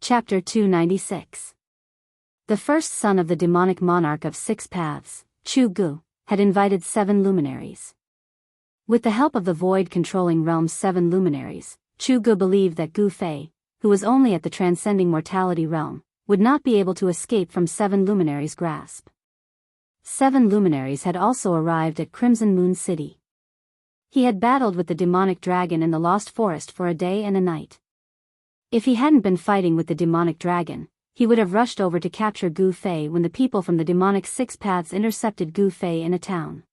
Chapter 296. The first son of the demonic monarch of six paths, Chu Gu, had invited 7 luminaries. With the help of the void-controlling realm's 7 luminaries, Chu Gu believed that Gu Fei, who was only at the transcending mortality realm, would not be able to escape from 7 luminaries' grasp. 7 luminaries had also arrived at Crimson Moon City. He had battled with the demonic dragon in the Lost Forest for a day and a night. If he hadn't been fighting with the demonic dragon, he would have rushed over to capture Gu Fei when the people from the demonic 6 paths intercepted Gu Fei in a town.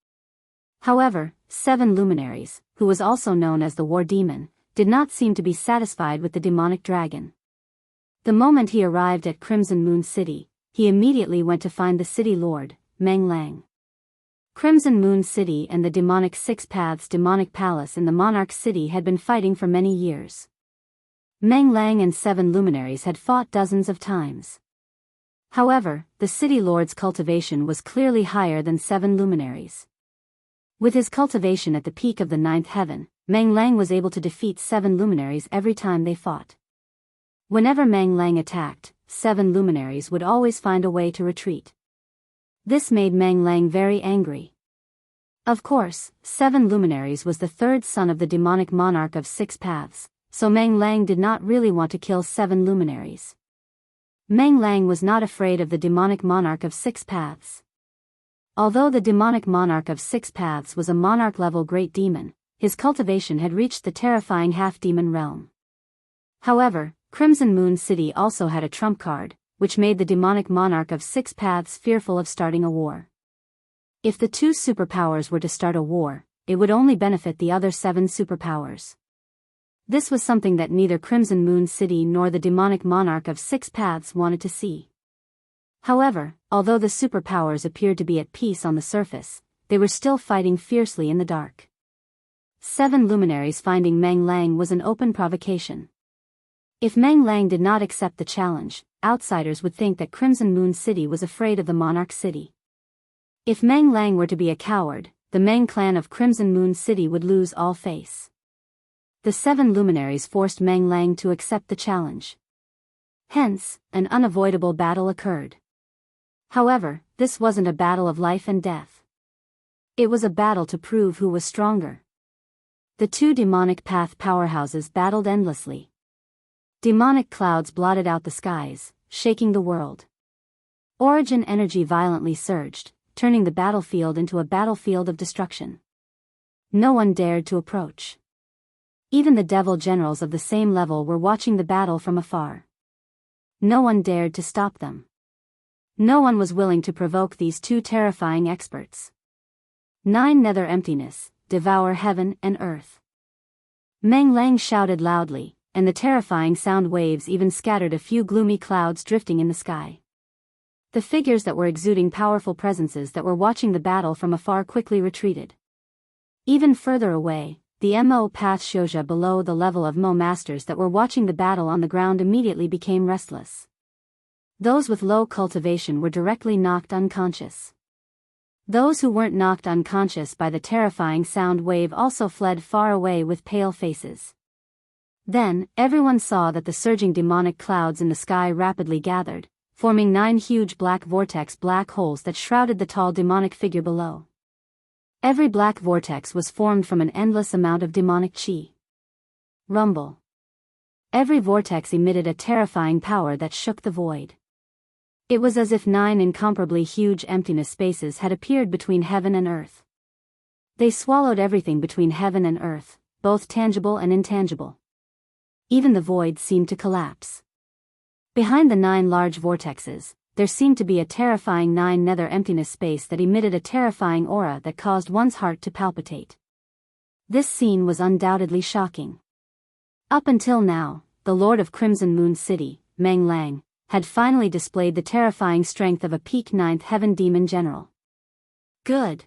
However, 7 luminaries, who was also known as the War Demon, did not seem to be satisfied with the demonic dragon. The moment he arrived at Crimson Moon City, he immediately went to find the city lord, Meng Lang. Crimson Moon City and the demonic 6 paths demonic palace in the Monarch City had been fighting for many years. Meng Lang and 7 luminaries had fought dozens of times. However, the city lord's cultivation was clearly higher than 7 luminaries. With his cultivation at the peak of the 9th heaven, Meng Lang was able to defeat 7 luminaries every time they fought. Whenever Meng Lang attacked, 7 luminaries would always find a way to retreat. This made Meng Lang very angry. Of course, 7 luminaries was the 3rd son of the demonic monarch of 6 paths, so Meng Lang did not really want to kill 7 luminaries. Meng Lang was not afraid of the demonic monarch of 6 paths. Although the demonic monarch of 6 paths was a monarch-level great demon, his cultivation had reached the terrifying half-demon realm. However, Crimson Moon City also had a trump card, which made the demonic monarch of 6 paths fearful of starting a war. If the 2 superpowers were to start a war, it would only benefit the other 7 superpowers. This was something that neither Crimson Moon City nor the demonic monarch of 6 paths wanted to see. However, although the superpowers appeared to be at peace on the surface, they were still fighting fiercely in the dark. 7 luminaries finding Meng Lang was an open provocation. If Meng Lang did not accept the challenge, outsiders would think that Crimson Moon City was afraid of the Monarch City. If Meng Lang were to be a coward, the Meng clan of Crimson Moon City would lose all face. The 7 luminaries forced Meng Lang to accept the challenge. Hence, an unavoidable battle occurred. However, this wasn't a battle of life and death. It was a battle to prove who was stronger. The 2 demonic path powerhouses battled endlessly. Demonic clouds blotted out the skies, shaking the world. Origin energy violently surged, turning the battlefield into a battlefield of destruction. No one dared to approach. Even the devil generals of the same level were watching the battle from afar. No one dared to stop them. No one was willing to provoke these 2 terrifying experts. 9 nether emptiness, devour heaven and earth. Meng Lang shouted loudly, and the terrifying sound waves even scattered a few gloomy clouds drifting in the sky. The figures that were exuding powerful presences that were watching the battle from afar quickly retreated. Even further away, the Mo Path Shouja below the level of Mo masters that were watching the battle on the ground immediately became restless. Those with low cultivation were directly knocked unconscious. Those who weren't knocked unconscious by the terrifying sound wave also fled far away with pale faces. Then, everyone saw that the surging demonic clouds in the sky rapidly gathered, forming 9 huge black vortex black holes that shrouded the tall demonic figure below. Every black vortex was formed from an endless amount of demonic chi. Rumble. Every vortex emitted a terrifying power that shook the void. It was as if 9 incomparably huge emptiness spaces had appeared between heaven and earth. They swallowed everything between heaven and earth, both tangible and intangible. Even the void seemed to collapse. Behind the 9 large vortexes, there seemed to be a terrifying 9 nether emptiness space that emitted a terrifying aura that caused one's heart to palpitate. This scene was undoubtedly shocking. Up until now, the Lord of Crimson Moon City, Meng Lang, had finally displayed the terrifying strength of a peak 9th heaven demon general. Good.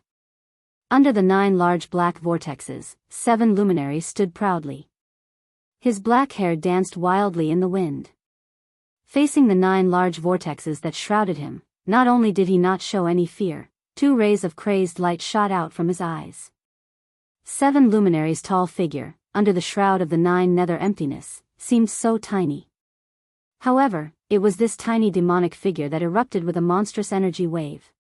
Under the 9 large black vortexes, 7 luminaries stood proudly. His black hair danced wildly in the wind. Facing the 9 large vortexes that shrouded him, not only did he not show any fear, 2 rays of crazed light shot out from his eyes. 7 luminaries' tall figure, under the shroud of the 9 nether emptiness, seemed so tiny. However, it was this tiny demonic figure that erupted with a monstrous energy wave.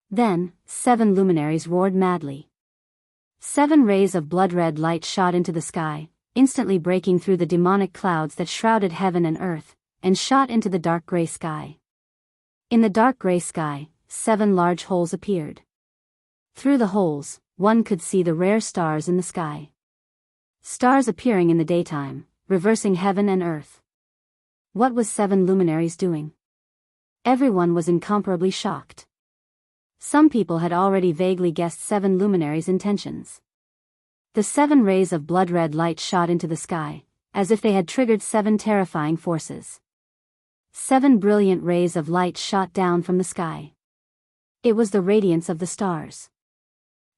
Then, 7 luminaries roared madly. 7 rays of blood-red light shot into the sky, instantly breaking through the demonic clouds that shrouded heaven and earth, and shot into the dark gray sky. In the dark gray sky, 7 large holes appeared. Through the holes, one could see the rare stars in the sky. Stars appearing in the daytime, reversing heaven and earth. What was 7 luminaries doing? Everyone was incomparably shocked. Some people had already vaguely guessed 7 luminaries' intentions. The 7 rays of blood-red light shot into the sky, as if they had triggered 7 terrifying forces. 7 brilliant rays of light shot down from the sky. It was the radiance of the stars.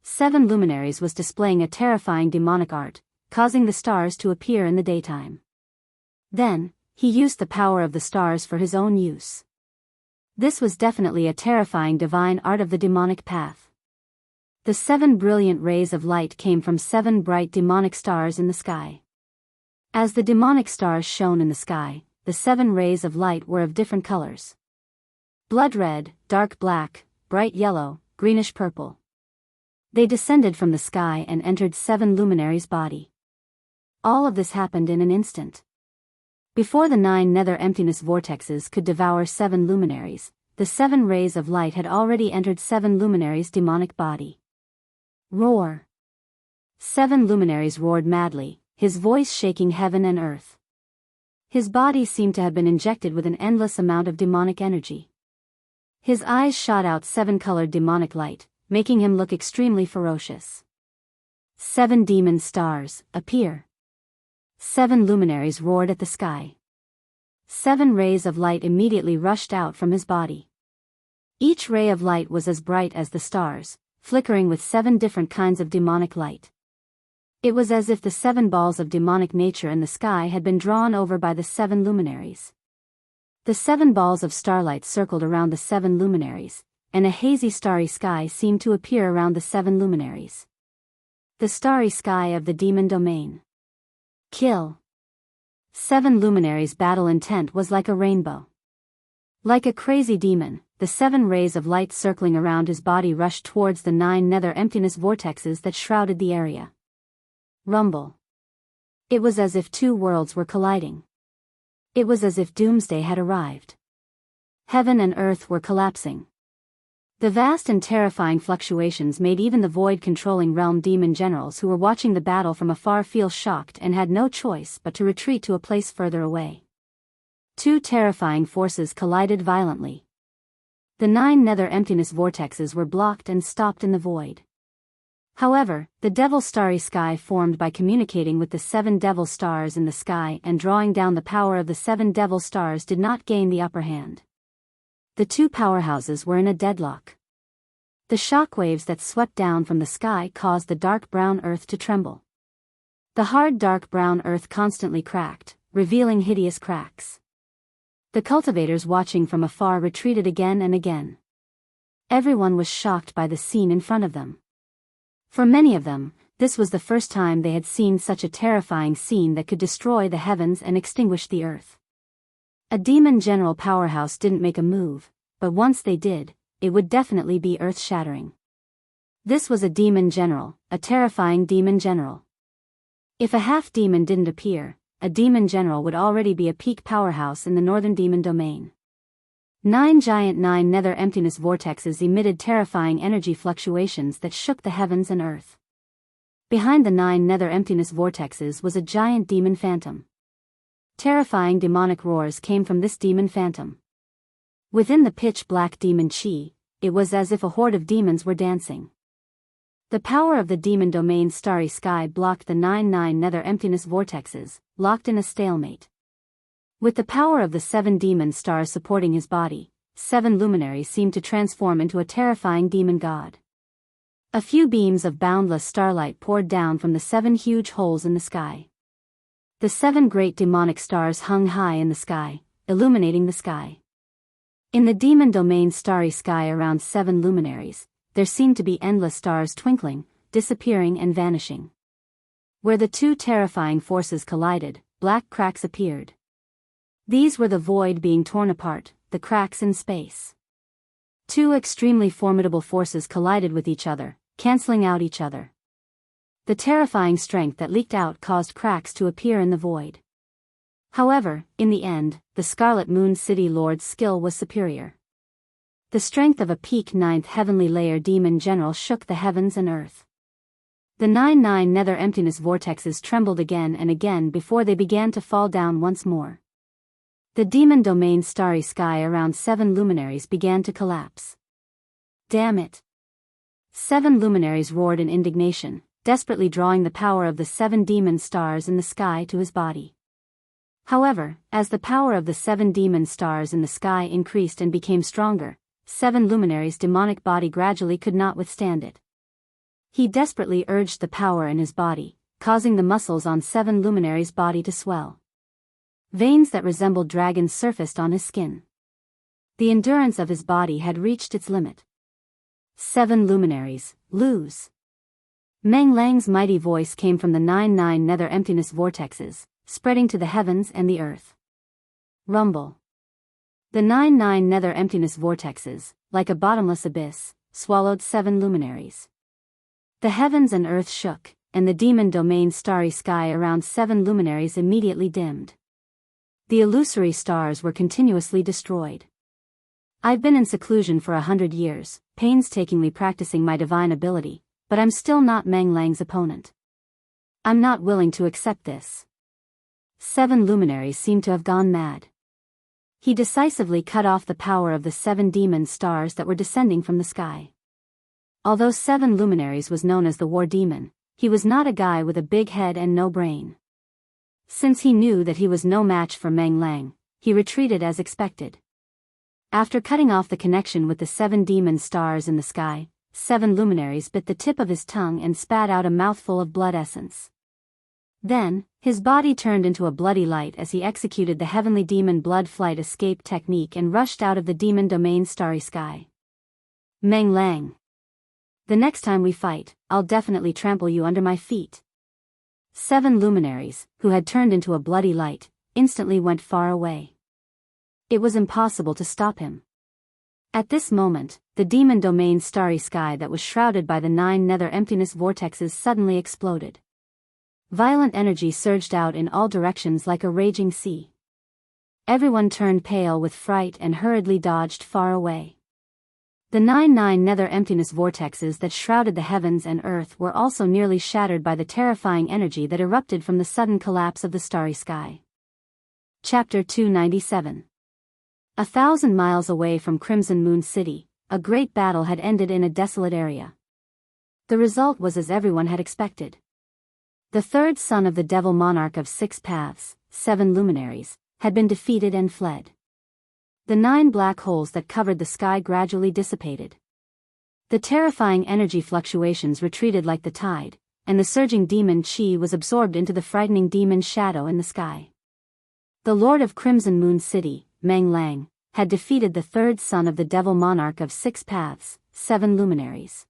7 luminaries was displaying a terrifying demonic art, causing the stars to appear in the daytime. Then, he used the power of the stars for his own use. This was definitely a terrifying divine art of the demonic path. The 7 brilliant rays of light came from 7 bright demonic stars in the sky. As the demonic stars shone in the sky, the 7 rays of light were of different colors. Blood red, dark black, bright yellow, greenish purple. They descended from the sky and entered 7 luminaries' body. All of this happened in an instant. Before the 9 nether emptiness vortexes could devour 7 luminaries, the 7 rays of light had already entered 7 luminaries' demonic body. Roar! 7 luminaries roared madly, his voice shaking heaven and earth. His body seemed to have been injected with an endless amount of demonic energy. His eyes shot out 7-colored demonic light, making him look extremely ferocious. 7 demon stars, appear! 7 luminaries roared at the sky. 7 rays of light immediately rushed out from his body. Each ray of light was as bright as the stars, flickering with 7 different kinds of demonic light. It was as if the 7 balls of demonic nature in the sky had been drawn over by the 7 luminaries. The 7 balls of starlight circled around the 7 luminaries, and a hazy starry sky seemed to appear around the 7 luminaries. The starry sky of the demon domain. Kill. 7 luminaries' battle intent was like a rainbow. Like a crazy demon, the 7 rays of light circling around his body rushed towards the 9 nether emptiness vortexes that shrouded the area. Rumble. It was as if 2 worlds were colliding. It was as if doomsday had arrived. Heaven and earth were collapsing. The vast and terrifying fluctuations made even the void-controlling realm demon generals who were watching the battle from afar feel shocked and had no choice but to retreat to a place further away. 2 terrifying forces collided violently. The 9 nether emptiness vortexes were blocked and stopped in the void. However, the devil starry sky formed by communicating with the 7 devil stars in the sky and drawing down the power of the 7 devil stars did not gain the upper hand. The 2 powerhouses were in a deadlock. The shockwaves that swept down from the sky caused the dark brown earth to tremble. The hard dark brown earth constantly cracked, revealing hideous cracks. The cultivators watching from afar retreated again and again. Everyone was shocked by the scene in front of them. For many of them, this was the first time they had seen such a terrifying scene that could destroy the heavens and extinguish the earth. A demon general powerhouse didn't make a move, but once they did, it would definitely be earth-shattering. This was a demon general, a terrifying demon general. If a half-demon didn't appear, a demon general would already be a peak powerhouse in the northern demon domain. 9 giant 9 nether emptiness vortexes emitted terrifying energy fluctuations that shook the heavens and earth. Behind the 9 nether emptiness vortexes was a giant demon phantom. Terrifying demonic roars came from this demon phantom. Within the pitch-black demon chi, it was as if a horde of demons were dancing. The power of the demon domain's starry sky blocked the 9 nether emptiness vortexes, locked in a stalemate. With the power of the 7 demon stars supporting his body, 7 luminaries seemed to transform into a terrifying demon god. A few beams of boundless starlight poured down from the 7 huge holes in the sky. The 7 great demonic stars hung high in the sky, illuminating the sky. In the demon domain's starry sky around 7 luminaries, there seemed to be endless stars twinkling, disappearing and vanishing. Where the 2 terrifying forces collided, black cracks appeared. These were the void being torn apart, the cracks in space. Two extremely formidable forces collided with each other, canceling out each other. The terrifying strength that leaked out caused cracks to appear in the void. However, in the end, the Scarlet Moon City Lord's skill was superior. The strength of a peak 9th heavenly layer demon general shook the heavens and earth. The 9 nether emptiness vortexes trembled again and again before they began to fall down once more. The demon domain starry sky around 7 luminaries began to collapse. Damn it! 7 luminaries roared in indignation, desperately drawing the power of the 7 demon stars in the sky to his body. However, as the power of the 7 demon stars in the sky increased and became stronger, 7 luminaries' demonic body gradually could not withstand it. He desperately urged the power in his body, causing the muscles on 7 luminaries' body to swell. Veins that resembled dragons surfaced on his skin. The endurance of his body had reached its limit. 7 luminaries, lose. Meng Lang's mighty voice came from the 9 nether emptiness vortexes, spreading to the heavens and the earth. Rumble. The 9 nether emptiness vortexes, like a bottomless abyss, swallowed 7 luminaries. The heavens and earth shook, and the demon domain starry sky around 7 luminaries immediately dimmed. The illusory stars were continuously destroyed. I've been in seclusion for 100 years, painstakingly practicing my divine ability, but I'm still not Meng Lang's opponent. I'm not willing to accept this. 7 luminaries seemed to have gone mad. He decisively cut off the power of the 7 demon stars that were descending from the sky. Although 7 luminaries was known as the war demon, he was not a guy with a big head and no brain. Since he knew that he was no match for Meng Lang, he retreated as expected. After cutting off the connection with the 7 demon stars in the sky, 7 luminaries bit the tip of his tongue and spat out a mouthful of blood essence. Then, his body turned into a bloody light as he executed the heavenly demon blood flight escape technique and rushed out of the demon domain starry sky. Meng Lang. The next time we fight, I'll definitely trample you under my feet. 7 luminaries, who had turned into a bloody light, instantly went far away. It was impossible to stop him. At this moment, the demon domain starry sky that was shrouded by the 9 nether emptiness vortexes suddenly exploded. Violent energy surged out in all directions like a raging sea. Everyone turned pale with fright and hurriedly dodged far away. The 9 nether emptiness vortexes that shrouded the heavens and earth were also nearly shattered by the terrifying energy that erupted from the sudden collapse of the starry sky. Chapter 297. 1,000 miles away from Crimson Moon City, a great battle had ended in a desolate area. The result was as everyone had expected. The third son of the devil monarch of 6 paths, 7 luminaries, had been defeated and fled. The 9 black holes that covered the sky gradually dissipated. The terrifying energy fluctuations retreated like the tide, and the surging demon chi was absorbed into the frightening demon shadow in the sky. The Lord of Crimson Moon City, Meng Lang, had defeated the third son of the devil monarch of 6 paths, 7 luminaries.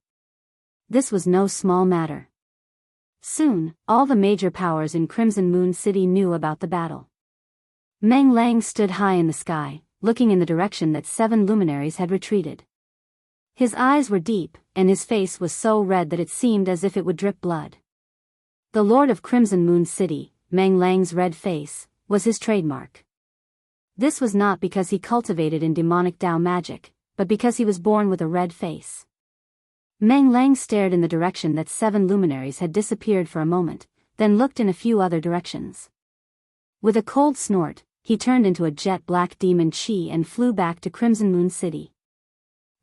This was no small matter. Soon, all the major powers in Crimson Moon City knew about the battle. Meng Lang stood high in the sky, looking in the direction that 7 luminaries had retreated. His eyes were deep, and his face was so red that it seemed as if it would drip blood. The Lord of Crimson Moon City, Meng Lang's red face, was his trademark. This was not because he cultivated in demonic Dao magic, but because he was born with a red face. Meng Lang stared in the direction that 7 luminaries had disappeared for a moment, then looked in a few other directions. With a cold snort, he turned into a jet-black demon chi and flew back to Crimson Moon City.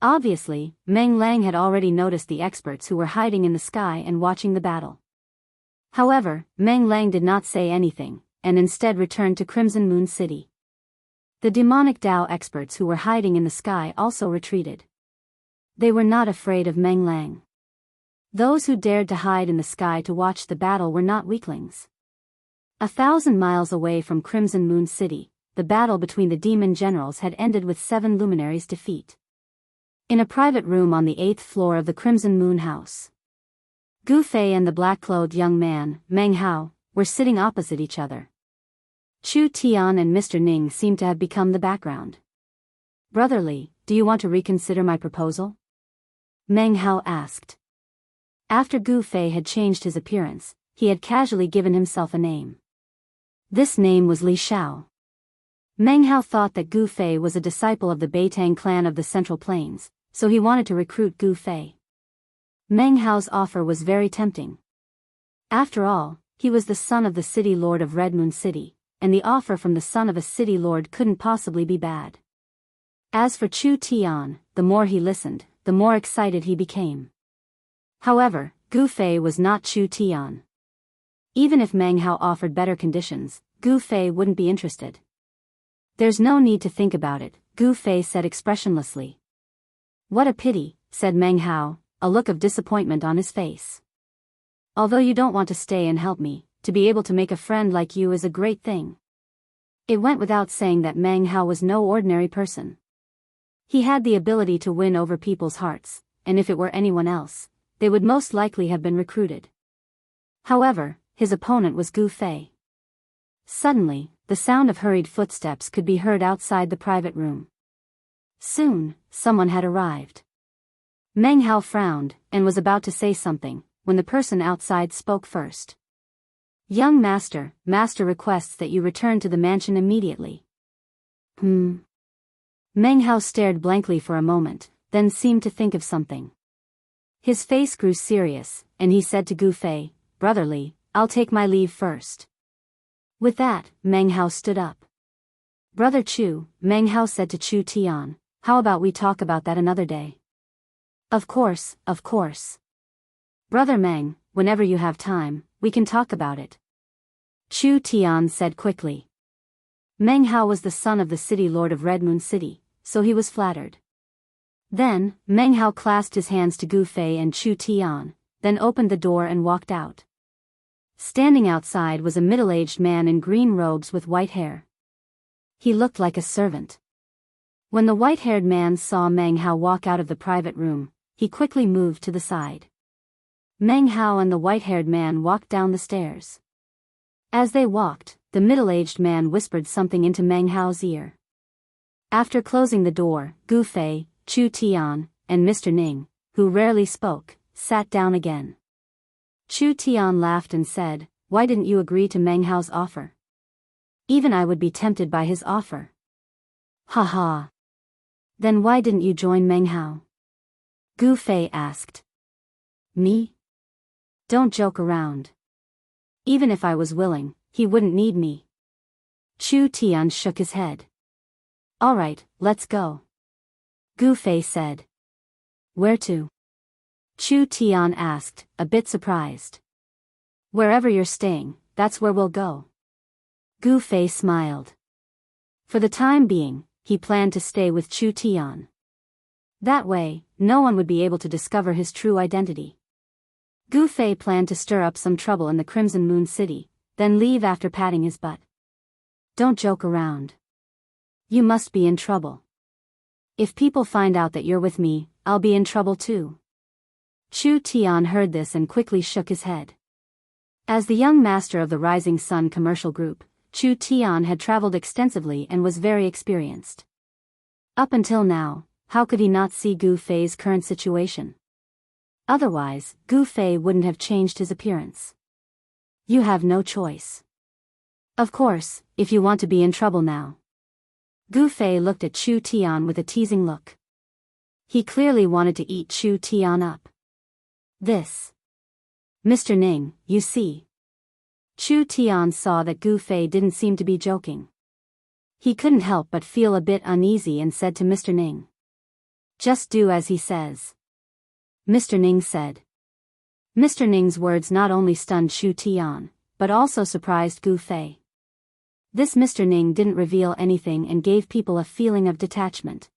Obviously, Meng Lang had already noticed the experts who were hiding in the sky and watching the battle. However, Meng Lang did not say anything, and instead returned to Crimson Moon City. The demonic Dao experts who were hiding in the sky also retreated. They were not afraid of Meng Lang. Those who dared to hide in the sky to watch the battle were not weaklings. 1,000 miles away from Crimson Moon City, the battle between the demon generals had ended with 7 luminaries' defeat. In a private room on the 8th floor of the Crimson Moon House, Gu Fei and the black-clothed young man, Meng Hao, were sitting opposite each other. Chu Tian and Mr. Ning seemed to have become the background. "Brotherly, do you want to reconsider my proposal?" Meng Hao asked. After Gu Fei had changed his appearance, he had casually given himself a name. This name was Li Xiao. Meng Hao thought that Gu Fei was a disciple of the Beitang clan of the Central Plains, so he wanted to recruit Gu Fei. Meng Hao's offer was very tempting. After all, he was the son of the city lord of Red Moon City, and the offer from the son of a city lord couldn't possibly be bad. As for Chu Tian, the more he listened, the more excited he became. However, Gu Fei was not Chu Tian. Even if Meng Hao offered better conditions, Gu Fei wouldn't be interested. "There's no need to think about it," Gu Fei said expressionlessly. "What a pity," said Meng Hao, a look of disappointment on his face. "Although you don't want to stay and help me, to be able to make a friend like you is a great thing." It went without saying that Meng Hao was no ordinary person. He had the ability to win over people's hearts, and if it were anyone else, they would most likely have been recruited. However, his opponent was Gu Fei. Suddenly, the sound of hurried footsteps could be heard outside the private room. Soon, someone had arrived. Meng Hao frowned, and was about to say something, when the person outside spoke first. "Young master, master requests that you return to the mansion immediately." Meng Hao stared blankly for a moment, then seemed to think of something. His face grew serious, and he said to Gu Fei, "Brotherly, I'll take my leave first." With that, Meng Hao stood up. "Brother Chu," Meng Hao said to Chu Tian, "how about we talk about that another day?" Of course, of course. "Brother Meng, whenever you have time, we can talk about it," Chu Tian said quickly. Meng Hao was the son of the city lord of Red Moon City, so he was flattered. Then, Meng Hao clasped his hands to Gu Fei and Chu Tian, then opened the door and walked out. Standing outside was a middle-aged man in green robes with white hair. He looked like a servant. When the white-haired man saw Meng Hao walk out of the private room, he quickly moved to the side. Meng Hao and the white-haired man walked down the stairs. As they walked, the middle-aged man whispered something into Meng Hao's ear. After closing the door, Gu Fei, Chu Tian, and Mr. Ning, who rarely spoke, sat down again. Chu Tian laughed and said, "Why didn't you agree to Meng Hao's offer? Even I would be tempted by his offer." "Ha ha. Then why didn't you join Meng Hao?" Gu Fei asked. "Me? Don't joke around. Even if I was willing, he wouldn't need me." Chu Tian shook his head. "All right, let's go," Gu Fei said. "Where to?" Chu Tian asked, a bit surprised. "Wherever you're staying, that's where we'll go." Gu Fei smiled. For the time being, he planned to stay with Chu Tian. That way, no one would be able to discover his true identity. Gu Fei planned to stir up some trouble in the Crimson Moon City, then leave after patting his butt. "Don't joke around. You must be in trouble. If people find out that you're with me, I'll be in trouble too." Chu Tian heard this and quickly shook his head. As the young master of the Rising Sun commercial group, Chu Tian had traveled extensively and was very experienced. Up until now, how could he not see Gu Fei's current situation? Otherwise, Gu Fei wouldn't have changed his appearance. You have no choice. Of course, if you want to be in trouble now. Gu Fei looked at Chu Tian with a teasing look. He clearly wanted to eat Chu Tian up. This. "Mr. Ning, you see." Chu Tian saw that Gu Fei didn't seem to be joking. He couldn't help but feel a bit uneasy and said to Mr. Ning, "Just do as he says," Mr. Ning said. Mr. Ning's words not only stunned Chu Tian, but also surprised Gu Fei. This Mr. Ning didn't reveal anything and gave people a feeling of detachment.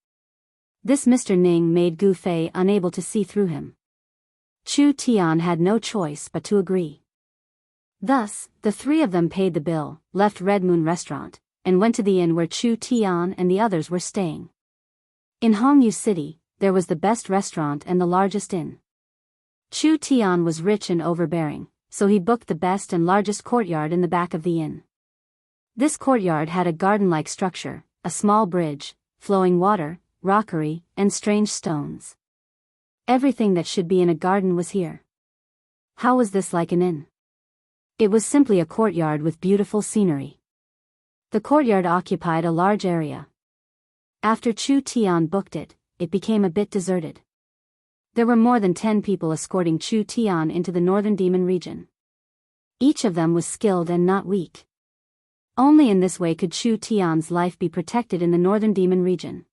This Mr. Ning made Gu Fei unable to see through him. Chu Tian had no choice but to agree. Thus, the three of them paid the bill, left Red Moon Restaurant, and went to the inn where Chu Tian and the others were staying. In Hongyu City, there was the best restaurant and the largest inn. Chu Tian was rich and overbearing, so he booked the best and largest courtyard in the back of the inn. This courtyard had a garden-like structure, a small bridge, flowing water, rockery, and strange stones. Everything that should be in a garden was here. How was this like an inn? It was simply a courtyard with beautiful scenery. The courtyard occupied a large area. After Chu Tian booked it, it became a bit deserted. There were more than 10 people escorting Chu Tian into the northern demon region. Each of them was skilled and not weak. Only in this way could Chu Tian's life be protected in the northern demon region.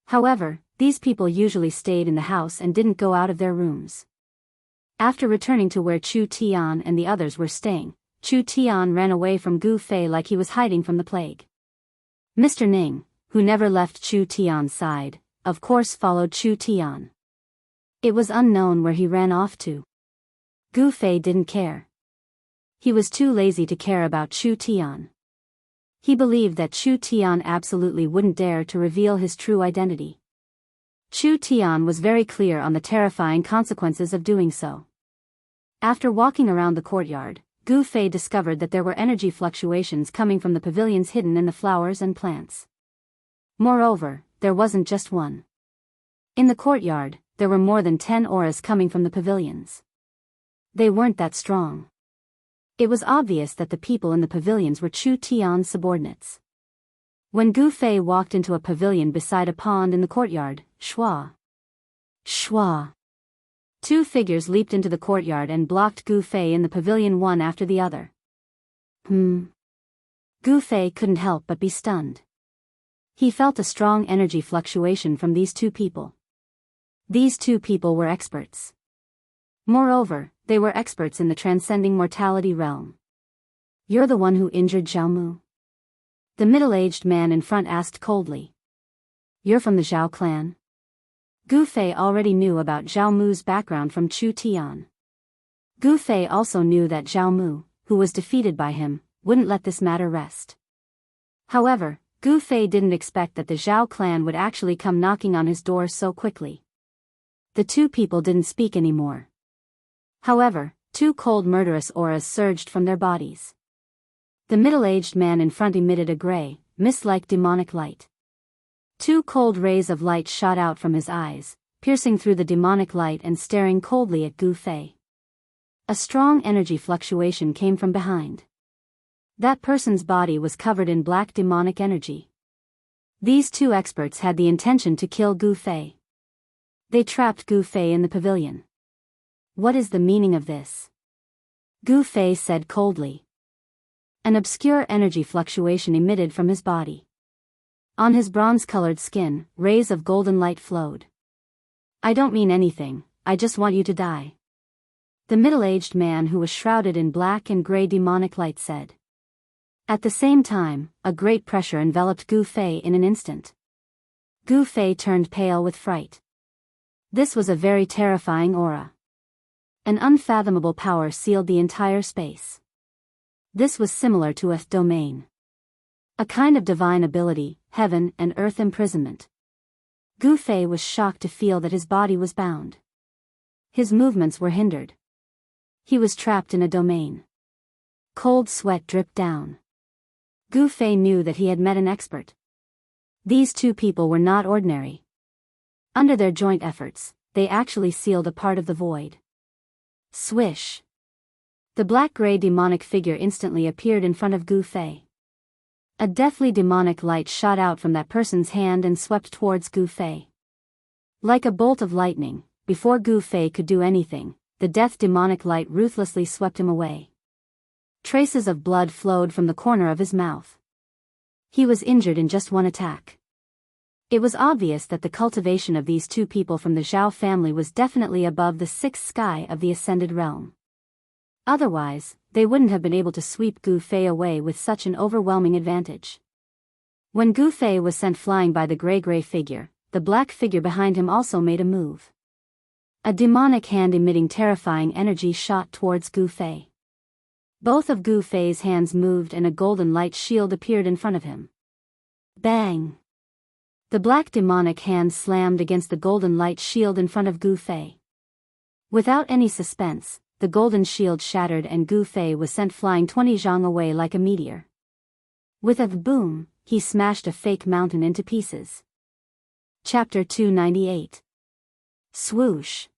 However, these people usually stayed in the house and didn't go out of their rooms. After returning to where Chu Tian and the others were staying, Chu Tian ran away from Gu Fei like he was hiding from the plague. Mr. Ning, who never left Chu Tian's side, of course followed Chu Tian. It was unknown where he ran off to. Gu Fei didn't care. He was too lazy to care about Chu Tian. He believed that Chu Tian absolutely wouldn't dare to reveal his true identity. Chu Tian was very clear on the terrifying consequences of doing so. After walking around the courtyard, Gu Fei discovered that there were energy fluctuations coming from the pavilions hidden in the flowers and plants. Moreover, there wasn't just one. In the courtyard, there were more than 10 auras coming from the pavilions. They weren't that strong. It was obvious that the people in the pavilions were Chu Tian's subordinates. When Gu Fei walked into a pavilion beside a pond in the courtyard, Shua! 2 figures leaped into the courtyard and blocked Gu Fei in the pavilion one after the other. Gu Fei couldn't help but be stunned. He felt a strong energy fluctuation from these 2 people. These 2 people were experts. Moreover, they were experts in the transcending mortality realm. "You're the one who injured Jianghu?" The middle-aged man in front asked coldly. "You're from the Zhao clan?" Gu Fei already knew about Zhao Mu's background from Chu Tian. Gu Fei also knew that Zhao Mu, who was defeated by him, wouldn't let this matter rest. However, Gu Fei didn't expect that the Zhao clan would actually come knocking on his door so quickly. The 2 people didn't speak anymore. However, 2 cold murderous auras surged from their bodies. The middle-aged man in front emitted a gray, mist-like demonic light. 2 cold rays of light shot out from his eyes, piercing through the demonic light and staring coldly at Gu Fei. A strong energy fluctuation came from behind. That person's body was covered in black demonic energy. These 2 experts had the intention to kill Gu Fei. They trapped Gu Fei in the pavilion. "What is the meaning of this?" Gu Fei said coldly. An obscure energy fluctuation emitted from his body. On his bronze-colored skin, rays of golden light flowed. "I don't mean anything, I just want you to die." The middle-aged man who was shrouded in black and gray demonic light said. At the same time, a great pressure enveloped Gu Fei in an instant. Gu Fei turned pale with fright. This was a very terrifying aura. An unfathomable power sealed the entire space. This was similar to a domain. A kind of divine ability, heaven and earth imprisonment. Gu Fei was shocked to feel that his body was bound. His movements were hindered. He was trapped in a domain. Cold sweat dripped down. Gu Fei knew that he had met an expert. These 2 people were not ordinary. Under their joint efforts, they actually sealed a part of the void. Swish! The black-gray demonic figure instantly appeared in front of Gu Fei. A deathly demonic light shot out from that person's hand and swept towards Gu Fei. Like a bolt of lightning, before Gu Fei could do anything, the death demonic light ruthlessly swept him away. Traces of blood flowed from the corner of his mouth. He was injured in just one attack. It was obvious that the cultivation of these 2 people from the Zhao family was definitely above the 6th sky of the Ascended Realm. Otherwise, they wouldn't have been able to sweep Gu Fei away with such an overwhelming advantage. When Gu Fei was sent flying by the gray figure, the black figure behind him also made a move. A demonic hand emitting terrifying energy shot towards Gu Fei. Both of Gu Fei's hands moved and a golden light shield appeared in front of him. Bang! The black demonic hand slammed against the golden light shield in front of Gu Fei. Without any suspense, the golden shield shattered and Gu Fei was sent flying 20 zhang away like a meteor. With a boom, he smashed a fake mountain into pieces. Chapter 298. Swoosh.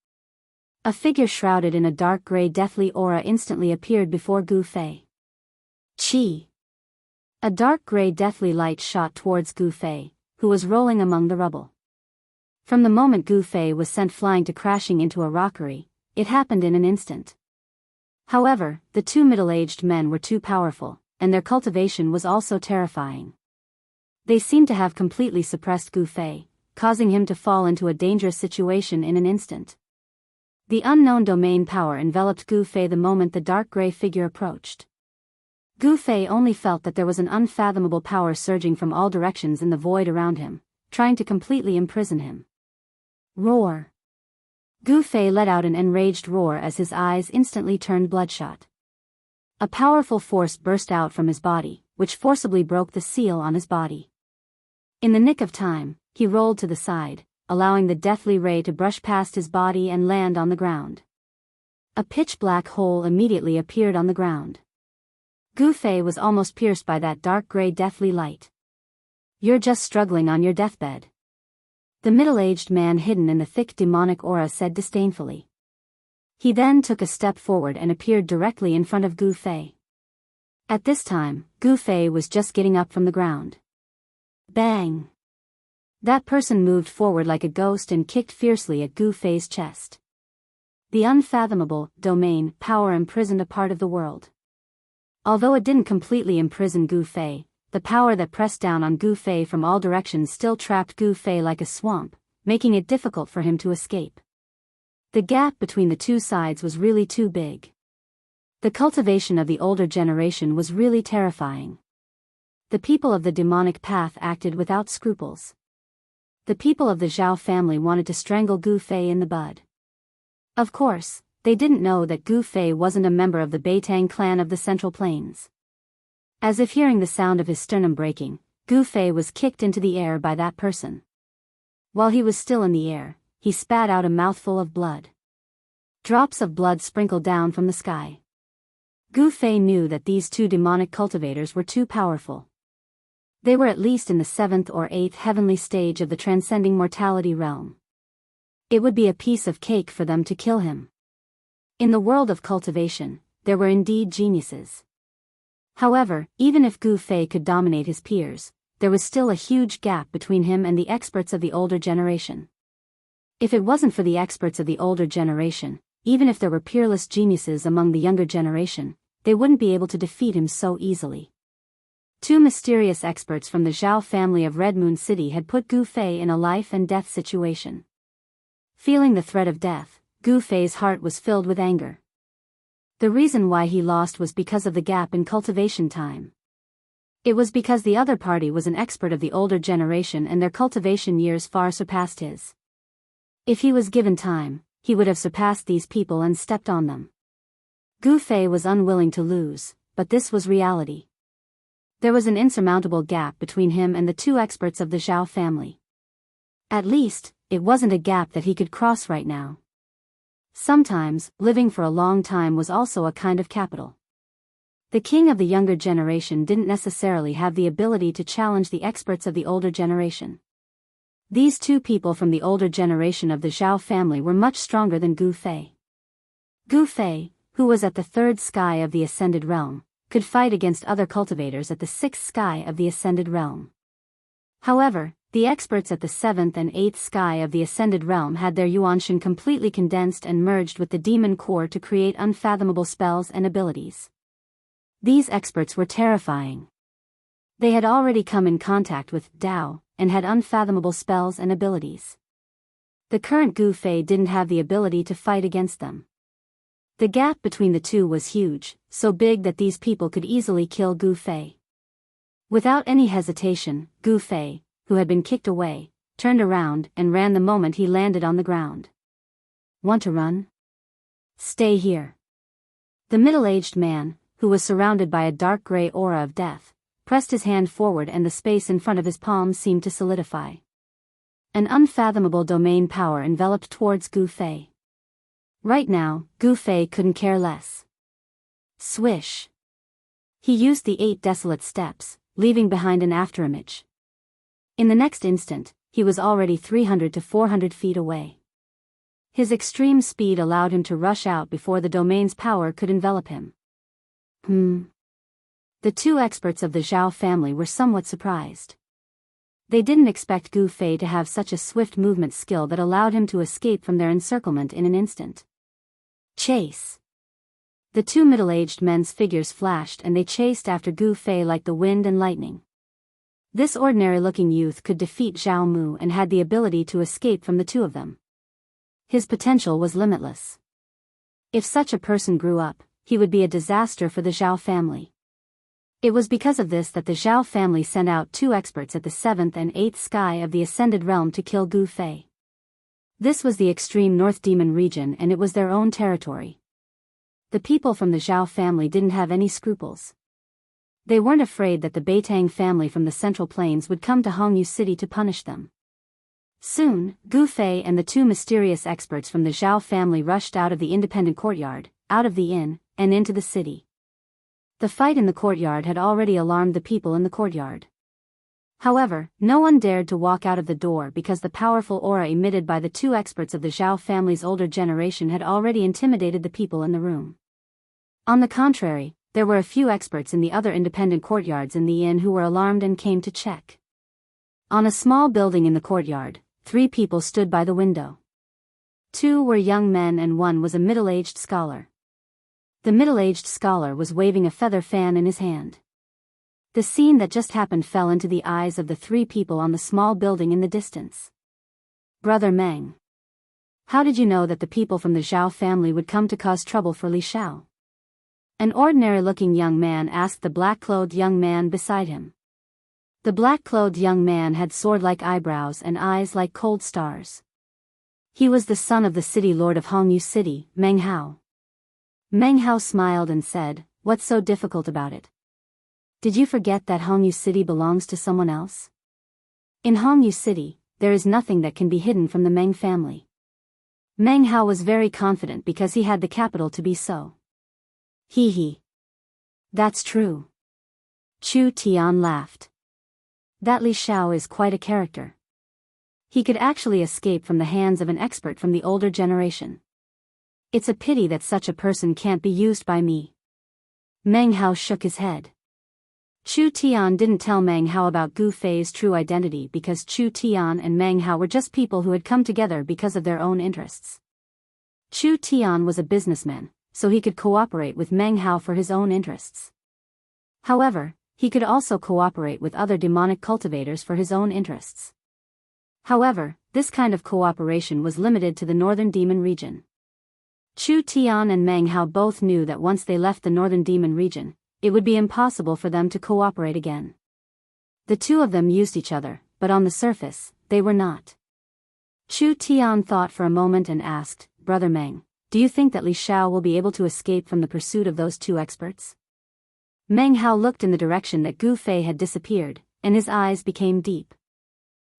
A figure shrouded in a dark gray deathly aura instantly appeared before Gu Fei. Chi. A dark gray deathly light shot towards Gu Fei, who was rolling among the rubble. From the moment Gu Fei was sent flying to crashing into a rockery, it happened in an instant. However, the two middle-aged men were too powerful, and their cultivation was also terrifying. They seemed to have completely suppressed Gu Fei, causing him to fall into a dangerous situation in an instant. The unknown domain power enveloped Gu Fei the moment the dark gray figure approached. Gu Fei only felt that there was an unfathomable power surging from all directions in the void around him, trying to completely imprison him. Roar. Gu Fei let out an enraged roar as his eyes instantly turned bloodshot. A powerful force burst out from his body, which forcibly broke the seal on his body. In the nick of time, he rolled to the side, allowing the deathly ray to brush past his body and land on the ground. A pitch-black hole immediately appeared on the ground. Gu Fei was almost pierced by that dark gray deathly light. "You're just struggling on your deathbed," the middle-aged man hidden in the thick demonic aura said disdainfully. He then took a step forward and appeared directly in front of Gu Fei. At this time, Gu Fei was just getting up from the ground. Bang! That person moved forward like a ghost and kicked fiercely at Gu Fei's chest. The unfathomable domain power imprisoned a part of the world. Although it didn't completely imprison Gu Fei, the power that pressed down on Gu Fei from all directions still trapped Gu Fei like a swamp, making it difficult for him to escape. The gap between the two sides was really too big. The cultivation of the older generation was really terrifying. The people of the demonic path acted without scruples. The people of the Zhao family wanted to strangle Gu Fei in the bud. Of course, they didn't know that Gu Fei wasn't a member of the Beitang clan of the Central Plains. As if hearing the sound of his sternum breaking, Gu Fei was kicked into the air by that person. While he was still in the air, he spat out a mouthful of blood. Drops of blood sprinkled down from the sky. Gu Fei knew that these two demonic cultivators were too powerful. They were at least in the 7th or 8th heavenly stage of the transcending mortality realm. It would be a piece of cake for them to kill him. In the world of cultivation, there were indeed geniuses. However, even if Gu Fei could dominate his peers, there was still a huge gap between him and the experts of the older generation. If it wasn't for the experts of the older generation, even if there were peerless geniuses among the younger generation, they wouldn't be able to defeat him so easily. Two mysterious experts from the Zhao family of Red Moon City had put Gu Fei in a life and death situation. Feeling the threat of death, Gu Fei's heart was filled with anger. The reason why he lost was because of the gap in cultivation time. It was because the other party was an expert of the older generation and their cultivation years far surpassed his. If he was given time, he would have surpassed these people and stepped on them. Gu Fei was unwilling to lose, but this was reality. There was an insurmountable gap between him and the two experts of the Zhao family. At least, it wasn't a gap that he could cross right now. Sometimes, living for a long time was also a kind of capital. The king of the younger generation didn't necessarily have the ability to challenge the experts of the older generation. These two people from the older generation of the Zhao family were much stronger than Gu Fei. Gu Fei, who was at the 3rd sky of the Ascended Realm, could fight against other cultivators at the 6th sky of the Ascended Realm. However, the experts at the 7th and 8th sky of the Ascended Realm had their Yuanshan completely condensed and merged with the demon core to create unfathomable spells and abilities. These experts were terrifying. They had already come in contact with Dao, and had unfathomable spells and abilities. The current Gu Fei didn't have the ability to fight against them. The gap between the two was huge, so big that these people could easily kill Gu Fei. Without any hesitation, Gu Fei, who had been kicked away, turned around and ran the moment he landed on the ground. "Want to run? Stay here." The middle-aged man, who was surrounded by a dark gray aura of death, pressed his hand forward and the space in front of his palm seemed to solidify. An unfathomable domain power enveloped towards Gu Fei. Right now, Gu Fei couldn't care less. Swish. He used the 8 desolate steps, leaving behind an afterimage. In the next instant, he was already 300 to 400 feet away. His extreme speed allowed him to rush out before the domain's power could envelop him. The two experts of the Zhao family were somewhat surprised. They didn't expect Gu Fei to have such a swift movement skill that allowed him to escape from their encirclement in an instant. Chase! The two middle-aged men's figures flashed and they chased after Gu Fei like the wind and lightning. This ordinary-looking youth could defeat Zhao Mu and had the ability to escape from the two of them. His potential was limitless. If such a person grew up, he would be a disaster for the Zhao family. It was because of this that the Zhao family sent out two experts at the 7th and 8th sky of the Ascended Realm to kill Gu Fei. This was the extreme North Demon region and it was their own territory. The people from the Zhao family didn't have any scruples. They weren't afraid that the Beitang family from the Central Plains would come to Hongyu City to punish them. Soon, Gu Fei and the two mysterious experts from the Zhao family rushed out of the independent courtyard, out of the inn, and into the city. The fight in the courtyard had already alarmed the people in the courtyard. However, no one dared to walk out of the door because the powerful aura emitted by the two experts of the Zhao family's older generation had already intimidated the people in the room. On the contrary, there were a few experts in the other independent courtyards in the inn who were alarmed and came to check. On a small building in the courtyard, 3 people stood by the window. 2 were young men and 1 was a middle-aged scholar. The middle-aged scholar was waving a feather fan in his hand. The scene that just happened fell into the eyes of the 3 people on the small building in the distance. Brother Meng. How did you know that the people from the Zhao family would come to cause trouble for Li Xiao? An ordinary-looking young man asked the black-clothed young man beside him. The black-clothed young man had sword-like eyebrows and eyes like cold stars. He was the son of the city lord of Hongyu City, Meng Hao. Meng Hao smiled and said, "What's so difficult about it? Did you forget that Hongyu City belongs to someone else? In Hongyu City, there is nothing that can be hidden from the Meng family." Meng Hao was very confident because he had the capital to be so. He. That's true. Chu Tian laughed. That Li Xiao is quite a character. He could actually escape from the hands of an expert from the older generation. It's a pity that such a person can't be used by me. Meng Hao shook his head. Chu Tian didn't tell Meng Hao about Gu Fei's true identity because Chu Tian and Meng Hao were just people who had come together because of their own interests. Chu Tian was a businessman, so he could cooperate with Meng Hao for his own interests. However, he could also cooperate with other demonic cultivators for his own interests. However, this kind of cooperation was limited to the Northern Demon region. Chu Tian and Meng Hao both knew that once they left the Northern Demon region, it would be impossible for them to cooperate again. The two of them used each other, but on the surface, they were not. Chu Tian thought for a moment and asked, "Brother Meng, do you think that Li Xiao will be able to escape from the pursuit of those two experts?" Meng Hao looked in the direction that Gu Fei had disappeared, and his eyes became deep.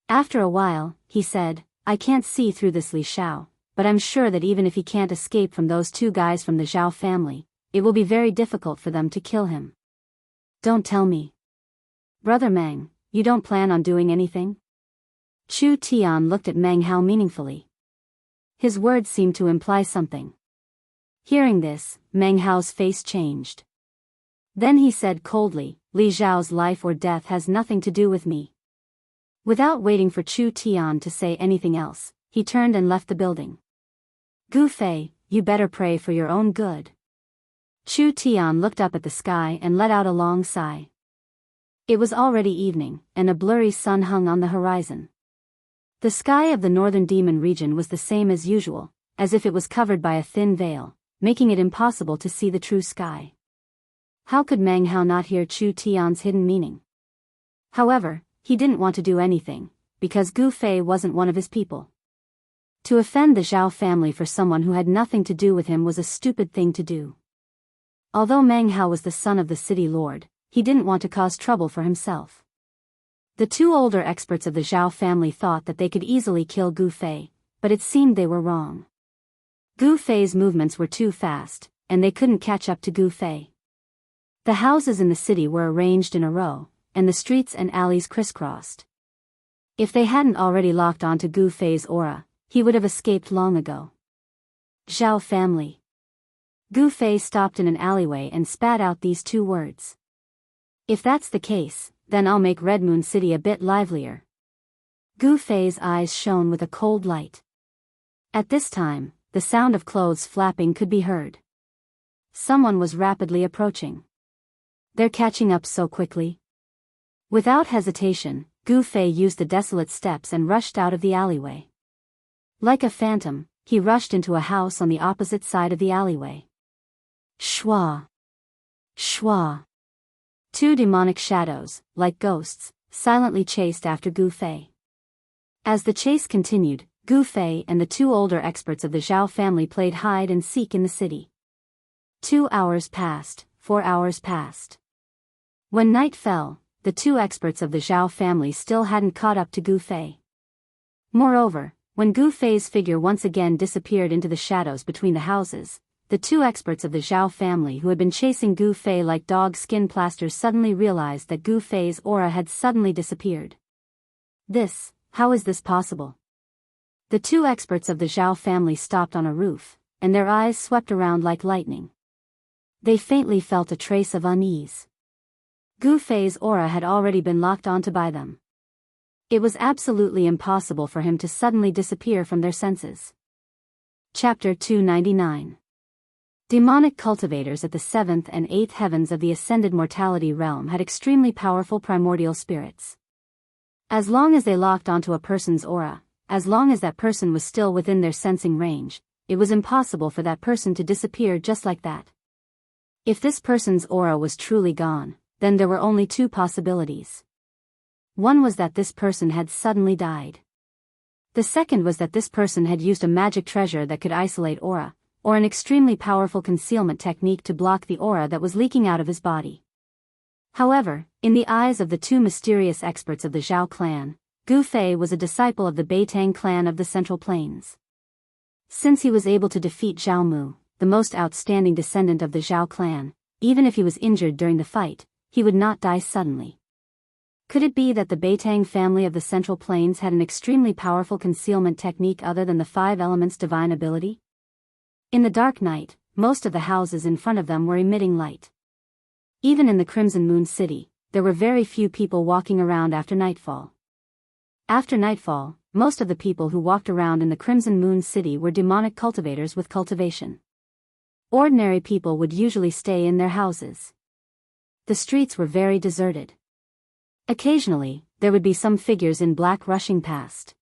After a while, he said, "I can't see through this Li Xiao, but I'm sure that even if he can't escape from those 2 guys from the Zhao family, it will be very difficult for them to kill him." "Don't tell me. Brother Meng, you don't plan on doing anything?" Chu Tian looked at Meng Hao meaningfully. His words seemed to imply something. Hearing this, Meng Hao's face changed. Then he said coldly, "Li Xiao's life or death has nothing to do with me." Without waiting for Chu Tian to say anything else, he turned and left the building. "Gu Fei, you better pray for your own good." Chu Tian looked up at the sky and let out a long sigh. It was already evening, and a blurry sun hung on the horizon. The sky of the Northern Demon region was the same as usual, as if it was covered by a thin veil, making it impossible to see the true sky. How could Meng Hao not hear Chu Tian's hidden meaning? However, he didn't want to do anything, because Gu Fei wasn't one of his people. To offend the Zhao family for someone who had nothing to do with him was a stupid thing to do. Although Meng Hao was the son of the city lord, he didn't want to cause trouble for himself. The 2 older experts of the Zhao family thought that they could easily kill Gu Fei, but it seemed they were wrong. Gu Fei's movements were too fast, and they couldn't catch up to Gu Fei. The houses in the city were arranged in a row, and the streets and alleys crisscrossed. If they hadn't already locked onto Gu Fei's aura, he would have escaped long ago. Zhao family. Gu Fei stopped in an alleyway and spat out these two words. If that's the case, then I'll make Red Moon City a bit livelier. Gu Fei's eyes shone with a cold light. At this time, the sound of clothes flapping could be heard. Someone was rapidly approaching. They're catching up so quickly. Without hesitation, Gu Fei used the desolate steps and rushed out of the alleyway. Like a phantom, he rushed into a house on the opposite side of the alleyway. Shwa! Shwa! Two demonic shadows, like ghosts, silently chased after Gu Fei. As the chase continued, Gu Fei and the two older experts of the Zhao family played hide and seek in the city. 2 hours passed, 4 hours passed. When night fell, the two experts of the Zhao family still hadn't caught up to Gu Fei. Moreover, when Gu Fei's figure once again disappeared into the shadows between the houses, the two experts of the Zhao family who had been chasing Gu Fei like dog skin plasters suddenly realized that Gu Fei's aura had suddenly disappeared. How is this possible? The two experts of the Zhao family stopped on a roof, and their eyes swept around like lightning. They faintly felt a trace of unease. Gu Fei's aura had already been locked onto by them. It was absolutely impossible for him to suddenly disappear from their senses. Chapter 299. Demonic cultivators at the 7th and 8th heavens of the ascended mortality realm had extremely powerful primordial spirits. As long as they locked onto a person's aura, as long as that person was still within their sensing range, it was impossible for that person to disappear just like that. If this person's aura was truly gone, then there were only two possibilities. One was that this person had suddenly died. The second was that this person had used a magic treasure that could isolate aura, or an extremely powerful concealment technique to block the aura that was leaking out of his body. However, in the eyes of the two mysterious experts of the Zhao clan, Gu Fei was a disciple of the Beitang clan of the Central Plains. Since he was able to defeat Zhao Mu, the most outstanding descendant of the Zhao clan, even if he was injured during the fight, he would not die suddenly. Could it be that the Beitang family of the Central Plains had an extremely powerful concealment technique other than the 5 elements' divine ability? In the dark night, most of the houses in front of them were emitting light. Even in the Crimson Moon City, there were very few people walking around after nightfall. After nightfall, most of the people who walked around in the Crimson Moon City were demonic cultivators with cultivation. Ordinary people would usually stay in their houses. The streets were very deserted. Occasionally, there would be some figures in black rushing past.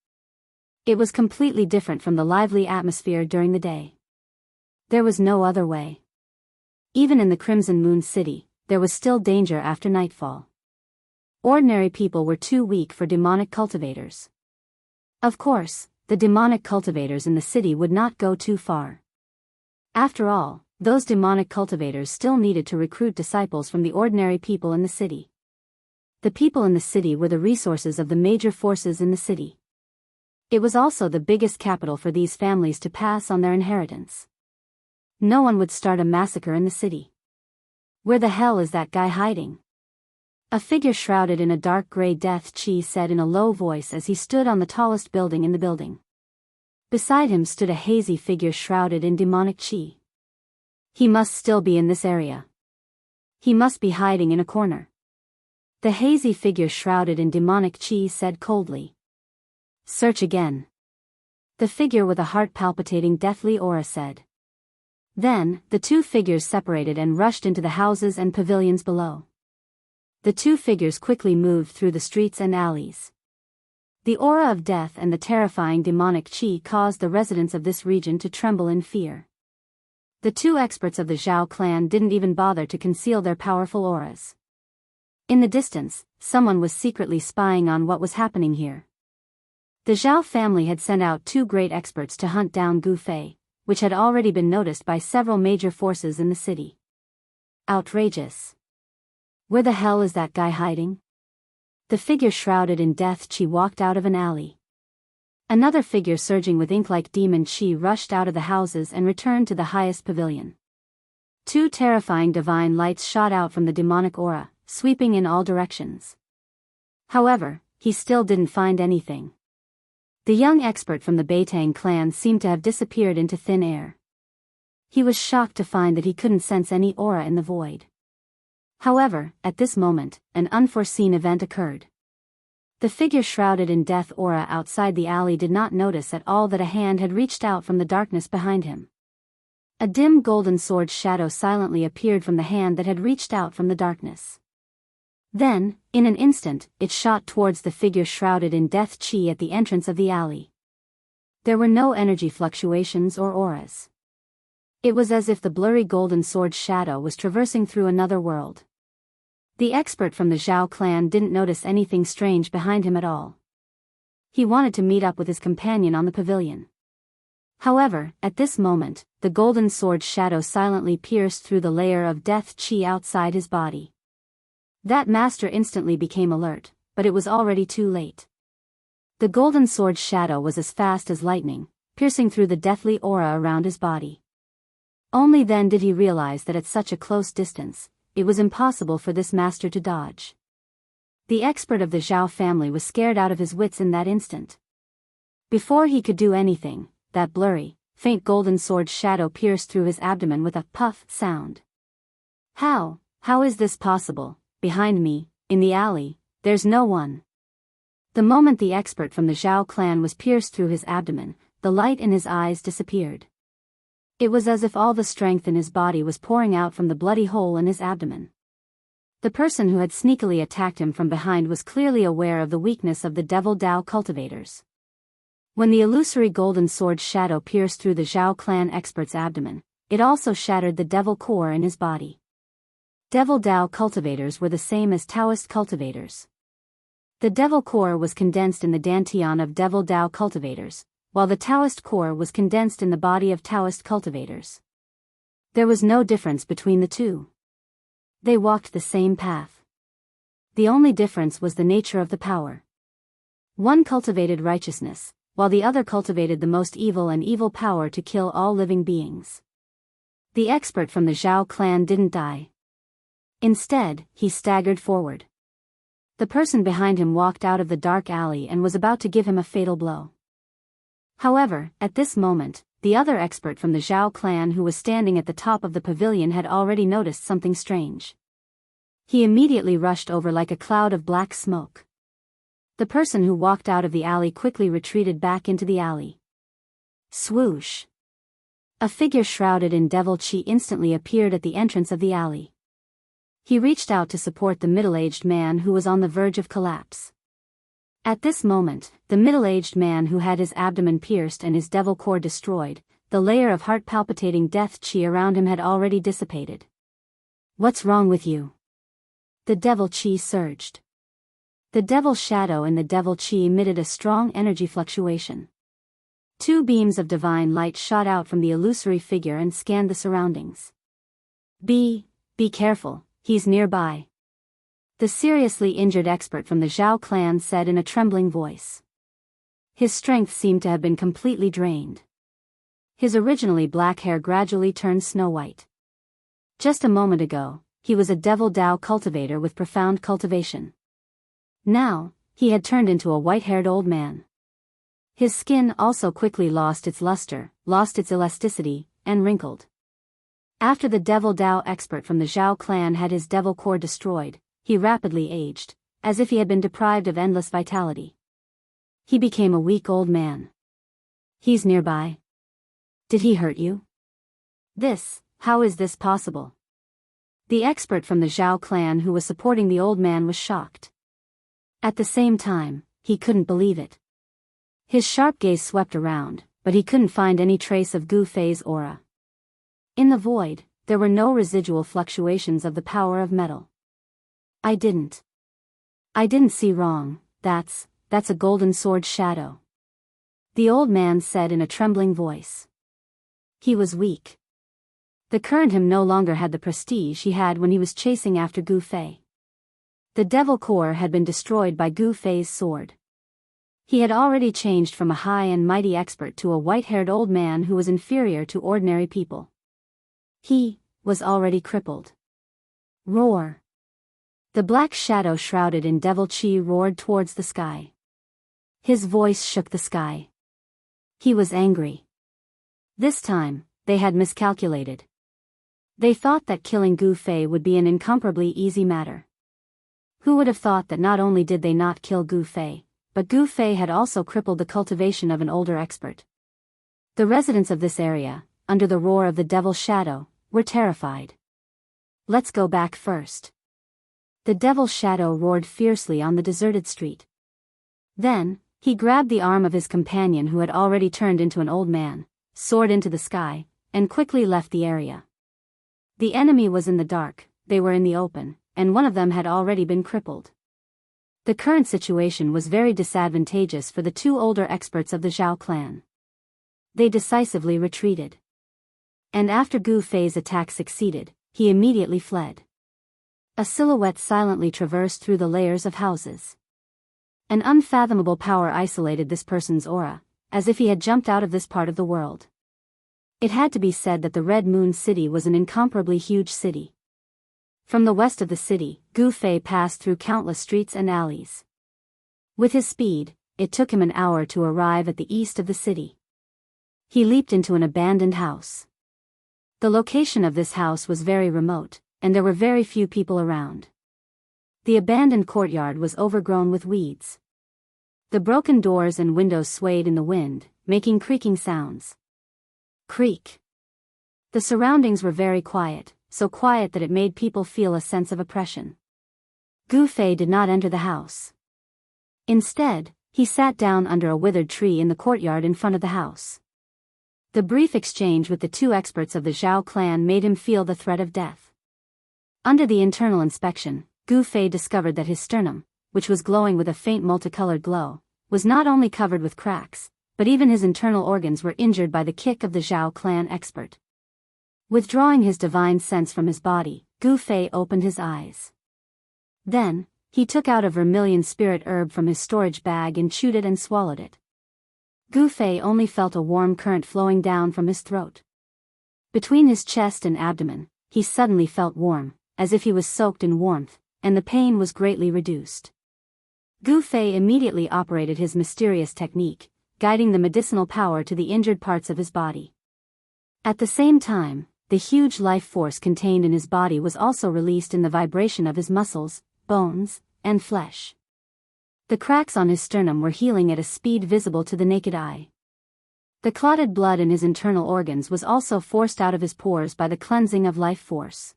It was completely different from the lively atmosphere during the day. There was no other way. Even in the Crimson Moon City, there was still danger after nightfall. Ordinary people were too weak for demonic cultivators. Of course, the demonic cultivators in the city would not go too far. After all, those demonic cultivators still needed to recruit disciples from the ordinary people in the city. The people in the city were the resources of the major forces in the city. It was also the biggest capital for these families to pass on their inheritance. No one would start a massacre in the city. Where the hell is that guy hiding? A figure shrouded in a dark gray death chi said in a low voice as he stood on the tallest building in the building. Beside him stood a hazy figure shrouded in demonic chi. He must still be in this area. He must be hiding in a corner. The hazy figure shrouded in demonic chi said coldly. Search again. The figure with a heart-palpitating deathly aura said. Then, the two figures separated and rushed into the houses and pavilions below. The two figures quickly moved through the streets and alleys. The aura of death and the terrifying demonic chi caused the residents of this region to tremble in fear. The two experts of the Zhao clan didn't even bother to conceal their powerful auras. In the distance, someone was secretly spying on what was happening here. The Zhao family had sent out 2 great experts to hunt down Gu Fei, which had already been noticed by several major forces in the city. Outrageous. Where the hell is that guy hiding? The figure shrouded in death chi walked out of an alley. Another figure surging with ink-like demon chi rushed out of the houses and returned to the highest pavilion. 2 terrifying divine lights shot out from the demonic aura, sweeping in all directions. However, he still didn't find anything. The young expert from the Beitang clan seemed to have disappeared into thin air. He was shocked to find that he couldn't sense any aura in the void. However, at this moment, an unforeseen event occurred. The figure shrouded in death aura outside the alley did not notice at all that a hand had reached out from the darkness behind him. A dim golden sword shadow silently appeared from the hand that had reached out from the darkness. Then, in an instant, it shot towards the figure shrouded in death chi at the entrance of the alley. There were no energy fluctuations or auras. It was as if the blurry golden sword shadow was traversing through another world. The expert from the Zhao clan didn't notice anything strange behind him at all. He wanted to meet up with his companion on the pavilion. However, at this moment, the golden sword shadow silently pierced through the layer of death chi outside his body. That master instantly became alert, but it was already too late. The golden sword shadow was as fast as lightning, piercing through the deathly aura around his body. Only then did he realize that at such a close distance, it was impossible for this master to dodge. The expert of the Zhao family was scared out of his wits in that instant. Before he could do anything, that blurry, faint golden sword shadow pierced through his abdomen with a puff sound. How is this possible? Behind me, in the alley, there's no one. The moment the expert from the Zhao clan was pierced through his abdomen, the light in his eyes disappeared. It was as if all the strength in his body was pouring out from the bloody hole in his abdomen. The person who had sneakily attacked him from behind was clearly aware of the weakness of the Devil Dao cultivators. When the illusory golden sword shadow pierced through the Zhao clan expert's abdomen, it also shattered the devil core in his body. Devil Dao cultivators were the same as Taoist cultivators. The devil core was condensed in the dantian of Devil Dao cultivators, while the Taoist core was condensed in the body of Taoist cultivators. There was no difference between the two. They walked the same path. The only difference was the nature of the power. One cultivated righteousness, while the other cultivated the most evil and evil power to kill all living beings. The expert from the Zhao clan didn't die. Instead, he staggered forward. The person behind him walked out of the dark alley and was about to give him a fatal blow. However, at this moment, the other expert from the Zhao clan who was standing at the top of the pavilion had already noticed something strange. He immediately rushed over like a cloud of black smoke. The person who walked out of the alley quickly retreated back into the alley. Swoosh! A figure shrouded in devil chi instantly appeared at the entrance of the alley. He reached out to support the middle-aged man who was on the verge of collapse. At this moment, the middle-aged man who had his abdomen pierced and his devil core destroyed, the layer of heart-palpitating death chi around him had already dissipated. What's wrong with you? The devil chi surged. The devil shadow in the devil chi emitted a strong energy fluctuation. Two beams of divine light shot out from the illusory figure and scanned the surroundings. Be careful. He's nearby. The seriously injured expert from the Zhao clan said in a trembling voice. His strength seemed to have been completely drained. His originally black hair gradually turned snow-white. Just a moment ago, he was a Devil Dao cultivator with profound cultivation. Now, he had turned into a white-haired old man. His skin also quickly lost its luster, lost its elasticity, and wrinkled. After the Devil Dao expert from the Zhao clan had his devil core destroyed, he rapidly aged, as if he had been deprived of endless vitality. He became a weak old man. He's nearby. Did he hurt you? How is this possible? The expert from the Zhao clan who was supporting the old man was shocked. At the same time, he couldn't believe it. His sharp gaze swept around, but he couldn't find any trace of Gu Fei's aura. In the void, there were no residual fluctuations of the power of metal. I didn't see wrong, that's a golden sword shadow. The old man said in a trembling voice. He was weak. The current him no longer had the prestige he had when he was chasing after Gu Fei. The devil core had been destroyed by Gu Fei's sword. He had already changed from a high and mighty expert to a white-haired old man who was inferior to ordinary people. He was already crippled. Roar! The black shadow shrouded in devil chi roared towards the sky. His voice shook the sky. He was angry. This time, they had miscalculated. They thought that killing Gu Fei would be an incomparably easy matter. Who would have thought that not only did they not kill Gu Fei, but Gu Fei had also crippled the cultivation of an older expert. The residents of this area, under the roar of the devil's shadow, were terrified. Let's go back first. The devil's shadow roared fiercely on the deserted street. Then, he grabbed the arm of his companion who had already turned into an old man, soared into the sky, and quickly left the area. The enemy was in the dark, they were in the open, and one of them had already been crippled. The current situation was very disadvantageous for the two older experts of the Zhao clan. They decisively retreated. And after Gu Fei's attack succeeded, he immediately fled. A silhouette silently traversed through the layers of houses. An unfathomable power isolated this person's aura, as if he had jumped out of this part of the world. It had to be said that the Red Moon City was an incomparably huge city. From the west of the city, Gu Fei passed through countless streets and alleys. With his speed, it took him an hour to arrive at the east of the city. He leaped into an abandoned house. The location of this house was very remote, and there were very few people around. The abandoned courtyard was overgrown with weeds. The broken doors and windows swayed in the wind, making creaking sounds. Creak. The surroundings were very quiet, so quiet that it made people feel a sense of oppression. Gu Fei did not enter the house. Instead, he sat down under a withered tree in the courtyard in front of the house. The brief exchange with the two experts of the Zhao clan made him feel the threat of death. Under the internal inspection, Gu Fei discovered that his sternum, which was glowing with a faint multicolored glow, was not only covered with cracks, but even his internal organs were injured by the kick of the Zhao clan expert. Withdrawing his divine sense from his body, Gu Fei opened his eyes. Then, he took out a vermilion spirit herb from his storage bag and chewed it and swallowed it. Gu Fei only felt a warm current flowing down from his throat. Between his chest and abdomen, he suddenly felt warm, as if he was soaked in warmth, and the pain was greatly reduced. Gu Fei immediately operated his mysterious technique, guiding the medicinal power to the injured parts of his body. At the same time, the huge life force contained in his body was also released in the vibration of his muscles, bones, and flesh. The cracks on his sternum were healing at a speed visible to the naked eye. The clotted blood in his internal organs was also forced out of his pores by the cleansing of life force.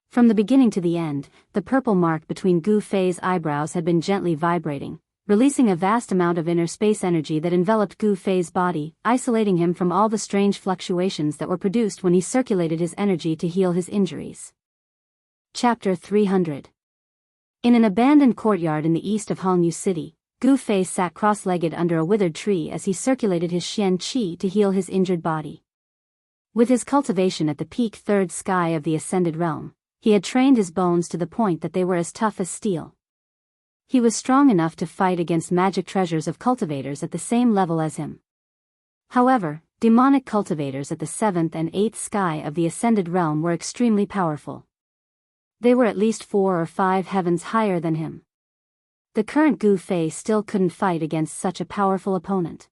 From the beginning to the end, the purple mark between Gu Fei's eyebrows had been gently vibrating, releasing a vast amount of inner space energy that enveloped Gu Fei's body, isolating him from all the strange fluctuations that were produced when he circulated his energy to heal his injuries. Chapter 300. In an abandoned courtyard in the east of Jianghu City, Gu Fei sat cross-legged under a withered tree as he circulated his Xian Qi to heal his injured body. With his cultivation at the peak third sky of the Ascended Realm, he had trained his bones to the point that they were as tough as steel. He was strong enough to fight against magic treasures of cultivators at the same level as him. However, demonic cultivators at the 7th and 8th sky of the Ascended Realm were extremely powerful. They were at least 4 or 5 heavens higher than him. The current Gu Fei still couldn't fight against such a powerful opponent.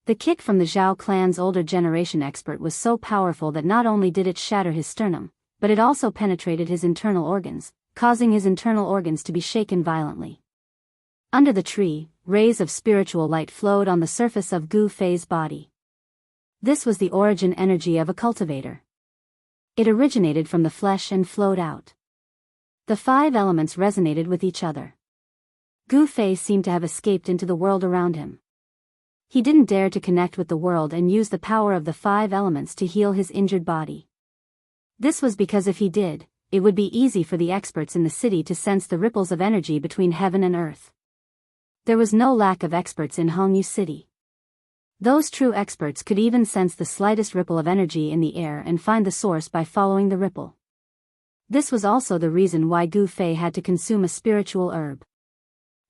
The kick from the Zhao clan's older generation expert was so powerful that not only did it shatter his sternum, but it also penetrated his internal organs, causing his internal organs to be shaken violently. Under the tree, rays of spiritual light flowed on the surface of Gu Fei's body. This was the origin energy of a cultivator. It originated from the flesh and flowed out. The 5 elements resonated with each other. Gu Fei seemed to have escaped into the world around him. He didn't dare to connect with the world and use the power of the 5 elements to heal his injured body. This was because if he did, it would be easy for the experts in the city to sense the ripples of energy between heaven and earth. There was no lack of experts in Jianghu City. Those true experts could even sense the slightest ripple of energy in the air and find the source by following the ripple. This was also the reason why Gu Fei had to consume a spiritual herb.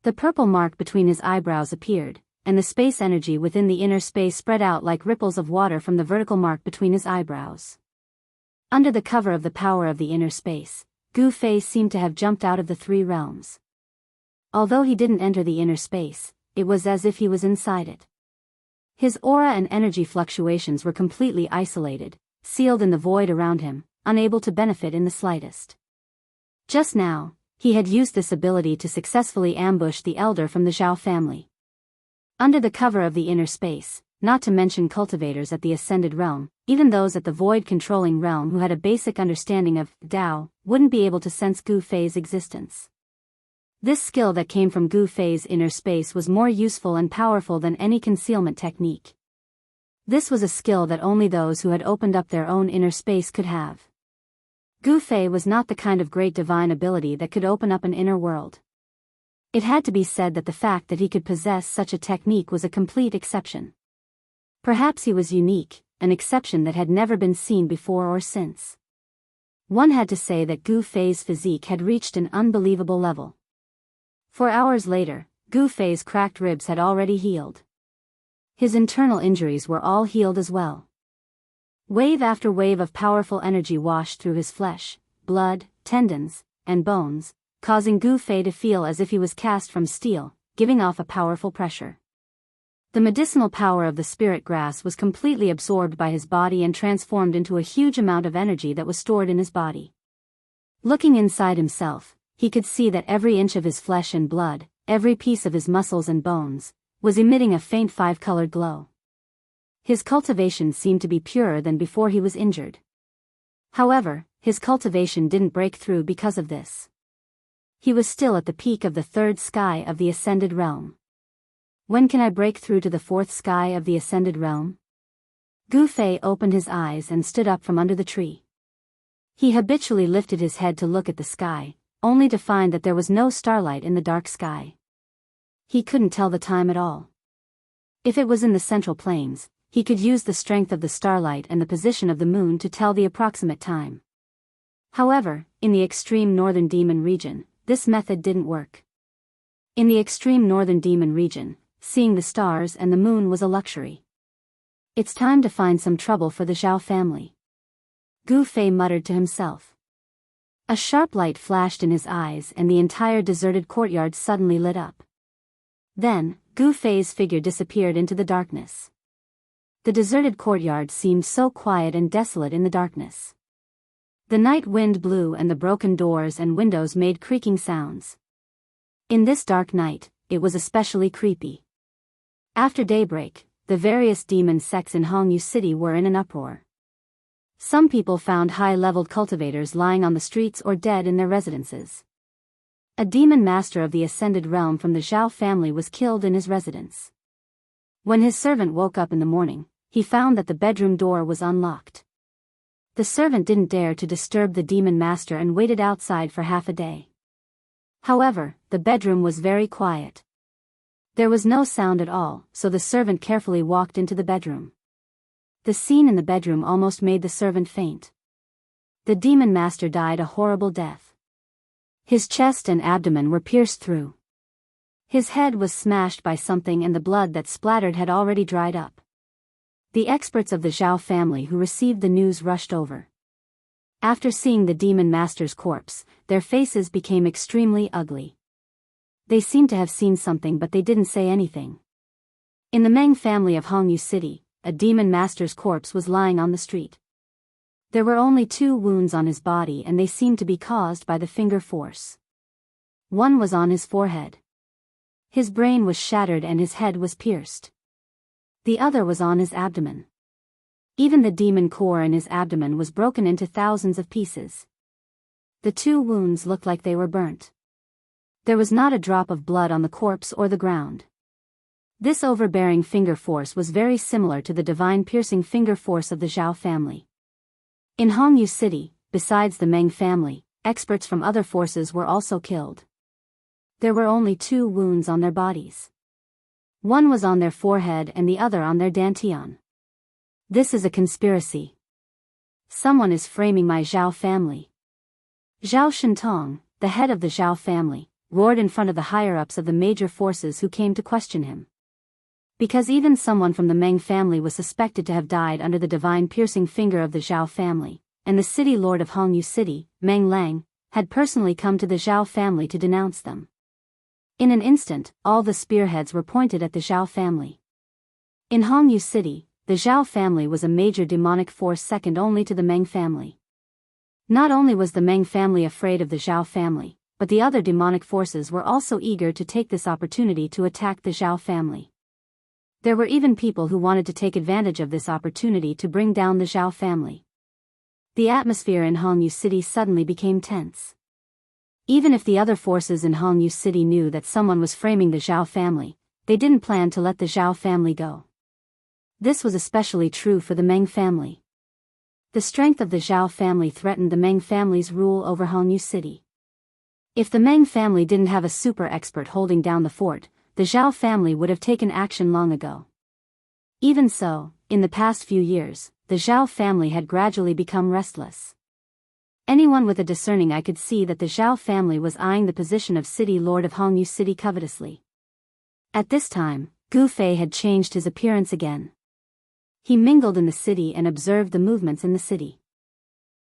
The purple mark between his eyebrows appeared, and the space energy within the inner space spread out like ripples of water from the vertical mark between his eyebrows. Under the cover of the power of the inner space, Gu Fei seemed to have jumped out of the three realms. Although he didn't enter the inner space, it was as if he was inside it. His aura and energy fluctuations were completely isolated, sealed in the void around him, unable to benefit in the slightest. Just now, he had used this ability to successfully ambush the elder from the Zhao family. Under the cover of the inner space, not to mention cultivators at the Ascended Realm, even those at the void-controlling realm who had a basic understanding of Dao, wouldn't be able to sense Gu Fei's existence. This skill that came from Gu Fei's inner space was more useful and powerful than any concealment technique. This was a skill that only those who had opened up their own inner space could have. Gu Fei was not the kind of great divine ability that could open up an inner world. It had to be said that the fact that he could possess such a technique was a complete exception. Perhaps he was unique, an exception that had never been seen before or since. One had to say that Gu Fei's physique had reached an unbelievable level. 4 hours later, Gu Fei's cracked ribs had already healed. His internal injuries were all healed as well. Wave after wave of powerful energy washed through his flesh, blood, tendons, and bones, causing Gu Fei to feel as if he was cast from steel, giving off a powerful pressure. The medicinal power of the spirit grass was completely absorbed by his body and transformed into a huge amount of energy that was stored in his body. Looking inside himself, he could see that every inch of his flesh and blood, every piece of his muscles and bones, was emitting a faint 5-colored glow. His cultivation seemed to be purer than before he was injured. However, his cultivation didn't break through because of this. He was still at the peak of the 3rd sky of the Ascended Realm. When can I break through to the 4th sky of the Ascended Realm? Gu Fei opened his eyes and stood up from under the tree. He habitually lifted his head to look at the sky, only to find that there was no starlight in the dark sky. He couldn't tell the time at all. If it was in the Central Plains, he could use the strength of the starlight and the position of the moon to tell the approximate time. However, in the extreme northern demon region, this method didn't work. In the extreme northern demon region, seeing the stars and the moon was a luxury. It's time to find some trouble for the Zhao family. Gu Fei muttered to himself. A sharp light flashed in his eyes and the entire deserted courtyard suddenly lit up. Then, Gu Fei's figure disappeared into the darkness. The deserted courtyard seemed so quiet and desolate in the darkness. The night wind blew and the broken doors and windows made creaking sounds. In this dark night, it was especially creepy. After daybreak, the various demon sects in Jianghu City were in an uproar. Some people found high-leveled cultivators lying on the streets or dead in their residences. A demon master of the Ascended Realm from the Zhao family was killed in his residence. When his servant woke up in the morning, he found that the bedroom door was unlocked. The servant didn't dare to disturb the demon master and waited outside for half a day. However, the bedroom was very quiet. There was no sound at all, so the servant carefully walked into the bedroom. The scene in the bedroom almost made the servant faint. The demon master died a horrible death. His chest and abdomen were pierced through. His head was smashed by something and the blood that splattered had already dried up. The experts of the Zhao family who received the news rushed over. After seeing the demon master's corpse, their faces became extremely ugly. They seemed to have seen something but they didn't say anything. In the Meng family of Jianghu City, a demon master's corpse was lying on the street. There were only 2 wounds on his body and they seemed to be caused by the finger force. One was on his forehead. His brain was shattered and his head was pierced. The other was on his abdomen. Even the demon core in his abdomen was broken into thousands of pieces. The 2 wounds looked like they were burnt. There was not a drop of blood on the corpse or the ground. This overbearing finger force was very similar to the divine piercing finger force of the Zhao family. In Jianghu City, besides the Meng family, experts from other forces were also killed. There were only 2 wounds on their bodies. One was on their forehead and the other on their dantian. This is a conspiracy. Someone is framing my Zhao family. Zhao Shentong, the head of the Zhao family, roared in front of the higher-ups of the major forces who came to question him. Because even someone from the Meng family was suspected to have died under the divine piercing finger of the Zhao family, and the city lord of Jianghu City, Meng Lang, had personally come to the Zhao family to denounce them. In an instant, all the spearheads were pointed at the Zhao family. In Hongyu City, the Zhao family was a major demonic force second only to the Meng family. Not only was the Meng family afraid of the Zhao family, but the other demonic forces were also eager to take this opportunity to attack the Zhao family. There were even people who wanted to take advantage of this opportunity to bring down the Zhao family. The atmosphere in Hongyu City suddenly became tense. Even if the other forces in Hongyu City knew that someone was framing the Zhao family, they didn't plan to let the Zhao family go. This was especially true for the Meng family. The strength of the Zhao family threatened the Meng family's rule over Hongyu City. If the Meng family didn't have a super expert holding down the fort, the Zhao family would have taken action long ago. Even so, in the past few years, the Zhao family had gradually become restless. Anyone with a discerning eye could see that the Zhao family was eyeing the position of city lord of Hongyu City covetously. At this time, Gu Fei had changed his appearance again. He mingled in the city and observed the movements in the city.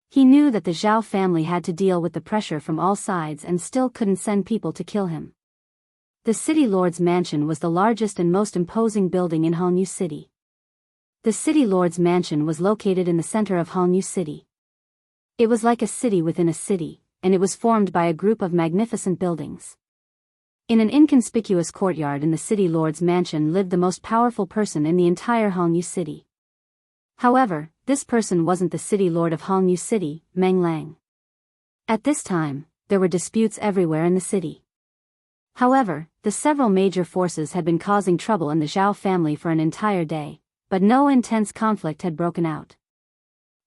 He knew that the Zhao family had to deal with the pressure from all sides and still couldn't send people to kill him. The city lord's mansion was the largest and most imposing building in Hongyu City. The city lord's mansion was located in the center of Hongyu City. It was like a city within a city, and it was formed by a group of magnificent buildings. In an inconspicuous courtyard in the city lord's mansion lived the most powerful person in the entire Hongyu City. However, this person wasn't the city lord of Hongyu City, Meng Lang. At this time, there were disputes everywhere in the city. However, the several major forces had been causing trouble in the Zhao family for an entire day, but no intense conflict had broken out.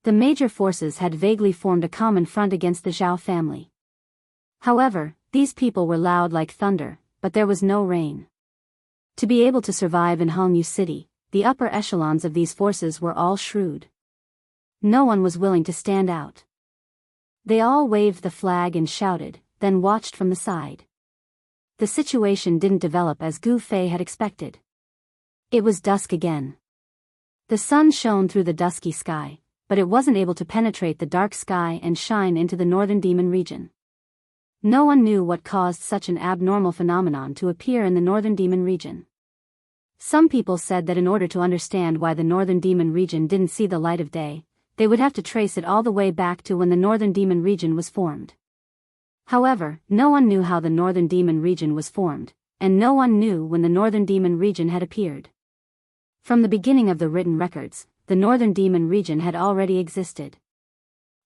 The major forces had vaguely formed a common front against the Zhao family. However, these people were loud like thunder, but there was no rain. To be able to survive in Hongyu City, the upper echelons of these forces were all shrewd. No one was willing to stand out. They all waved the flag and shouted, then watched from the side. The situation didn't develop as Gu Fei had expected. It was dusk again. The sun shone through the dusky sky, but it wasn't able to penetrate the dark sky and shine into the northern demon region. No one knew what caused such an abnormal phenomenon to appear in the northern demon region. Some people said that in order to understand why the northern demon region didn't see the light of day, they would have to trace it all the way back to when the northern demon region was formed. However, no one knew how the northern demon region was formed, and no one knew when the northern demon region had appeared. From the beginning of the written records, the northern demon region had already existed.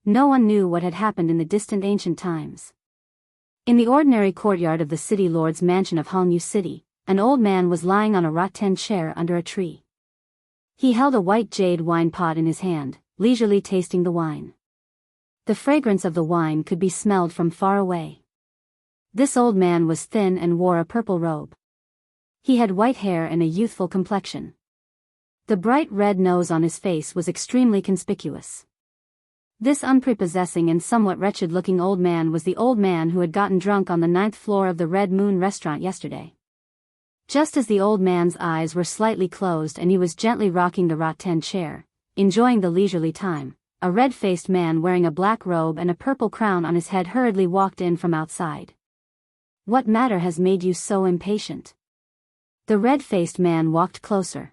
No one knew what had happened in the distant ancient times. In the ordinary courtyard of the city lord's mansion of Hongyu City, an old man was lying on a rattan chair under a tree. He held a white jade wine pot in his hand, leisurely tasting the wine. The fragrance of the wine could be smelled from far away. This old man was thin and wore a purple robe. He had white hair and a youthful complexion. The bright red nose on his face was extremely conspicuous. This unprepossessing and somewhat wretched-looking old man was the old man who had gotten drunk on the 9th floor of the Red Moon restaurant yesterday. Just as the old man's eyes were slightly closed and he was gently rocking the rattan chair, enjoying the leisurely time, a red-faced man wearing a black robe and a purple crown on his head hurriedly walked in from outside. "What matter has made you so impatient?" The red-faced man walked closer.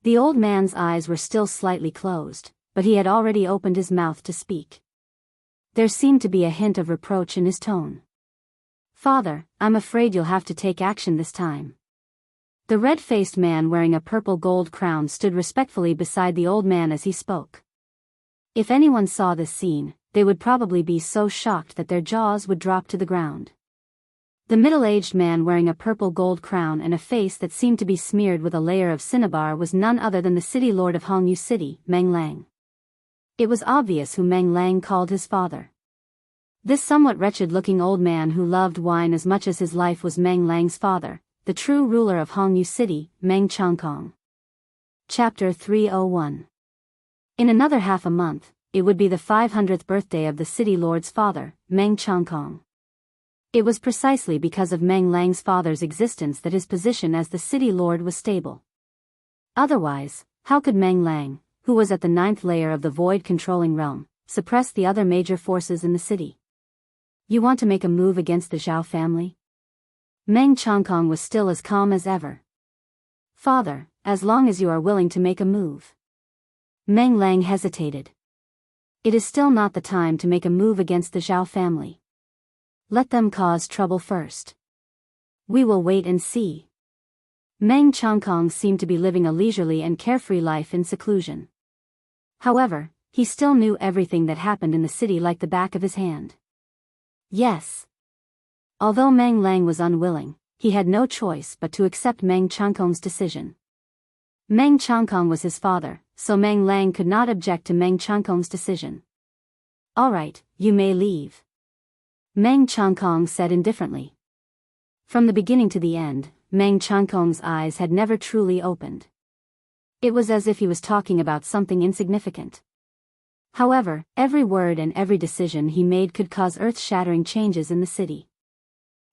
The old man's eyes were still slightly closed, but he had already opened his mouth to speak. There seemed to be a hint of reproach in his tone. "Father, I'm afraid you'll have to take action this time." The red-faced man wearing a purple gold crown stood respectfully beside the old man as he spoke. If anyone saw this scene, they would probably be so shocked that their jaws would drop to the ground. The middle-aged man wearing a purple gold crown and a face that seemed to be smeared with a layer of cinnabar was none other than the city lord of Hongyu City, Meng Lang. It was obvious who Meng Lang called his father. This somewhat wretched-looking old man who loved wine as much as his life was Meng Lang's father, the true ruler of Hongyu City, Meng Changkong. Chapter 301. In another half a month, it would be the 500th birthday of the city lord's father, Meng Changkong. It was precisely because of Meng Lang's father's existence that his position as the city lord was stable. Otherwise, how could Meng Lang, who was at the 9th layer of the void controlling realm, suppress the other major forces in the city? You want to make a move against the Zhao family? Meng Chongkong was still as calm as ever. Father, as long as you are willing to make a move. Meng Lang hesitated. It is still not the time to make a move against the Zhao family. Let them cause trouble first. We will wait and see. Meng Chongkong seemed to be living a leisurely and carefree life in seclusion. However, he still knew everything that happened in the city like the back of his hand. Yes. Although Meng Lang was unwilling, he had no choice but to accept Meng Chongkong's decision. Meng Chongkong was his father, so Meng Lang could not object to Meng Chongkong's decision. All right, you may leave. Meng Chongkong said indifferently. From the beginning to the end, Meng Chongkong's eyes had never truly opened. It was as if he was talking about something insignificant. However, every word and every decision he made could cause earth-shattering changes in the city.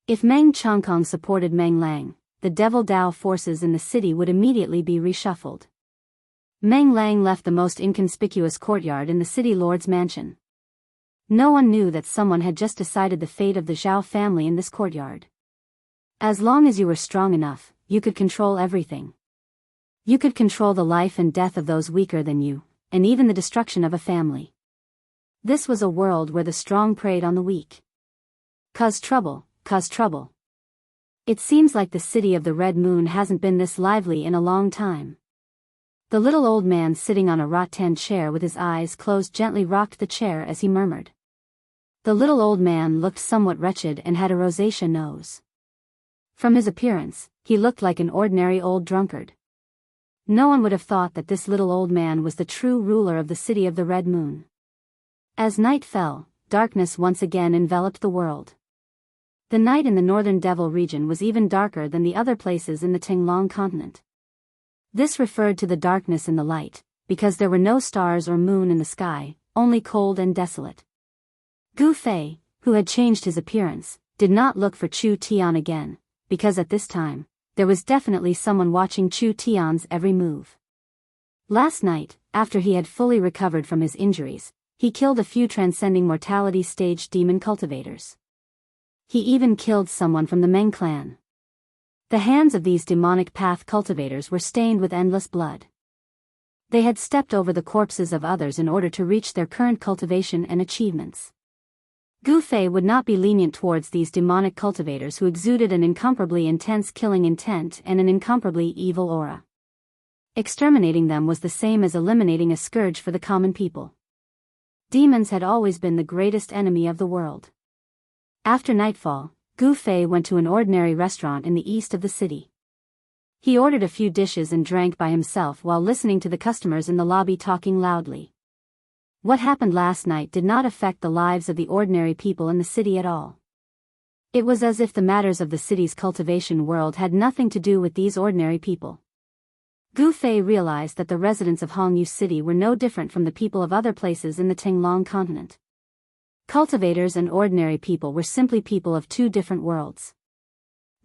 If Meng Chongkong supported Meng Lang, the Devil Dao forces in the city would immediately be reshuffled. Meng Lang left the most inconspicuous courtyard in the city lord's mansion. No one knew that someone had just decided the fate of the Zhao family in this courtyard. As long as you were strong enough, you could control everything. You could control the life and death of those weaker than you, and even the destruction of a family. This was a world where the strong preyed on the weak. Cause trouble, cause trouble. It seems like the city of the Red Moon hasn't been this lively in a long time. The little old man sitting on a rattan chair with his eyes closed gently rocked the chair as he murmured. The little old man looked somewhat wretched and had a rosacea nose. From his appearance, he looked like an ordinary old drunkard. No one would have thought that this little old man was the true ruler of the city of the Red Moon. As night fell, darkness once again enveloped the world. The night in the northern Devil region was even darker than the other places in the Tinglong continent. This referred to the darkness in the light, because there were no stars or moon in the sky, only cold and desolate. Gu Fei, who had changed his appearance, did not look for Chu Tian again, because at this time, there was definitely someone watching Chu Tian's every move. Last night, after he had fully recovered from his injuries, he killed a few transcending mortality stage demon cultivators. He even killed someone from the Meng clan. The hands of these demonic path cultivators were stained with endless blood. They had stepped over the corpses of others in order to reach their current cultivation and achievements. Gu Fei would not be lenient towards these demonic cultivators who exuded an incomparably intense killing intent and an incomparably evil aura. Exterminating them was the same as eliminating a scourge for the common people. Demons had always been the greatest enemy of the world. After nightfall, Gu Fei went to an ordinary restaurant in the east of the city. He ordered a few dishes and drank by himself while listening to the customers in the lobby talking loudly. What happened last night did not affect the lives of the ordinary people in the city at all. It was as if the matters of the city's cultivation world had nothing to do with these ordinary people. Gu Fei realized that the residents of Hongyu City were no different from the people of other places in the Tinglong continent. Cultivators and ordinary people were simply people of two different worlds.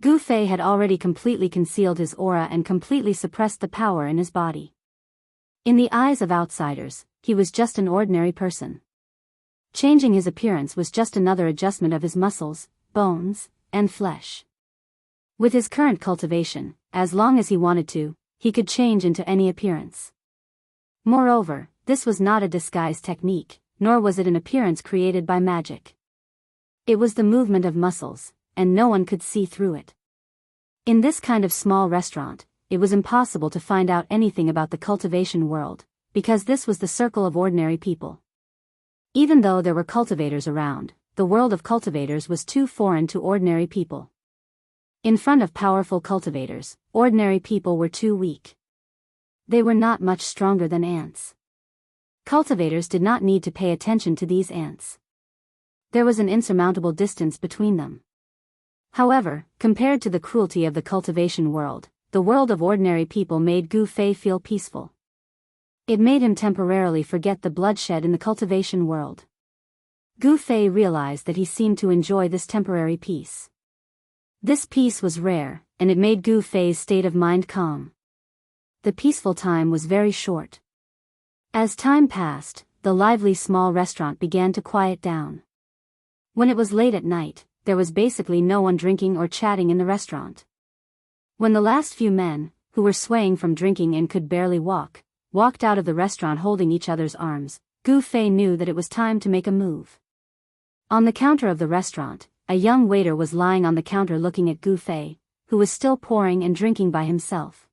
Gu Fei had already completely concealed his aura and completely suppressed the power in his body. In the eyes of outsiders, he was just an ordinary person. Changing his appearance was just another adjustment of his muscles, bones, and flesh. With his current cultivation, as long as he wanted to, he could change into any appearance. Moreover, this was not a disguise technique, nor was it an appearance created by magic. It was the movement of muscles, and no one could see through it. In this kind of small restaurant, it was impossible to find out anything about the cultivation world, because this was the circle of ordinary people. Even though there were cultivators around, the world of cultivators was too foreign to ordinary people. In front of powerful cultivators, ordinary people were too weak. They were not much stronger than ants. Cultivators did not need to pay attention to these ants. There was an insurmountable distance between them. However, compared to the cruelty of the cultivation world, the world of ordinary people made Gu Fei feel peaceful. It made him temporarily forget the bloodshed in the cultivation world. Gu Fei realized that he seemed to enjoy this temporary peace. This peace was rare, and it made Gu Fei's state of mind calm. The peaceful time was very short. As time passed, the lively small restaurant began to quiet down. When it was late at night, there was basically no one drinking or chatting in the restaurant. When the last few men, who were swaying from drinking and could barely walk, walked out of the restaurant holding each other's arms, Gu Fei knew that it was time to make a move. On the counter of the restaurant, a young waiter was lying on the counter looking at Gu Fei, who was still pouring and drinking by himself.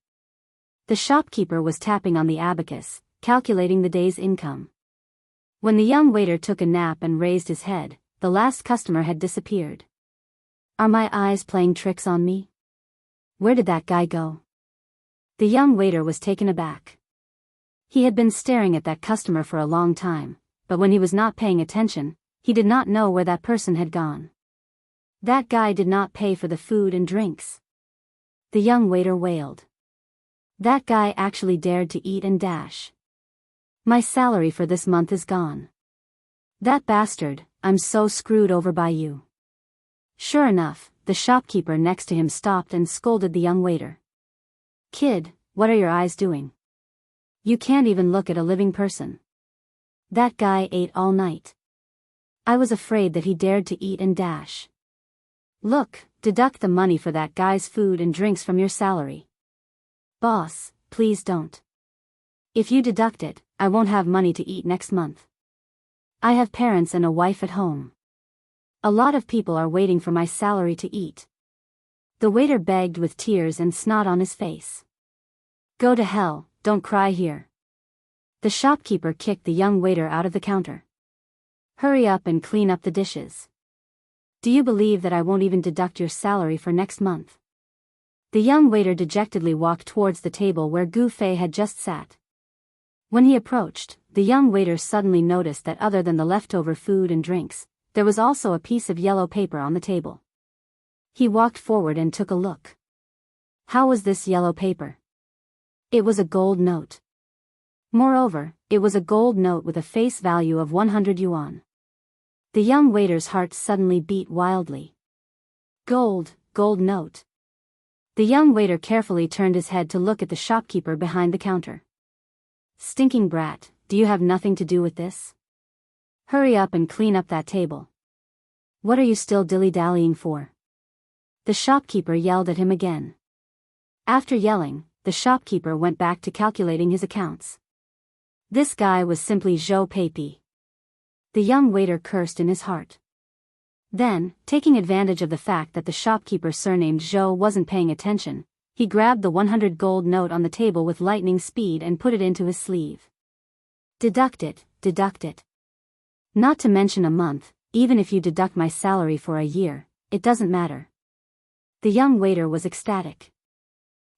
The shopkeeper was tapping on the abacus, calculating the day's income. When the young waiter took a nap and raised his head, the last customer had disappeared. Are my eyes playing tricks on me? Where did that guy go? The young waiter was taken aback. He had been staring at that customer for a long time, but when he was not paying attention, he did not know where that person had gone. That guy did not pay for the food and drinks. The young waiter wailed. That guy actually dared to eat and dash. My salary for this month is gone. That bastard, I'm so screwed over by you. Sure enough, the shopkeeper next to him stopped and scolded the young waiter. Kid, what are your eyes doing? You can't even look at a living person. That guy ate all night. I was afraid that he dared to eat and dash. Look, deduct the money for that guy's food and drinks from your salary. Boss, please don't. If you deduct it, I won't have money to eat next month. I have parents and a wife at home. A lot of people are waiting for my salary to eat. The waiter begged with tears and snot on his face. Go to hell, don't cry here. The shopkeeper kicked the young waiter out of the counter. Hurry up and clean up the dishes. Do you believe that I won't even deduct your salary for next month? The young waiter dejectedly walked towards the table where Gu Fei had just sat. When he approached, the young waiter suddenly noticed that other than the leftover food and drinks, there was also a piece of yellow paper on the table. He walked forward and took a look. How was this yellow paper? It was a gold note. Moreover, it was a gold note with a face value of 100 yuan. The young waiter's heart suddenly beat wildly. Gold note. The young waiter carefully turned his head to look at the shopkeeper behind the counter. Stinking brat, do you have nothing to do with this? Hurry up and clean up that table. What are you still dilly-dallying for? The shopkeeper yelled at him again. After yelling, the shopkeeper went back to calculating his accounts. This guy was simply Zhou Peipi. The young waiter cursed in his heart. Then, taking advantage of the fact that the shopkeeper surnamed Zhou wasn't paying attention, he grabbed the 100 gold note on the table with lightning speed and put it into his sleeve. Deduct it. Not to mention a month, even if you deduct my salary for a year, it doesn't matter. The young waiter was ecstatic.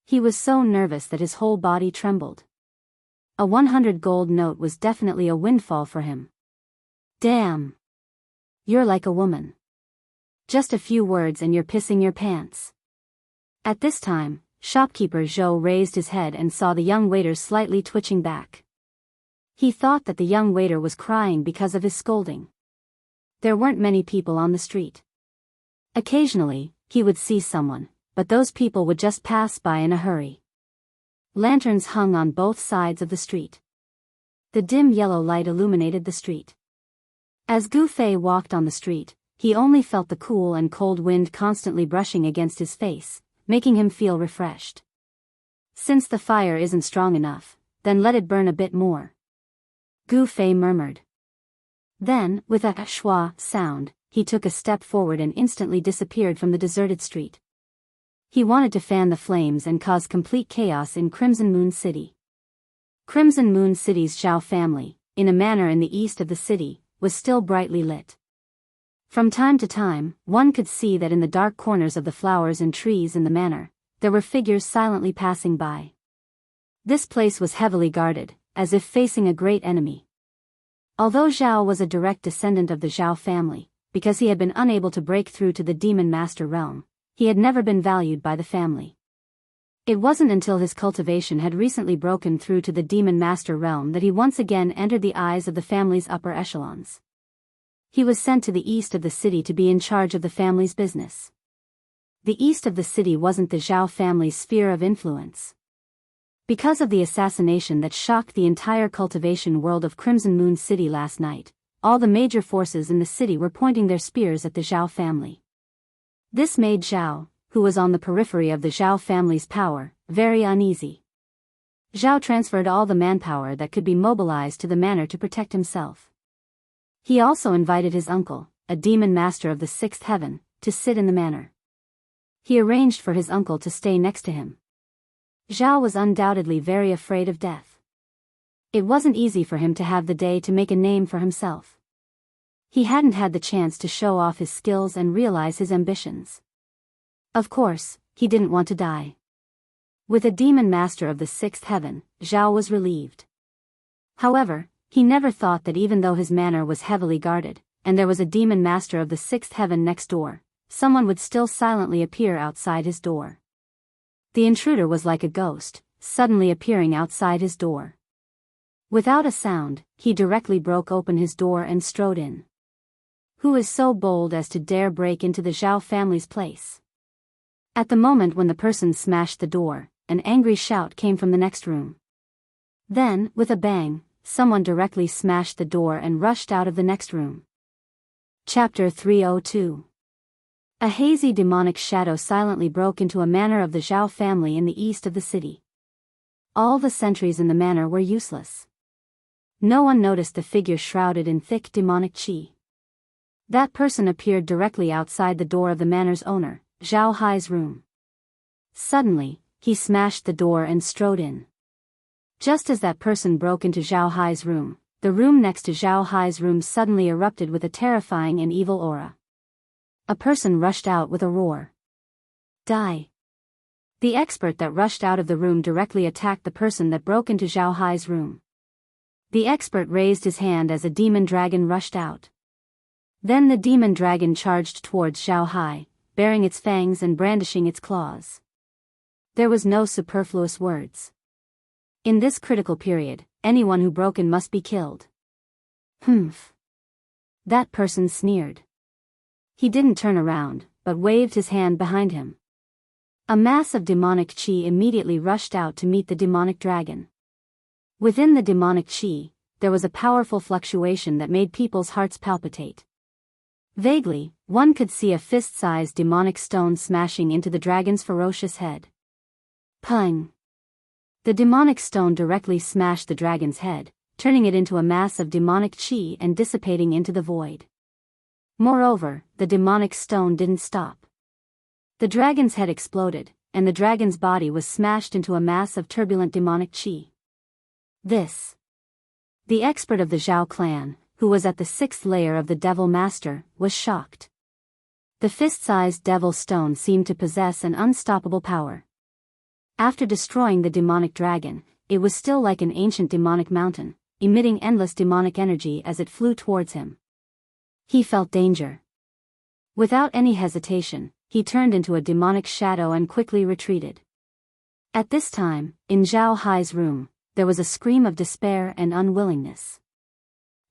He was so nervous that his whole body trembled. A 100 gold note was definitely a windfall for him. Damn. You're like a woman. Just a few words and you're pissing your pants. At this time, shopkeeper Zhou raised his head and saw the young waiter slightly twitching back. He thought that the young waiter was crying because of his scolding. There weren't many people on the street. Occasionally, he would see someone, but those people would just pass by in a hurry. Lanterns hung on both sides of the street. The dim yellow light illuminated the street. As Gu Fei walked on the street, he only felt the cool and cold wind constantly brushing against his face, making him feel refreshed. Since the fire isn't strong enough, then let it burn a bit more. Gu Fei murmured. Then, with a schwa sound, he took a step forward and instantly disappeared from the deserted street. He wanted to fan the flames and cause complete chaos in Crimson Moon City. Crimson Moon City's Zhao family, in a manor in the east of the city, was still brightly lit. From time to time, one could see that in the dark corners of the flowers and trees in the manor, there were figures silently passing by. This place was heavily guarded, as if facing a great enemy. Although Zhao was a direct descendant of the Zhao family, because he had been unable to break through to the Demon Master realm, he had never been valued by the family. It wasn't until his cultivation had recently broken through to the Demon Master realm that he once again entered the eyes of the family's upper echelons. He was sent to the east of the city to be in charge of the family's business. The east of the city wasn't the Zhao family's sphere of influence. Because of the assassination that shocked the entire cultivation world of Crimson Moon City last night, all the major forces in the city were pointing their spears at the Zhao family. This made Zhao, who was on the periphery of the Zhao family's power, very uneasy. Zhao transferred all the manpower that could be mobilized to the manor to protect himself. He also invited his uncle, a demon master of the sixth heaven, to sit in the manor. He arranged for his uncle to stay next to him. Zhao was undoubtedly very afraid of death. It wasn't easy for him to have the day to make a name for himself. He hadn't had the chance to show off his skills and realize his ambitions. Of course, he didn't want to die. With a demon master of the sixth heaven, Zhao was relieved. However, he never thought that even though his manor was heavily guarded, and there was a demon master of the sixth heaven next door, someone would still silently appear outside his door. The intruder was like a ghost, suddenly appearing outside his door. Without a sound, he directly broke open his door and strode in. Who is so bold as to dare break into the Zhao family's place? At the moment when the person smashed the door, an angry shout came from the next room. Then, with a bang, someone directly smashed the door and rushed out of the next room. Chapter 302. A hazy demonic shadow silently broke into a manor of the Zhao family in the east of the city. All the sentries in the manor were useless. No one noticed the figure shrouded in thick demonic qi. That person appeared directly outside the door of the manor's owner, Zhao Hai's room. Suddenly, he smashed the door and strode in. Just as that person broke into Zhao Hai's room, the room next to Zhao Hai's room suddenly erupted with a terrifying and evil aura. A person rushed out with a roar. Die! The expert that rushed out of the room directly attacked the person that broke into Zhao Hai's room. The expert raised his hand as a demon dragon rushed out. Then the demon dragon charged towards Zhao Hai, baring its fangs and brandishing its claws. There was no superfluous words. In this critical period, anyone who broke in must be killed. Humph. That person sneered. He didn't turn around, but waved his hand behind him. A mass of demonic qi immediately rushed out to meet the demonic dragon. Within the demonic qi, there was a powerful fluctuation that made people's hearts palpitate. Vaguely, one could see a fist-sized demonic stone smashing into the dragon's ferocious head. Pung! The demonic stone directly smashed the dragon's head, turning it into a mass of demonic qi and dissipating into the void. Moreover, the demonic stone didn't stop. The dragon's head exploded, and the dragon's body was smashed into a mass of turbulent demonic qi. The expert of the Zhao clan, who was at the sixth layer of the Devil Master, was shocked. The fist-sized devil stone seemed to possess an unstoppable power. After destroying the demonic dragon, it was still like an ancient demonic mountain, emitting endless demonic energy as it flew towards him. He felt danger. Without any hesitation, he turned into a demonic shadow and quickly retreated. At this time, in Zhao Hai's room, there was a scream of despair and unwillingness.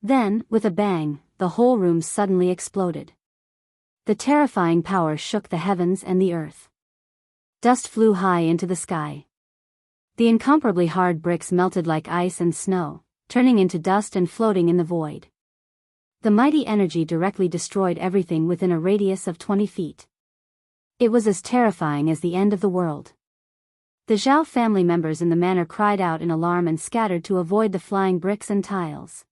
Then, with a bang, the whole room suddenly exploded. The terrifying power shook the heavens and the earth. Dust flew high into the sky. The incomparably hard bricks melted like ice and snow, turning into dust and floating in the void. The mighty energy directly destroyed everything within a radius of 20 feet. It was as terrifying as the end of the world. The Zhao family members in the manor cried out in alarm and scattered to avoid the flying bricks and tiles.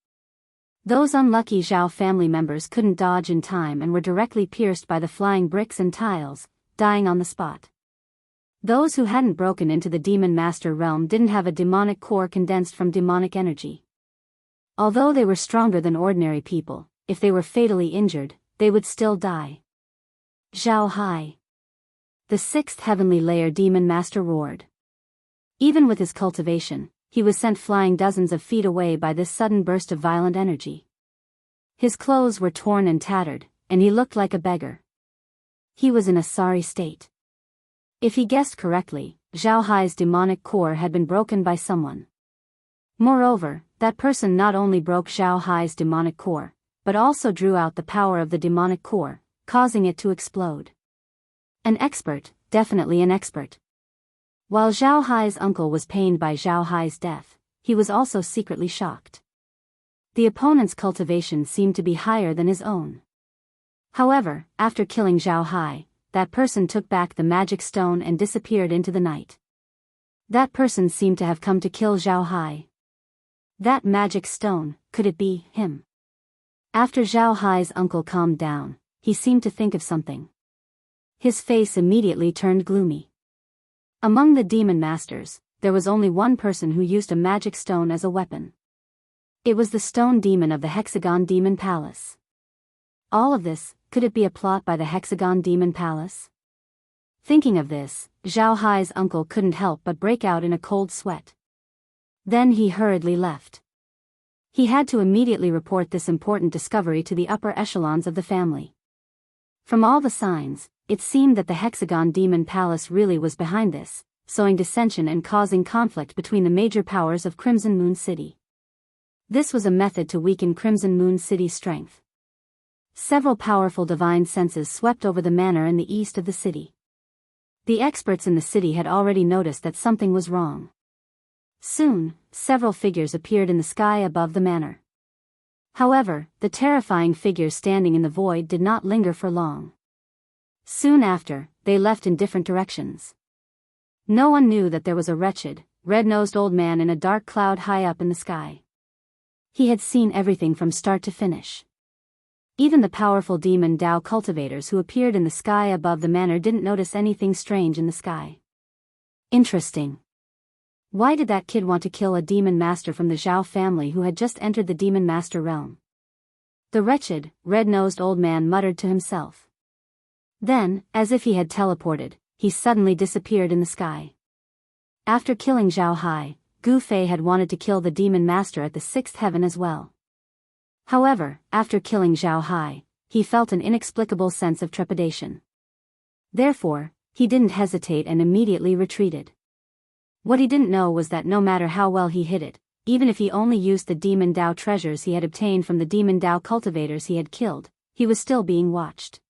Those unlucky Zhao family members couldn't dodge in time and were directly pierced by the flying bricks and tiles, dying on the spot. Those who hadn't broken into the Demon Master realm didn't have a demonic core condensed from demonic energy. Although they were stronger than ordinary people, if they were fatally injured, they would still die. Zhao Hai. The sixth heavenly layer Demon Master roared. Even with his cultivation, he was sent flying dozens of feet away by this sudden burst of violent energy. His clothes were torn and tattered, and he looked like a beggar. He was in a sorry state. If he guessed correctly, Zhao Hai's demonic core had been broken by someone. Moreover, that person not only broke Zhao Hai's demonic core, but also drew out the power of the demonic core, causing it to explode. An expert, definitely an expert. While Zhao Hai's uncle was pained by Zhao Hai's death, he was also secretly shocked. The opponent's cultivation seemed to be higher than his own. However, after killing Zhao Hai, that person took back the magic stone and disappeared into the night. That person seemed to have come to kill Zhao Hai. That magic stone, could it be him? After Zhao Hai's uncle calmed down, he seemed to think of something. His face immediately turned gloomy. Among the demon masters, there was only one person who used a magic stone as a weapon. It was the stone demon of the Hexagon Demon Palace. All of this, could it be a plot by the Hexagon Demon Palace? Thinking of this, Zhao Hai's uncle couldn't help but break out in a cold sweat. Then he hurriedly left. He had to immediately report this important discovery to the upper echelons of the family. From all the signs, it seemed that the Hexagon Demon Palace really was behind this, sowing dissension and causing conflict between the major powers of Crimson Moon City. This was a method to weaken Crimson Moon City's strength. Several powerful divine senses swept over the manor in the east of the city. The experts in the city had already noticed that something was wrong. Soon, several figures appeared in the sky above the manor. However, the terrifying figures standing in the void did not linger for long. Soon after, they left in different directions. No one knew that there was a wretched, red-nosed old man in a dark cloud high up in the sky. He had seen everything from start to finish. Even the powerful demon Dao cultivators who appeared in the sky above the manor didn't notice anything strange in the sky. Interesting. Why did that kid want to kill a demon master from the Zhao family who had just entered the demon master realm? The wretched, red-nosed old man muttered to himself. Then, as if he had teleported, he suddenly disappeared in the sky. After killing Zhao Hai, Gu Fei had wanted to kill the demon master at the sixth heaven as well. However, after killing Zhao Hai, he felt an inexplicable sense of trepidation. Therefore, he didn't hesitate and immediately retreated. What he didn't know was that no matter how well he hid it, even if he only used the demon Dao treasures he had obtained from the demon Dao cultivators he had killed, he was still being watched.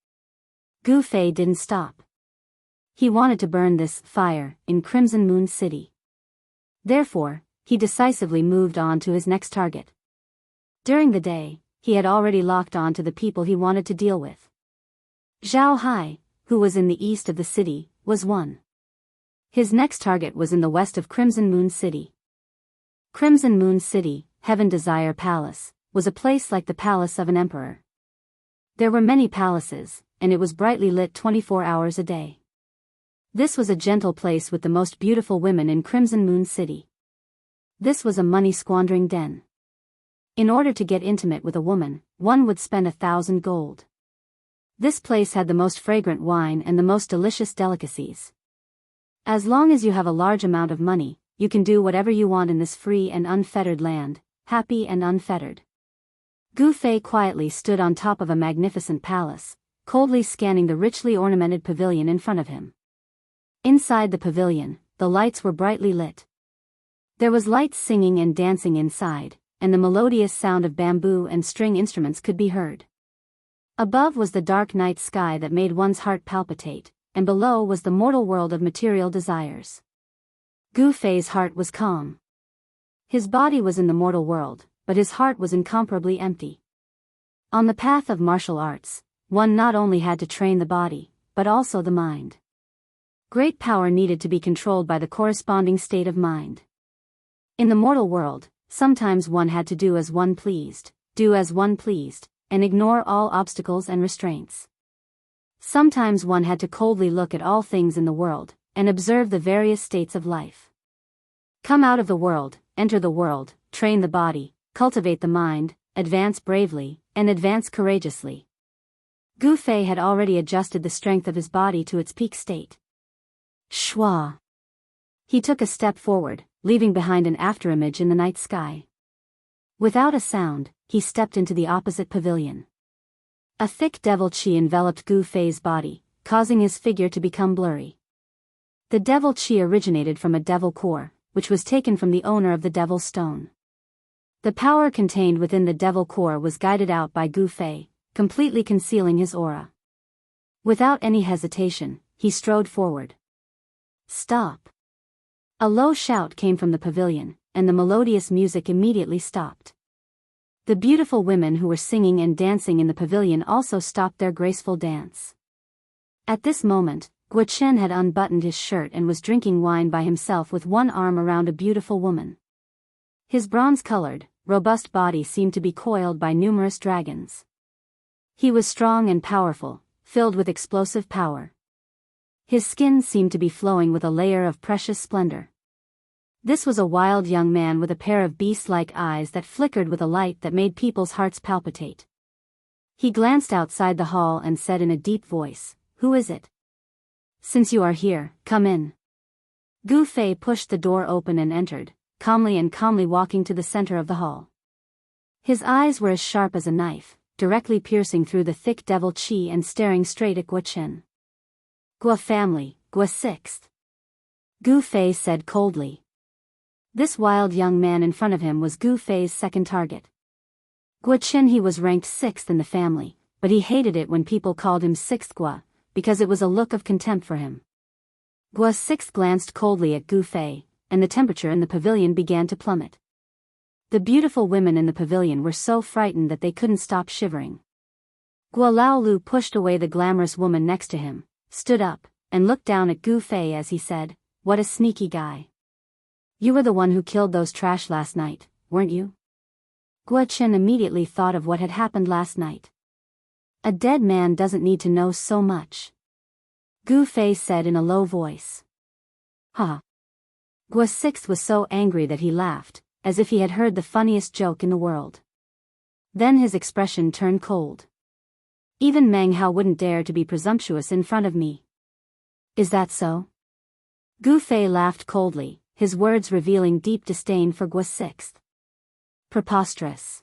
Gu Fei didn't stop. He wanted to burn this fire in Crimson Moon City. Therefore, he decisively moved on to his next target. During the day, he had already locked on to the people he wanted to deal with. Zhao Hai, who was in the east of the city, was one. His next target was in the west of Crimson Moon City. Crimson Moon City, Heaven Desire Palace, was a place like the palace of an emperor. There were many palaces, and it was brightly lit 24 hours a day. This was a gentle place with the most beautiful women in Crimson Moon City. This was a money-squandering den. In order to get intimate with a woman, one would spend 1,000 gold. This place had the most fragrant wine and the most delicious delicacies. As long as you have a large amount of money, you can do whatever you want in this free and unfettered land, happy and unfettered. Gu Fei quietly stood on top of a magnificent palace, coldly scanning the richly ornamented pavilion in front of him. Inside the pavilion, the lights were brightly lit. There was lights singing and dancing inside, and the melodious sound of bamboo and string instruments could be heard. Above was the dark night sky that made one's heart palpitate, and below was the mortal world of material desires. Gu Fei's heart was calm. His body was in the mortal world, but his heart was incomparably empty. On the path of martial arts, one not only had to train the body, but also the mind. Great power needed to be controlled by the corresponding state of mind. In the mortal world, sometimes one had to do as one pleased, and ignore all obstacles and restraints. Sometimes one had to coldly look at all things in the world, and observe the various states of life. Come out of the world, enter the world, train the body, cultivate the mind, advance bravely, and advance courageously. Gu Fei had already adjusted the strength of his body to its peak state. Shwa! He took a step forward, leaving behind an afterimage in the night sky. Without a sound, he stepped into the opposite pavilion. A thick devil chi enveloped Gu Fei's body, causing his figure to become blurry. The devil chi originated from a devil core, which was taken from the owner of the devil stone. The power contained within the devil core was guided out by Gu Fei, completely concealing his aura. Without any hesitation, he strode forward. Stop! A low shout came from the pavilion, and the melodious music immediately stopped. The beautiful women who were singing and dancing in the pavilion also stopped their graceful dance. At this moment, Guo Chen had unbuttoned his shirt and was drinking wine by himself with one arm around a beautiful woman. His bronze-colored, robust body seemed to be coiled by numerous dragons. He was strong and powerful, filled with explosive power. His skin seemed to be flowing with a layer of precious splendor. This was a wild young man with a pair of beast-like eyes that flickered with a light that made people's hearts palpitate. He glanced outside the hall and said in a deep voice, "Who is it? Since you are here, come in." Gu Fei pushed the door open and entered, calmly walking to the center of the hall. His eyes were as sharp as a knife, directly piercing through the thick devil qi and staring straight at Guo Chen. "Guo family, Guo sixth," Gu Fei said coldly. This wild young man in front of him was Gu Fei's second target. Guo Chen he was ranked 6th in the family, but he hated it when people called him 6th Guo, because it was a look of contempt for him. Guo 6th glanced coldly at Gu Fei, and the temperature in the pavilion began to plummet. The beautiful women in the pavilion were so frightened that they couldn't stop shivering. Guo Laolu pushed away the glamorous woman next to him, stood up, and looked down at Gu Fei as he said, "What a sneaky guy. You were the one who killed those trash last night, weren't you?" Guo Chen immediately thought of what had happened last night. A dead man doesn't need to know so much. Gu Fei said in a low voice. "Ha." Guo Sixth was so angry that he laughed, as if he had heard the funniest joke in the world. Then his expression turned cold. "Even Meng Hao wouldn't dare to be presumptuous in front of me. Is that so?" Gu Fei laughed coldly, his words revealing deep disdain for Guo Sixth. Preposterous.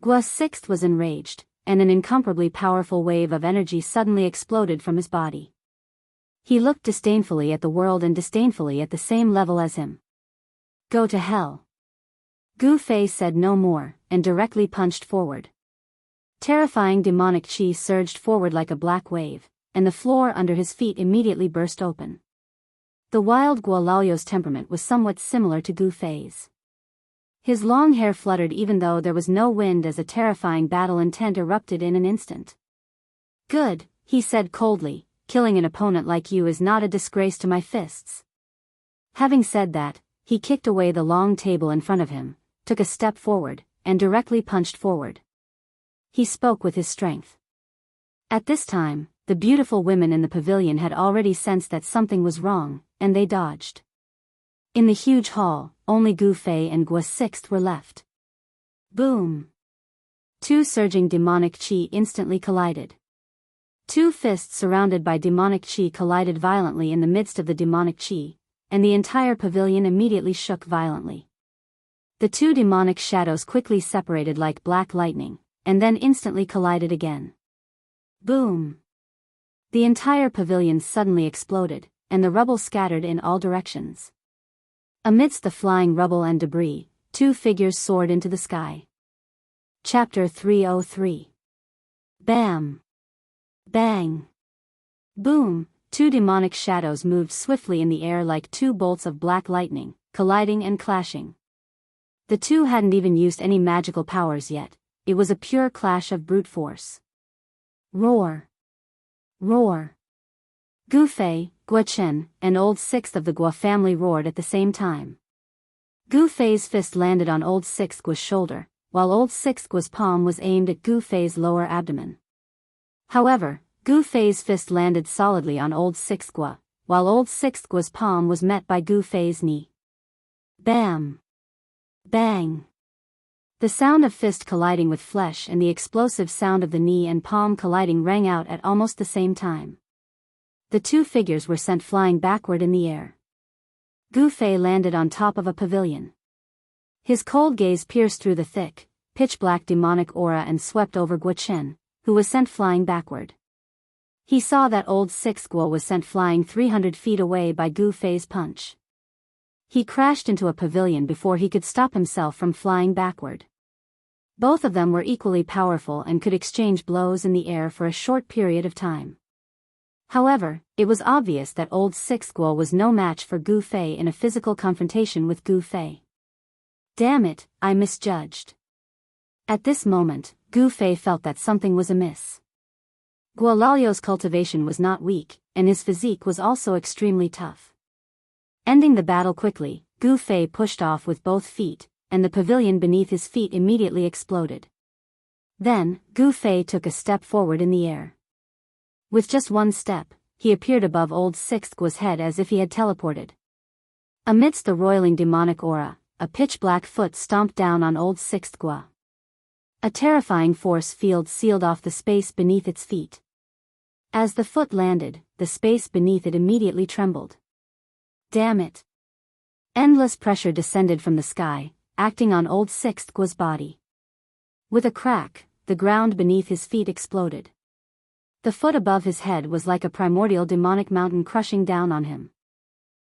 Guo Sixth was enraged, and an incomparably powerful wave of energy suddenly exploded from his body. He looked disdainfully at the world and disdainfully at the same level as him. "Go to hell." Gu Fei said no more, and directly punched forward. Terrifying demonic qi surged forward like a black wave, and the floor under his feet immediately burst open. The wild Guo Laoyu's temperament was somewhat similar to Gu Fei's. His long hair fluttered even though there was no wind as a terrifying battle intent erupted in an instant. "Good," he said coldly, "killing an opponent like you is not a disgrace to my fists." Having said that, he kicked away the long table in front of him, took a step forward, and directly punched forward. He spoke with his strength. At this time, the beautiful women in the pavilion had already sensed that something was wrong, and they dodged. In the huge hall, only Gu Fei and Guo Sixth were left. Boom! Two surging demonic qi instantly collided. Two fists surrounded by demonic qi collided violently in the midst of the demonic qi, and the entire pavilion immediately shook violently. The two demonic shadows quickly separated like black lightning, and then instantly collided again. Boom! The entire pavilion suddenly exploded, and the rubble scattered in all directions. Amidst the flying rubble and debris, two figures soared into the sky. Chapter 303. Bam! Bang! Boom! Two demonic shadows moved swiftly in the air like two bolts of black lightning, colliding and clashing. The two hadn't even used any magical powers yet, it was a pure clash of brute force. Roar! Roar! Gu Fei, Guo Chen, and Old Sixth of the Guo family roared at the same time. Gu Fei's fist landed on Old Sixth Guo's shoulder, while Old Sixth Guo's palm was aimed at Gu Fei's lower abdomen. However, Gu Fei's fist landed solidly on Old Sixth Guo, while Old Sixth Guo's palm was met by Gu Fei's knee. Bam! Bang! The sound of fist colliding with flesh and the explosive sound of the knee and palm colliding rang out at almost the same time. The two figures were sent flying backward in the air. Gu Fei landed on top of a pavilion. His cold gaze pierced through the thick, pitch-black demonic aura and swept over Guo Chen, who was sent flying backward. He saw that Old Sixth Guo was sent flying 300 feet away by Gu Fei's punch. He crashed into a pavilion before he could stop himself from flying backward. Both of them were equally powerful and could exchange blows in the air for a short period of time. However, it was obvious that Old Sixth Guo was no match for Gu Fei in a physical confrontation with Gu Fei. Damn it, I misjudged. At this moment, Gu Fei felt that something was amiss. Guo Lalio's cultivation was not weak, and his physique was also extremely tough. Ending the battle quickly, Gu Fei pushed off with both feet, and the pavilion beneath his feet immediately exploded. Then, Gu Fei took a step forward in the air. With just one step, he appeared above Old Sixth Guo's head as if he had teleported. Amidst the roiling demonic aura, a pitch-black foot stomped down on Old Sixth Guo. A terrifying force field sealed off the space beneath its feet. As the foot landed, the space beneath it immediately trembled. Damn it! Endless pressure descended from the sky, acting on Old Sixth Guo's body. With a crack, the ground beneath his feet exploded. The foot above his head was like a primordial demonic mountain crushing down on him.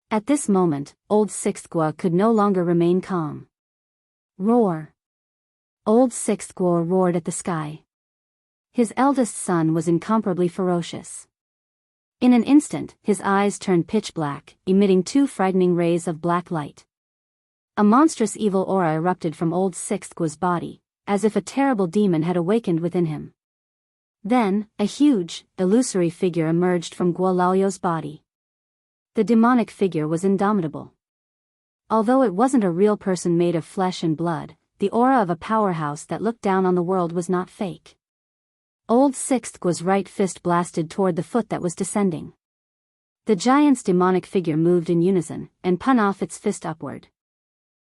At this moment, Old Sixth Guo could no longer remain calm. Roar! Old Sixth Guo roared at the sky. His eldest son was incomparably ferocious. In an instant, his eyes turned pitch black, emitting two frightening rays of black light. A monstrous evil aura erupted from Old Sixth Guo's body, as if a terrible demon had awakened within him. Then, a huge, illusory figure emerged from Guo Lalio's body. The demonic figure was indomitable. Although it wasn't a real person made of flesh and blood, the aura of a powerhouse that looked down on the world was not fake. Old Sixth Guo's right fist blasted toward the foot that was descending. The giant's demonic figure moved in unison, and pun off its fist upward.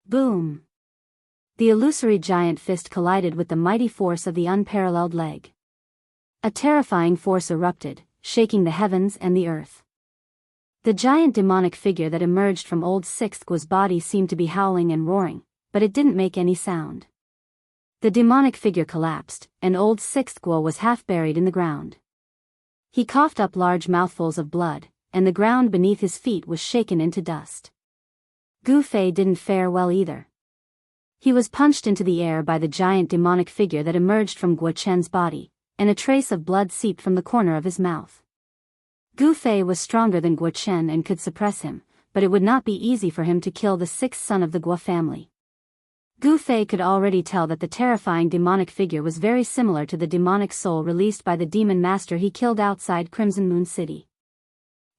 Boom! The illusory giant fist collided with the mighty force of the unparalleled leg. A terrifying force erupted, shaking the heavens and the earth. The giant demonic figure that emerged from Old Sixth Guo's body seemed to be howling and roaring, but it didn't make any sound. The demonic figure collapsed, and Old Sixth Guo was half buried in the ground. He coughed up large mouthfuls of blood, and the ground beneath his feet was shaken into dust. Gu Fei didn't fare well either. He was punched into the air by the giant demonic figure that emerged from Guo Chen's body, and a trace of blood seeped from the corner of his mouth. Gu Fei was stronger than Guo Chen and could suppress him, but it would not be easy for him to kill the sixth son of the Guo family. Gu Fei could already tell that the terrifying demonic figure was very similar to the demonic soul released by the demon master he killed outside Crimson Moon City.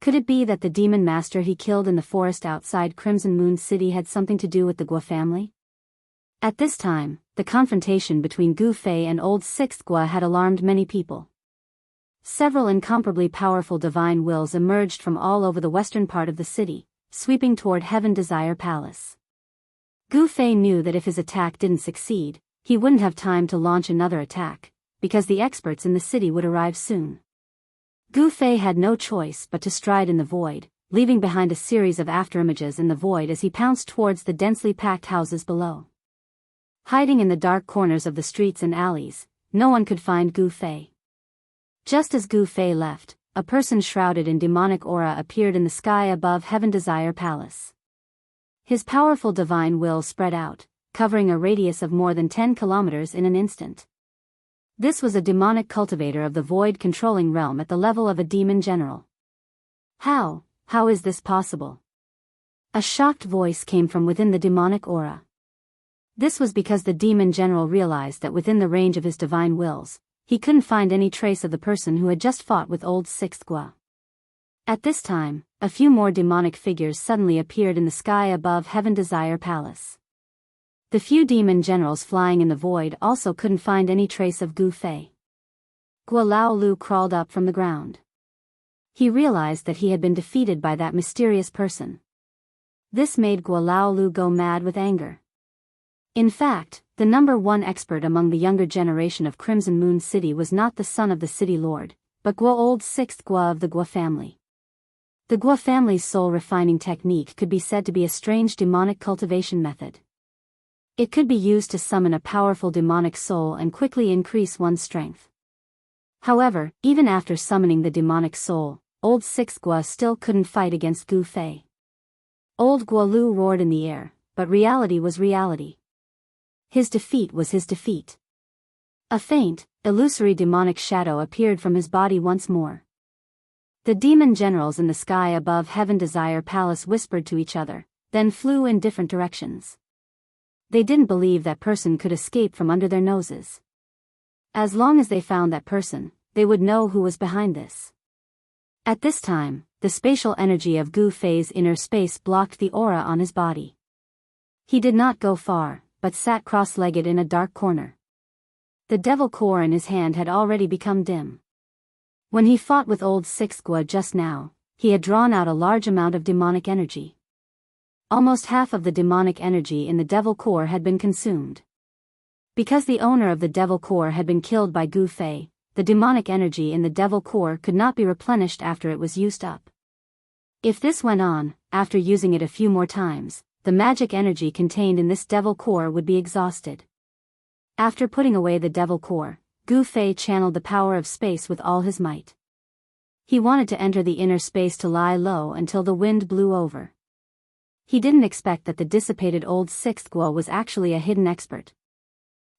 Could it be that the demon master he killed in the forest outside Crimson Moon City had something to do with the Guo family? At this time, the confrontation between Gu Fei and Old Sixth Guo had alarmed many people. Several incomparably powerful divine wills emerged from all over the western part of the city, sweeping toward Heaven Desire Palace. Gu Fei knew that if his attack didn't succeed, he wouldn't have time to launch another attack, because the experts in the city would arrive soon. Gu Fei had no choice but to stride in the void, leaving behind a series of afterimages in the void as he pounced towards the densely packed houses below. Hiding in the dark corners of the streets and alleys, no one could find Gu Fei. Just as Gu Fei left, a person shrouded in demonic aura appeared in the sky above Heaven Desire Palace. His powerful divine will spread out, covering a radius of more than 10 kilometers in an instant. This was a demonic cultivator of the void controlling realm at the level of a demon general. How is this possible? A shocked voice came from within the demonic aura. This was because the demon general realized that within the range of his divine wills, he couldn't find any trace of the person who had just fought with Old Sixth Guo. At this time, a few more demonic figures suddenly appeared in the sky above Heaven Desire Palace. The few demon generals flying in the void also couldn't find any trace of Gu Fei. Guo Laolu crawled up from the ground. He realized that he had been defeated by that mysterious person. This made Guo Laolu go mad with anger. In fact, the number one expert among the younger generation of Crimson Moon City was not the son of the city lord, but Guo Old Sixth Guo of the Guo family. The Guo family's soul refining technique could be said to be a strange demonic cultivation method. It could be used to summon a powerful demonic soul and quickly increase one's strength. However, even after summoning the demonic soul, Old Sixth Guo still couldn't fight against Gu Fei. Old Guo Lu roared in the air, but reality was reality. His defeat was his defeat. A faint, illusory demonic shadow appeared from his body once more. The demon generals in the sky above Heaven Desire Palace whispered to each other, then flew in different directions. They didn't believe that person could escape from under their noses. As long as they found that person, they would know who was behind this. At this time, the spatial energy of Gu Fei's inner space blocked the aura on his body. He did not go far, but sat cross-legged in a dark corner. The devil core in his hand had already become dim. When he fought with old Sixgua just now, he had drawn out a large amount of demonic energy. Almost half of the demonic energy in the devil core had been consumed. Because the owner of the devil core had been killed by Gu Fei, the demonic energy in the devil core could not be replenished after it was used up. If this went on, after using it a few more times, the magic energy contained in this devil core would be exhausted. After putting away the devil core, Gu Fei channeled the power of space with all his might. He wanted to enter the inner space to lie low until the wind blew over. He didn't expect that the dissipated old Sixth Guo was actually a hidden expert.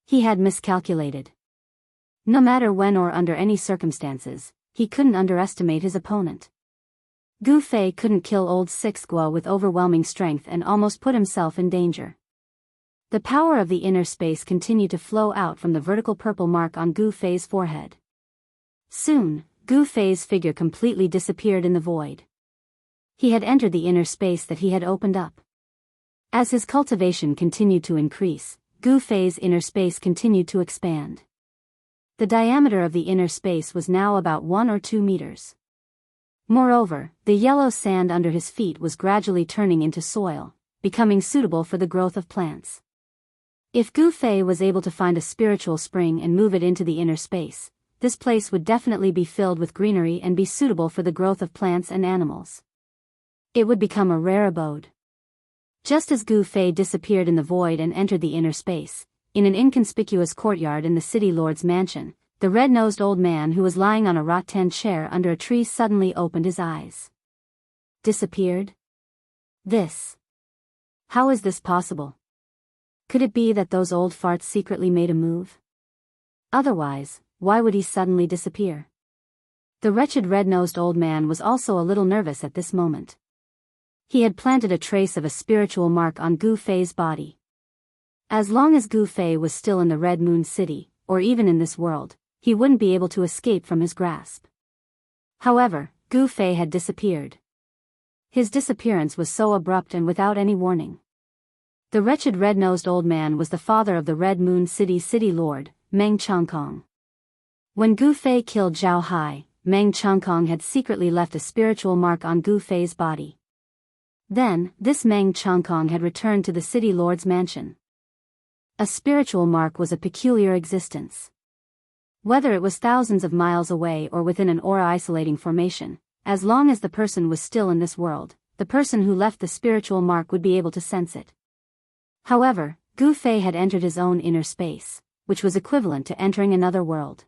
He had miscalculated. No matter when or under any circumstances, he couldn't underestimate his opponent. Gu Fei couldn't kill old Sixth Guo with overwhelming strength and almost put himself in danger. The power of the inner space continued to flow out from the vertical purple mark on Gu Fei's forehead. Soon, Gu Fei's figure completely disappeared in the void. He had entered the inner space that he had opened up. As his cultivation continued to increase, Gu Fei's inner space continued to expand. The diameter of the inner space was now about 1 or 2 meters. Moreover, the yellow sand under his feet was gradually turning into soil, becoming suitable for the growth of plants. If Gu Fei was able to find a spiritual spring and move it into the inner space, this place would definitely be filled with greenery and be suitable for the growth of plants and animals. It would become a rare abode. Just as Gu Fei disappeared in the void and entered the inner space, in an inconspicuous courtyard in the city lord's mansion, the red-nosed old man who was lying on a rattan chair under a tree suddenly opened his eyes. Disappeared? How is this possible? Could it be that those old farts secretly made a move? Otherwise, why would he suddenly disappear? The wretched red-nosed old man was also a little nervous at this moment. He had planted a trace of a spiritual mark on Gu Fei's body. As long as Gu Fei was still in the Red Moon City, or even in this world, he wouldn't be able to escape from his grasp. However, Gu Fei had disappeared. His disappearance was so abrupt and without any warning. The wretched red-nosed old man was the father of the Red Moon City city lord, Meng Changkong. When Gu Fei killed Zhao Hai, Meng Changkong had secretly left a spiritual mark on Gu Fei's body. Then, this Meng Changkong had returned to the city lord's mansion. A spiritual mark was a peculiar existence. Whether it was thousands of miles away or within an aura-isolating formation, as long as the person was still in this world, the person who left the spiritual mark would be able to sense it. However, Gu Fei had entered his own inner space, which was equivalent to entering another world.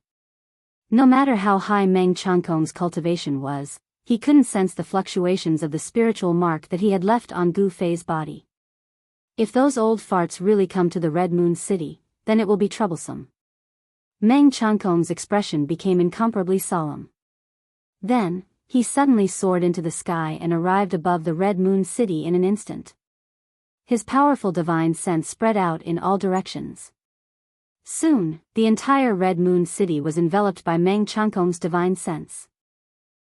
No matter how high Meng Changkong's cultivation was, he couldn't sense the fluctuations of the spiritual mark that he had left on Gu Fei's body. If those old farts really come to the Red Moon City, then it will be troublesome. Meng Changkong's expression became incomparably solemn. Then, he suddenly soared into the sky and arrived above the Red Moon City in an instant. His powerful divine sense spread out in all directions. Soon, the entire Red Moon City was enveloped by Meng Changkong's divine sense.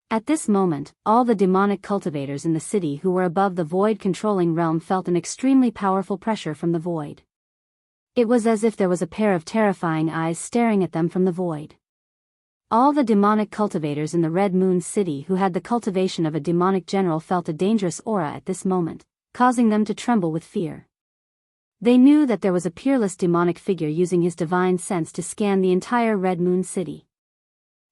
At this moment, all the demonic cultivators in the city who were above the void-controlling realm felt an extremely powerful pressure from the void. It was as if there was a pair of terrifying eyes staring at them from the void. All the demonic cultivators in the Red Moon City who had the cultivation of a demonic general felt a dangerous aura at this moment, causing them to tremble with fear. They knew that there was a peerless demonic figure using his divine sense to scan the entire Red Moon City.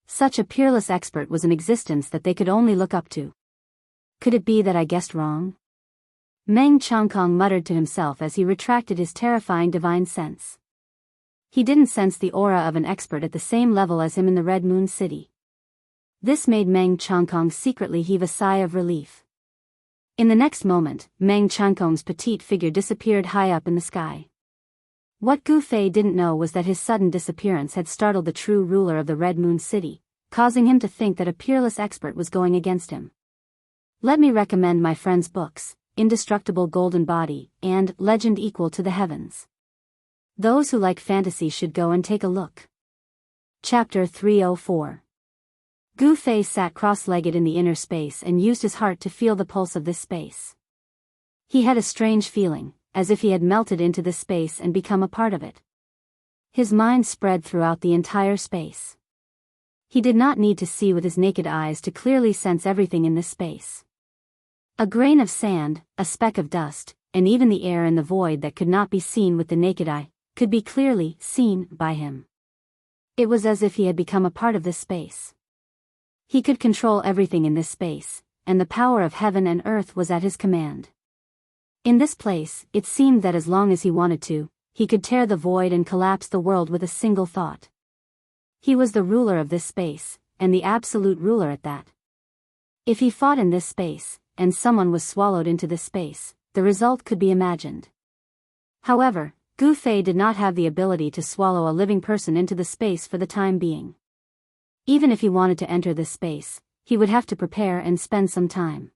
Such a peerless expert was in existence that they could only look up to. Could it be that I guessed wrong? Meng Changkong muttered to himself as he retracted his terrifying divine sense. He didn't sense the aura of an expert at the same level as him in the Red Moon City. This made Meng Changkong secretly heave a sigh of relief. In the next moment, Meng Changkong's petite figure disappeared high up in the sky. What Gu Fei didn't know was that his sudden disappearance had startled the true ruler of the Red Moon City, causing him to think that a peerless expert was going against him. Let me recommend my friend's books, Indestructible Golden Body, and Legend Equal to the Heavens. Those who like fantasy should go and take a look. Chapter 304. Gu Fei sat cross-legged in the inner space and used his heart to feel the pulse of this space. He had a strange feeling, as if he had melted into this space and become a part of it. His mind spread throughout the entire space. He did not need to see with his naked eyes to clearly sense everything in this space. A grain of sand, a speck of dust, and even the air in the void that could not be seen with the naked eye, could be clearly seen by him. It was as if he had become a part of this space. He could control everything in this space, and the power of heaven and earth was at his command. In this place, it seemed that as long as he wanted to, he could tear the void and collapse the world with a single thought. He was the ruler of this space, and the absolute ruler at that. If he fought in this space, and someone was swallowed into this space, the result could be imagined. However, Gu Fei did not have the ability to swallow a living person into the space for the time being. Even if he wanted to enter this space, he would have to prepare and spend some time.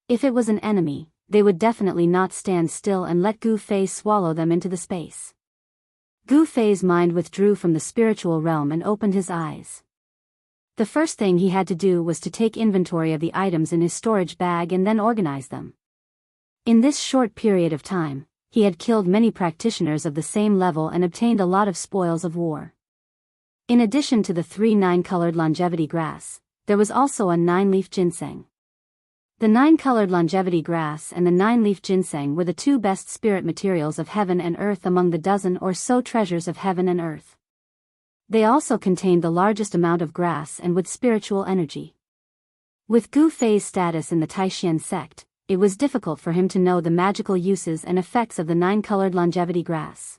If it was an enemy, they would definitely not stand still and let Gu Fei swallow them into the space. Gu Fei's mind withdrew from the spiritual realm and opened his eyes. The first thing he had to do was to take inventory of the items in his storage bag and then organize them. In this short period of time, he had killed many practitioners of the same level and obtained a lot of spoils of war. In addition to the 3 9-colored longevity grass, there was also a 9-leaf ginseng. The 9-colored longevity grass and the 9-leaf ginseng were the 2 best spirit materials of heaven and earth among the dozen or so treasures of heaven and earth. They also contained the largest amount of grass and with spiritual energy. With Gu Fei's status in the Taishan sect, it was difficult for him to know the magical uses and effects of the 9-colored longevity grass.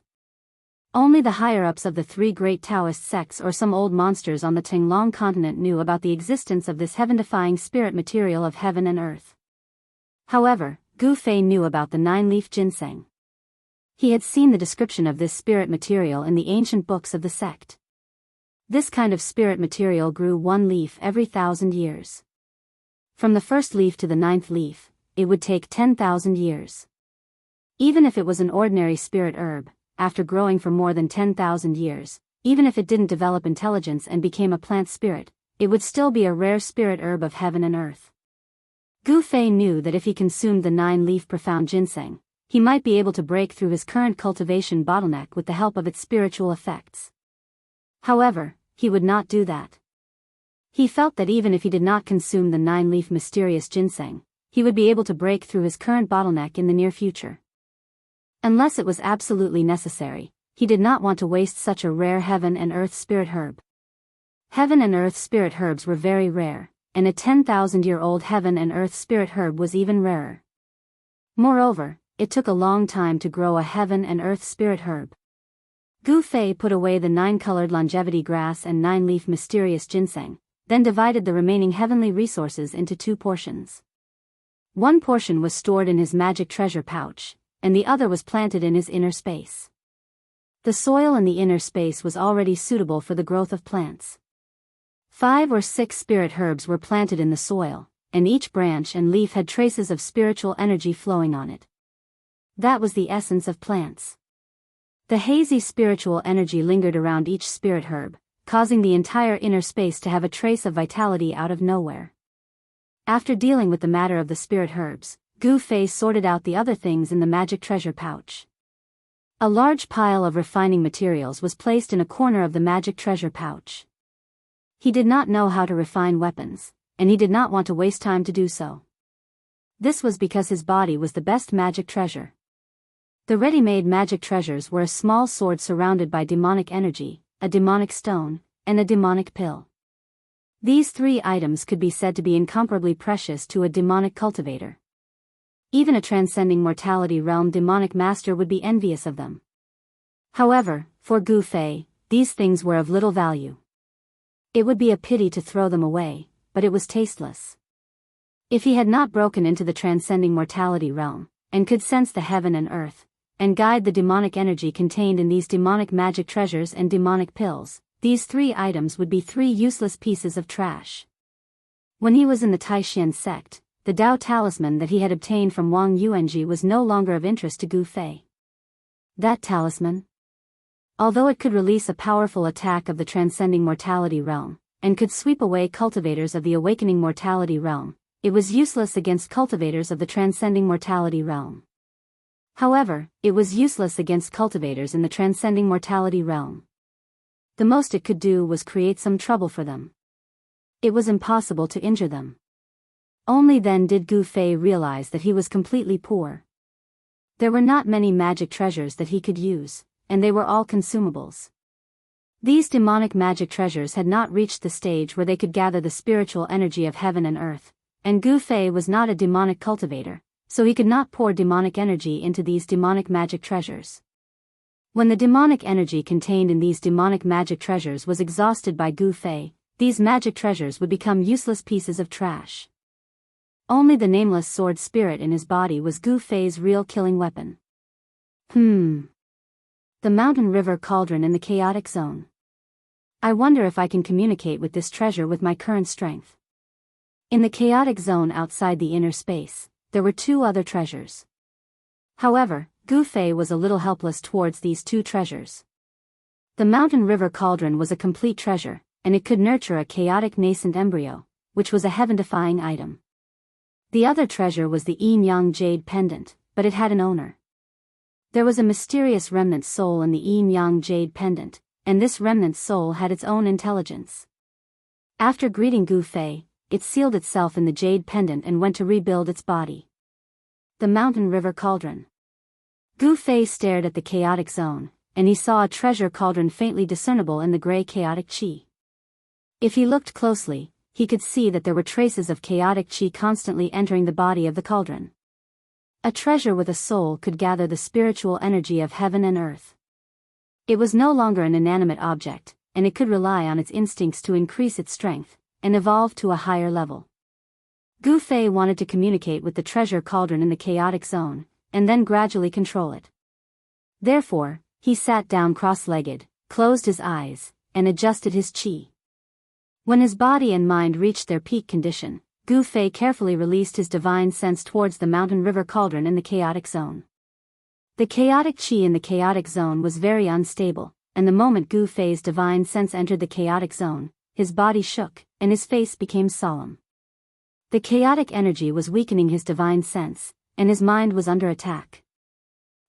Only the higher-ups of the 3 great Taoist sects or some old monsters on the Tinglong continent knew about the existence of this heaven-defying spirit material of heaven and earth. However, Gu Fei knew about the 9-leaf ginseng. He had seen the description of this spirit material in the ancient books of the sect. This kind of spirit material grew 1 leaf every 1,000 years. From the first leaf to the 9th leaf, it would take 10,000 years. Even if it was an ordinary spirit herb, after growing for more than 10,000 years, even if it didn't develop intelligence and became a plant spirit, it would still be a rare spirit herb of heaven and earth. Gu Fei knew that if he consumed the 9-leaf profound ginseng, he might be able to break through his current cultivation bottleneck with the help of its spiritual effects. However, he would not do that. He felt that even if he did not consume the 9-leaf mysterious ginseng, he would be able to break through his current bottleneck in the near future. Unless it was absolutely necessary, he did not want to waste such a rare heaven and earth spirit herb. Heaven and earth spirit herbs were very rare, and a 10,000-year-old heaven and earth spirit herb was even rarer. Moreover, it took a long time to grow a heaven and earth spirit herb. Gu Fei put away the 9-colored longevity grass and 9-leaf mysterious ginseng, then divided the remaining heavenly resources into 2 portions. One portion was stored in his magic treasure pouch, and the other was planted in his inner space. The soil in the inner space was already suitable for the growth of plants. 5 or 6 spirit herbs were planted in the soil, and each branch and leaf had traces of spiritual energy flowing on it. That was the essence of plants. The hazy spiritual energy lingered around each spirit herb, causing the entire inner space to have a trace of vitality out of nowhere. After dealing with the matter of the spirit herbs, Gu Fei sorted out the other things in the magic treasure pouch. A large pile of refining materials was placed in a corner of the magic treasure pouch. He did not know how to refine weapons, and he did not want to waste time to do so. This was because his body was the best magic treasure. The ready-made magic treasures were a small sword surrounded by demonic energy, a demonic stone, and a demonic pill. These 3 items could be said to be incomparably precious to a demonic cultivator. Even a transcending mortality realm demonic master would be envious of them. However, for Gu Fei, these things were of little value. It would be a pity to throw them away, but it was tasteless. If he had not broken into the transcending mortality realm, and could sense the heaven and earth, and guide the demonic energy contained in these demonic magic treasures and demonic pills, these 3 items would be 3 useless pieces of trash. When he was in the Taishan sect, the Dao talisman that he had obtained from Wang Yuanji was no longer of interest to Gu Fei. That talisman? Although it could release a powerful attack of the transcending mortality realm, and could sweep away cultivators of the awakening mortality realm, it was useless against cultivators of the transcending mortality realm. However, it was useless against cultivators in the transcending mortality realm. The most it could do was create some trouble for them. It was impossible to injure them. Only then did Gu Fei realize that he was completely poor. There were not many magic treasures that he could use, and they were all consumables. These demonic magic treasures had not reached the stage where they could gather the spiritual energy of heaven and earth, and Gu Fei was not a demonic cultivator, so he could not pour demonic energy into these demonic magic treasures. When the demonic energy contained in these demonic magic treasures was exhausted by Gu Fei, these magic treasures would become useless pieces of trash. Only the nameless sword spirit in his body was Gu Fei's real killing weapon. The mountain river cauldron in the chaotic zone. I wonder if I can communicate with this treasure with my current strength. In the chaotic zone outside the inner space, there were two other treasures. However, Gu Fei was a little helpless towards these two treasures. The mountain river cauldron was a complete treasure, and it could nurture a chaotic nascent embryo, which was a heaven-defying item. The other treasure was the yin-yang jade pendant, but it had an owner. There was a mysterious remnant soul in the yin-yang jade pendant, and this remnant soul had its own intelligence. After greeting Gu Fei, it sealed itself in the jade pendant and went to rebuild its body. The mountain river cauldron. Gu Fei stared at the chaotic zone, and he saw a treasure cauldron faintly discernible in the gray chaotic qi. If he looked closely, he could see that there were traces of chaotic qi constantly entering the body of the cauldron. A treasure with a soul could gather the spiritual energy of heaven and earth. It was no longer an inanimate object, and it could rely on its instincts to increase its strength, and evolve to a higher level. Gu Fei wanted to communicate with the treasure cauldron in the chaotic zone, and then gradually control it. Therefore, he sat down cross-legged, closed his eyes, and adjusted his qi. When his body and mind reached their peak condition, Gu Fei carefully released his divine sense towards the mountain river cauldron in the chaotic zone. The chaotic qi in the chaotic zone was very unstable, and the moment Gu Fei's divine sense entered the chaotic zone, his body shook, and his face became solemn. The chaotic energy was weakening his divine sense, and his mind was under attack.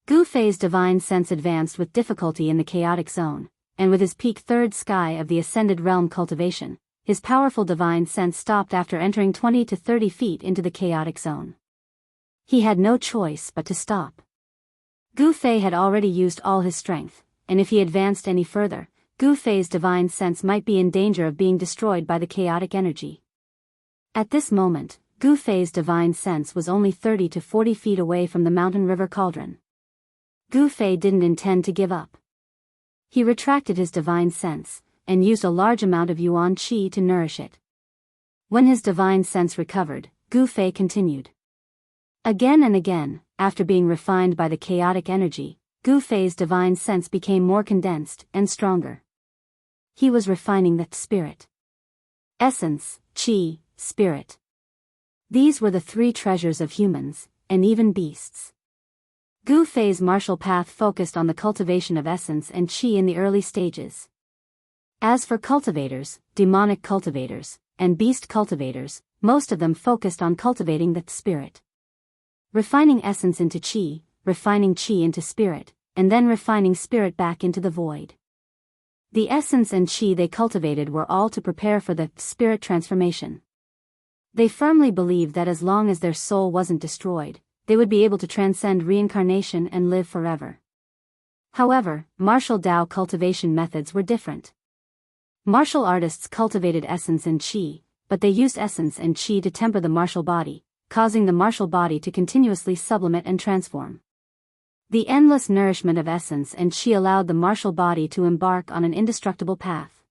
Gu Fei's divine sense advanced with difficulty in the chaotic zone, and with his peak third sky of the ascended realm cultivation, his powerful divine sense stopped after entering 20 to 30 feet into the chaotic zone. He had no choice but to stop. Gu Fei had already used all his strength, and if he advanced any further, Gu Fei's divine sense might be in danger of being destroyed by the chaotic energy. At this moment, Gu Fei's divine sense was only 30 to 40 feet away from the mountain river cauldron. Gu Fei didn't intend to give up. He retracted his divine sense, and used a large amount of yuan qi to nourish it. When his divine sense recovered, Gu Fei continued. Again and again, after being refined by the chaotic energy, Gu Fei's divine sense became more condensed and stronger. He was refining the spirit. Essence, qi, spirit. These were the three treasures of humans, and even beasts. Gu Fei's martial path focused on the cultivation of essence and qi in the early stages. As for cultivators, demonic cultivators, and beast cultivators, most of them focused on cultivating the spirit. Refining essence into qi, refining qi into spirit, and then refining spirit back into the void. The essence and qi they cultivated were all to prepare for the spirit transformation. They firmly believed that as long as their soul wasn't destroyed, they would be able to transcend reincarnation and live forever. However, martial Dao cultivation methods were different. Martial artists cultivated essence and qi, but they used essence and qi to temper the martial body, causing the martial body to continuously sublimate and transform. The endless nourishment of essence and qi allowed the martial body to embark on an indestructible path.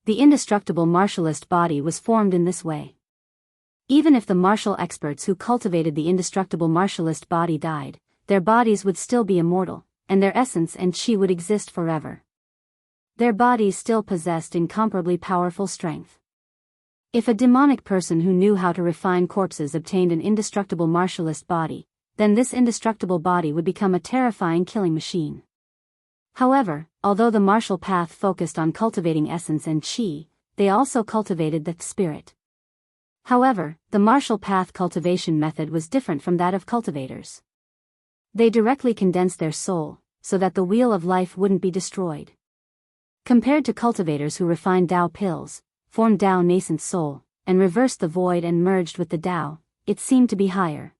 The indestructible martialist body was formed in this way. Even if the martial experts who cultivated the indestructible martialist body died, their bodies would still be immortal, and their essence and qi would exist forever. Their bodies still possessed incomparably powerful strength. If a demonic person who knew how to refine corpses obtained an indestructible martialist body, then this indestructible body would become a terrifying killing machine. However, although the martial path focused on cultivating essence and qi, they also cultivated the spirit. However, the martial path cultivation method was different from that of cultivators. They directly condensed their soul, so that the wheel of life wouldn't be destroyed. Compared to cultivators who refined Dao pills, formed Dao nascent soul, and reversed the void and merged with the Dao, it seemed to be higher.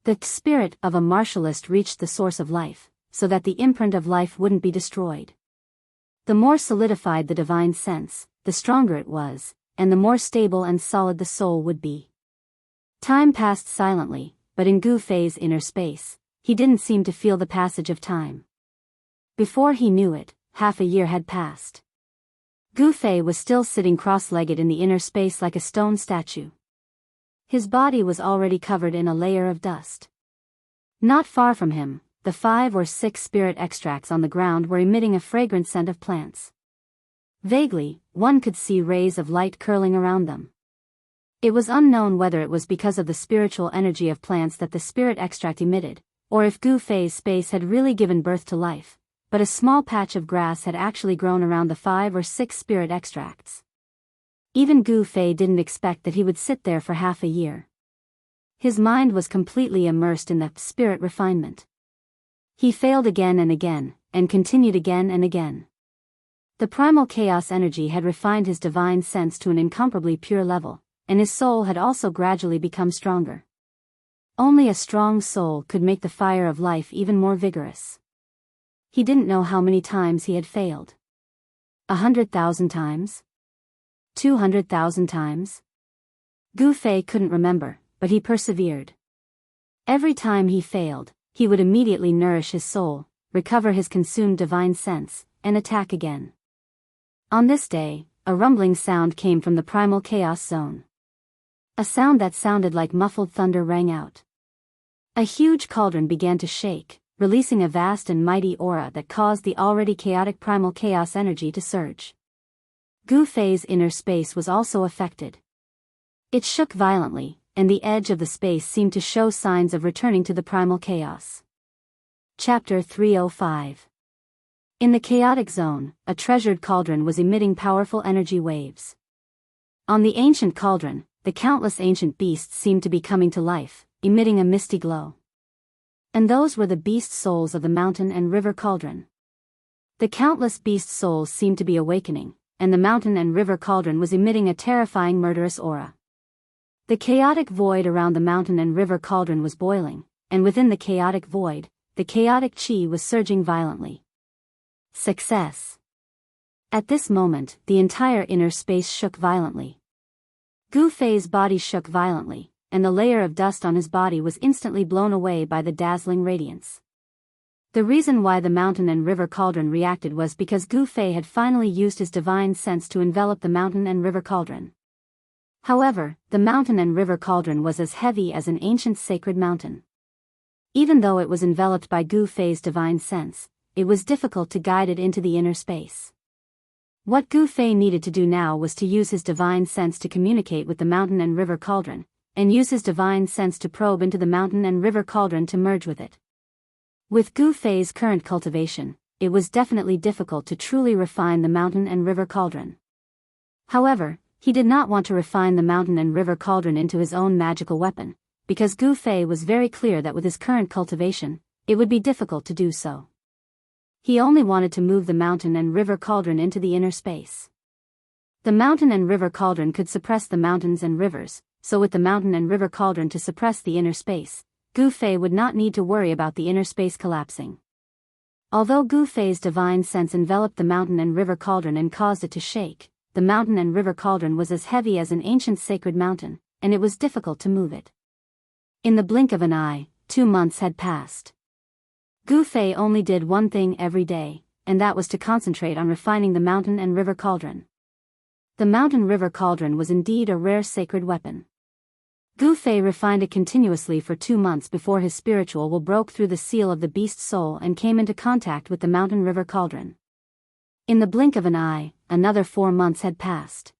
The spirit of a martialist reached the source of life, so that the imprint of life wouldn't be destroyed. The more solidified the divine sense, the stronger it was, and the more stable and solid the soul would be. Time passed silently, but in Gu Fei's inner space, he didn't seem to feel the passage of time. Before he knew it, half a year had passed. Gu Fei was still sitting cross-legged in the inner space like a stone statue. His body was already covered in a layer of dust. Not far from him, the 5 or 6 spirit extracts on the ground were emitting a fragrant scent of plants. Vaguely, one could see rays of light curling around them. It was unknown whether it was because of the spiritual energy of plants that the spirit extract emitted, or if Gu Fei's space had really given birth to life, but a small patch of grass had actually grown around the 5 or 6 spirit extracts. Even Gu Fei didn't expect that he would sit there for half a year. His mind was completely immersed in the spirit refinement. He failed again and continued again and again. The primal chaos energy had refined his divine sense to an incomparably pure level, and his soul had also gradually become stronger. Only a strong soul could make the fire of life even more vigorous. He didn't know how many times he had failed. 100,000 times? 200,000 times? Gu Fei couldn't remember, but he persevered. Every time he failed, he would immediately nourish his soul, recover his consumed divine sense, and attack again. On this day, a rumbling sound came from the primal chaos zone. A sound that sounded like muffled thunder rang out. A huge cauldron began to shake, releasing a vast and mighty aura that caused the already chaotic primal chaos energy to surge. Gu Fei's inner space was also affected. It shook violently, and the edge of the space seemed to show signs of returning to the primal chaos. Chapter 305. In the chaotic zone, a treasured cauldron was emitting powerful energy waves. On the ancient cauldron, the countless ancient beasts seemed to be coming to life, emitting a misty glow. And those were the beast souls of the mountain and river cauldron. The countless beast souls seemed to be awakening, and the mountain and river cauldron was emitting a terrifying murderous aura. The chaotic void around the mountain and river cauldron was boiling, and within the chaotic void, the chaotic qi was surging violently. Success. At this moment, the entire inner space shook violently. Gu Fei's body shook violently, and the layer of dust on his body was instantly blown away by the dazzling radiance. The reason why the mountain and river cauldron reacted was because Gu Fei had finally used his divine sense to envelop the mountain and river cauldron. However, the mountain and river cauldron was as heavy as an ancient sacred mountain. Even though it was enveloped by Gu Fei's divine sense, it was difficult to guide it into the inner space. What Gu Fei needed to do now was to use his divine sense to communicate with the mountain and river cauldron, and use his divine sense to probe into the mountain and river cauldron to merge with it. With Gu Fei's current cultivation, it was definitely difficult to truly refine the mountain and river cauldron. However, he did not want to refine the mountain and river cauldron into his own magical weapon, because Gu Fei was very clear that with his current cultivation, it would be difficult to do so. He only wanted to move the mountain and river cauldron into the inner space. The mountain and river cauldron could suppress the mountains and rivers, so with the mountain and river cauldron to suppress the inner space, Gu Fei would not need to worry about the inner space collapsing. Although Gu Fei's divine sense enveloped the mountain and river cauldron and caused it to shake, the mountain and river cauldron was as heavy as an ancient sacred mountain, and it was difficult to move it. In the blink of an eye, 2 months had passed. Gu Fei only did one thing every day, and that was to concentrate on refining the mountain and river cauldron. The mountain-river cauldron was indeed a rare sacred weapon. Gu Fei refined it continuously for 2 months before his spiritual will broke through the seal of the beast soul and came into contact with the mountain-river cauldron. In the blink of an eye, another 4 months had passed.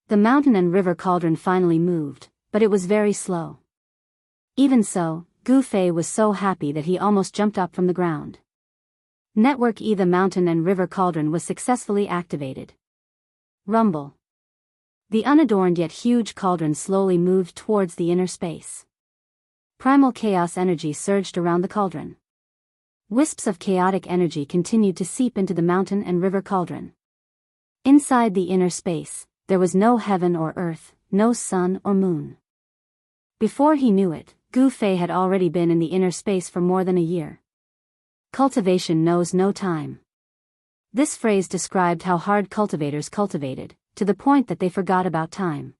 The mountain and river cauldron finally moved, but it was very slow. Even so, Gu Fei was so happy that he almost jumped up from the ground. Network E. The mountain and river cauldron was successfully activated. Rumble. The unadorned yet huge cauldron slowly moved towards the inner space. Primal chaos energy surged around the cauldron. Wisps of chaotic energy continued to seep into the mountain and river cauldron. Inside the inner space, there was no heaven or earth, no sun or moon. Before he knew it, Gu Fei had already been in the inner space for more than a year. Cultivation knows no time. This phrase described how hard cultivators cultivated, to the point that they forgot about time.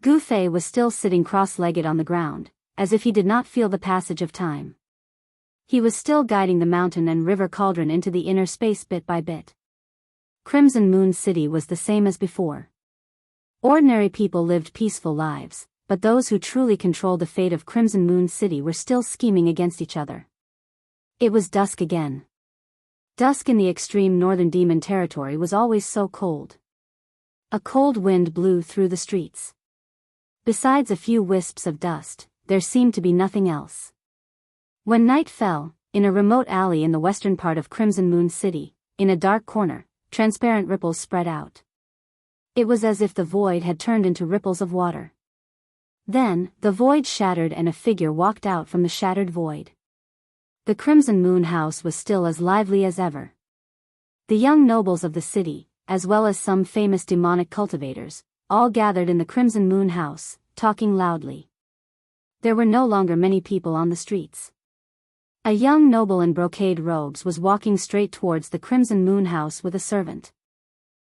Gu Fei was still sitting cross-legged on the ground, as if he did not feel the passage of time. He was still guiding the mountain and river cauldron into the inner space bit by bit. Crimson Moon City was the same as before. Ordinary people lived peaceful lives, but those who truly controlled the fate of Crimson Moon City were still scheming against each other. It was dusk again. Dusk in the extreme northern demon territory was always so cold. A cold wind blew through the streets. Besides a few wisps of dust, there seemed to be nothing else. When night fell, in a remote alley in the western part of Crimson Moon City, in a dark corner, transparent ripples spread out. It was as if the void had turned into ripples of water. Then, the void shattered and a figure walked out from the shattered void. The Crimson Moon House was still as lively as ever. The young nobles of the city, as well as some famous demonic cultivators, all gathered in the Crimson Moon House, talking loudly. There were no longer many people on the streets. A young noble in brocade robes was walking straight towards the Crimson Moon House with a servant.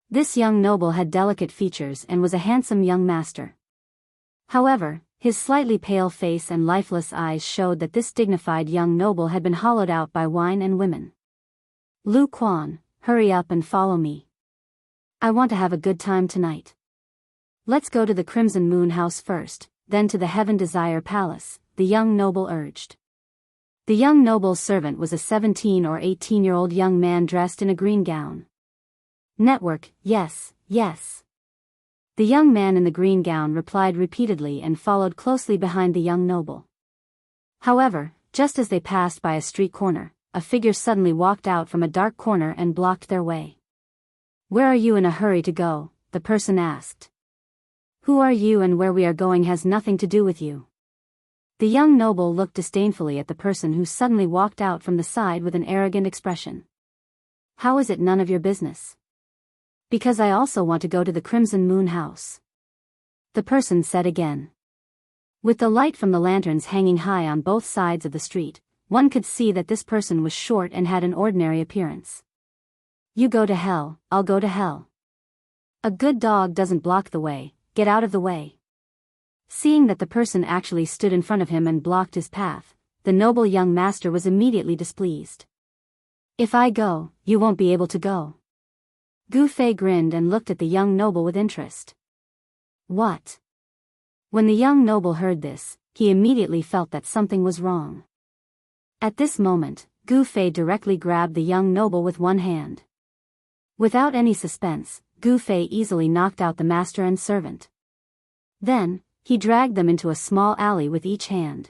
This young noble had delicate features and was a handsome young master. However, his slightly pale face and lifeless eyes showed that this dignified young noble had been hollowed out by wine and women. Lu Quan, hurry up and follow me. I want to have a good time tonight. Let's go to the Crimson Moon House first, then to the Heaven Desire Palace, the young noble urged. The young noble's servant was a 17 or 18-year-old young man dressed in a green gown. Network, yes, yes. The young man in the green gown replied repeatedly and followed closely behind the young noble. However, just as they passed by a street corner, a figure suddenly walked out from a dark corner and blocked their way. Where are you in a hurry to go? The person asked. Who are you and where we are going has nothing to do with you. The young noble looked disdainfully at the person who suddenly walked out from the side with an arrogant expression. How is it none of your business? Because I also want to go to the Crimson Moon House. The person said again. With the light from the lanterns hanging high on both sides of the street, one could see that this person was short and had an ordinary appearance. You go to hell, I'll go to hell. A good dog doesn't block the way, get out of the way. Seeing that the person actually stood in front of him and blocked his path, the noble young master was immediately displeased. If I go, you won't be able to go. Gu Fei grinned and looked at the young noble with interest. What? When the young noble heard this, he immediately felt that something was wrong. At this moment, Gu Fei directly grabbed the young noble with one hand. Without any suspense, Gu Fei easily knocked out the master and servant. Then, he dragged them into a small alley with each hand.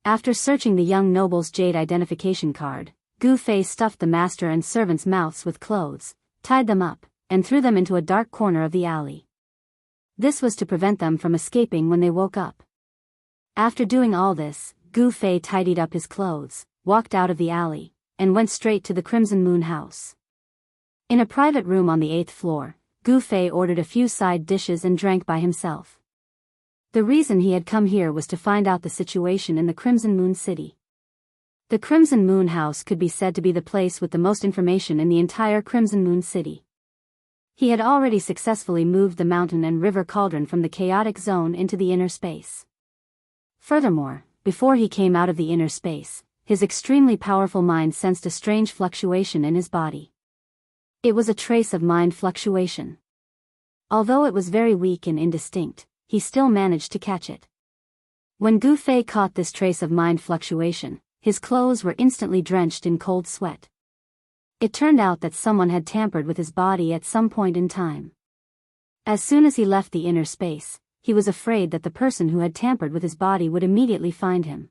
After searching the young noble's jade identification card, Gu Fei stuffed the master and servant's mouths with clothes, tied them up, and threw them into a dark corner of the alley. This was to prevent them from escaping when they woke up. After doing all this, Gu Fei tidied up his clothes, walked out of the alley, and went straight to the Crimson Moon House. In a private room on the 8th floor, Gu Fei ordered a few side dishes and drank by himself. The reason he had come here was to find out the situation in the Crimson Moon City. The Crimson Moon House could be said to be the place with the most information in the entire Crimson Moon City. He had already successfully moved the mountain and river cauldron from the chaotic zone into the inner space. Furthermore, before he came out of the inner space, his extremely powerful mind sensed a strange fluctuation in his body. It was a trace of mind fluctuation. Although it was very weak and indistinct, he still managed to catch it. When Gu Fei caught this trace of mind fluctuation, his clothes were instantly drenched in cold sweat. It turned out that someone had tampered with his body at some point in time. As soon as he left the inner space, he was afraid that the person who had tampered with his body would immediately find him.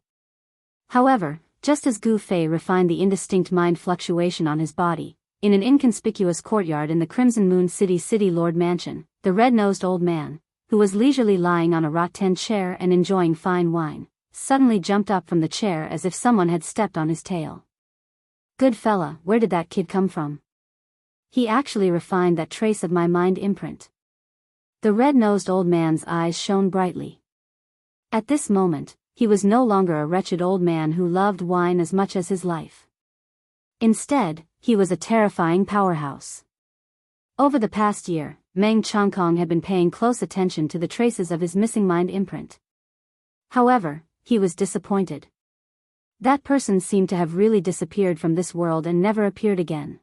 However, just as Gu Fei refined the indistinct mind fluctuation on his body, in an inconspicuous courtyard in the Crimson Moon City Lord Mansion, the red-nosed old man, who was leisurely lying on a rattan chair and enjoying fine wine, suddenly jumped up from the chair as if someone had stepped on his tail. "Good fella, where did that kid come from? He actually refined that trace of my mind imprint." The red-nosed old man's eyes shone brightly. At this moment, he was no longer a wretched old man who loved wine as much as his life. Instead, he was a terrifying powerhouse. Over the past year, Meng Changkong had been paying close attention to the traces of his missing mind imprint. However, he was disappointed. That person seemed to have really disappeared from this world and never appeared again.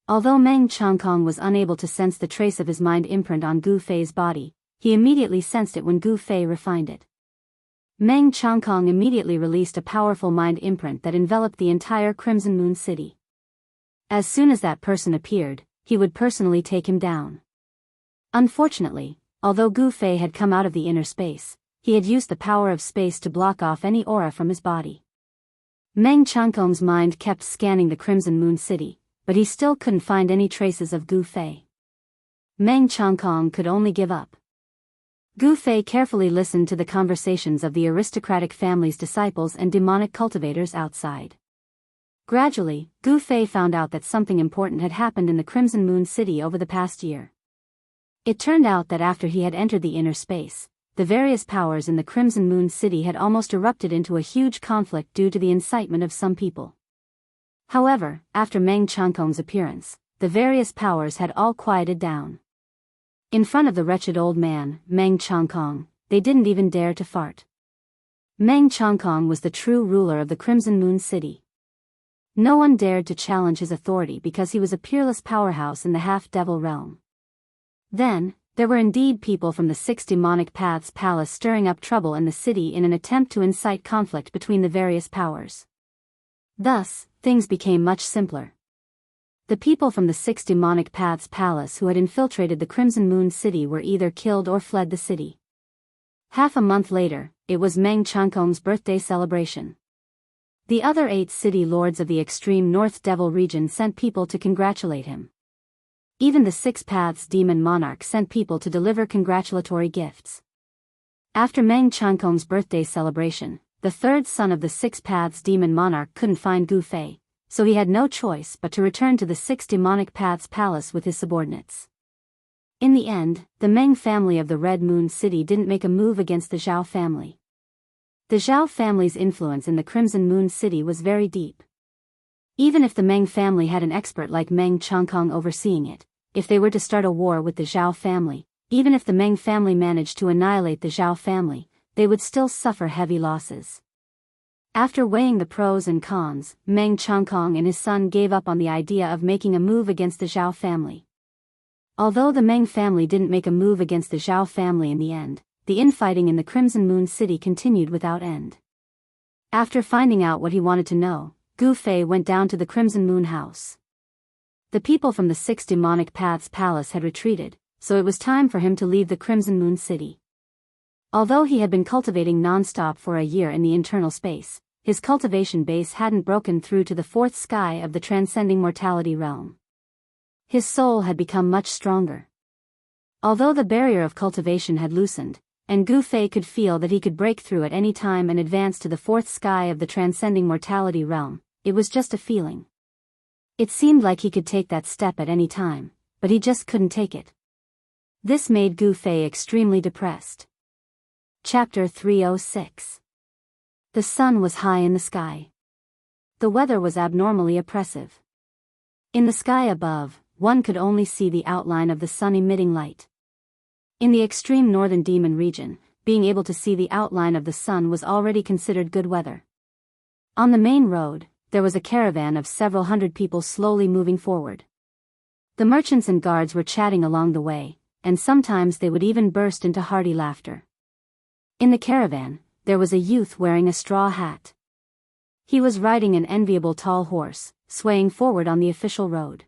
Although Meng Changkong was unable to sense the trace of his mind imprint on Gu Fei's body, he immediately sensed it when Gu Fei refined it. Meng Changkong immediately released a powerful mind imprint that enveloped the entire Crimson Moon City. As soon as that person appeared, he would personally take him down. Unfortunately, although Gu Fei had come out of the inner space, he had used the power of space to block off any aura from his body. Meng Changkong's mind kept scanning the Crimson Moon City, but he still couldn't find any traces of Gu Fei. Meng Changkong could only give up. Gu Fei carefully listened to the conversations of the aristocratic family's disciples and demonic cultivators outside. Gradually, Gu Fei found out that something important had happened in the Crimson Moon City over the past year. It turned out that after he had entered the inner space, the various powers in the Crimson Moon City had almost erupted into a huge conflict due to the incitement of some people. However, after Meng Changkong's appearance, the various powers had all quieted down. In front of the wretched old man, Meng Changkong, they didn't even dare to fart. Meng Changkong was the true ruler of the Crimson Moon City. No one dared to challenge his authority because he was a peerless powerhouse in the half-devil realm. Then, there were indeed people from the Six Demonic Paths Palace stirring up trouble in the city in an attempt to incite conflict between the various powers. Thus, things became much simpler. The people from the Six Demonic Paths Palace who had infiltrated the Crimson Moon City were either killed or fled the city. Half a month later, it was Meng Changkong's birthday celebration. The other 8 city lords of the extreme North Devil region sent people to congratulate him. Even the Six Paths Demon Monarch sent people to deliver congratulatory gifts. After Meng Changkong's birthday celebration, the third son of the Six Paths Demon Monarch couldn't find Gu Fei, so he had no choice but to return to the Six Demonic Paths Palace with his subordinates. In the end, the Meng family of the Red Moon City didn't make a move against the Zhao family. The Zhao family's influence in the Crimson Moon City was very deep. Even if the Meng family had an expert like Meng Changkong overseeing it, if they were to start a war with the Zhao family, even if the Meng family managed to annihilate the Zhao family, they would still suffer heavy losses. After weighing the pros and cons, Meng Changkong and his son gave up on the idea of making a move against the Zhao family. Although the Meng family didn't make a move against the Zhao family in the end, the infighting in the Crimson Moon City continued without end. After finding out what he wanted to know, Gu Fei went down to the Crimson Moon House. The people from the Six Demonic Paths Palace had retreated, so it was time for him to leave the Crimson Moon City. Although he had been cultivating non-stop for a year in the internal space, his cultivation base hadn't broken through to the 4th sky of the transcending mortality realm. His soul had become much stronger. Although the barrier of cultivation had loosened, and Gu Fei could feel that he could break through at any time and advance to the 4th sky of the transcending mortality realm, it was just a feeling. It seemed like he could take that step at any time, but he just couldn't take it. This made Gu Fei extremely depressed. Chapter 306. The sun was high in the sky. The weather was abnormally oppressive. In the sky above, one could only see the outline of the sun emitting light. In the extreme northern demon region, being able to see the outline of the sun was already considered good weather. On the main road, there was a caravan of several hundred people slowly moving forward. The merchants and guards were chatting along the way, and sometimes they would even burst into hearty laughter. In the caravan, there was a youth wearing a straw hat. He was riding an enviable tall horse, swaying forward on the official road.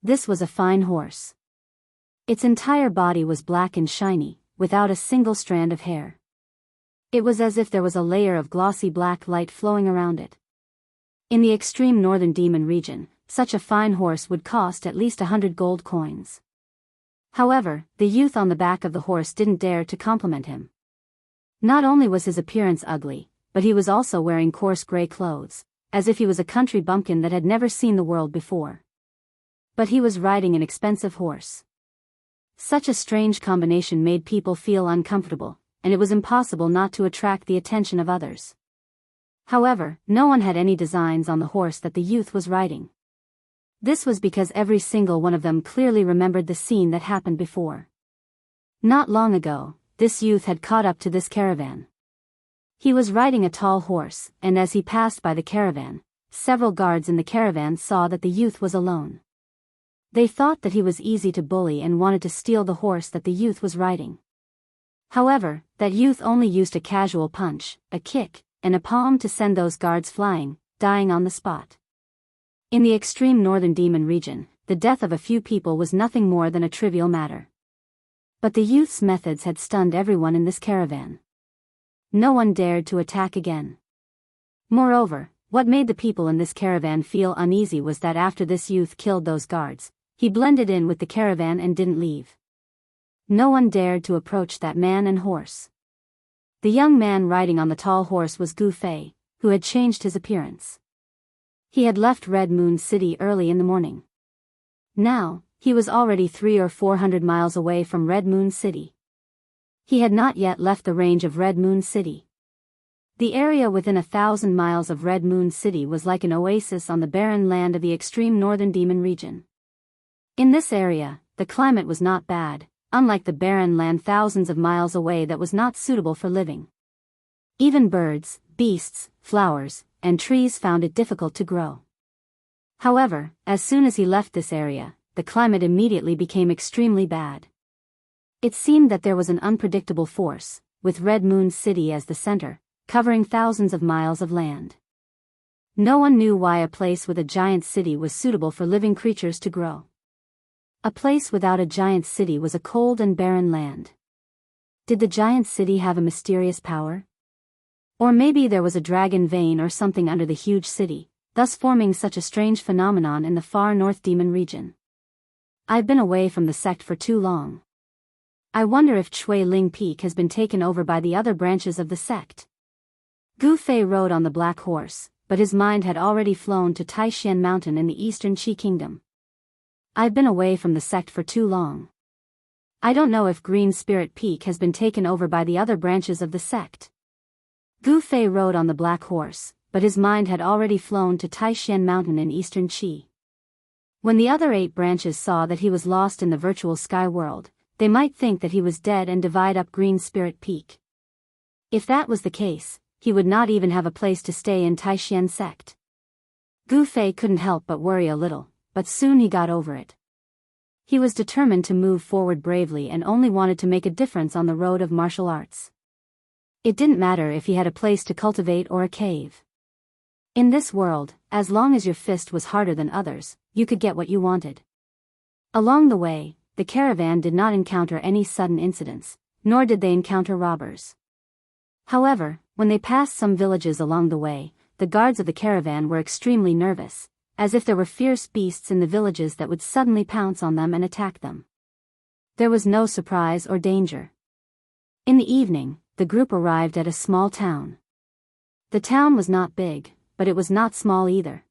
This was a fine horse. Its entire body was black and shiny, without a single strand of hair. It was as if there was a layer of glossy black light flowing around it. In the extreme northern demon region, such a fine horse would cost at least 100 gold coins. However, the youth on the back of the horse didn't dare to compliment him. Not only was his appearance ugly, but he was also wearing coarse gray clothes, as if he was a country bumpkin that had never seen the world before. But he was riding an expensive horse. Such a strange combination made people feel uncomfortable, and it was impossible not to attract the attention of others. However, no one had any designs on the horse that the youth was riding. This was because every single one of them clearly remembered the scene that happened before. Not long ago, this youth had caught up to this caravan. He was riding a tall horse, and as he passed by the caravan, several guards in the caravan saw that the youth was alone. They thought that he was easy to bully and wanted to steal the horse that the youth was riding. However, that youth only used a casual punch, a kick, and a palm to send those guards flying, dying on the spot. In the extreme northern demon region, the death of a few people was nothing more than a trivial matter. But the youth's methods had stunned everyone in this caravan. No one dared to attack again. Moreover, what made the people in this caravan feel uneasy was that after this youth killed those guards, he blended in with the caravan and didn't leave. No one dared to approach that man and horse. The young man riding on the tall horse was Gu Fei, who had changed his appearance. He had left Red Moon City early in the morning. Now, he was already 300 or 400 miles away from Red Moon City. He had not yet left the range of Red Moon City. The area within 1,000 miles of Red Moon City was like an oasis on the barren land of the extreme northern demon region. In this area, the climate was not bad, unlike the barren land thousands of miles away that was not suitable for living. Even birds, beasts, flowers, and trees found it difficult to grow. However, as soon as he left this area, the climate immediately became extremely bad. It seemed that there was an unpredictable force, with Red Moon City as the center, covering thousands of miles of land. No one knew why a place with a giant city was suitable for living creatures to grow. A place without a giant city was a cold and barren land. Did the giant city have a mysterious power? Or maybe there was a dragon vein or something under the huge city, thus forming such a strange phenomenon in the far north demon region. I've been away from the sect for too long. I wonder if Chui Ling Peak has been taken over by the other branches of the sect. Gu Fei rode on the black horse, but his mind had already flown to Taishan Mountain in the eastern Qi Kingdom. I've been away from the sect for too long. I don't know if Green Spirit Peak has been taken over by the other branches of the sect. Gu Fei rode on the black horse, but his mind had already flown to Taishan Mountain in eastern Qi. When the other 8 branches saw that he was lost in the virtual sky world, they might think that he was dead and divide up Green Spirit Peak. If that was the case, he would not even have a place to stay in Taishan sect. Gu Fei couldn't help but worry a little, but soon he got over it. He was determined to move forward bravely and only wanted to make a difference on the road of martial arts. It didn't matter if he had a place to cultivate or a cave. In this world, as long as your fist was harder than others, you could get what you wanted. Along the way, the caravan did not encounter any sudden incidents, nor did they encounter robbers. However, when they passed some villages along the way, the guards of the caravan were extremely nervous, as if there were fierce beasts in the villages that would suddenly pounce on them and attack them. There was no surprise or danger. In the evening, the group arrived at a small town. The town was not big, but it was not small either.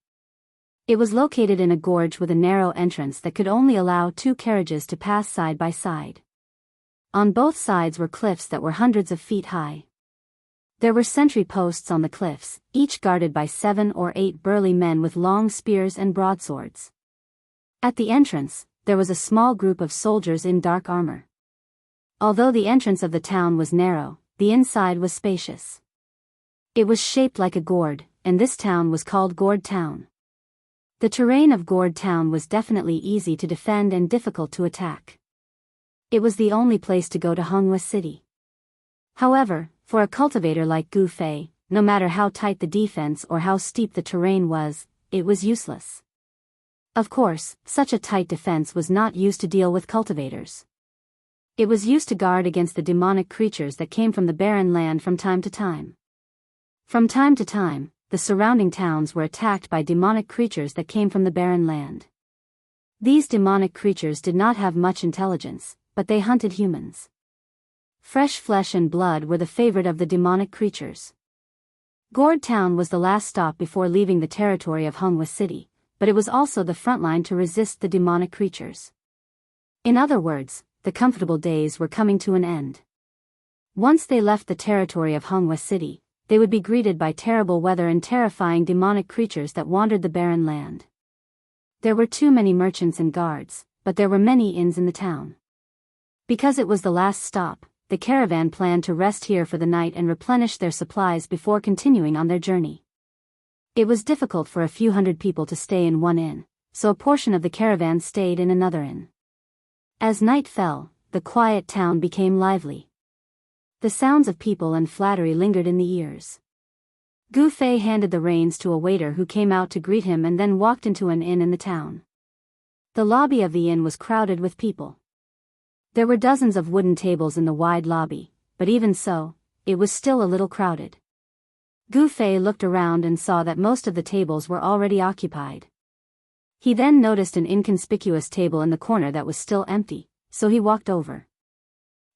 It was located in a gorge with a narrow entrance that could only allow 2 carriages to pass side by side. On both sides were cliffs that were hundreds of feet high. There were sentry posts on the cliffs, each guarded by 7 or 8 burly men with long spears and broadswords. At the entrance, there was a small group of soldiers in dark armor. Although the entrance of the town was narrow, the inside was spacious. It was shaped like a gourd, and this town was called Gourd Town. The terrain of Gourd Town was definitely easy to defend and difficult to attack. It was the only place to go to Honghua City. However, for a cultivator like Gu Fei, no matter how tight the defense or how steep the terrain was, it was useless. Of course, such a tight defense was not used to deal with cultivators. It was used to guard against the demonic creatures that came from the barren land from time to time. From time to time, the surrounding towns were attacked by demonic creatures that came from the barren land. These demonic creatures did not have much intelligence, but they hunted humans. Fresh flesh and blood were the favorite of the demonic creatures. Gourd Town was the last stop before leaving the territory of Hunghua City, but it was also the front line to resist the demonic creatures. In other words, the comfortable days were coming to an end. Once they left the territory of Hunghua City, they would be greeted by terrible weather and terrifying demonic creatures that wandered the barren land. There were too many merchants and guards, but there were many inns in the town. Because it was the last stop, the caravan planned to rest here for the night and replenish their supplies before continuing on their journey. It was difficult for a few hundred people to stay in one inn, so a portion of the caravan stayed in another inn. As night fell, the quiet town became lively. The sounds of people and flattery lingered in the ears. Gu Fei handed the reins to a waiter who came out to greet him and then walked into an inn in the town. The lobby of the inn was crowded with people. There were dozens of wooden tables in the wide lobby, but even so, it was still a little crowded. Gu Fei looked around and saw that most of the tables were already occupied. He then noticed an inconspicuous table in the corner that was still empty, so he walked over.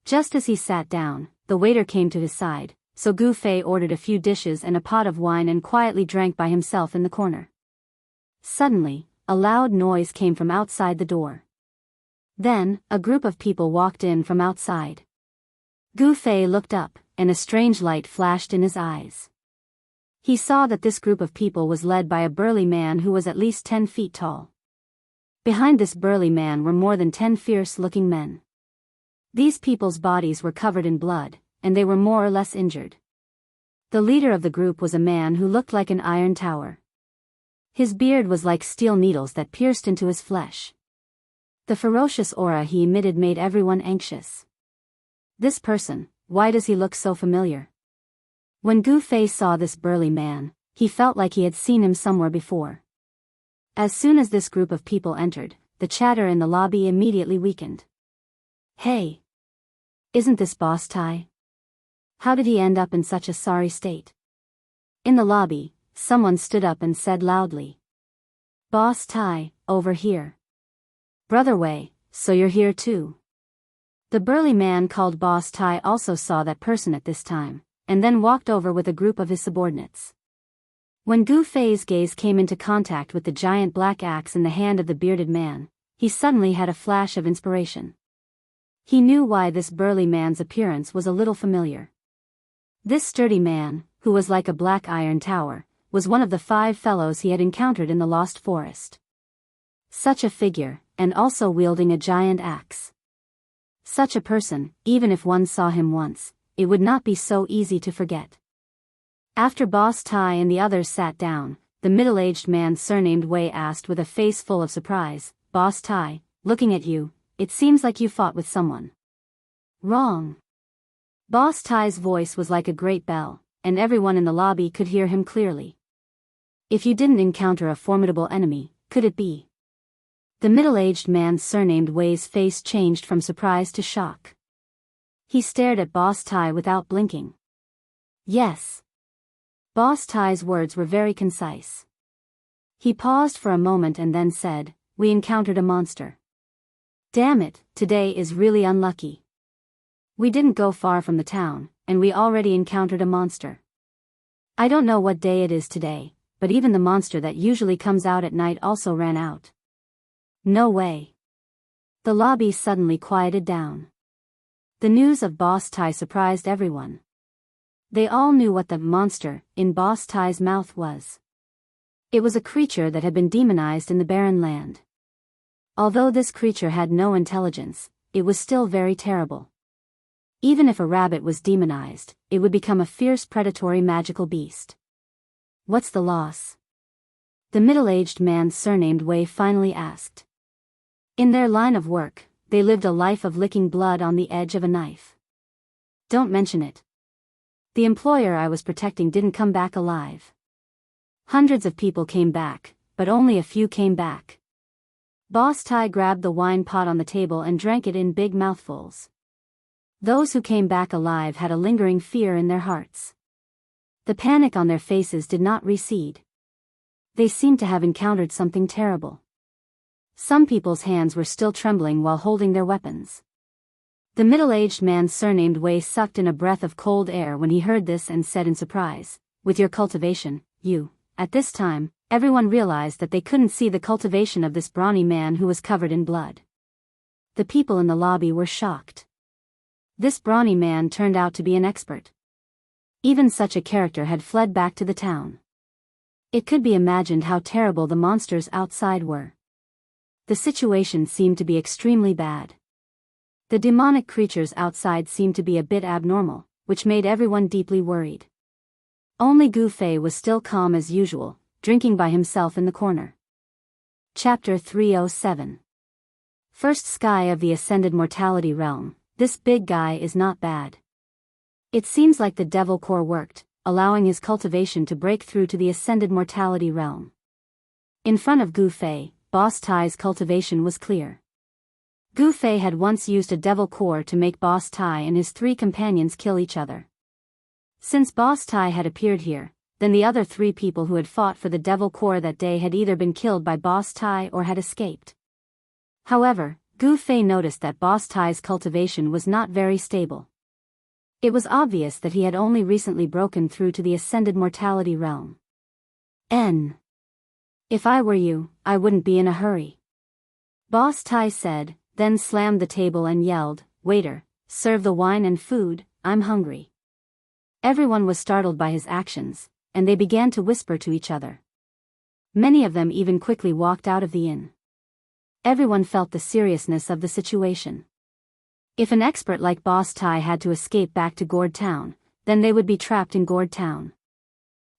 Just as he sat down, the waiter came to his side, so Gu Fei ordered a few dishes and a pot of wine and quietly drank by himself in the corner. Suddenly, a loud noise came from outside the door. Then, a group of people walked in from outside. Gu Fei looked up, and a strange light flashed in his eyes. He saw that this group of people was led by a burly man who was at least 10 feet tall. Behind this burly man were more than 10 fierce-looking men. These people's bodies were covered in blood, and they were more or less injured. The leader of the group was a man who looked like an iron tower. His beard was like steel needles that pierced into his flesh. The ferocious aura he emitted made everyone anxious. This person, why does he look so familiar? When Gu Fei saw this burly man, he felt like he had seen him somewhere before. As soon as this group of people entered, the chatter in the lobby immediately weakened. Hey! Isn't this Boss Tai? How did he end up in such a sorry state? In the lobby, someone stood up and said loudly. Boss Tai, over here. Brother Wei, so you're here too. The burly man called Boss Tai also saw that person at this time, and then walked over with a group of his subordinates. When Gu Fei's gaze came into contact with the giant black axe in the hand of the bearded man, he suddenly had a flash of inspiration. He knew why this burly man's appearance was a little familiar. This sturdy man, who was like a black iron tower, was one of the 5 fellows he had encountered in the Lost Forest. Such a figure, and also wielding a giant axe. Such a person, even if one saw him once, it would not be so easy to forget. After Boss Tai and the others sat down, the middle-aged man surnamed Wei asked with a face full of surprise, Boss Tai, looking at you, it seems like you fought with someone. Wrong. Boss Tai's voice was like a great bell, and everyone in the lobby could hear him clearly. If you didn't encounter a formidable enemy, could it be? The middle-aged man surnamed Wei's face changed from surprise to shock. He stared at Boss Tai without blinking. Yes. Boss Tai's words were very concise. He paused for a moment and then said, we encountered a monster. Damn it, today is really unlucky. We didn't go far from the town, and we already encountered a monster. I don't know what day it is today, but even the monster that usually comes out at night also ran out. No way. The lobby suddenly quieted down. The news of Boss Tai surprised everyone. They all knew what the monster in Boss Tai's mouth was. It was a creature that had been demonized in the barren land. Although this creature had no intelligence, it was still very terrible. Even if a rabbit was demonized, it would become a fierce predatory magical beast. What's the loss? The middle-aged man surnamed Wei finally asked. In their line of work, they lived a life of licking blood on the edge of a knife. Don't mention it. The employer I was protecting didn't come back alive. Hundreds of people came back, but only a few came back. Boss Tai grabbed the wine pot on the table and drank it in big mouthfuls. Those who came back alive had a lingering fear in their hearts. The panic on their faces did not recede. They seemed to have encountered something terrible. Some people's hands were still trembling while holding their weapons. The middle-aged man surnamed Wei sucked in a breath of cold air when he heard this and said in surprise, "With your cultivation, you..." At this time, everyone realized that they couldn't see the cultivation of this brawny man who was covered in blood. The people in the lobby were shocked. This brawny man turned out to be an expert. Even such a character had fled back to the town. It could be imagined how terrible the monsters outside were. The situation seemed to be extremely bad. The demonic creatures outside seemed to be a bit abnormal, which made everyone deeply worried. Only Gu Fei was still calm as usual, drinking by himself in the corner. Chapter 307. First Sky of the Ascended Mortality Realm. This big guy is not bad. It seems like the devil core worked, allowing his cultivation to break through to the Ascended Mortality Realm. In front of Gu Fei, Boss Tai's cultivation was clear. Gu Fei had once used a devil core to make Boss Tai and his 3 companions kill each other. Since Boss Tai had appeared here, then the other 3 people who had fought for the devil core that day had either been killed by Boss Tai or had escaped. However, Gu Fei noticed that Boss Tai's cultivation was not very stable. It was obvious that he had only recently broken through to the Ascended Mortality Realm. If I were you, I wouldn't be in a hurry. Boss Tai said, then slammed the table and yelled, "Waiter, serve the wine and food, I'm hungry." Everyone was startled by his actions, and they began to whisper to each other. Many of them even quickly walked out of the inn. Everyone felt the seriousness of the situation. If an expert like Boss Tai had to escape back to Gourd Town, then they would be trapped in Gourd Town.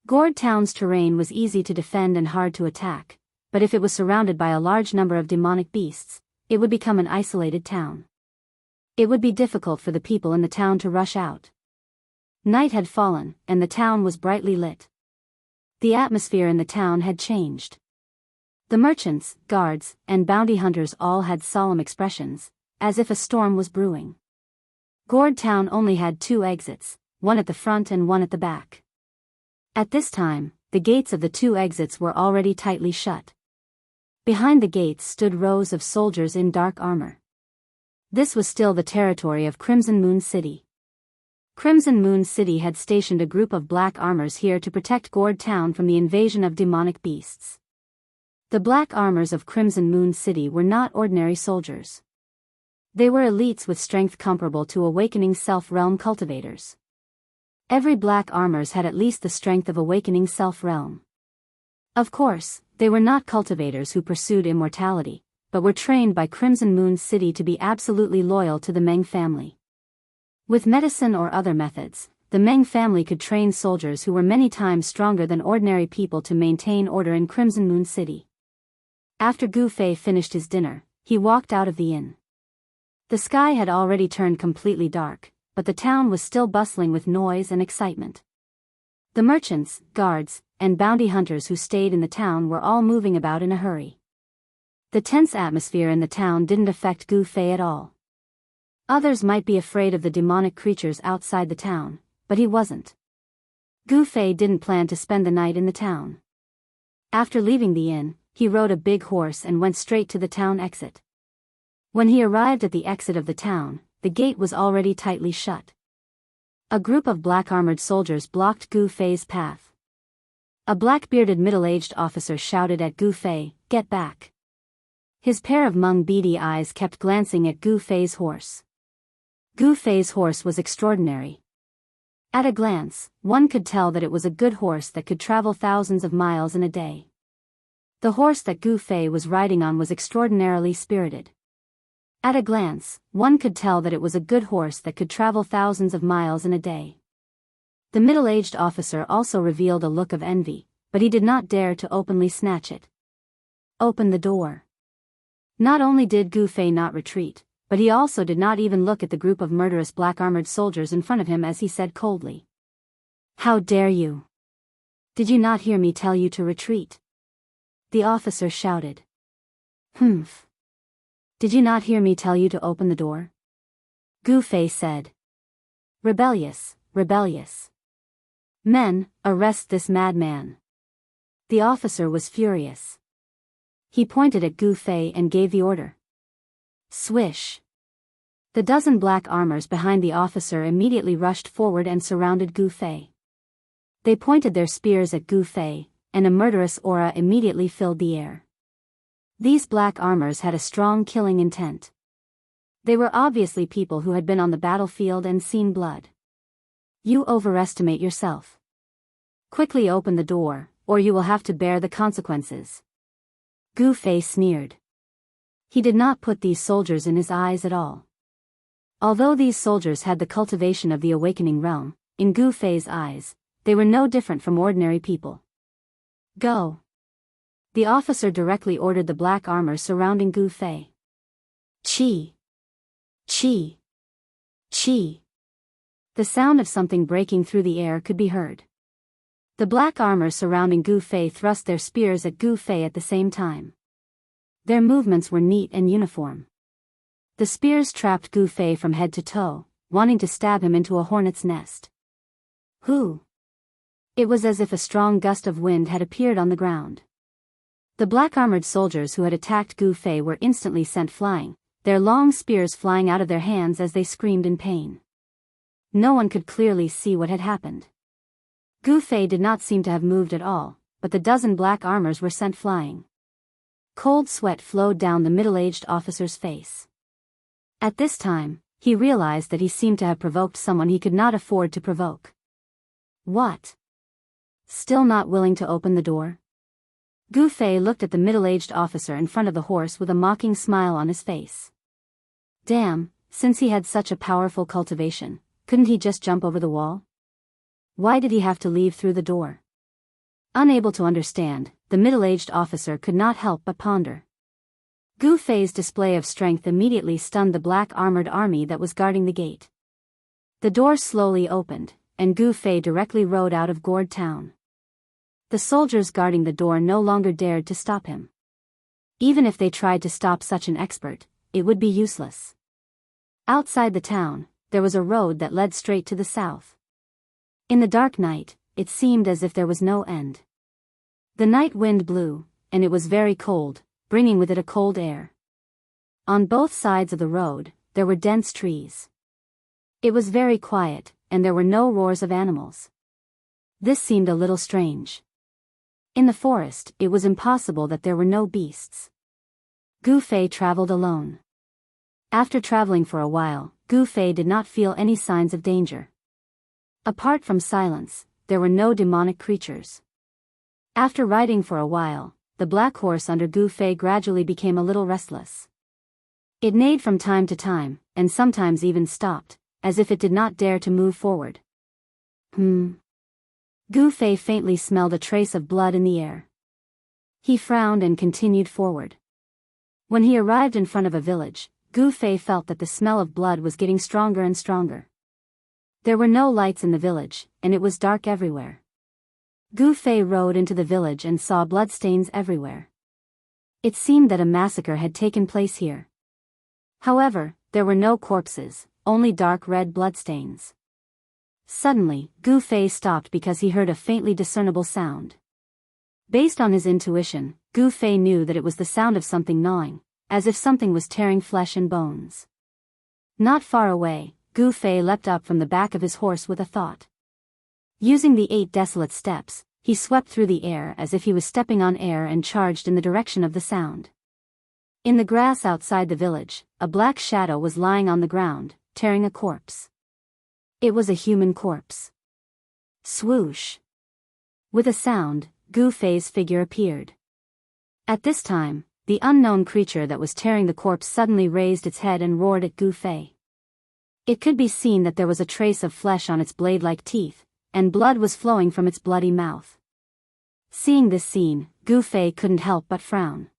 Gourd Town's terrain was easy to defend and hard to attack, but if it was surrounded by a large number of demonic beasts, it would become an isolated town. It would be difficult for the people in the town to rush out. Night had fallen, and the town was brightly lit. The atmosphere in the town had changed. The merchants, guards, and bounty hunters all had solemn expressions, as if a storm was brewing. Gourd Town only had 2 exits, one at the front and one at the back. At this time, the gates of the 2 exits were already tightly shut. Behind the gates stood rows of soldiers in dark armor. This was still the territory of Crimson Moon City. Crimson Moon City had stationed a group of black armors here to protect Gourd Town from the invasion of demonic beasts. The black armors of Crimson Moon City were not ordinary soldiers. They were elites with strength comparable to Awakening Self-Realm cultivators. Every black armors had at least the strength of Awakening Self-Realm. Of course, they were not cultivators who pursued immortality, but were trained by Crimson Moon City to be absolutely loyal to the Meng family. With medicine or other methods, the Meng family could train soldiers who were many times stronger than ordinary people to maintain order in Crimson Moon City. After Gu Fei finished his dinner, he walked out of the inn. The sky had already turned completely dark, but the town was still bustling with noise and excitement. The merchants, guards, and bounty hunters who stayed in the town were all moving about in a hurry. The tense atmosphere in the town didn't affect Gu Fei at all. Others might be afraid of the demonic creatures outside the town, but he wasn't. Gu Fei didn't plan to spend the night in the town. After leaving the inn, he rode a big horse and went straight to the town exit. When he arrived at the exit of the town, the gate was already tightly shut. A group of black-armored soldiers blocked Gu Fei's path. A black-bearded middle-aged officer shouted at Gu Fei, "Get back!" His pair of beady eyes kept glancing at Gu Fei's horse. Gu Fei's horse was extraordinary. At a glance, one could tell that it was a good horse that could travel thousands of miles in a day. The horse that Gu Fei was riding on was extraordinarily spirited. At a glance, one could tell that it was a good horse that could travel thousands of miles in a day. The middle-aged officer also revealed a look of envy, but he did not dare to openly snatch it. Open the door. Not only did Gu Fei not retreat, but he also did not even look at the group of murderous black-armored soldiers in front of him as he said coldly, "How dare you? Did you not hear me tell you to retreat?" The officer shouted. "Humph. Did you not hear me tell you to open the door?" Gu Fei said. Rebellious, rebellious. Men, arrest this madman. The officer was furious. He pointed at Gu Fei and gave the order. Swish. The dozen black armors behind the officer immediately rushed forward and surrounded Gu Fei. They pointed their spears at Gu Fei, and a murderous aura immediately filled the air. These black armors had a strong killing intent. They were obviously people who had been on the battlefield and seen blood. You overestimate yourself. Quickly open the door, or you will have to bear the consequences. Gu Fei sneered. He did not put these soldiers in his eyes at all. Although these soldiers had the cultivation of the awakening realm, in Gu Fei's eyes, they were no different from ordinary people. Go. The officer directly ordered the black armor surrounding Gu Fei. Chi. Chi. Chi. The sound of something breaking through the air could be heard. The black armor surrounding Gu Fei thrust their spears at Gu Fei at the same time. Their movements were neat and uniform. The spears trapped Gu Fei from head to toe, wanting to stab him into a hornet's nest. Who? It was as if a strong gust of wind had appeared on the ground. The black-armored soldiers who had attacked Gu Fei were instantly sent flying, their long spears flying out of their hands as they screamed in pain. No one could clearly see what had happened. Gu Fei did not seem to have moved at all, but the dozen black armors were sent flying. Cold sweat flowed down the middle-aged officer's face. At this time, he realized that he seemed to have provoked someone he could not afford to provoke. What? Still not willing to open the door? Gu Fei looked at the middle-aged officer in front of the horse with a mocking smile on his face. Damn, since he had such a powerful cultivation, couldn't he just jump over the wall? Why did he have to leave through the door? Unable to understand, the middle-aged officer could not help but ponder. Gu Fei's display of strength immediately stunned the black-armored army that was guarding the gate. The door slowly opened, and Gu Fei directly rode out of Gourd Town. The soldiers guarding the door no longer dared to stop him. Even if they tried to stop such an expert, it would be useless. Outside the town, there was a road that led straight to the south. In the dark night, it seemed as if there was no end. The night wind blew, and it was very cold, bringing with it a cold air. On both sides of the road, there were dense trees. It was very quiet, and there were no roars of animals. This seemed a little strange. In the forest, it was impossible that there were no beasts. Gu Fei traveled alone. After traveling for a while, Gu Fei did not feel any signs of danger. Apart from silence, there were no demonic creatures. After riding for a while, the black horse under Gu Fei gradually became a little restless. It neighed from time to time, and sometimes even stopped, as if it did not dare to move forward. Gu Fei faintly smelled a trace of blood in the air. He frowned and continued forward. When he arrived in front of a village, Gu Fei felt that the smell of blood was getting stronger and stronger. There were no lights in the village, and it was dark everywhere. Gu Fei rode into the village and saw bloodstains everywhere. It seemed that a massacre had taken place here. However, there were no corpses, only dark red bloodstains. Suddenly, Gu Fei stopped because he heard a faintly discernible sound. Based on his intuition, Gu Fei knew that it was the sound of something gnawing, as if something was tearing flesh and bones. Not far away, Gu Fei leapt up from the back of his horse with a thought. Using the 8 desolate steps, he swept through the air as if he was stepping on air and charged in the direction of the sound. In the grass outside the village, a black shadow was lying on the ground, tearing a corpse. It was a human corpse. Swoosh! With a sound, Gu Fei's figure appeared. At this time, the unknown creature that was tearing the corpse suddenly raised its head and roared at Gu Fei. It could be seen that there was a trace of flesh on its blade-like teeth, and blood was flowing from its bloody mouth. Seeing this scene, Gu Fei couldn't help but frown.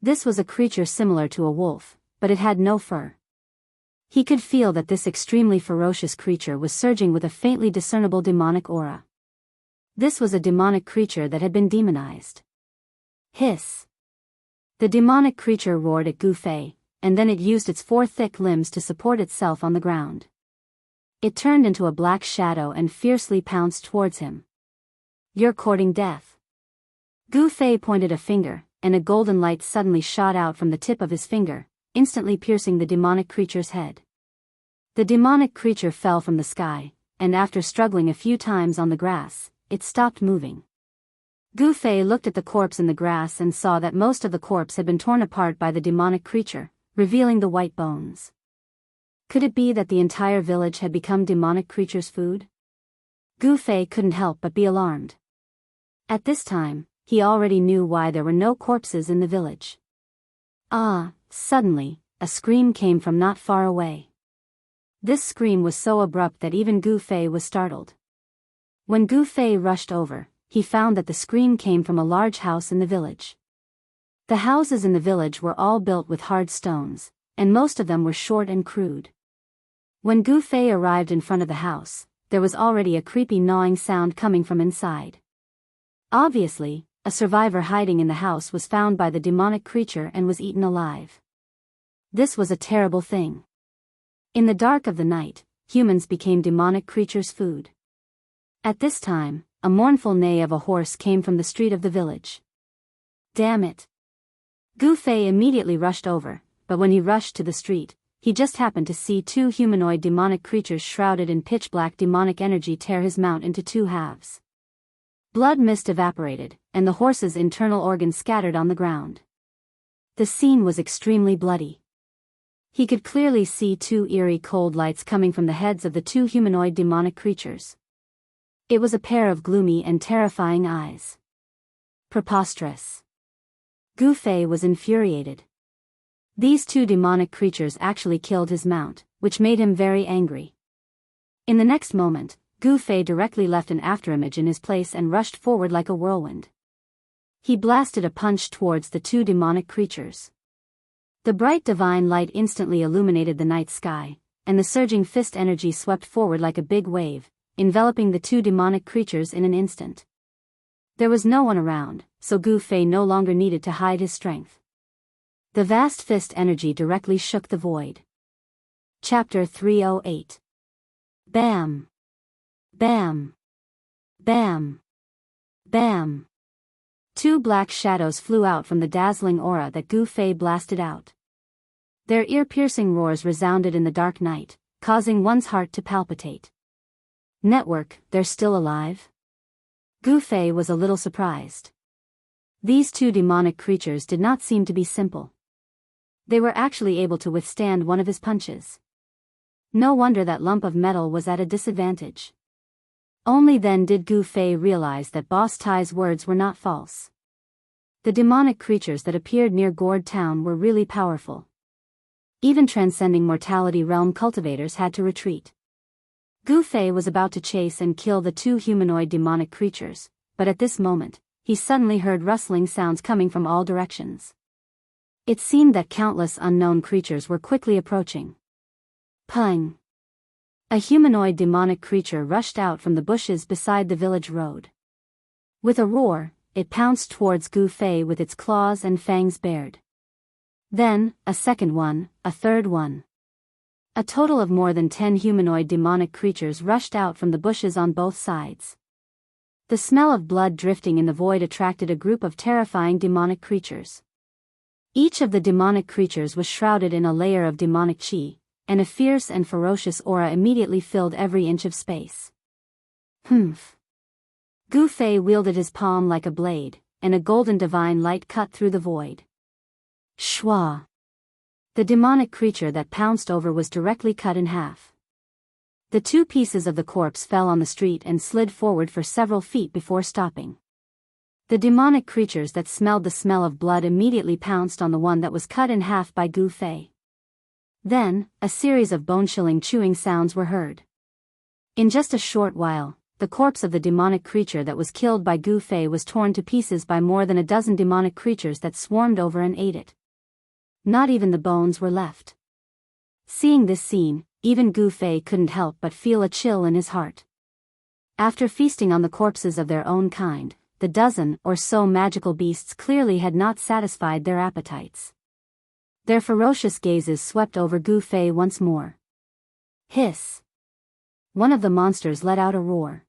This was a creature similar to a wolf, but it had no fur. He could feel that this extremely ferocious creature was surging with a faintly discernible demonic aura. This was a demonic creature that had been demonized. Hiss! The demonic creature roared at Gu Fei, and then it used its 4 thick limbs to support itself on the ground. It turned into a black shadow and fiercely pounced towards him. "You're courting death." Gu Fei pointed a finger, and a golden light suddenly shot out from the tip of his finger, instantly piercing the demonic creature's head. The demonic creature fell from the sky, and after struggling a few times on the grass, it stopped moving. Gu Fei looked at the corpse in the grass and saw that most of the corpse had been torn apart by the demonic creature, revealing the white bones. Could it be that the entire village had become demonic creature's food? Gu Fei couldn't help but be alarmed. At this time, he already knew why there were no corpses in the village. Suddenly, a scream came from not far away. This scream was so abrupt that even Gu Fei was startled. When Gu Fei rushed over, he found that the scream came from a large house in the village. The houses in the village were all built with hard stones, and most of them were short and crude. When Gu Fei arrived in front of the house, there was already a creepy gnawing sound coming from inside. Obviously, a survivor hiding in the house was found by the demonic creature and was eaten alive. This was a terrible thing. In the dark of the night, humans became demonic creatures' food. At this time, a mournful neigh of a horse came from the street of the village. Damn it! Gu Fei immediately rushed over, but when he rushed to the street, he just happened to see two humanoid demonic creatures shrouded in pitch-black demonic energy tear his mount into two halves. Blood mist evaporated, and the horse's internal organs scattered on the ground. The scene was extremely bloody. He could clearly see two eerie cold lights coming from the heads of the two humanoid demonic creatures. It was a pair of gloomy and terrifying eyes. Preposterous. Gu Fei was infuriated. These two demonic creatures actually killed his mount, which made him very angry. In the next moment, Gu Fei directly left an afterimage in his place and rushed forward like a whirlwind. He blasted a punch towards the two demonic creatures. The bright divine light instantly illuminated the night sky, and the surging fist energy swept forward like a big wave, enveloping the two demonic creatures in an instant. There was no one around, so Gu Fei no longer needed to hide his strength. The vast fist energy directly shook the void. Chapter 308. Bam! Bam! Bam! Bam! Two black shadows flew out from the dazzling aura that Gu Fei blasted out. Their ear-piercing roars resounded in the dark night, causing one's heart to palpitate. Network, they're still alive? Gu Fei was a little surprised. These two demonic creatures did not seem to be simple. They were actually able to withstand one of his punches. No wonder that lump of metal was at a disadvantage. Only then did Gu Fei realize that Boss Tai's words were not false. The demonic creatures that appeared near Gourd Town were really powerful. Even transcending mortality realm cultivators had to retreat. Gu Fei was about to chase and kill the two humanoid demonic creatures, but at this moment, he suddenly heard rustling sounds coming from all directions. It seemed that countless unknown creatures were quickly approaching. Pung! A humanoid demonic creature rushed out from the bushes beside the village road. With a roar, it pounced towards Gu Fei with its claws and fangs bared. Then, a second one, a third one. A total of more than 10 humanoid demonic creatures rushed out from the bushes on both sides. The smell of blood drifting in the void attracted a group of terrifying demonic creatures. Each of the demonic creatures was shrouded in a layer of demonic chi, and a fierce and ferocious aura immediately filled every inch of space. Humph! Gu Fei wielded his palm like a blade, and a golden divine light cut through the void. Shwa! The demonic creature that pounced over was directly cut in half. The two pieces of the corpse fell on the street and slid forward for several feet before stopping. The demonic creatures that smelled the smell of blood immediately pounced on the one that was cut in half by Gu Fei. Then, a series of bone-chilling chewing sounds were heard. In just a short while, the corpse of the demonic creature that was killed by Gu Fei was torn to pieces by more than a dozen demonic creatures that swarmed over and ate it. Not even the bones were left. Seeing this scene, even Gu Fei couldn't help but feel a chill in his heart. After feasting on the corpses of their own kind, the dozen or so magical beasts clearly had not satisfied their appetites. Their ferocious gazes swept over Gu Fei once more. Hiss! one of the monsters let out a roar.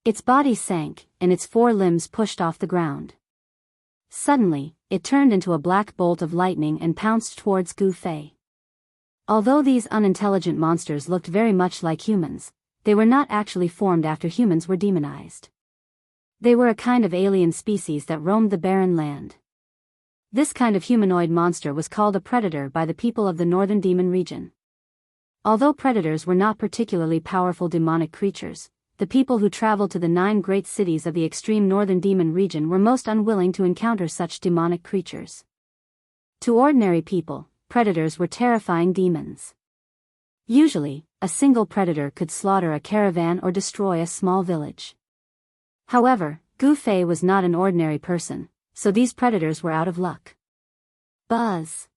Its body sank, and its 4 limbs pushed off the ground. Suddenly, it turned into a black bolt of lightning and pounced towards Gu Fei. Although these unintelligent monsters looked very much like humans, they were not actually formed after humans were demonized. They were a kind of alien species that roamed the barren land. This kind of humanoid monster was called a predator by the people of the northern demon region. Although predators were not particularly powerful demonic creatures, the people who traveled to the 9 great cities of the extreme northern demon region were most unwilling to encounter such demonic creatures. To ordinary people, predators were terrifying demons. Usually, a single predator could slaughter a caravan or destroy a small village. However, Gu Fei was not an ordinary person, so these predators were out of luck. Buzz!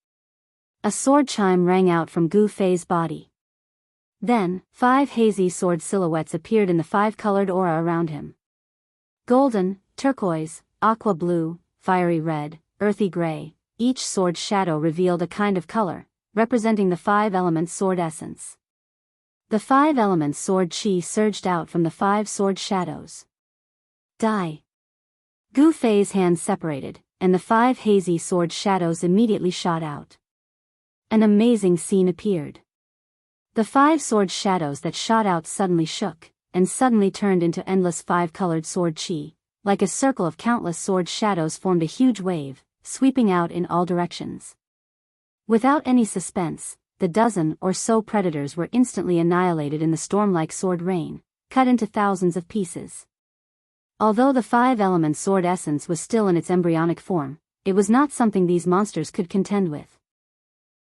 A sword chime rang out from Gu Fei's body. Then, 5 hazy sword silhouettes appeared in the 5-colored aura around him. Golden, turquoise, aqua blue, fiery red, earthy gray, each sword shadow revealed a kind of color, representing the 5 elements sword essence. The 5 elements sword chi surged out from the 5 sword shadows. Die! Gu Fei's hands separated, and the 5 hazy sword shadows immediately shot out. An amazing scene appeared. The 5 sword shadows that shot out suddenly shook, and suddenly turned into endless 5-colored sword chi. Like a circle of countless sword shadows formed a huge wave, sweeping out in all directions. Without any suspense, the dozen or so predators were instantly annihilated in the storm-like sword rain, cut into thousands of pieces. Although the 5-element sword essence was still in its embryonic form, it was not something these monsters could contend with.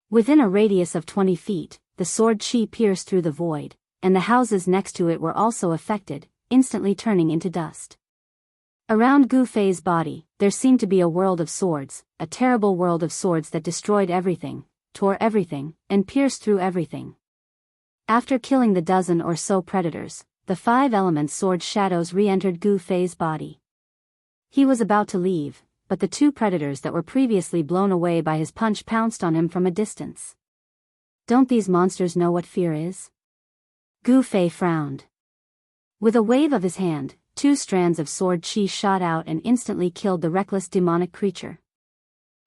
Within a radius of 20 feet, the sword chi pierced through the void, and the houses next to it were also affected, instantly turning into dust. Around Gu Fei's body, there seemed to be a world of swords, a terrible world of swords that destroyed everything, tore everything, and pierced through everything. After killing the dozen or so predators, the 5-element sword shadows re-entered Gu Fei's body. He was about to leave, but the 2 predators that were previously blown away by his punch pounced on him from a distance. Don't these monsters know what fear is? Gu Fei frowned. With a wave of his hand, 2 strands of sword chi shot out and instantly killed the reckless demonic creature.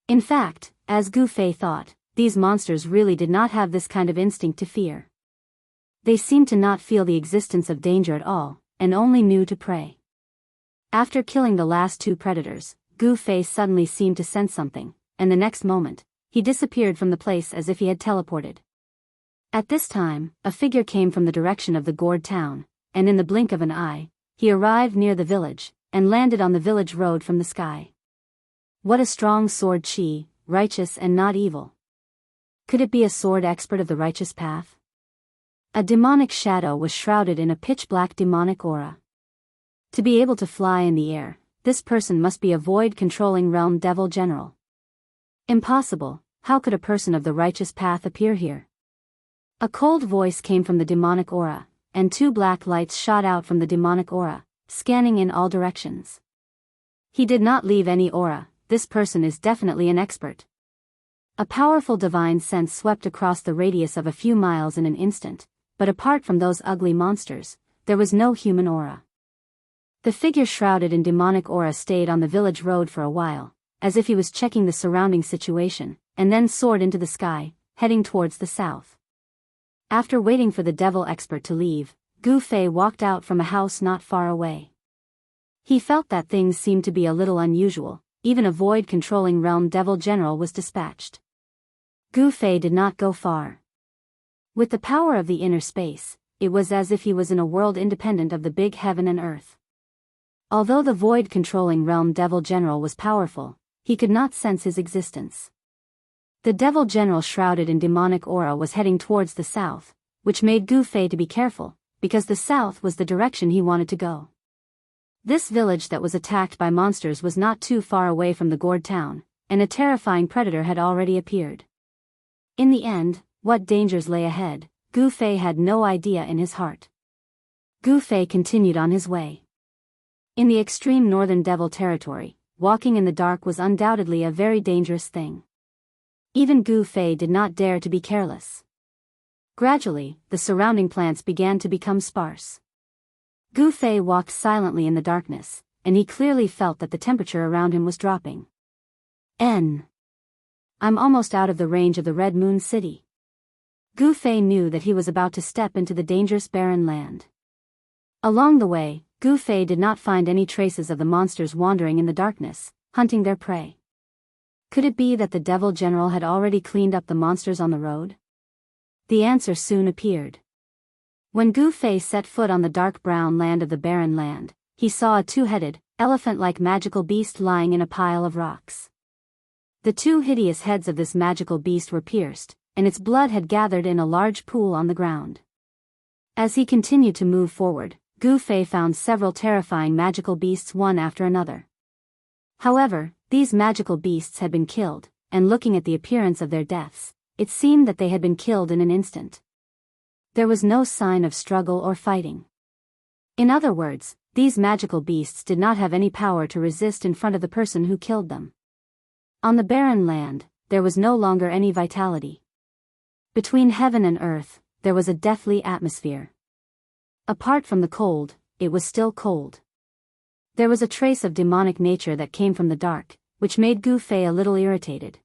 In fact, as Gu Fei thought, these monsters really did not have this kind of instinct to fear. They seemed to not feel the existence of danger at all, and only knew to prey. After killing the last 2 predators, Gu Fei suddenly seemed to sense something, and the next moment, he disappeared from the place as if he had teleported. At this time, a figure came from the direction of the gourd town, and in the blink of an eye, he arrived near the village, and landed on the village road from the sky. What a strong sword chi, righteous and not evil. Could it be a sword expert of the righteous path? A demonic shadow was shrouded in a pitch-black demonic aura. To be able to fly in the air, this person must be a void-controlling realm devil general. Impossible, how could a person of the righteous path appear here? A cold voice came from the demonic aura, and 2 black lights shot out from the demonic aura, scanning in all directions. He did not leave any aura, this person is definitely an expert. A powerful divine sense swept across the radius of a few miles in an instant, but apart from those ugly monsters, there was no human aura. The figure shrouded in demonic aura stayed on the village road for a while, as if he was checking the surrounding situation, and then soared into the sky, heading towards the south. After waiting for the devil expert to leave, Gu Fei walked out from a house not far away. He felt that things seemed to be a little unusual, even a void-controlling realm devil general was dispatched. Gu Fei did not go far. With the power of the inner space, it was as if he was in a world independent of the big heaven and earth. Although the void-controlling realm devil general was powerful, he could not sense his existence. The devil general shrouded in demonic aura was heading towards the south, which made Gu Fei to be careful, because the south was the direction he wanted to go. This village that was attacked by monsters was not too far away from the gourd town, and a terrifying predator had already appeared. In the end, what dangers lay ahead, Gu Fei had no idea in his heart. Gu Fei continued on his way. In the extreme northern devil territory, walking in the dark was undoubtedly a very dangerous thing. Even Gu Fei did not dare to be careless. Gradually, the surrounding plants began to become sparse. Gu Fei walked silently in the darkness, and he clearly felt that the temperature around him was dropping. I'm almost out of the range of the Red Moon City. Gu Fei knew that he was about to step into the dangerous barren land. Along the way, Gu Fei did not find any traces of the monsters wandering in the darkness, hunting their prey. Could it be that the Devil General had already cleaned up the monsters on the road? The answer soon appeared. When Gu Fei set foot on the dark brown land of the barren land, he saw a two-headed, elephant-like magical beast lying in a pile of rocks. The two hideous heads of this magical beast were pierced, and its blood had gathered in a large pool on the ground. As he continued to move forward, Gu Fei found several terrifying magical beasts one after another. However, these magical beasts had been killed, and looking at the appearance of their deaths, it seemed that they had been killed in an instant. There was no sign of struggle or fighting. In other words, these magical beasts did not have any power to resist in front of the person who killed them. On the barren land, there was no longer any vitality. Between heaven and earth, there was a deathly atmosphere. Apart from the cold, it was still cold. There was a trace of demonic nature that came from the dark, which made Gu Fei a little irritated.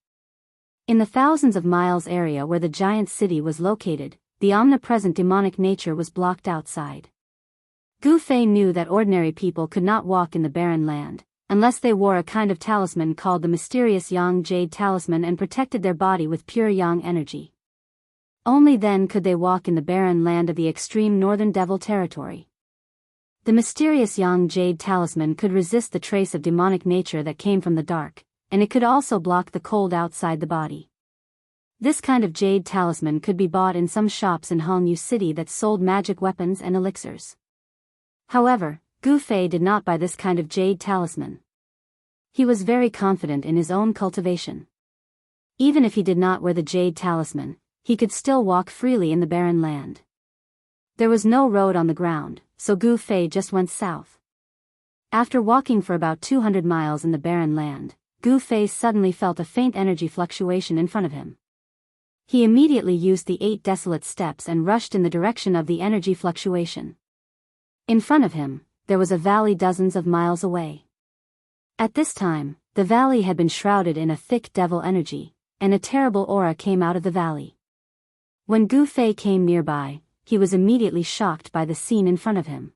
In the thousands of miles area where the giant city was located, the omnipresent demonic nature was blocked outside. Gu Fei knew that ordinary people could not walk in the barren land, unless they wore a kind of talisman called the mysterious Yang Jade Talisman and protected their body with pure Yang energy. Only then could they walk in the barren land of the extreme northern Devil territory. The mysterious Yang Jade Talisman could resist the trace of demonic nature that came from the dark, and it could also block the cold outside the body. This kind of Jade Talisman could be bought in some shops in Hongyu City that sold magic weapons and elixirs. However, Gu Fei did not buy this kind of Jade Talisman. He was very confident in his own cultivation. Even if he did not wear the Jade Talisman, he could still walk freely in the barren land. There was no road on the ground, so Gu Fei just went south. After walking for about 200 miles in the barren land, Gu Fei suddenly felt a faint energy fluctuation in front of him. He immediately used the 8 desolate steps and rushed in the direction of the energy fluctuation. In front of him, there was a valley dozens of miles away. At this time, the valley had been shrouded in a thick devil energy, and a terrible aura came out of the valley. When Gu Fei came nearby, he was immediately shocked by the scene in front of him.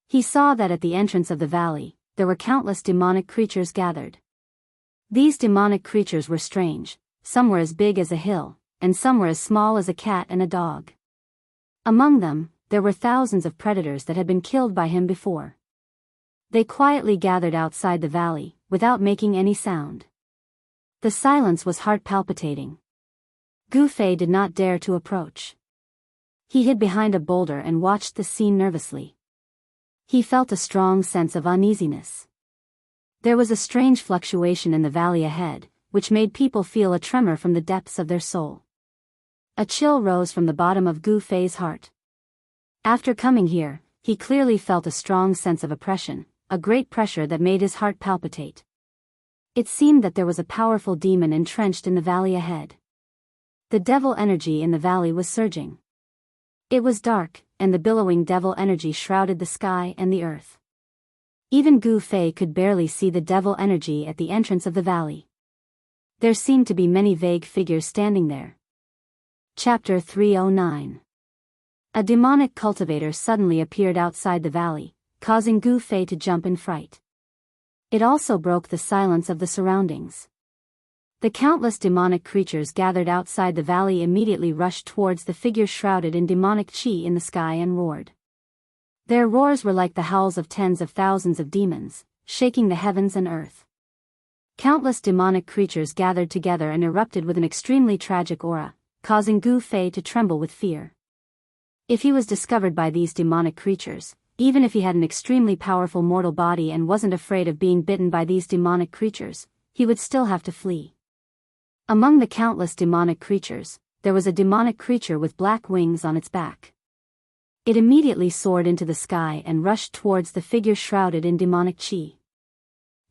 He saw that at the entrance of the valley, there were countless demonic creatures gathered. These demonic creatures were strange, some were as big as a hill, and some were as small as a cat and a dog. Among them, there were thousands of predators that had been killed by him before. They quietly gathered outside the valley, without making any sound. The silence was heart-palpitating. Gu Fei did not dare to approach. He hid behind a boulder and watched the scene nervously. He felt a strong sense of uneasiness. There was a strange fluctuation in the valley ahead, which made people feel a tremor from the depths of their soul. A chill rose from the bottom of Gu Fei's heart. After coming here, he clearly felt a strong sense of oppression, a great pressure that made his heart palpitate. It seemed that there was a powerful demon entrenched in the valley ahead. The devil energy in the valley was surging. It was dark, and the billowing devil energy shrouded the sky and the earth. Even Gu Fei could barely see the devil energy at the entrance of the valley. There seemed to be many vague figures standing there. Chapter 309. A demonic cultivator suddenly appeared outside the valley, causing Gu Fei to jump in fright. It also broke the silence of the surroundings. The countless demonic creatures gathered outside the valley immediately rushed towards the figure shrouded in demonic chi in the sky and roared. Their roars were like the howls of tens of thousands of demons, shaking the heavens and earth. Countless demonic creatures gathered together and erupted with an extremely tragic aura, causing Gu Fei to tremble with fear. If he was discovered by these demonic creatures, even if he had an extremely powerful mortal body and wasn't afraid of being bitten by these demonic creatures, he would still have to flee. Among the countless demonic creatures, there was a demonic creature with black wings on its back. It immediately soared into the sky and rushed towards the figure shrouded in demonic chi.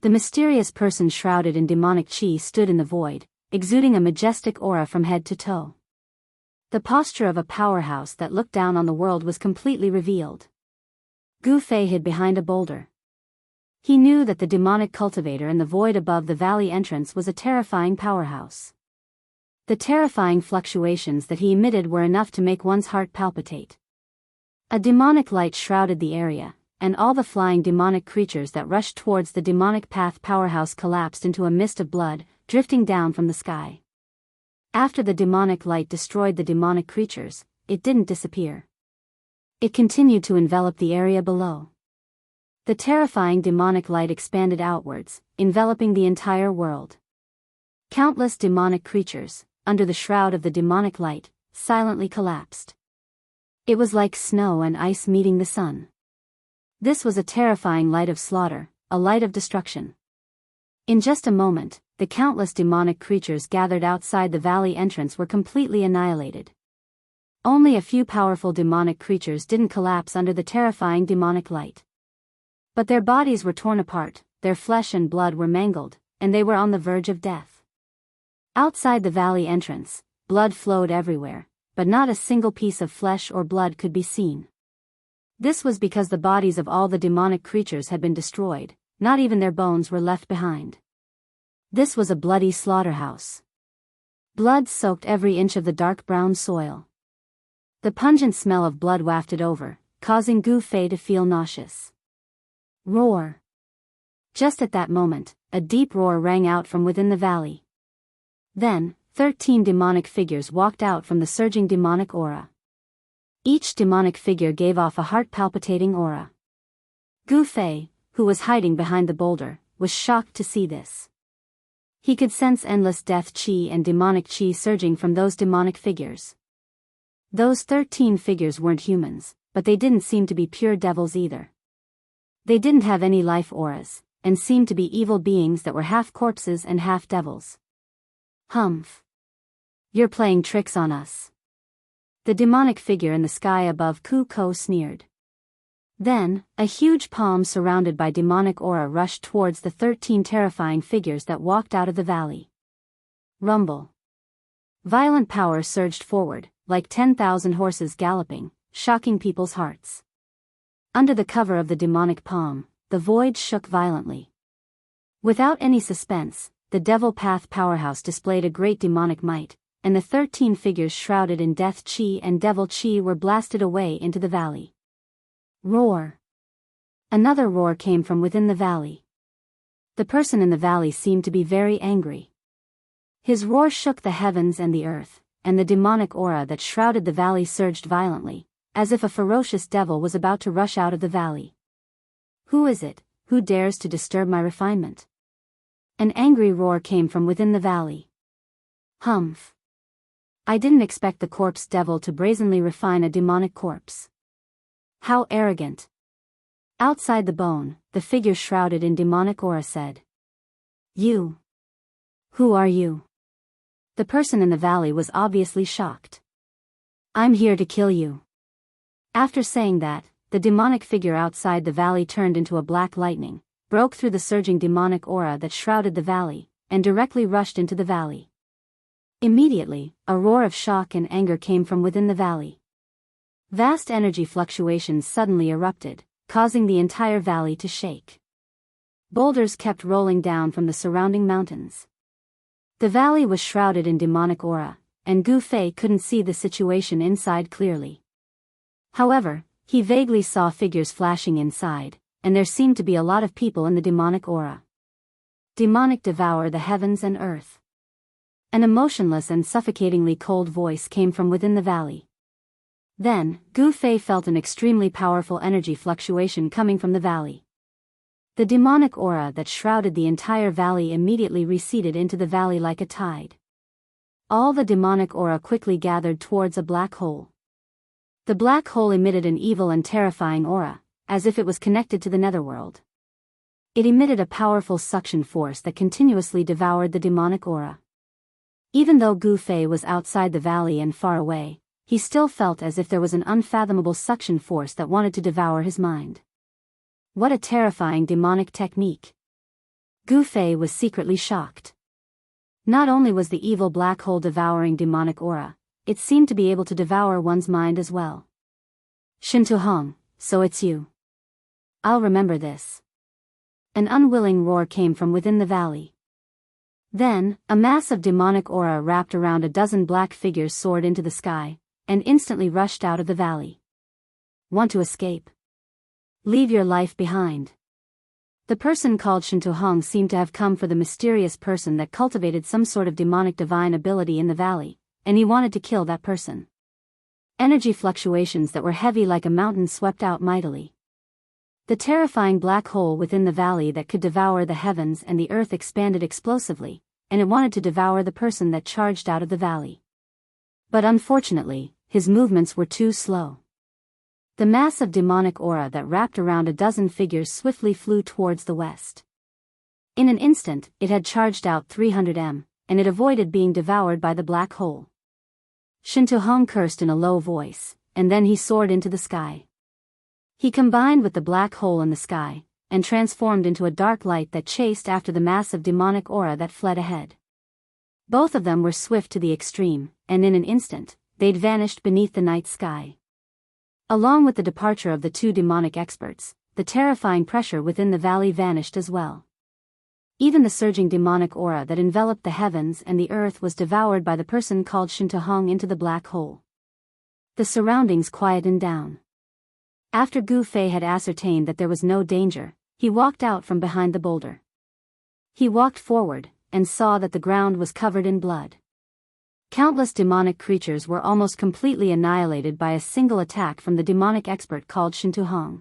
The mysterious person shrouded in demonic chi stood in the void, exuding a majestic aura from head to toe. The posture of a powerhouse that looked down on the world was completely revealed. Gu Fei hid behind a boulder. He knew that the demonic cultivator in the void above the valley entrance was a terrifying powerhouse. The terrifying fluctuations that he emitted were enough to make one's heart palpitate. A demonic light shrouded the area, and all the flying demonic creatures that rushed towards the demonic path powerhouse collapsed into a mist of blood, drifting down from the sky. After the demonic light destroyed the demonic creatures, it didn't disappear. It continued to envelop the area below. The terrifying demonic light expanded outwards, enveloping the entire world. Countless demonic creatures, under the shroud of the demonic light, silently collapsed. It was like snow and ice meeting the sun. This was a terrifying light of slaughter, a light of destruction. In just a moment, the countless demonic creatures gathered outside the valley entrance were completely annihilated. Only a few powerful demonic creatures didn't collapse under the terrifying demonic light. But their bodies were torn apart, their flesh and blood were mangled, and they were on the verge of death. Outside the valley entrance, blood flowed everywhere, but not a single piece of flesh or blood could be seen. This was because the bodies of all the demonic creatures had been destroyed, not even their bones were left behind. This was a bloody slaughterhouse. Blood soaked every inch of the dark brown soil. The pungent smell of blood wafted over, causing Gu Fei to feel nauseous. Roar! Just at that moment, a deep roar rang out from within the valley. Then, 13 demonic figures walked out from the surging demonic aura. Each demonic figure gave off a heart-palpitating aura. Gu Fei, who was hiding behind the boulder, was shocked to see this. He could sense endless death chi and demonic chi surging from those demonic figures. Those 13 figures weren't humans, but they didn't seem to be pure devils either. They didn't have any life auras, and seemed to be evil beings that were half corpses and half devils. Humph! You're playing tricks on us. The demonic figure in the sky above Ku Ko sneered. Then, a huge palm surrounded by demonic aura rushed towards the 13 terrifying figures that walked out of the valley. Rumble. Violent power surged forward, like 10,000 horses galloping, shocking people's hearts. Under the cover of the demonic palm, the void shook violently. Without any suspense, the Devil Path powerhouse displayed a great demonic might, and the 13 figures shrouded in death chi and devil chi were blasted away into the valley. Roar! Another roar came from within the valley. The person in the valley seemed to be very angry. His roar shook the heavens and the earth, and the demonic aura that shrouded the valley surged violently, as if a ferocious devil was about to rush out of the valley. Who is it, who dares to disturb my refinement? An angry roar came from within the valley. Humph! I didn't expect the corpse devil to brazenly refine a demonic corpse. How arrogant! Outside the bone, the figure shrouded in demonic aura said. You! Who are you? The person in the valley was obviously shocked. I'm here to kill you. After saying that, the demonic figure outside the valley turned into a black lightning, broke through the surging demonic aura that shrouded the valley, and directly rushed into the valley. Immediately, a roar of shock and anger came from within the valley. Vast energy fluctuations suddenly erupted, causing the entire valley to shake. Boulders kept rolling down from the surrounding mountains. The valley was shrouded in demonic aura, and Gu Fei couldn't see the situation inside clearly. However, he vaguely saw figures flashing inside, and there seemed to be a lot of people in the demonic aura. Demonic devour the heavens and earth. An emotionless and suffocatingly cold voice came from within the valley. Then, Gu Fei felt an extremely powerful energy fluctuation coming from the valley. The demonic aura that shrouded the entire valley immediately receded into the valley like a tide. All the demonic aura quickly gathered towards a black hole. The black hole emitted an evil and terrifying aura, as if it was connected to the netherworld. It emitted a powerful suction force that continuously devoured the demonic aura. Even though Gu Fei was outside the valley and far away, he still felt as if there was an unfathomable suction force that wanted to devour his mind. What a terrifying demonic technique! Gu Fei was secretly shocked. Not only was the evil black hole devouring demonic aura, it seemed to be able to devour one's mind as well. Shintuhong, so it's you. I'll remember this. An unwilling roar came from within the valley. Then, a mass of demonic aura wrapped around a dozen black figures soared into the sky, and instantly rushed out of the valley. Want to escape? Leave your life behind. The person called Shintuhong seemed to have come for the mysterious person that cultivated some sort of demonic divine ability in the valley, and he wanted to kill that person. Energy fluctuations that were heavy like a mountain swept out mightily. The terrifying black hole within the valley that could devour the heavens and the earth expanded explosively, and it wanted to devour the person that charged out of the valley. But unfortunately, his movements were too slow. The mass of demonic aura that wrapped around a dozen figures swiftly flew towards the west. In an instant, it had charged out 300 m, and it avoided being devoured by the black hole. Shintuhong cursed in a low voice, and then he soared into the sky. He combined with the black hole in the sky, and transformed into a dark light that chased after the mass of demonic aura that fled ahead. Both of them were swift to the extreme, and in an instant, they'd vanished beneath the night sky. Along with the departure of the two demonic experts, the terrifying pressure within the valley vanished as well. Even the surging demonic aura that enveloped the heavens and the earth was devoured by the person called Shintuhong into the black hole. The surroundings quietened down. After Gu Fei had ascertained that there was no danger, he walked out from behind the boulder. He walked forward, and saw that the ground was covered in blood. Countless demonic creatures were almost completely annihilated by a single attack from the demonic expert called Shintuhong.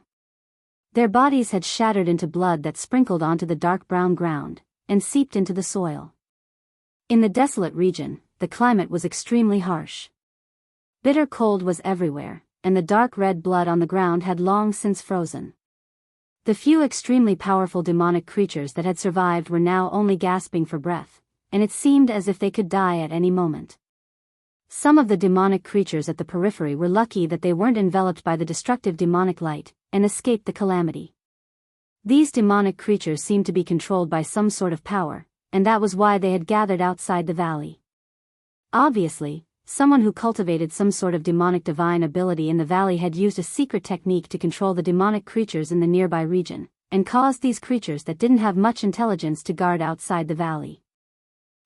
Their bodies had shattered into blood that sprinkled onto the dark brown ground, and seeped into the soil. In the desolate region, the climate was extremely harsh. Bitter cold was everywhere, and the dark red blood on the ground had long since frozen. The few extremely powerful demonic creatures that had survived were now only gasping for breath, and it seemed as if they could die at any moment. Some of the demonic creatures at the periphery were lucky that they weren't enveloped by the destructive demonic light, and escaped the calamity. These demonic creatures seemed to be controlled by some sort of power, and that was why they had gathered outside the valley. Obviously, someone who cultivated some sort of demonic divine ability in the valley had used a secret technique to control the demonic creatures in the nearby region, and caused these creatures that didn't have much intelligence to guard outside the valley.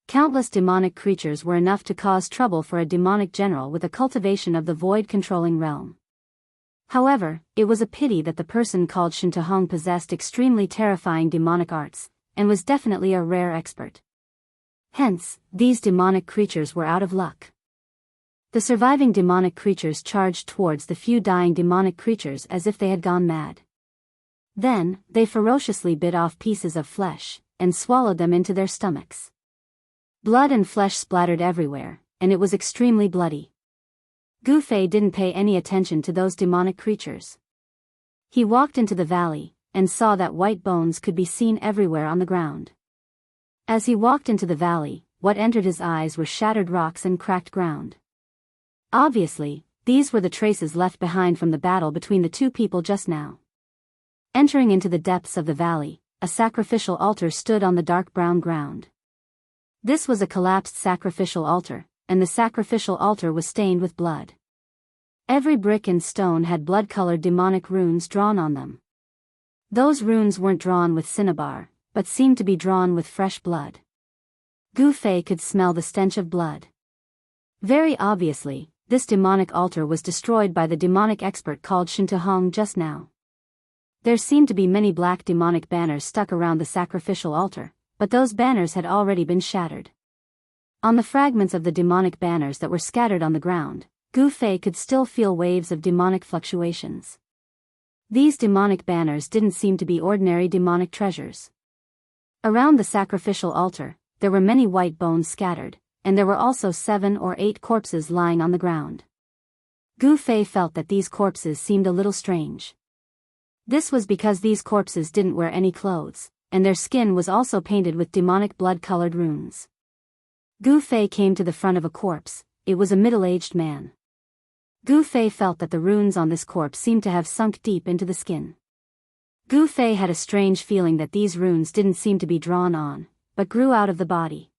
Countless demonic creatures were enough to cause trouble for a demonic general with a cultivation of the void-controlling realm. However, it was a pity that the person called Shintuhong possessed extremely terrifying demonic arts, and was definitely a rare expert. Hence, these demonic creatures were out of luck. The surviving demonic creatures charged towards the few dying demonic creatures as if they had gone mad. Then, they ferociously bit off pieces of flesh, and swallowed them into their stomachs. Blood and flesh splattered everywhere, and it was extremely bloody. Gu Fei didn't pay any attention to those demonic creatures. He walked into the valley, and saw that white bones could be seen everywhere on the ground. As he walked into the valley, what entered his eyes were shattered rocks and cracked ground. Obviously, these were the traces left behind from the battle between the two people just now. Entering into the depths of the valley, a sacrificial altar stood on the dark brown ground. This was a collapsed sacrificial altar, and the sacrificial altar was stained with blood. Every brick and stone had blood-colored demonic runes drawn on them. Those runes weren't drawn with cinnabar, but seemed to be drawn with fresh blood. Gu Fei could smell the stench of blood. Very obviously, this demonic altar was destroyed by the demonic expert called Shintuhong just now. There seemed to be many black demonic banners stuck around the sacrificial altar, but those banners had already been shattered. On the fragments of the demonic banners that were scattered on the ground, Gu Fei could still feel waves of demonic fluctuations. These demonic banners didn't seem to be ordinary demonic treasures. Around the sacrificial altar, there were many white bones scattered, and there were also 7 or 8 corpses lying on the ground. Gu Fei felt that these corpses seemed a little strange. This was because these corpses didn't wear any clothes, and their skin was also painted with demonic blood-colored runes. Gu Fei came to the front of a corpse. It was a middle-aged man. Gu Fei felt that the runes on this corpse seemed to have sunk deep into the skin. Gu Fei had a strange feeling that these runes didn't seem to be drawn on, but grew out of the body.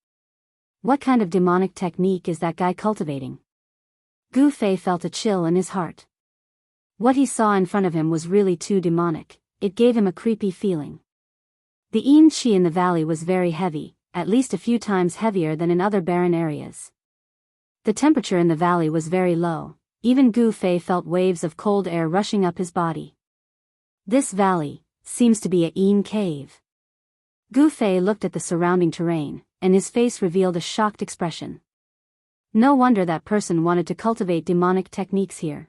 What kind of demonic technique is that guy cultivating? Gu Fei felt a chill in his heart. What he saw in front of him was really too demonic. It gave him a creepy feeling. The yin qi in the valley was very heavy, at least a few times heavier than in other barren areas. The temperature in the valley was very low. Even Gu Fei felt waves of cold air rushing up his body. This valley seems to be a yin cave. Gu Fei looked at the surrounding terrain, and his face revealed a shocked expression. No wonder that person wanted to cultivate demonic techniques here.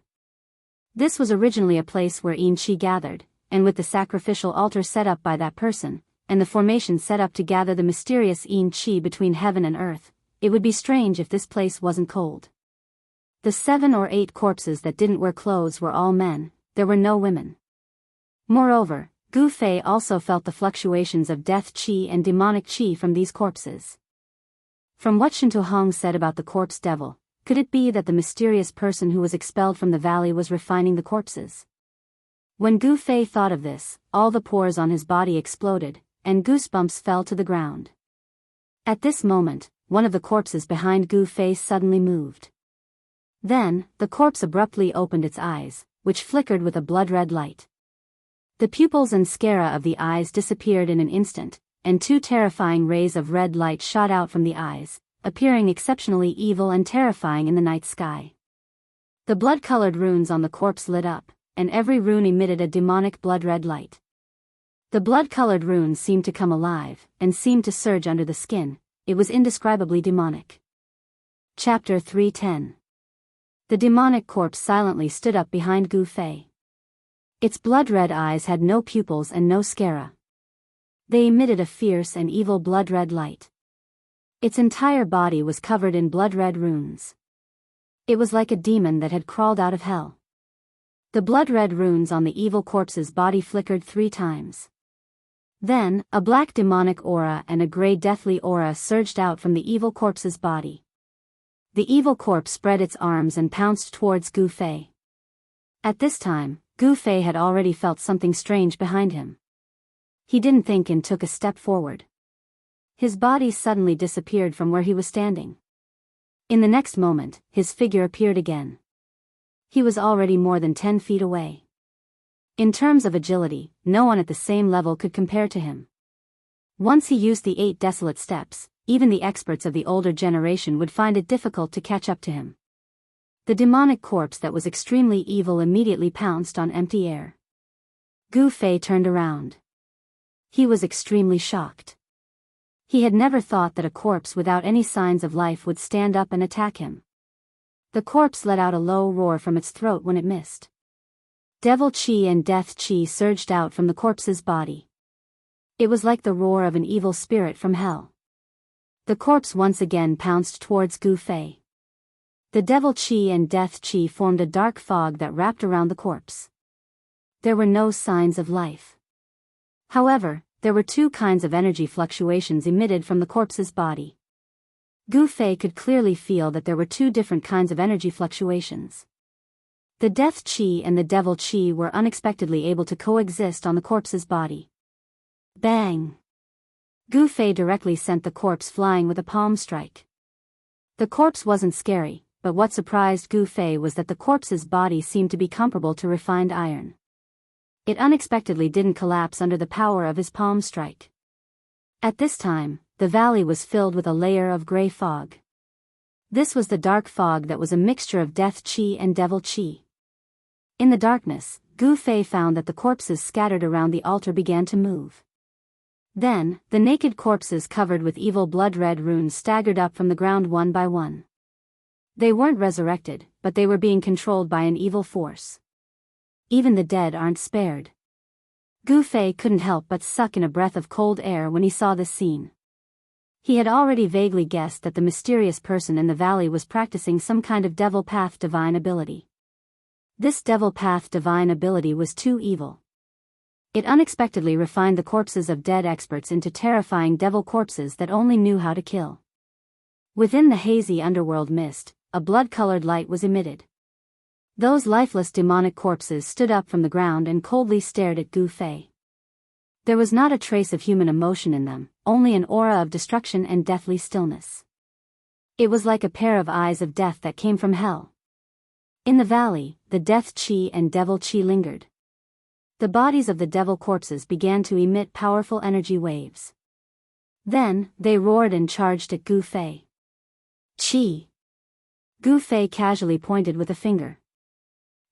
This was originally a place where yin qi gathered, and with the sacrificial altar set up by that person, and the formation set up to gather the mysterious yin qi between heaven and earth, it would be strange if this place wasn't cold. The 7 or 8 corpses that didn't wear clothes were all men, there were no women. Moreover, Gu Fei also felt the fluctuations of death qi and demonic qi from these corpses. From what Shinto Hong said about the corpse devil, could it be that the mysterious person who was expelled from the valley was refining the corpses? When Gu Fei thought of this, all the pores on his body exploded, and goosebumps fell to the ground. At this moment, one of the corpses behind Gu Fei suddenly moved. Then, the corpse abruptly opened its eyes, which flickered with a blood-red light. The pupils and sclera of the eyes disappeared in an instant, and 2 terrifying rays of red light shot out from the eyes, appearing exceptionally evil and terrifying in the night sky. The blood-colored runes on the corpse lit up, and every rune emitted a demonic blood-red light. The blood-colored runes seemed to come alive, and seemed to surge under the skin. It was indescribably demonic. Chapter 310. The demonic corpse silently stood up behind Gu Fei. Its blood-red eyes had no pupils and no sclera. They emitted a fierce and evil blood-red light. Its entire body was covered in blood-red runes. It was like a demon that had crawled out of hell. The blood-red runes on the evil corpse's body flickered 3 times. Then, a black demonic aura and a gray deathly aura surged out from the evil corpse's body. The evil corpse spread its arms and pounced towards Gu Fei. At this time, Gu Fei had already felt something strange behind him. He didn't think and took a step forward. His body suddenly disappeared from where he was standing. In the next moment, his figure appeared again. He was already more than 10 feet away. In terms of agility, no one at the same level could compare to him. Once he used the 8 desolate steps, even the experts of the older generation would find it difficult to catch up to him. The demonic corpse that was extremely evil immediately pounced on empty air. Gu Fei turned around. He was extremely shocked. He had never thought that a corpse without any signs of life would stand up and attack him. The corpse let out a low roar from its throat when it missed. Devil qi and death qi surged out from the corpse's body. It was like the roar of an evil spirit from hell. The corpse once again pounced towards Gu Fei. The devil qi and death qi formed a dark fog that wrapped around the corpse. There were no signs of life. However, there were 2 kinds of energy fluctuations emitted from the corpse's body. Gu Fei could clearly feel that there were 2 different kinds of energy fluctuations. The death qi and the devil qi were unexpectedly able to coexist on the corpse's body. Bang! Gu Fei directly sent the corpse flying with a palm strike. The corpse wasn't scary, but what surprised Gu Fei was that the corpse's body seemed to be comparable to refined iron. It unexpectedly didn't collapse under the power of his palm strike. At this time, the valley was filled with a layer of gray fog. This was the dark fog that was a mixture of death qi and devil qi. In the darkness, Gu Fei found that the corpses scattered around the altar began to move. Then, the naked corpses covered with evil blood-red runes staggered up from the ground one by one. They weren't resurrected, but they were being controlled by an evil force. Even the dead aren't spared. Gu Fei couldn't help but suck in a breath of cold air when he saw this scene. He had already vaguely guessed that the mysterious person in the valley was practicing some kind of devil path divine ability. This devil path divine ability was too evil. It unexpectedly refined the corpses of dead experts into terrifying devil corpses that only knew how to kill. Within the hazy underworld mist, a blood-colored light was emitted. Those lifeless demonic corpses stood up from the ground and coldly stared at Gu Fei. There was not a trace of human emotion in them, only an aura of destruction and deathly stillness. It was like a pair of eyes of death that came from hell. In the valley, the death chi and devil chi lingered. The bodies of the devil corpses began to emit powerful energy waves. Then, they roared and charged at Gu Fei. Chi! Gu Fei casually pointed with a finger.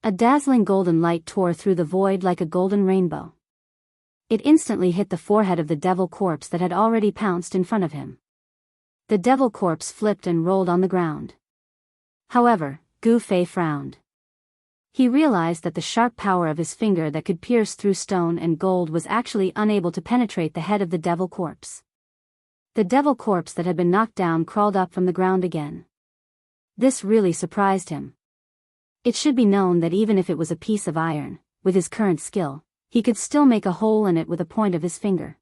A dazzling golden light tore through the void like a golden rainbow. It instantly hit the forehead of the devil corpse that had already pounced in front of him. The devil corpse flipped and rolled on the ground. However, Gu Fei frowned. He realized that the sharp power of his finger that could pierce through stone and gold was actually unable to penetrate the head of the devil corpse. The devil corpse that had been knocked down crawled up from the ground again. This really surprised him. It should be known that even if it was a piece of iron, with his current skill, he could still make a hole in it with a point of his finger.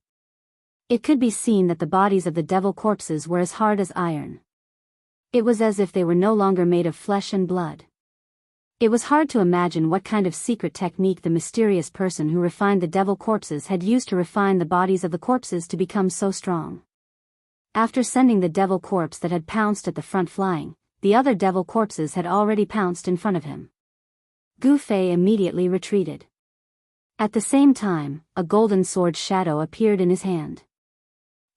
It could be seen that the bodies of the devil corpses were as hard as iron. It was as if they were no longer made of flesh and blood. It was hard to imagine what kind of secret technique the mysterious person who refined the devil corpses had used to refine the bodies of the corpses to become so strong. After sending the devil corpse that had pounced at the front flying, the other devil corpses had already pounced in front of him. Gu Fei immediately retreated. At the same time, a golden sword shadow appeared in his hand.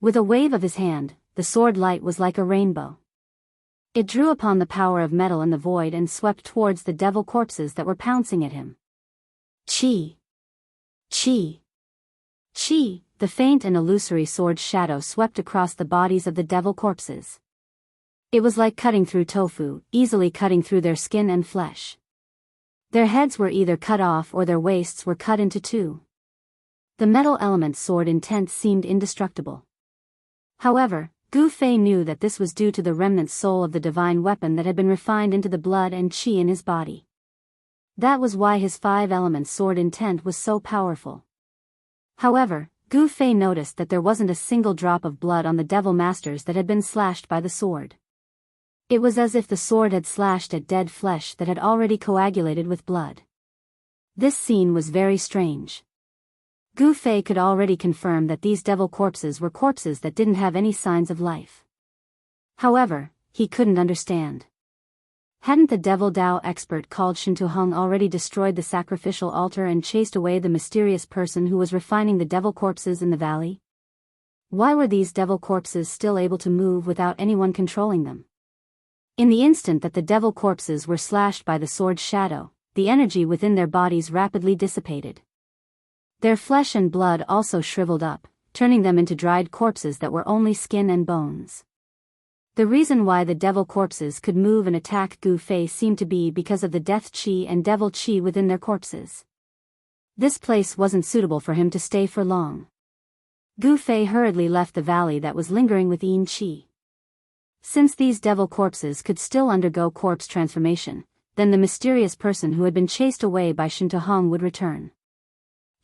With a wave of his hand, the sword light was like a rainbow. It drew upon the power of metal in the void and swept towards the devil corpses that were pouncing at him. Chi! Chi! Chi! The faint and illusory sword shadow swept across the bodies of the devil corpses. It was like cutting through tofu, easily cutting through their skin and flesh. Their heads were either cut off or their waists were cut into two. The metal element's sword intent seemed indestructible. However, Gu Fei knew that this was due to the remnant soul of the divine weapon that had been refined into the blood and qi in his body. That was why his 5-element sword intent was so powerful. However, Gu Fei noticed that there wasn't a single drop of blood on the devil masters that had been slashed by the sword. It was as if the sword had slashed at dead flesh that had already coagulated with blood. This scene was very strange. Gu Fei could already confirm that these devil corpses were corpses that didn't have any signs of life. However, he couldn't understand. Hadn't the devil Dao expert called Shintuhong already destroyed the sacrificial altar and chased away the mysterious person who was refining the devil corpses in the valley? Why were these devil corpses still able to move without anyone controlling them? In the instant that the devil corpses were slashed by the sword's shadow, the energy within their bodies rapidly dissipated. Their flesh and blood also shriveled up, turning them into dried corpses that were only skin and bones. The reason why the devil corpses could move and attack Gu Fei seemed to be because of the death qi and devil qi within their corpses. This place wasn't suitable for him to stay for long. Gu Fei hurriedly left the valley that was lingering with Yin qi. Since these devil corpses could still undergo corpse transformation, then the mysterious person who had been chased away by Shintuhong would return.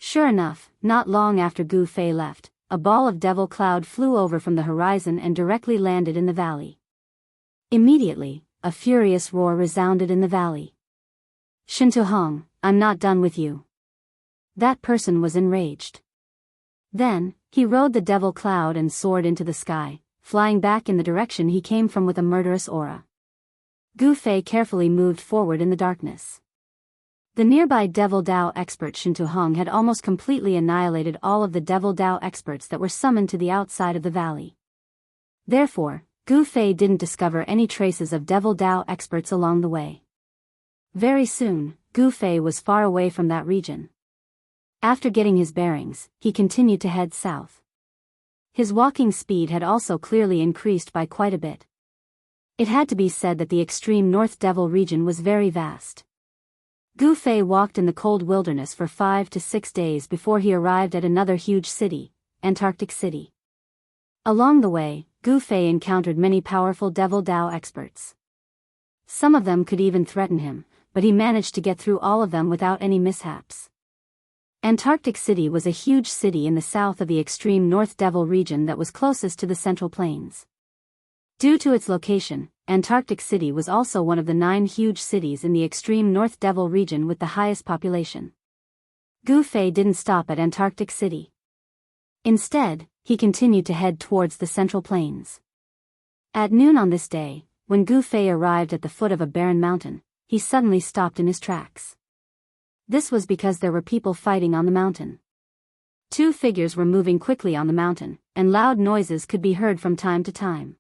Sure enough, not long after Gu Fei left, a ball of devil cloud flew over from the horizon and directly landed in the valley. Immediately, a furious roar resounded in the valley. Shintuhong, I'm not done with you. That person was enraged. Then, he rode the devil cloud and soared into the sky, flying back in the direction he came from with a murderous aura. Gu Fei carefully moved forward in the darkness. The nearby Devil Dao expert Shintuhong had almost completely annihilated all of the Devil Dao experts that were summoned to the outside of the valley. Therefore, Gu Fei didn't discover any traces of Devil Dao experts along the way. Very soon, Gu Fei was far away from that region. After getting his bearings, he continued to head south. His walking speed had also clearly increased by quite a bit. It had to be said that the extreme North Devil region was very vast. Gu Fei walked in the cold wilderness for 5 to 6 days before he arrived at another huge city, Antarctic City. Along the way, Gu Fei encountered many powerful Devil Dao experts. Some of them could even threaten him, but he managed to get through all of them without any mishaps. Antarctic City was a huge city in the south of the extreme North Devil region that was closest to the Central Plains. Due to its location, Antarctic City was also one of the 9 huge cities in the extreme North Devil region with the highest population. Gu Fei didn't stop at Antarctic City. Instead, he continued to head towards the Central Plains. At noon on this day, when Gu Fei arrived at the foot of a barren mountain, he suddenly stopped in his tracks. This was because there were people fighting on the mountain. Two figures were moving quickly on the mountain, and loud noises could be heard from time to time.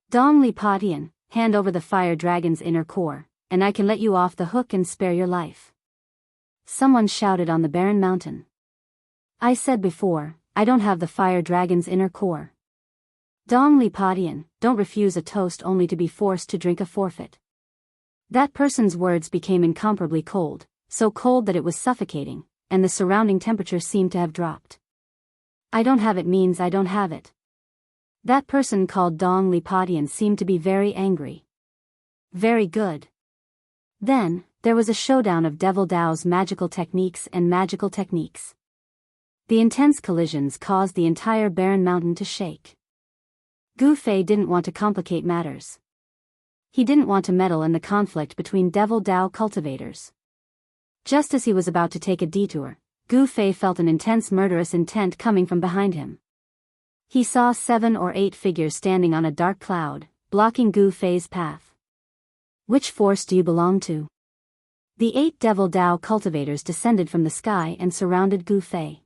Dong Li Patian, hand over the fire dragon's inner core, and I can let you off the hook and spare your life. Someone shouted on the barren mountain. I said before, I don't have the fire dragon's inner core. Dong Li Patian, don't refuse a toast only to be forced to drink a forfeit. That person's words became incomparably cold, so cold that it was suffocating, and the surrounding temperature seemed to have dropped. I don't have it means I don't have it. That person called Dong Li Patian seemed to be very angry. Very good. Then, there was a showdown of Devil Dao's magical techniques and magical techniques. The intense collisions caused the entire barren mountain to shake. Gu Fei didn't want to complicate matters. He didn't want to meddle in the conflict between Devil Dao cultivators. Just as he was about to take a detour, Gu Fei felt an intense murderous intent coming from behind him. He saw 7 or 8 figures standing on a dark cloud, blocking Gu Fei's path. Which force do you belong to? The 8 Devil Dao cultivators descended from the sky and surrounded Gu Fei.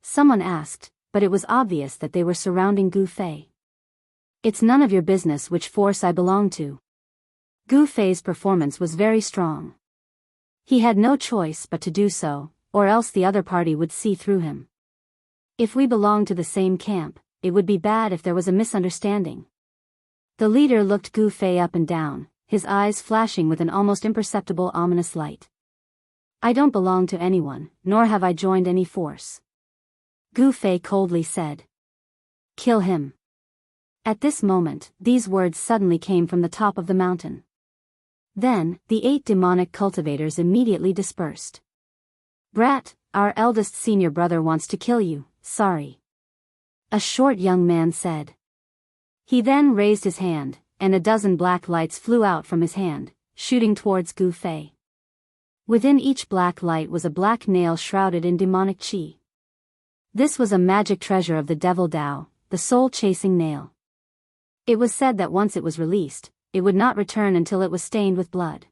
Someone asked, but it was obvious that they were surrounding Gu Fei. It's none of your business which force I belong to. Gu Fei's performance was very strong. He had no choice but to do so, or else the other party would see through him. If we belong to the same camp, it would be bad if there was a misunderstanding. The leader looked Gu Fei up and down, his eyes flashing with an almost imperceptible ominous light. I don't belong to anyone, nor have I joined any force. Gu Fei coldly said. Kill him. At this moment, these words suddenly came from the top of the mountain. Then, the 8 demonic cultivators immediately dispersed. Brat, our eldest senior brother wants to kill you, sorry. A short young man said. He then raised his hand, and a dozen black lights flew out from his hand, shooting towards Gu Fei. Within each black light was a black nail shrouded in demonic qi. This was a magic treasure of the Devil Dao, the soul-chasing nail. It was said that once it was released, it would not return until it was stained with blood.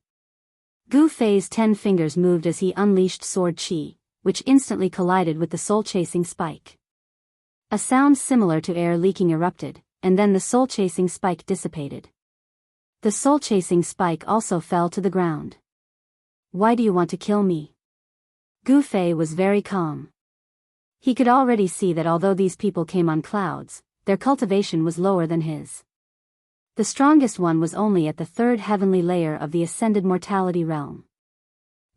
Gu Fei's 10 fingers moved as he unleashed sword qi, which instantly collided with the soul-chasing spike. A sound similar to air leaking erupted, and then the soul-chasing spike dissipated. The soul-chasing spike also fell to the ground. Why do you want to kill me? Gu Fei was very calm. He could already see that although these people came on clouds, their cultivation was lower than his. The strongest one was only at the 3rd heavenly layer of the ascended mortality realm.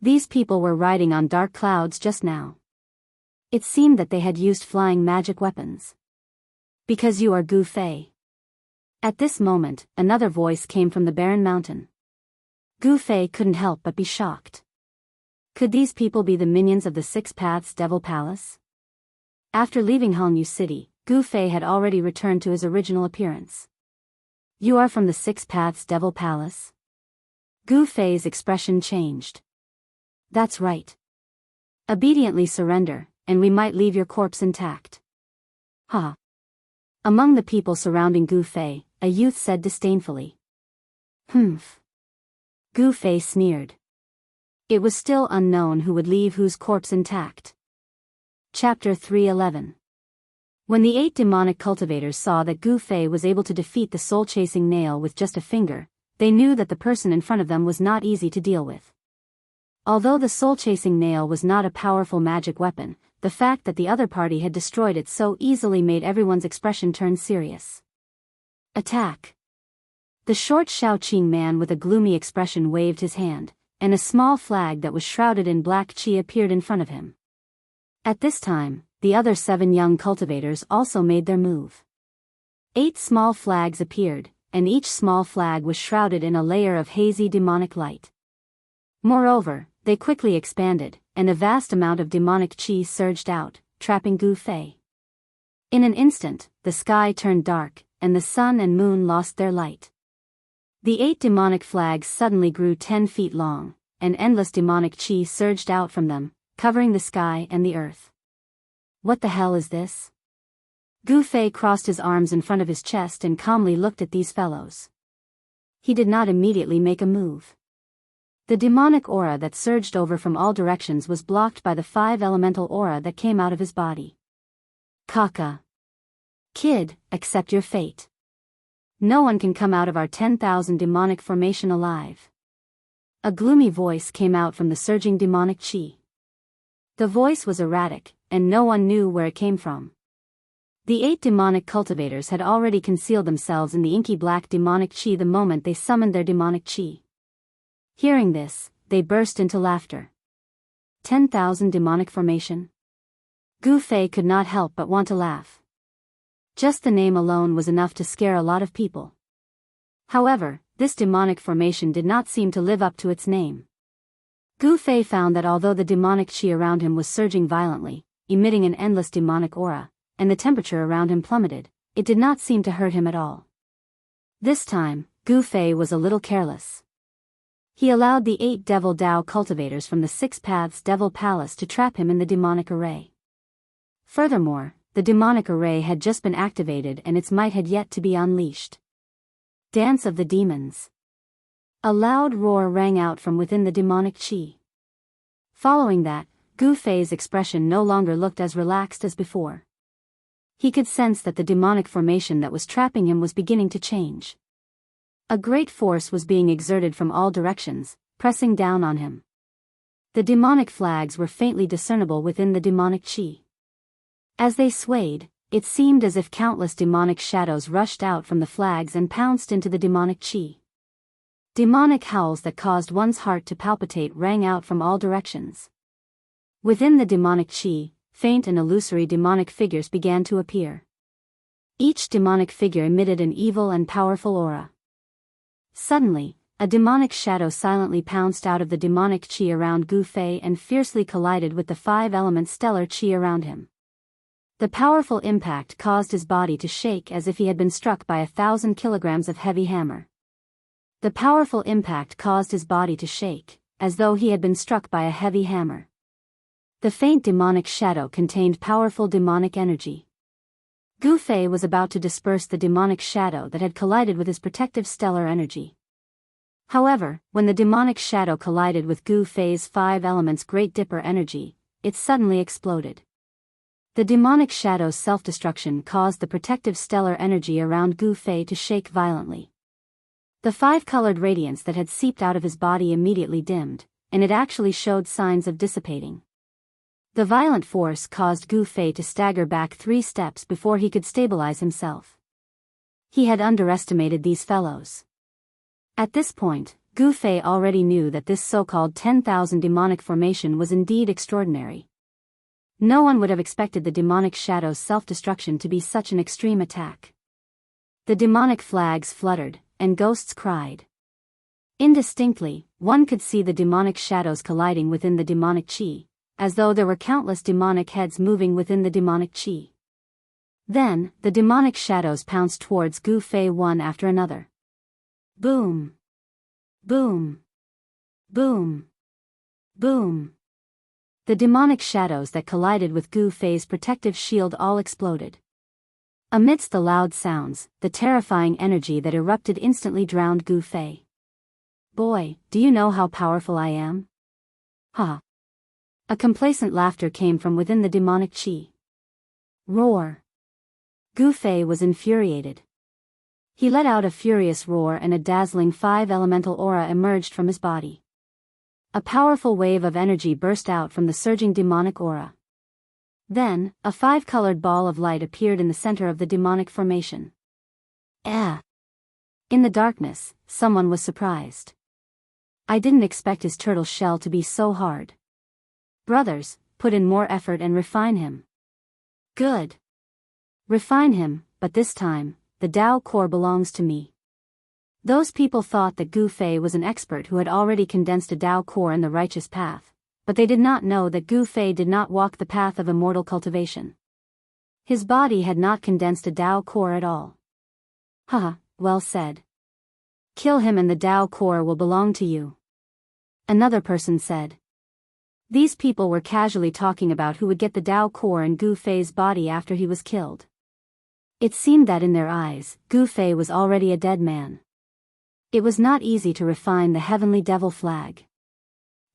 These people were riding on dark clouds just now. It seemed that they had used flying magic weapons. Because you are Gu Fei. At this moment, another voice came from the barren mountain. Gu Fei couldn't help but be shocked. Could these people be the minions of the 6 Paths Devil Palace? After leaving Hangyu City, Gu Fei had already returned to his original appearance. You are from the 6 Paths Devil Palace? Gu Fei's expression changed. That's right. Obediently surrender, and we might leave your corpse intact. Ha! Among the people surrounding Gu Fei, a youth said disdainfully. Humph. Gu Fei sneered. It was still unknown who would leave whose corpse intact. Chapter 311. When the 8 demonic cultivators saw that Gu Fei was able to defeat the soul-chasing nail with just a finger, they knew that the person in front of them was not easy to deal with. Although the soul-chasing nail was not a powerful magic weapon, the fact that the other party had destroyed it so easily made everyone's expression turn serious. Attack! The short Shaoqing man with a gloomy expression waved his hand, and a small flag that was shrouded in black qi appeared in front of him. At this time, the other 7 young cultivators also made their move. 8 small flags appeared, and each small flag was shrouded in a layer of hazy demonic light. Moreover, they quickly expanded, and a vast amount of demonic qi surged out, trapping Gu Fei. In an instant, the sky turned dark, and the sun and moon lost their light. The 8 demonic flags suddenly grew 10 feet long, and endless demonic qi surged out from them, covering the sky and the earth. What the hell is this? Gu Fei crossed his arms in front of his chest and calmly looked at these fellows. He did not immediately make a move. The demonic aura that surged over from all directions was blocked by the 5 elemental aura that came out of his body. Kaka. Kid, accept your fate. No one can come out of our 10,000 demonic formation alive. A gloomy voice came out from the surging demonic chi. The voice was erratic, and no one knew where it came from. The 8 demonic cultivators had already concealed themselves in the inky black demonic chi the moment they summoned their demonic chi. Hearing this, they burst into laughter. 10,000 demonic formation? Gu Fei could not help but want to laugh. Just the name alone was enough to scare a lot of people. However, this demonic formation did not seem to live up to its name. Gu Fei found that although the demonic chi around him was surging violently, emitting an endless demonic aura, and the temperature around him plummeted, it did not seem to hurt him at all. This time, Gu Fei was a little careless. He allowed the 8 Devil Dao cultivators from the 6 Paths Devil Palace to trap him in the demonic array. Furthermore, the demonic array had just been activated and its might had yet to be unleashed. Dance of the Demons. A loud roar rang out from within the demonic chi. Following that, Gu Fei's expression no longer looked as relaxed as before. He could sense that the demonic formation that was trapping him was beginning to change. A great force was being exerted from all directions, pressing down on him. The demonic flags were faintly discernible within the demonic chi. As they swayed, it seemed as if countless demonic shadows rushed out from the flags and pounced into the demonic chi. Demonic howls that caused one's heart to palpitate rang out from all directions. Within the demonic chi, faint and illusory demonic figures began to appear. Each demonic figure emitted an evil and powerful aura. Suddenly, a demonic shadow silently pounced out of the demonic chi around Gu Fei and fiercely collided with the 5-element stellar chi around him. The powerful impact caused his body to shake as if he had been struck by 1,000 kilograms of heavy hammer. The powerful impact caused his body to shake, as though he had been struck by a heavy hammer. The faint demonic shadow contained powerful demonic energy. Gu Fei was about to disperse the demonic shadow that had collided with his protective stellar energy. However, when the demonic shadow collided with Gu Fei's 5 elements Great Dipper energy, it suddenly exploded. The demonic shadow's self-destruction caused the protective stellar energy around Gu Fei to shake violently. The 5-colored radiance that had seeped out of his body immediately dimmed, and it actually showed signs of dissipating. The violent force caused Gu Fei to stagger back 3 steps before he could stabilize himself. He had underestimated these fellows. At this point, Gu Fei already knew that this so-called 10,000 demonic formation was indeed extraordinary. No one would have expected the demonic shadow's self-destruction to be such an extreme attack. The demonic flags fluttered, and ghosts cried. Indistinctly, one could see the demonic shadows colliding within the demonic chi, as though there were countless demonic heads moving within the demonic chi. Then, the demonic shadows pounced towards Gu Fei one after another. Boom! Boom! Boom! Boom! The demonic shadows that collided with Gu Fei's protective shield all exploded. Amidst the loud sounds, the terrifying energy that erupted instantly drowned Gu Fei. Boy, do you know how powerful I am? Ha! A complacent laughter came from within the demonic chi. Roar! Gu Fei was infuriated. He let out a furious roar and a dazzling 5-elemental aura emerged from his body. A powerful wave of energy burst out from the surging demonic aura. Then, a 5-colored ball of light appeared in the center of the demonic formation. In the darkness, someone was surprised. I didn't expect his turtle shell to be so hard. Brothers, put in more effort and refine him. Good. Refine him, but this time, the Dao core belongs to me. Those people thought that Gu Fei was an expert who had already condensed a Dao core in the righteous path, but they did not know that Gu Fei did not walk the path of immortal cultivation. His body had not condensed a Dao core at all. Haha, well said. Kill him and the Dao core will belong to you. Another person said. These people were casually talking about who would get the Dao core in Gu Fei's body after he was killed. It seemed that in their eyes, Gu Fei was already a dead man. It was not easy to refine the heavenly devil flag.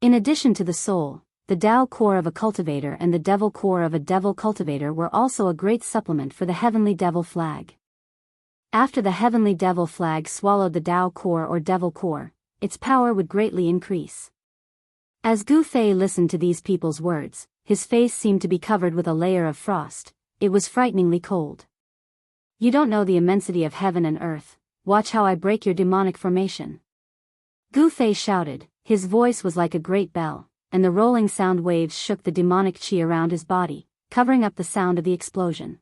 In addition to the soul, the Tao core of a cultivator and the devil core of a devil cultivator were also a great supplement for the heavenly devil flag. After the heavenly devil flag swallowed the Tao core or devil core, its power would greatly increase. As Gu Fei listened to these people's words, his face seemed to be covered with a layer of frost. It was frighteningly cold. You don't know the immensity of heaven and earth. Watch how I break your demonic formation. Gu Fei shouted. His voice was like a great bell, and the rolling sound waves shook the demonic qi around his body, covering up the sound of the explosion.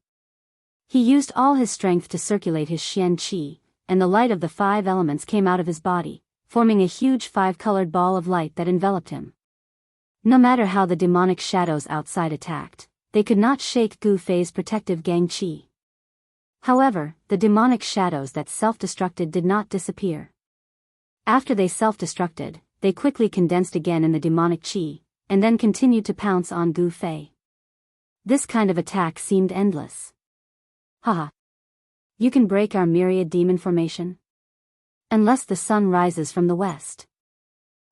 He used all his strength to circulate his Xian qi, and the light of the 5 elements came out of his body, forming a huge 5-colored ball of light that enveloped him. No matter how the demonic shadows outside attacked, they could not shake Gu Fei's protective gang qi. However, the demonic shadows that self-destructed did not disappear. After they self-destructed, they quickly condensed again in the demonic qi, and then continued to pounce on Gu Fei. This kind of attack seemed endless. Haha. You can break our myriad demon formation? Unless the sun rises from the west.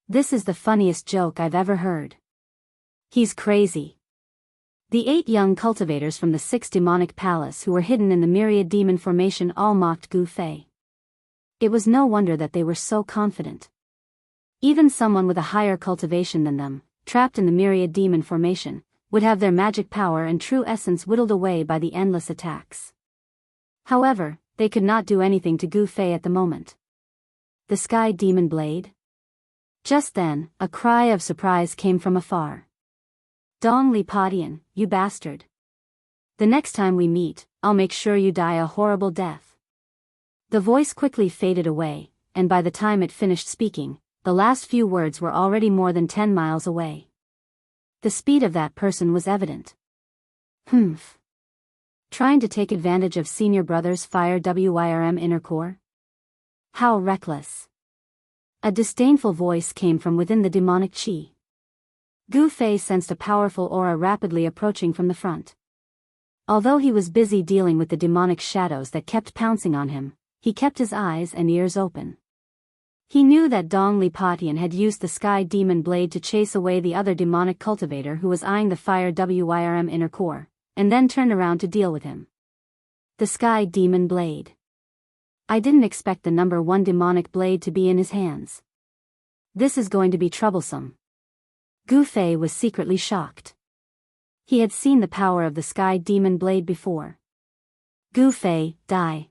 This is the funniest joke I've ever heard. He's crazy. The 8 young cultivators from the 6 demonic palace who were hidden in the myriad demon formation all mocked Gu Fei. It was no wonder that they were so confident. Even someone with a higher cultivation than them, trapped in the myriad demon formation, would have their magic power and true essence whittled away by the endless attacks. However, they could not do anything to Gu Fei at the moment. The sky demon blade? Just then, a cry of surprise came from afar. Dong Li Padian, you bastard. The next time we meet, I'll make sure you die a horrible death. The voice quickly faded away, and by the time it finished speaking, the last few words were already more than 10 miles away. The speed of that person was evident. Humph. Trying to take advantage of senior brother's fire WYRM inner core? How reckless. A disdainful voice came from within the demonic qi. Gu Fei sensed a powerful aura rapidly approaching from the front. Although he was busy dealing with the demonic shadows that kept pouncing on him, he kept his eyes and ears open. He knew that Dong Li Patian had used the sky demon blade to chase away the other demonic cultivator who was eyeing the fire WYRM inner core, and then turned around to deal with him. The sky demon blade. I didn't expect the number 1 demonic blade to be in his hands. This is going to be troublesome. Gu Fei was secretly shocked. He had seen the power of the sky demon blade before. Gu Fei, die.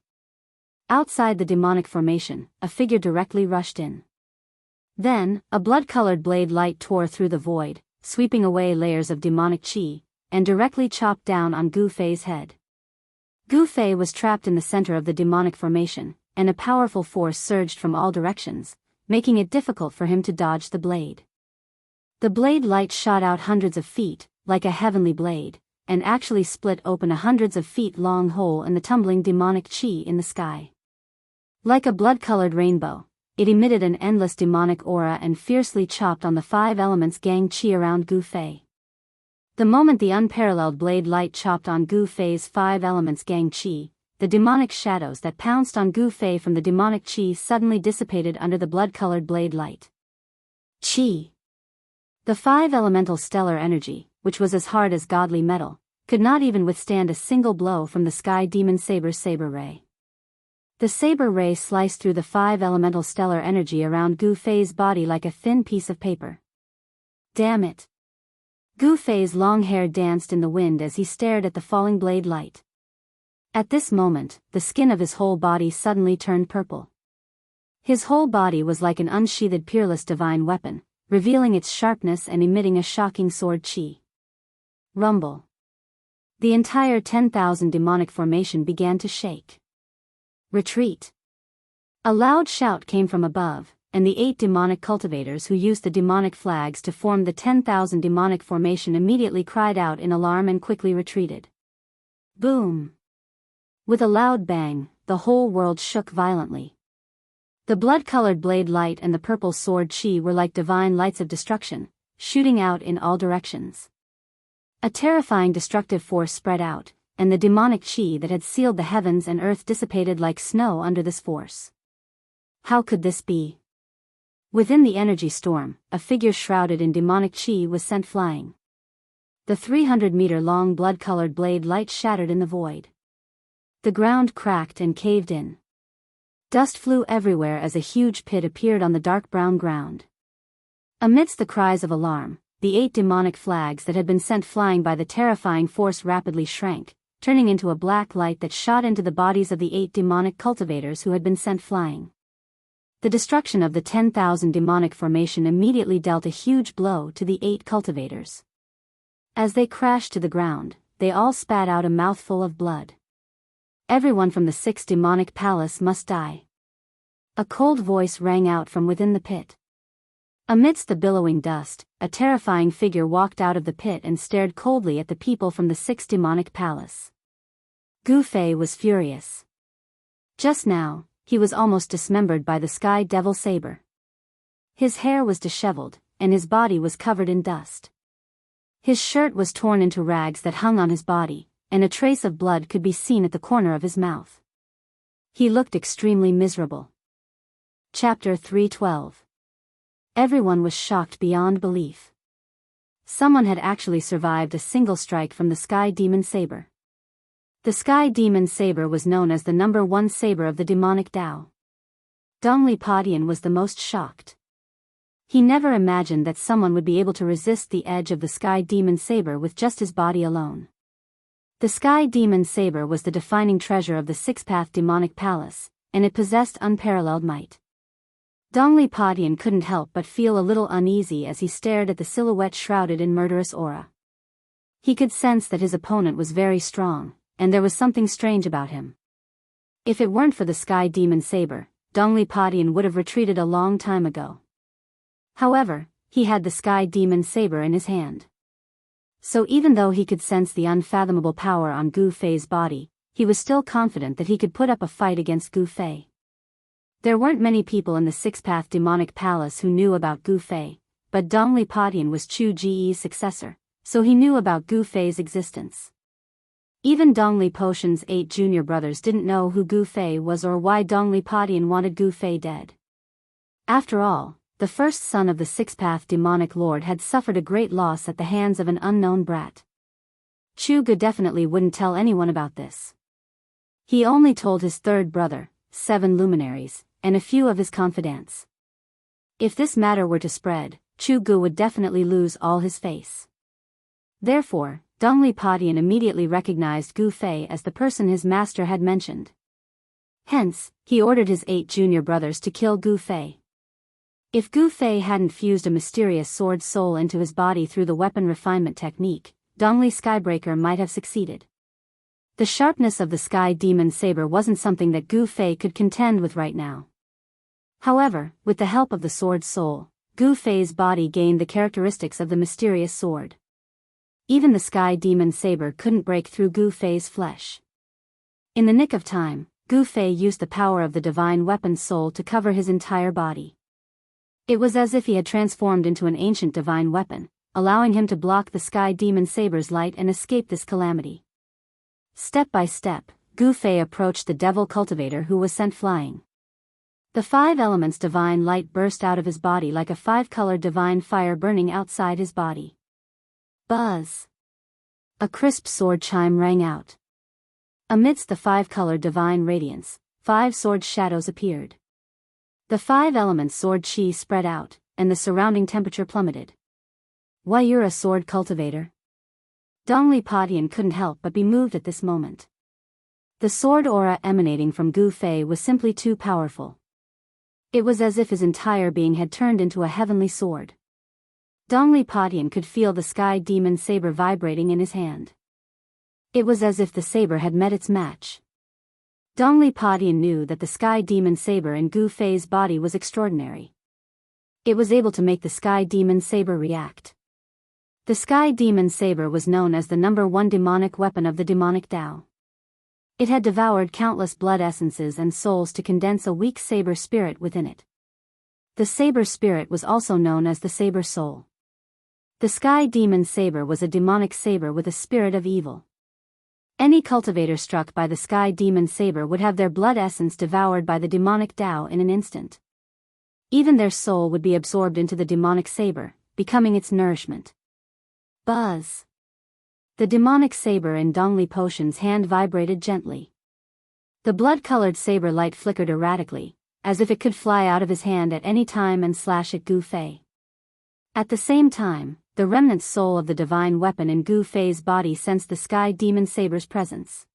Outside the demonic formation, a figure directly rushed in. Then, a blood-colored blade light tore through the void, sweeping away layers of demonic qi, and directly chopped down on Gu Fei's head. Gu Fei was trapped in the center of the demonic formation, and a powerful force surged from all directions, making it difficult for him to dodge the blade. The blade light shot out hundreds of feet, like a heavenly blade, and actually split open a hundreds of feet long hole in the tumbling demonic qi in the sky. Like a blood-colored rainbow, it emitted an endless demonic aura and fiercely chopped on the 5 elements gang qi around Gu Fei. The moment the unparalleled blade light chopped on Gu Fei's 5 elements gang qi, the demonic shadows that pounced on Gu Fei from the demonic qi suddenly dissipated under the blood-colored blade light. Qi. The 5 elemental stellar energy, which was as hard as godly metal, could not even withstand a single blow from the sky demon saber ray. The saber ray sliced through the 5 elemental stellar energy around Gu Fei's body like a thin piece of paper. Damn it. Gu Fei's long hair danced in the wind as he stared at the falling blade light. At this moment, the skin of his whole body suddenly turned purple. His whole body was like an unsheathed peerless divine weapon, revealing its sharpness and emitting a shocking sword qi. Rumble. The entire 10,000 demonic formation began to shake. Retreat. A loud shout came from above, and the 8 demonic cultivators who used the demonic flags to form the 10,000 demonic formation immediately cried out in alarm and quickly retreated. Boom! With a loud bang, the whole world shook violently. The blood-colored blade light and the purple sword qi were like divine lights of destruction, shooting out in all directions. A terrifying destructive force spread out, and the demonic qi that had sealed the heavens and earth dissipated like snow under this force. How could this be? Within the energy storm, a figure shrouded in demonic chi was sent flying. The 300-meter-long blood-colored blade light shattered in the void. The ground cracked and caved in. Dust flew everywhere as a huge pit appeared on the dark brown ground. Amidst the cries of alarm, the 8 demonic flags that had been sent flying by the terrifying force rapidly shrank, turning into a black light that shot into the bodies of the 8 demonic cultivators who had been sent flying. The destruction of the 10,000 demonic formation immediately dealt a huge blow to the 8 cultivators. As they crashed to the ground, they all spat out a mouthful of blood. Everyone from the 6 demonic palace must die. A cold voice rang out from within the pit. Amidst the billowing dust, a terrifying figure walked out of the pit and stared coldly at the people from the 6 demonic palace. Gu Fei was furious. Just now, he was almost dismembered by the sky devil saber. His hair was disheveled, and his body was covered in dust. His shirt was torn into rags that hung on his body, and a trace of blood could be seen at the corner of his mouth. He looked extremely miserable. Chapter 312. Everyone was shocked beyond belief. Someone had actually survived a single strike from the Sky Demon Saber. The Sky Demon Saber was known as the #1 saber of the demonic Dao. Dongli Padian was the most shocked. He never imagined that someone would be able to resist the edge of the Sky Demon Saber with just his body alone. The Sky Demon Saber was the defining treasure of the Six-Path Demonic Palace, and it possessed unparalleled might. Dongli Padian couldn't help but feel a little uneasy as he stared at the silhouette shrouded in murderous aura. He could sense that his opponent was very strong, and there was something strange about him. If it weren't for the Sky Demon Saber, Dongli Padian would have retreated a long time ago. However, he had the Sky Demon Saber in his hand. So even though he could sense the unfathomable power on Gu Fei's body, he was still confident that he could put up a fight against Gu Fei. There weren't many people in the Six-Path Demonic Palace who knew about Gu Fei, but Dongli Padian was Chu Ji's successor, so he knew about Gu Fei's existence. Even Dongli Potion's 8 junior brothers didn't know who Gu Fei was or why Dongli Padian wanted Gu Fei dead. After all, the first son of the Six-Path Demonic Lord had suffered a great loss at the hands of an unknown brat. Chu Gu definitely wouldn't tell anyone about this. He only told his third brother, 7 luminaries, and a few of his confidants. If this matter were to spread, Chu Gu would definitely lose all his face. Therefore, Dongli Padian immediately recognized Gu Fei as the person his master had mentioned. Hence, he ordered his 8 junior brothers to kill Gu Fei. If Gu Fei hadn't fused a mysterious sword soul into his body through the weapon refinement technique, Dongli Skybreaker might have succeeded. The sharpness of the Sky Demon Saber wasn't something that Gu Fei could contend with right now. However, with the help of the sword soul, Gu Fei's body gained the characteristics of the mysterious sword. Even the Sky Demon Saber couldn't break through Gu Fei's flesh. In the nick of time, Gu Fei used the power of the divine weapon soul to cover his entire body. It was as if he had transformed into an ancient divine weapon, allowing him to block the Sky Demon Saber's light and escape this calamity. Step by step, Gu Fei approached the devil cultivator who was sent flying. The 5 elements divine light burst out of his body like a 5-colored divine fire burning outside his body. Buzz! A crisp sword chime rang out. Amidst the 5-colored divine radiance, 5 sword shadows appeared. The 5 elements sword chi spread out, and the surrounding temperature plummeted. Why, you're a sword cultivator? Dongli Padian couldn't help but be moved at this moment. The sword aura emanating from Gu Fei was simply too powerful. It was as if his entire being had turned into a heavenly sword. Dongli Padian could feel the Sky Demon Saber vibrating in his hand. It was as if the saber had met its match. Dongli Padian knew that the Sky Demon Saber in Gu Fei's body was extraordinary. It was able to make the Sky Demon Saber react. The Sky Demon Saber was known as the #1 demonic weapon of the demonic Dao. It had devoured countless blood essences and souls to condense a weak saber spirit within it. The saber spirit was also known as the saber soul. The Sky Demon Saber was a demonic saber with a spirit of evil. Any cultivator struck by the Sky Demon Saber would have their blood essence devoured by the demonic Dao in an instant. Even their soul would be absorbed into the demonic saber, becoming its nourishment. Buzz. The demonic saber in Dongli Potion's hand vibrated gently. The blood-colored saber light flickered erratically, as if it could fly out of his hand at any time and slash at Gu Fei. At the same time, the remnant soul of the divine weapon in Gu Fei's body sensed the sky demon saber's presence.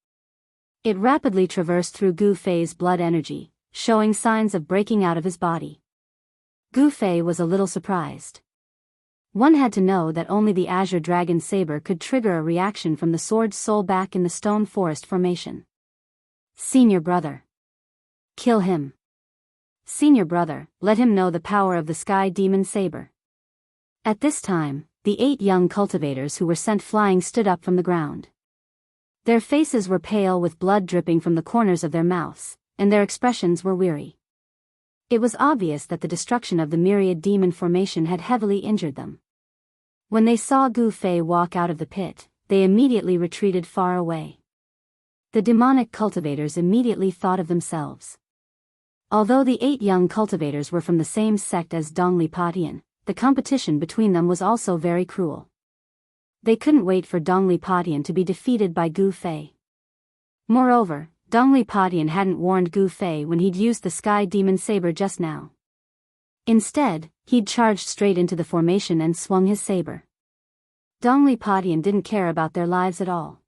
It rapidly traversed through Gu Fei's blood energy, showing signs of breaking out of his body. Gu Fei was a little surprised. One had to know that only the Azure Dragon Saber could trigger a reaction from the sword's soul back in the stone forest formation. Senior brother. Kill him. Senior brother, let him know the power of the Sky Demon Saber. At this time, the 8 young cultivators who were sent flying stood up from the ground. Their faces were pale with blood dripping from the corners of their mouths, and their expressions were weary. It was obvious that the destruction of the myriad demon formation had heavily injured them. When they saw Gu Fei walk out of the pit, they immediately retreated far away. The demonic cultivators immediately thought of themselves. Although the 8 young cultivators were from the same sect as Dongli Patian, the competition between them was also very cruel. They couldn't wait for Dongli Patian to be defeated by Gu Fei. Moreover, Dongli Patian hadn't warned Gu Fei when he'd used the Sky Demon Saber just now. Instead, he'd charged straight into the formation and swung his saber. Dongli Patian didn't care about their lives at all.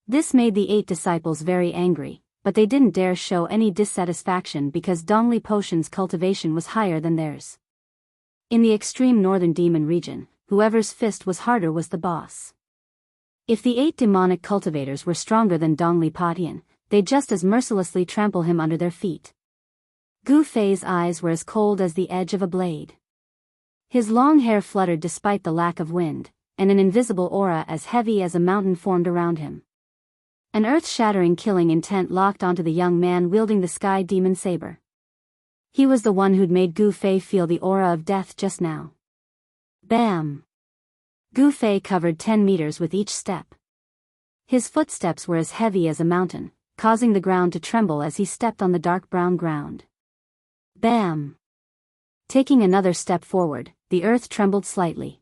This made the 8 disciples very angry, but they didn't dare show any dissatisfaction because Dongli Potion's cultivation was higher than theirs. In the extreme northern demon region, whoever's fist was harder was the boss. If the 8 demonic cultivators were stronger than Dongli Patian, they'd just as mercilessly trample him under their feet. Gu Fei's eyes were as cold as the edge of a blade. His long hair fluttered despite the lack of wind, and an invisible aura as heavy as a mountain formed around him. An earth-shattering killing intent locked onto the young man wielding the Sky Demon Saber. He was the one who'd made Gu Fei feel the aura of death just now. Bam! Gu Fei covered 10 meters with each step. His footsteps were as heavy as a mountain, causing the ground to tremble as he stepped on the dark brown ground. Bam! Taking another step forward, the earth trembled slightly.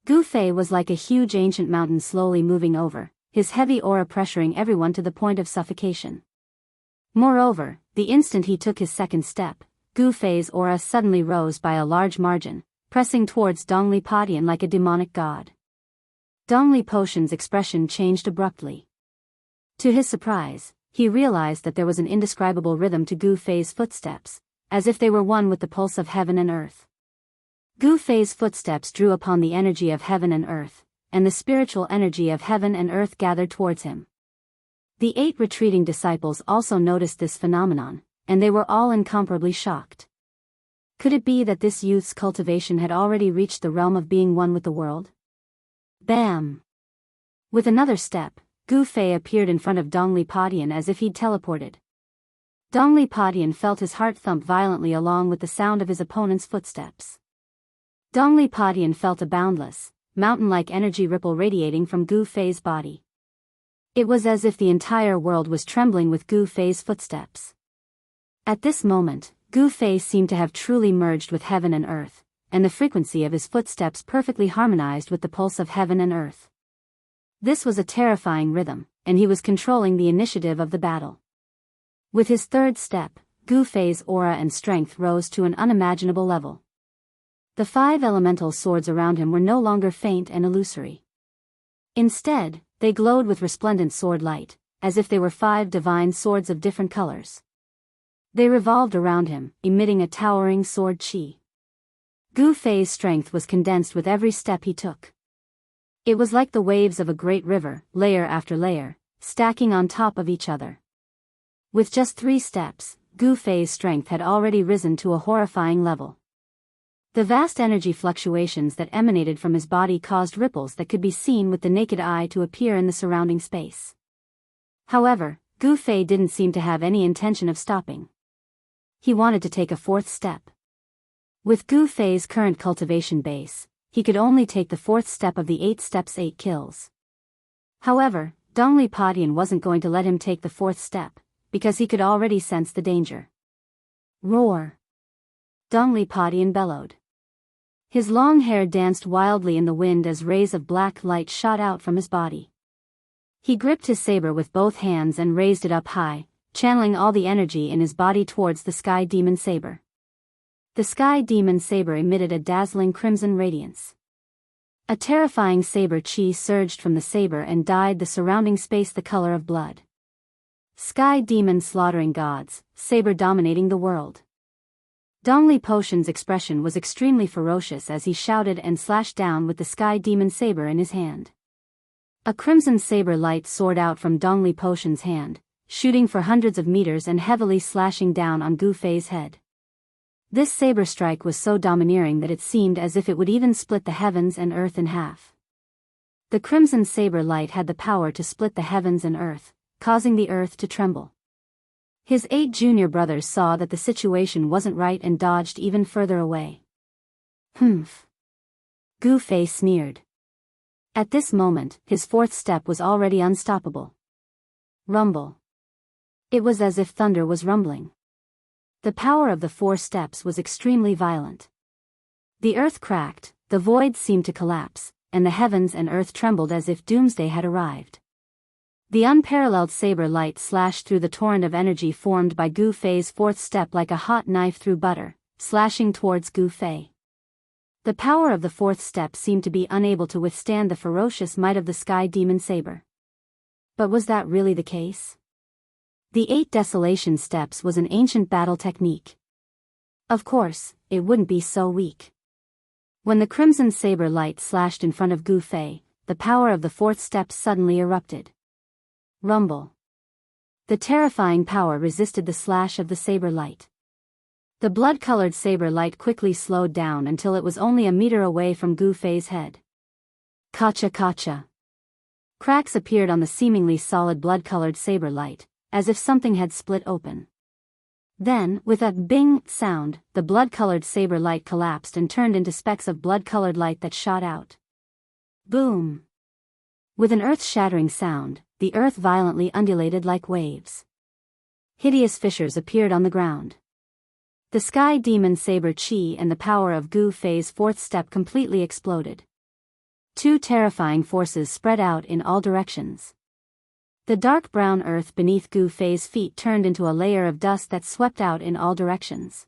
Gu Fei was like a huge ancient mountain slowly moving over, his heavy aura pressuring everyone to the point of suffocation. Moreover, the instant he took his second step, Gu Fei's aura suddenly rose by a large margin, pressing towards Dongli Patian like a demonic god. Dongli Potion's expression changed abruptly. To his surprise, he realized that there was an indescribable rhythm to Gu Fei's footsteps, as if they were one with the pulse of heaven and earth. Gu Fei's footsteps drew upon the energy of heaven and earth, and the spiritual energy of heaven and earth gathered towards him. The 8 retreating disciples also noticed this phenomenon, and they were all incomparably shocked. Could it be that this youth's cultivation had already reached the realm of being one with the world? Bam! With another step, Gu Fei appeared in front of Dongli Patian as if he'd teleported. Dongli Patian felt his heart thump violently along with the sound of his opponent's footsteps. Dongli Patian felt a boundless, mountain-like energy ripple radiating from Gu Fei's body. It was as if the entire world was trembling with Gu Fei's footsteps. At this moment, Gu Fei seemed to have truly merged with heaven and earth, and the frequency of his footsteps perfectly harmonized with the pulse of heaven and earth. This was a terrifying rhythm, and he was controlling the initiative of the battle. With his third step, Gu Fei's aura and strength rose to an unimaginable level. The 5 elemental swords around him were no longer faint and illusory. Instead, they glowed with resplendent sword light, as if they were 5 divine swords of different colors. They revolved around him, emitting a towering sword chi. Gu Fei's strength was condensed with every step he took. It was like the waves of a great river, layer after layer, stacking on top of each other. With just 3 steps, Gu Fei's strength had already risen to a horrifying level. The vast energy fluctuations that emanated from his body caused ripples that could be seen with the naked eye to appear in the surrounding space. However, Gu Fei didn't seem to have any intention of stopping. He wanted to take a 4th step. With Gu Fei's current cultivation base, he could only take the 4th step of the 8 steps 8 kills. However, Dongli Patian wasn't going to let him take the 4th step, because he could already sense the danger. Roar! Dongli Padian bellowed. His long hair danced wildly in the wind as rays of black light shot out from his body. He gripped his saber with both hands and raised it up high, channeling all the energy in his body towards the Sky Demon Saber. The Sky Demon Saber emitted a dazzling crimson radiance. A terrifying saber chi surged from the saber and dyed the surrounding space the color of blood. Sky Demon slaughtering gods, saber dominating the world. Dongli Potion's expression was extremely ferocious as he shouted and slashed down with the Sky Demon Saber in his hand. A crimson saber light soared out from Dongli Potion's hand, shooting for hundreds of meters and heavily slashing down on Gu Fei's head. This saber strike was so domineering that it seemed as if it would even split the heavens and earth in half. The crimson saber light had the power to split the heavens and earth, causing the earth to tremble. His 8 junior brothers saw that the situation wasn't right and dodged even further away. Humph. Gu Fei sneered. At this moment, his 4th step was already unstoppable. Rumble. It was as if thunder was rumbling. The power of the 4 steps was extremely violent. The earth cracked, the void seemed to collapse, and the heavens and earth trembled as if doomsday had arrived. The unparalleled saber light slashed through the torrent of energy formed by Gu Fei's 4th step like a hot knife through butter, slashing towards Gu Fei. The power of the 4th step seemed to be unable to withstand the ferocious might of the Sky Demon Saber. But was that really the case? The 8 Desolation Steps was an ancient battle technique. Of course, it wouldn't be so weak. When the crimson saber light slashed in front of Gu Fei, the power of the 4th step suddenly erupted. Rumble. The terrifying power resisted the slash of the saber light. The blood-colored saber light quickly slowed down until it was only a meter away from Gu Fei's head. Kacha kacha. Cracks appeared on the seemingly solid blood-colored saber light, as if something had split open. Then, with a bing sound, the blood-colored saber light collapsed and turned into specks of blood-colored light that shot out. Boom. With an earth-shattering sound, the earth violently undulated like waves. Hideous fissures appeared on the ground. The Sky Demon Saber Chi and the power of Gu Fei's 4th step completely exploded. 2 terrifying forces spread out in all directions. The dark brown earth beneath Gu Fei's feet turned into a layer of dust that swept out in all directions.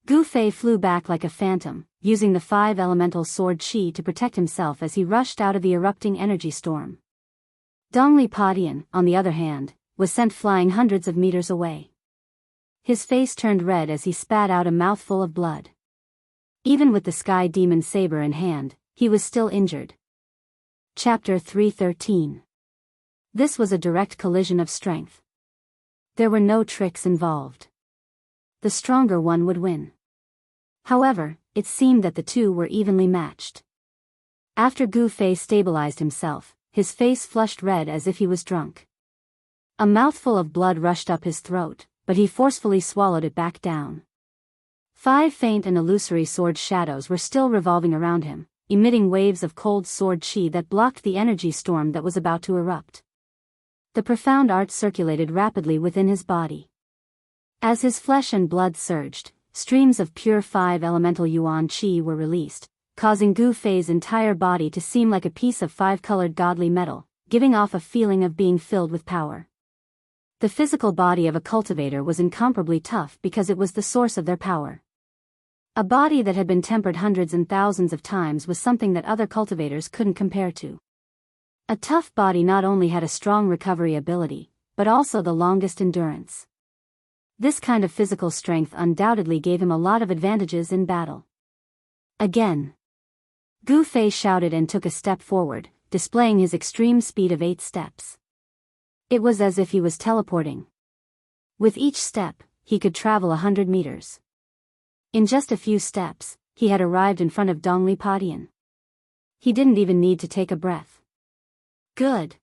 Gu Fei flew back like a phantom, using the 5 elemental sword chi to protect himself as he rushed out of the erupting energy storm. Dongli Padian, on the other hand, was sent flying hundreds of meters away. His face turned red as he spat out a mouthful of blood. Even with the Sky Demon Saber in hand, he was still injured. Chapter 313. This was a direct collision of strength. There were no tricks involved. The stronger one would win. However, it seemed that the two were evenly matched. After Gu Fei stabilized himself, his face flushed red as if he was drunk. A mouthful of blood rushed up his throat, but he forcefully swallowed it back down. 5 faint and illusory sword shadows were still revolving around him, emitting waves of cold sword chi that blocked the energy storm that was about to erupt. The profound art circulated rapidly within his body. As his flesh and blood surged, streams of pure 5 elemental yuan chi were released, causing Gu Fei's entire body to seem like a piece of 5-colored godly metal, giving off a feeling of being filled with power. The physical body of a cultivator was incomparably tough because it was the source of their power. A body that had been tempered hundreds and thousands of times was something that other cultivators couldn't compare to. A tough body not only had a strong recovery ability, but also the longest endurance. This kind of physical strength undoubtedly gave him a lot of advantages in battle. Again. Gu Fei shouted and took a step forward, displaying his extreme speed of 8 steps. It was as if he was teleporting. With each step, he could travel 100 meters. In just a few steps, he had arrived in front of Dongli Padian. He didn't even need to take a breath. Good.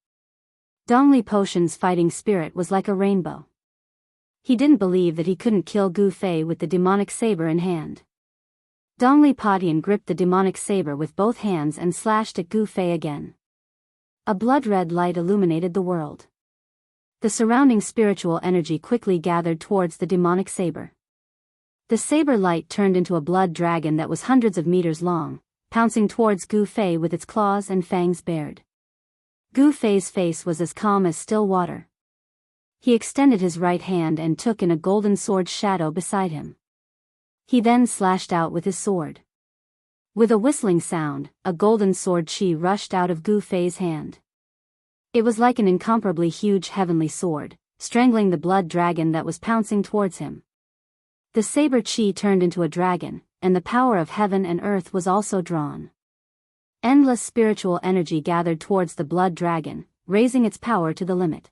Dongli Potion's fighting spirit was like a rainbow. He didn't believe that he couldn't kill Gu Fei with the demonic saber in hand. Dongli Padian gripped the demonic saber with both hands and slashed at Gu Fei again. A blood-red light illuminated the world. The surrounding spiritual energy quickly gathered towards the demonic saber. The saber light turned into a blood dragon that was hundreds of meters long, pouncing towards Gu Fei with its claws and fangs bared. Gu Fei's face was as calm as still water. He extended his right hand and took in a golden sword shadow beside him. He then slashed out with his sword. With a whistling sound, a golden sword chi rushed out of Gu Fei's hand. It was like an incomparably huge heavenly sword, strangling the blood dragon that was pouncing towards him. The saber chi turned into a dragon, and the power of heaven and earth was also drawn. Endless spiritual energy gathered towards the blood dragon, raising its power to the limit.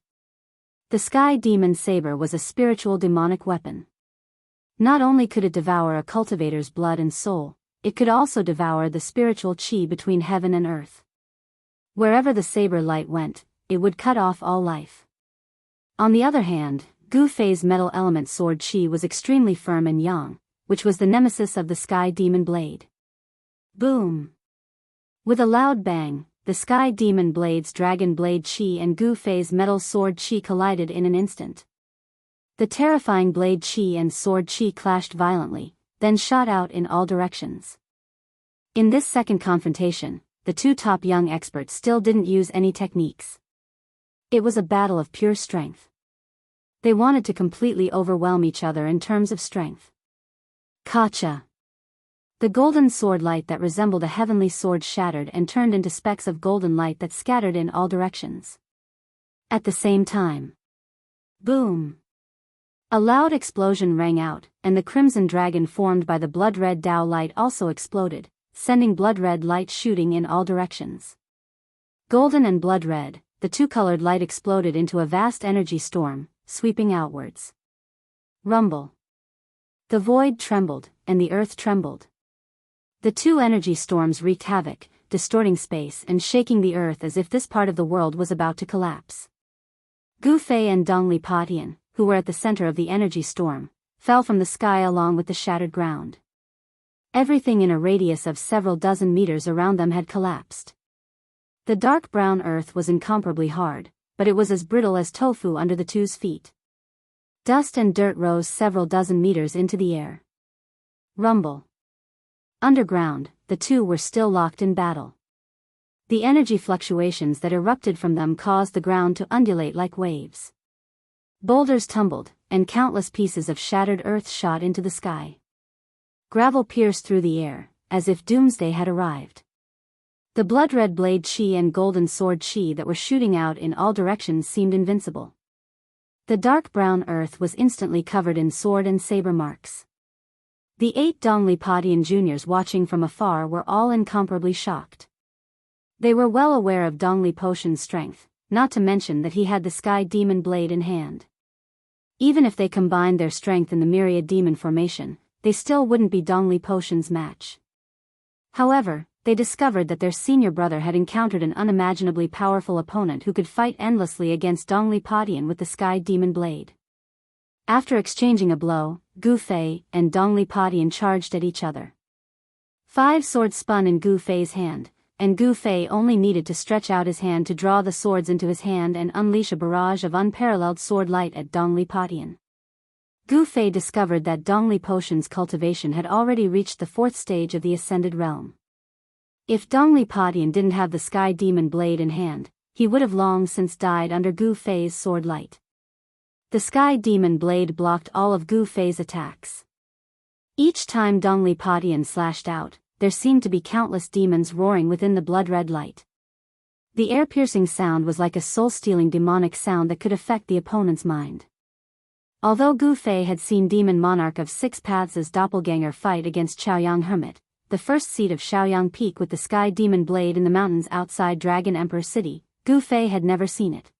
The sky demon saber was a spiritual demonic weapon. Not only could it devour a cultivator's blood and soul, it could also devour the spiritual chi between heaven and earth. Wherever the saber light went, it would cut off all life. On the other hand, Gu Fei's metal element sword chi was extremely firm and yang, which was the nemesis of the sky demon blade. Boom! With a loud bang, the sky demon blade's dragon blade chi and Gu Fei's metal sword chi collided in an instant. The terrifying blade chi and sword chi clashed violently, then shot out in all directions. In this second confrontation, the two top young experts still didn't use any techniques. It was a battle of pure strength. They wanted to completely overwhelm each other in terms of strength. Kacha! The golden sword light that resembled a heavenly sword shattered and turned into specks of golden light that scattered in all directions. At the same time. Boom! A loud explosion rang out, and the crimson dragon formed by the blood-red Dao light also exploded, sending blood-red light shooting in all directions. Golden and blood-red, the two-colored light exploded into a vast energy storm, sweeping outwards. Rumble. The void trembled, and the earth trembled. The two energy storms wreaked havoc, distorting space and shaking the earth as if this part of the world was about to collapse. Gu Fei and Dongli Patian, who were at the center of the energy storm, fell from the sky along with the shattered ground. Everything in a radius of several dozen meters around them had collapsed. The dark brown earth was incomparably hard, but it was as brittle as tofu under the two's feet. Dust and dirt rose several dozen meters into the air. Rumble. Underground, the two were still locked in battle. The energy fluctuations that erupted from them caused the ground to undulate like waves. Boulders tumbled, and countless pieces of shattered earth shot into the sky. Gravel pierced through the air, as if doomsday had arrived. The blood-red blade chi and golden sword chi that were shooting out in all directions seemed invincible. The dark brown earth was instantly covered in sword and saber marks. The 8 Dongli Patian juniors watching from afar were all incomparably shocked. They were well aware of Dongli Potion's strength, not to mention that he had the sky demon blade in hand. Even if they combined their strength in the myriad demon formation, they still wouldn't be Dongli Potion's match. However, they discovered that their senior brother had encountered an unimaginably powerful opponent who could fight endlessly against Dongli Patian with the sky demon blade. After exchanging a blow, Gu Fei and Dongli Patian charged at each other. 5 swords spun in Gu Fei's hand, and Gu Fei only needed to stretch out his hand to draw the swords into his hand and unleash a barrage of unparalleled sword light at Dongli Patian. Gu Fei discovered that Dongli Potion's cultivation had already reached the 4th stage of the Ascended Realm. If Dongli Patian didn't have the sky demon blade in hand, he would have long since died under Gu Fei's sword light. The sky demon blade blocked all of Gu Fei's attacks. Each time Dongli Patian slashed out, there seemed to be countless demons roaring within the blood-red light. The air-piercing sound was like a soul-stealing demonic sound that could affect the opponent's mind. Although Gu Fei had seen Demon Monarch of 6 Paths' doppelganger fight against Chaoyang Hermit, the first seat of Shaoyang Peak with the sky demon blade in the mountains outside Dragon Emperor City, Gu Fei had never seen it.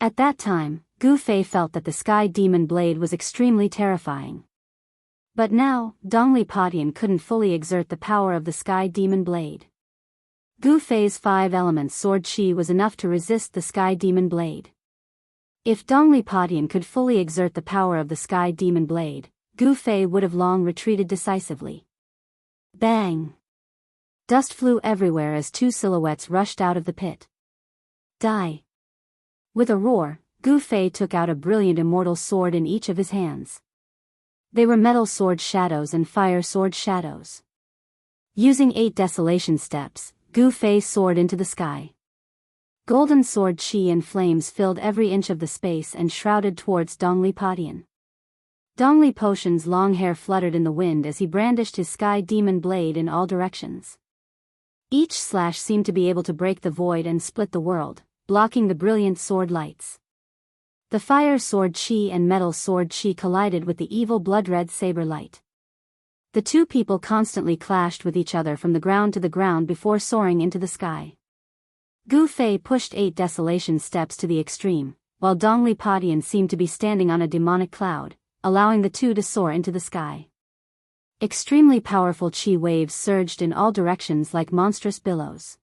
At that time, Gu Fei felt that the sky demon blade was extremely terrifying. But now, Dongli Patian couldn't fully exert the power of the sky demon blade. Gu Fei's 5 elements sword chi was enough to resist the sky demon blade. If Dongli Patian could fully exert the power of the sky demon blade, Gu Fei would have long retreated decisively. Bang! Dust flew everywhere as 2 silhouettes rushed out of the pit. Die! With a roar, Gu Fei took out a brilliant immortal sword in each of his hands. They were metal sword shadows and fire sword shadows. Using 8 desolation steps, Gu Fei soared into the sky. Golden sword chi and flames filled every inch of the space and shrouded towards Dongli Padian. Dongli Potion's long hair fluttered in the wind as he brandished his sky demon blade in all directions. Each slash seemed to be able to break the void and split the world, blocking the brilliant sword lights. The fire sword chi and metal sword chi collided with the evil blood-red saber light. The two people constantly clashed with each other from the ground to the ground before soaring into the sky. Gu Fei pushed 8 desolation steps to the extreme, while Dongli Padian seemed to be standing on a demonic cloud, allowing the two to soar into the sky. Extremely powerful chi waves surged in all directions like monstrous billows.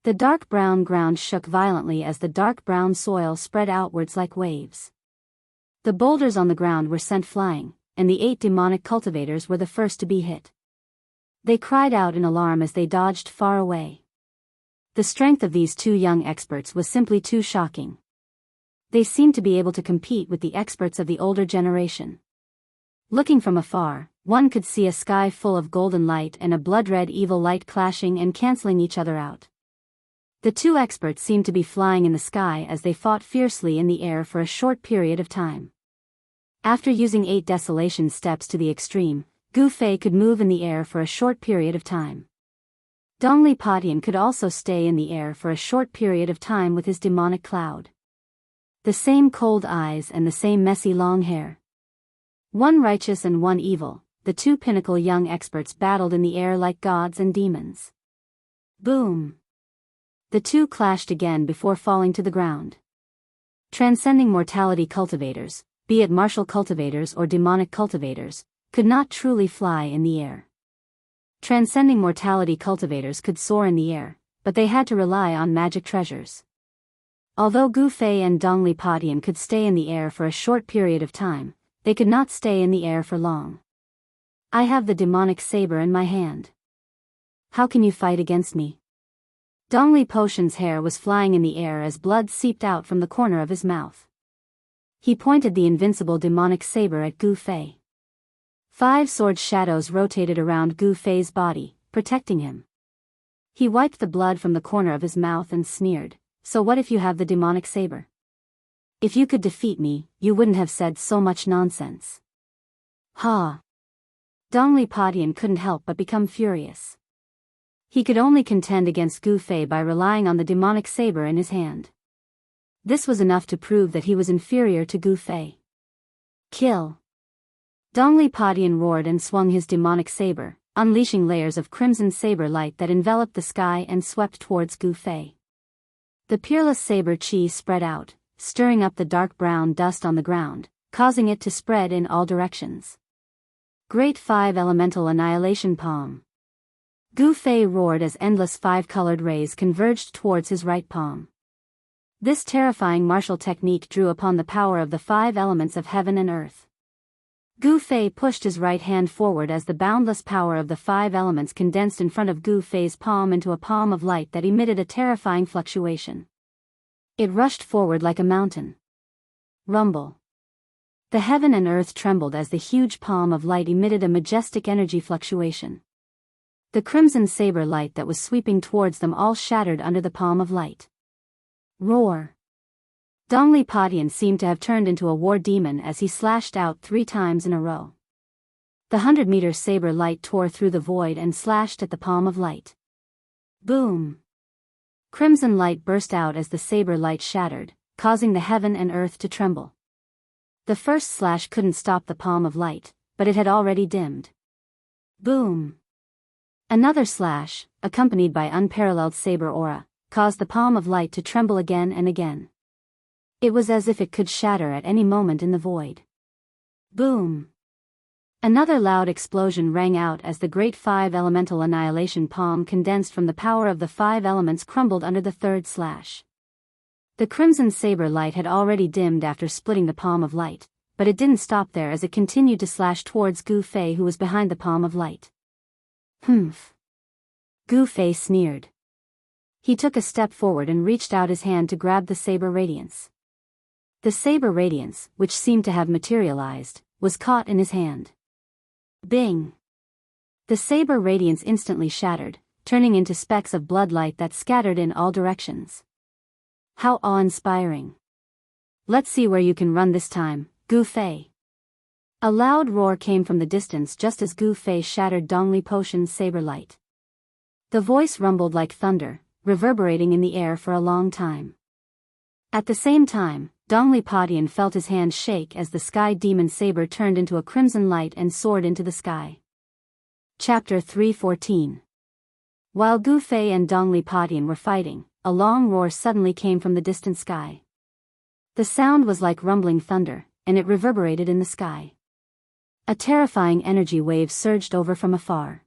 The dark brown ground shook violently as the dark brown soil spread outwards like waves. The boulders on the ground were sent flying, and the 8 demonic cultivators were the first to be hit. They cried out in alarm as they dodged far away. The strength of these 2 young experts was simply too shocking. They seemed to be able to compete with the experts of the older generation. Looking from afar, one could see a sky full of golden light and a blood-red evil light clashing and cancelling each other out. The 2 experts seemed to be flying in the sky as they fought fiercely in the air for a short period of time. After using 8 desolation steps to the extreme, Gu Fei could move in the air for a short period of time. Dongli Padian could also stay in the air for a short period of time with his demonic cloud. The same cold eyes and the same messy long hair. One righteous and one evil, the 2 pinnacle young experts battled in the air like gods and demons. Boom! The 2 clashed again before falling to the ground. Transcending mortality cultivators, be it martial cultivators or demonic cultivators, could not truly fly in the air. Transcending mortality cultivators could soar in the air, but they had to rely on magic treasures. Although Gu Fei and Dongli Padian could stay in the air for a short period of time, they could not stay in the air for long. I have the demonic saber in my hand. How can you fight against me? Dongli Potion's hair was flying in the air as blood seeped out from the corner of his mouth. He pointed the invincible demonic saber at Gu Fei. 5 sword shadows rotated around Gu Fei's body, protecting him. He wiped the blood from the corner of his mouth and sneered, "So what if you have the demonic saber? If you could defeat me, you wouldn't have said so much nonsense." Ha! Dongli Padian couldn't help but become furious. He could only contend against Gu Fei by relying on the demonic saber in his hand. This was enough to prove that he was inferior to Gu Fei. Kill! Dongli Padian roared and swung his demonic saber, unleashing layers of crimson saber light that enveloped the sky and swept towards Gu Fei. The peerless saber chi spread out, stirring up the dark brown dust on the ground, causing it to spread in all directions. Great 5 elemental annihilation palm. Gu Fei roared as endless 5-colored rays converged towards his right palm. This terrifying martial technique drew upon the power of the 5 elements of heaven and earth. Gu Fei pushed his right hand forward as the boundless power of the 5 elements condensed in front of Gu Fei's palm into a palm of light that emitted a terrifying fluctuation. It rushed forward like a mountain. Rumble. The heaven and earth trembled as the huge palm of light emitted a majestic energy fluctuation. The crimson saber light that was sweeping towards them all shattered under the palm of light. Roar. Dongli Padian seemed to have turned into a war demon as he slashed out 3 times in a row. The 100-meter saber light tore through the void and slashed at the palm of light. Boom! Crimson light burst out as the saber light shattered, causing the heaven and earth to tremble. The first slash couldn't stop the palm of light, but it had already dimmed. Boom! Another slash, accompanied by unparalleled saber aura, caused the palm of light to tremble again and again. It was as if it could shatter at any moment in the void. Boom! Another loud explosion rang out as the great 5 elemental annihilation palm condensed from the power of the 5 elements crumbled under the third slash. The crimson saber light had already dimmed after splitting the palm of light, but it didn't stop there as it continued to slash towards Gu Fei, who was behind the palm of light. Humph! Gu Fei sneered. He took a step forward and reached out his hand to grab the saber radiance. The saber radiance, which seemed to have materialized, was caught in his hand. Bing! The saber radiance instantly shattered, turning into specks of bloodlight that scattered in all directions. How awe-inspiring. Let's see where you can run this time, Gu Fei. A loud roar came from the distance just as Gu Fei shattered Dongli Potion's saber light. The voice rumbled like thunder, reverberating in the air for a long time. At the same time, Dongli Potion felt his hand shake as the sky demon saber turned into a crimson light and soared into the sky. Chapter 314. While Gu Fei and Dongli Potion were fighting, a long roar suddenly came from the distant sky. The sound was like rumbling thunder, and it reverberated in the sky. A terrifying energy wave surged over from afar.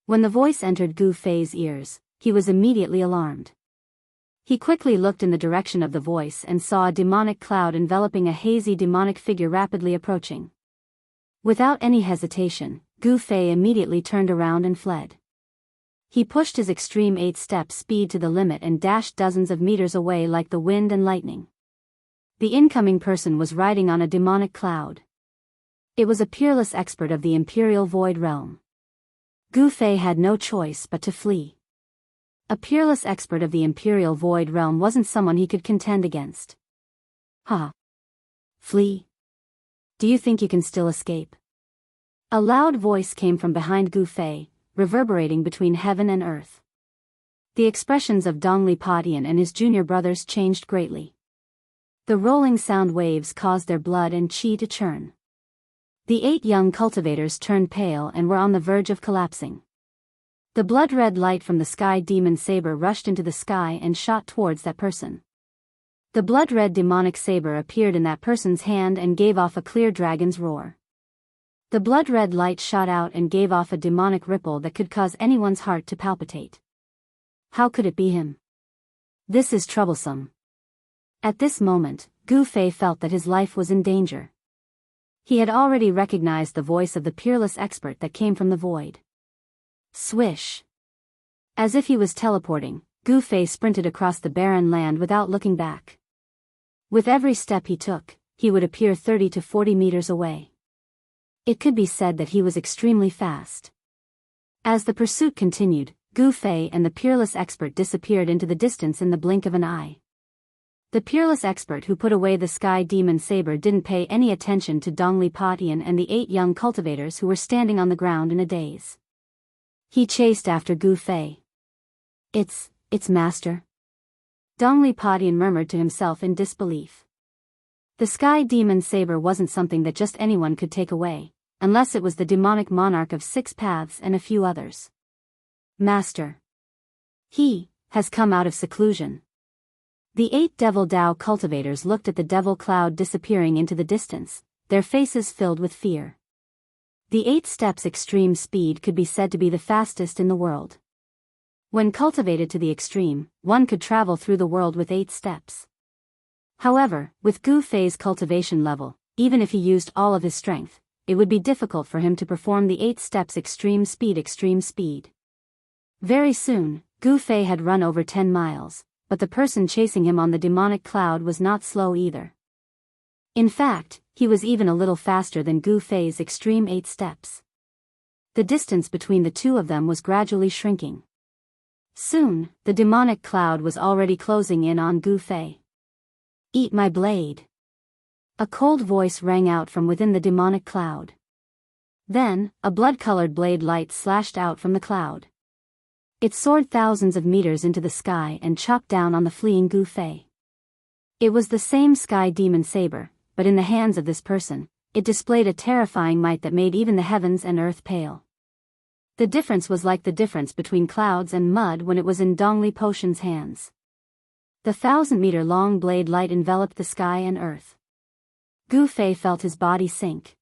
When the voice entered Gu Fei's ears, he was immediately alarmed. He quickly looked in the direction of the voice and saw a demonic cloud enveloping a hazy demonic figure rapidly approaching. Without any hesitation, Gu Fei immediately turned around and fled. He pushed his extreme 8-step speed to the limit and dashed dozens of meters away like the wind and lightning. The incoming person was riding on a demonic cloud. It was a peerless expert of the Imperial Void Realm. Gu Fei had no choice but to flee. A peerless expert of the Imperial Void Realm wasn't someone he could contend against. Ha! Flee? Do you think you can still escape? A loud voice came from behind Gu Fei, reverberating between heaven and earth. The expressions of Dongli Potion and his junior brothers changed greatly. The rolling sound waves caused their blood and qi to churn. The 8 young cultivators turned pale and were on the verge of collapsing. The blood-red light from the sky demon saber rushed into the sky and shot towards that person. The blood-red demonic saber appeared in that person's hand and gave off a clear dragon's roar. The blood-red light shot out and gave off a demonic ripple that could cause anyone's heart to palpitate. How could it be him? This is troublesome. At this moment, Gu Fei felt that his life was in danger. He had already recognized the voice of the peerless expert that came from the void. Swish! As if he was teleporting, Gu Fei sprinted across the barren land without looking back. With every step he took, he would appear 30 to 40 meters away. It could be said that he was extremely fast. As the pursuit continued, Gu Fei and the peerless expert disappeared into the distance in the blink of an eye. The peerless expert who put away the sky demon saber didn't pay any attention to Dongli Potion and the 8 young cultivators who were standing on the ground in a daze. He chased after Gu Fei. It's master. Dongli Potion murmured to himself in disbelief. The sky demon saber wasn't something that just anyone could take away, unless it was the demonic monarch of 6 paths and a few others. Master. He has come out of seclusion. The 8 Devil Dao cultivators looked at the devil cloud disappearing into the distance, their faces filled with fear. The 8 steps extreme speed could be said to be the fastest in the world. When cultivated to the extreme, one could travel through the world with 8 steps. However, with Gu Fei's cultivation level, even if he used all of his strength, it would be difficult for him to perform the 8 steps extreme speed. Very soon, Gu Fei had run over 10 miles. But the person chasing him on the demonic cloud was not slow either. In fact, he was even a little faster than Gu Fei's extreme 8 steps. The distance between the two of them was gradually shrinking. Soon, the demonic cloud was already closing in on Gu Fei. Eat my blade. A cold voice rang out from within the demonic cloud. Then, a blood-colored blade light slashed out from the cloud. It soared thousands of meters into the sky and chopped down on the fleeing Gu Fei. It was the same sky demon saber, but in the hands of this person, it displayed a terrifying might that made even the heavens and earth pale. The difference was like the difference between clouds and mud when it was in Dongli Potion's hands. The 1,000-meter-long blade light enveloped the sky and earth. Gu Fei felt his body sink.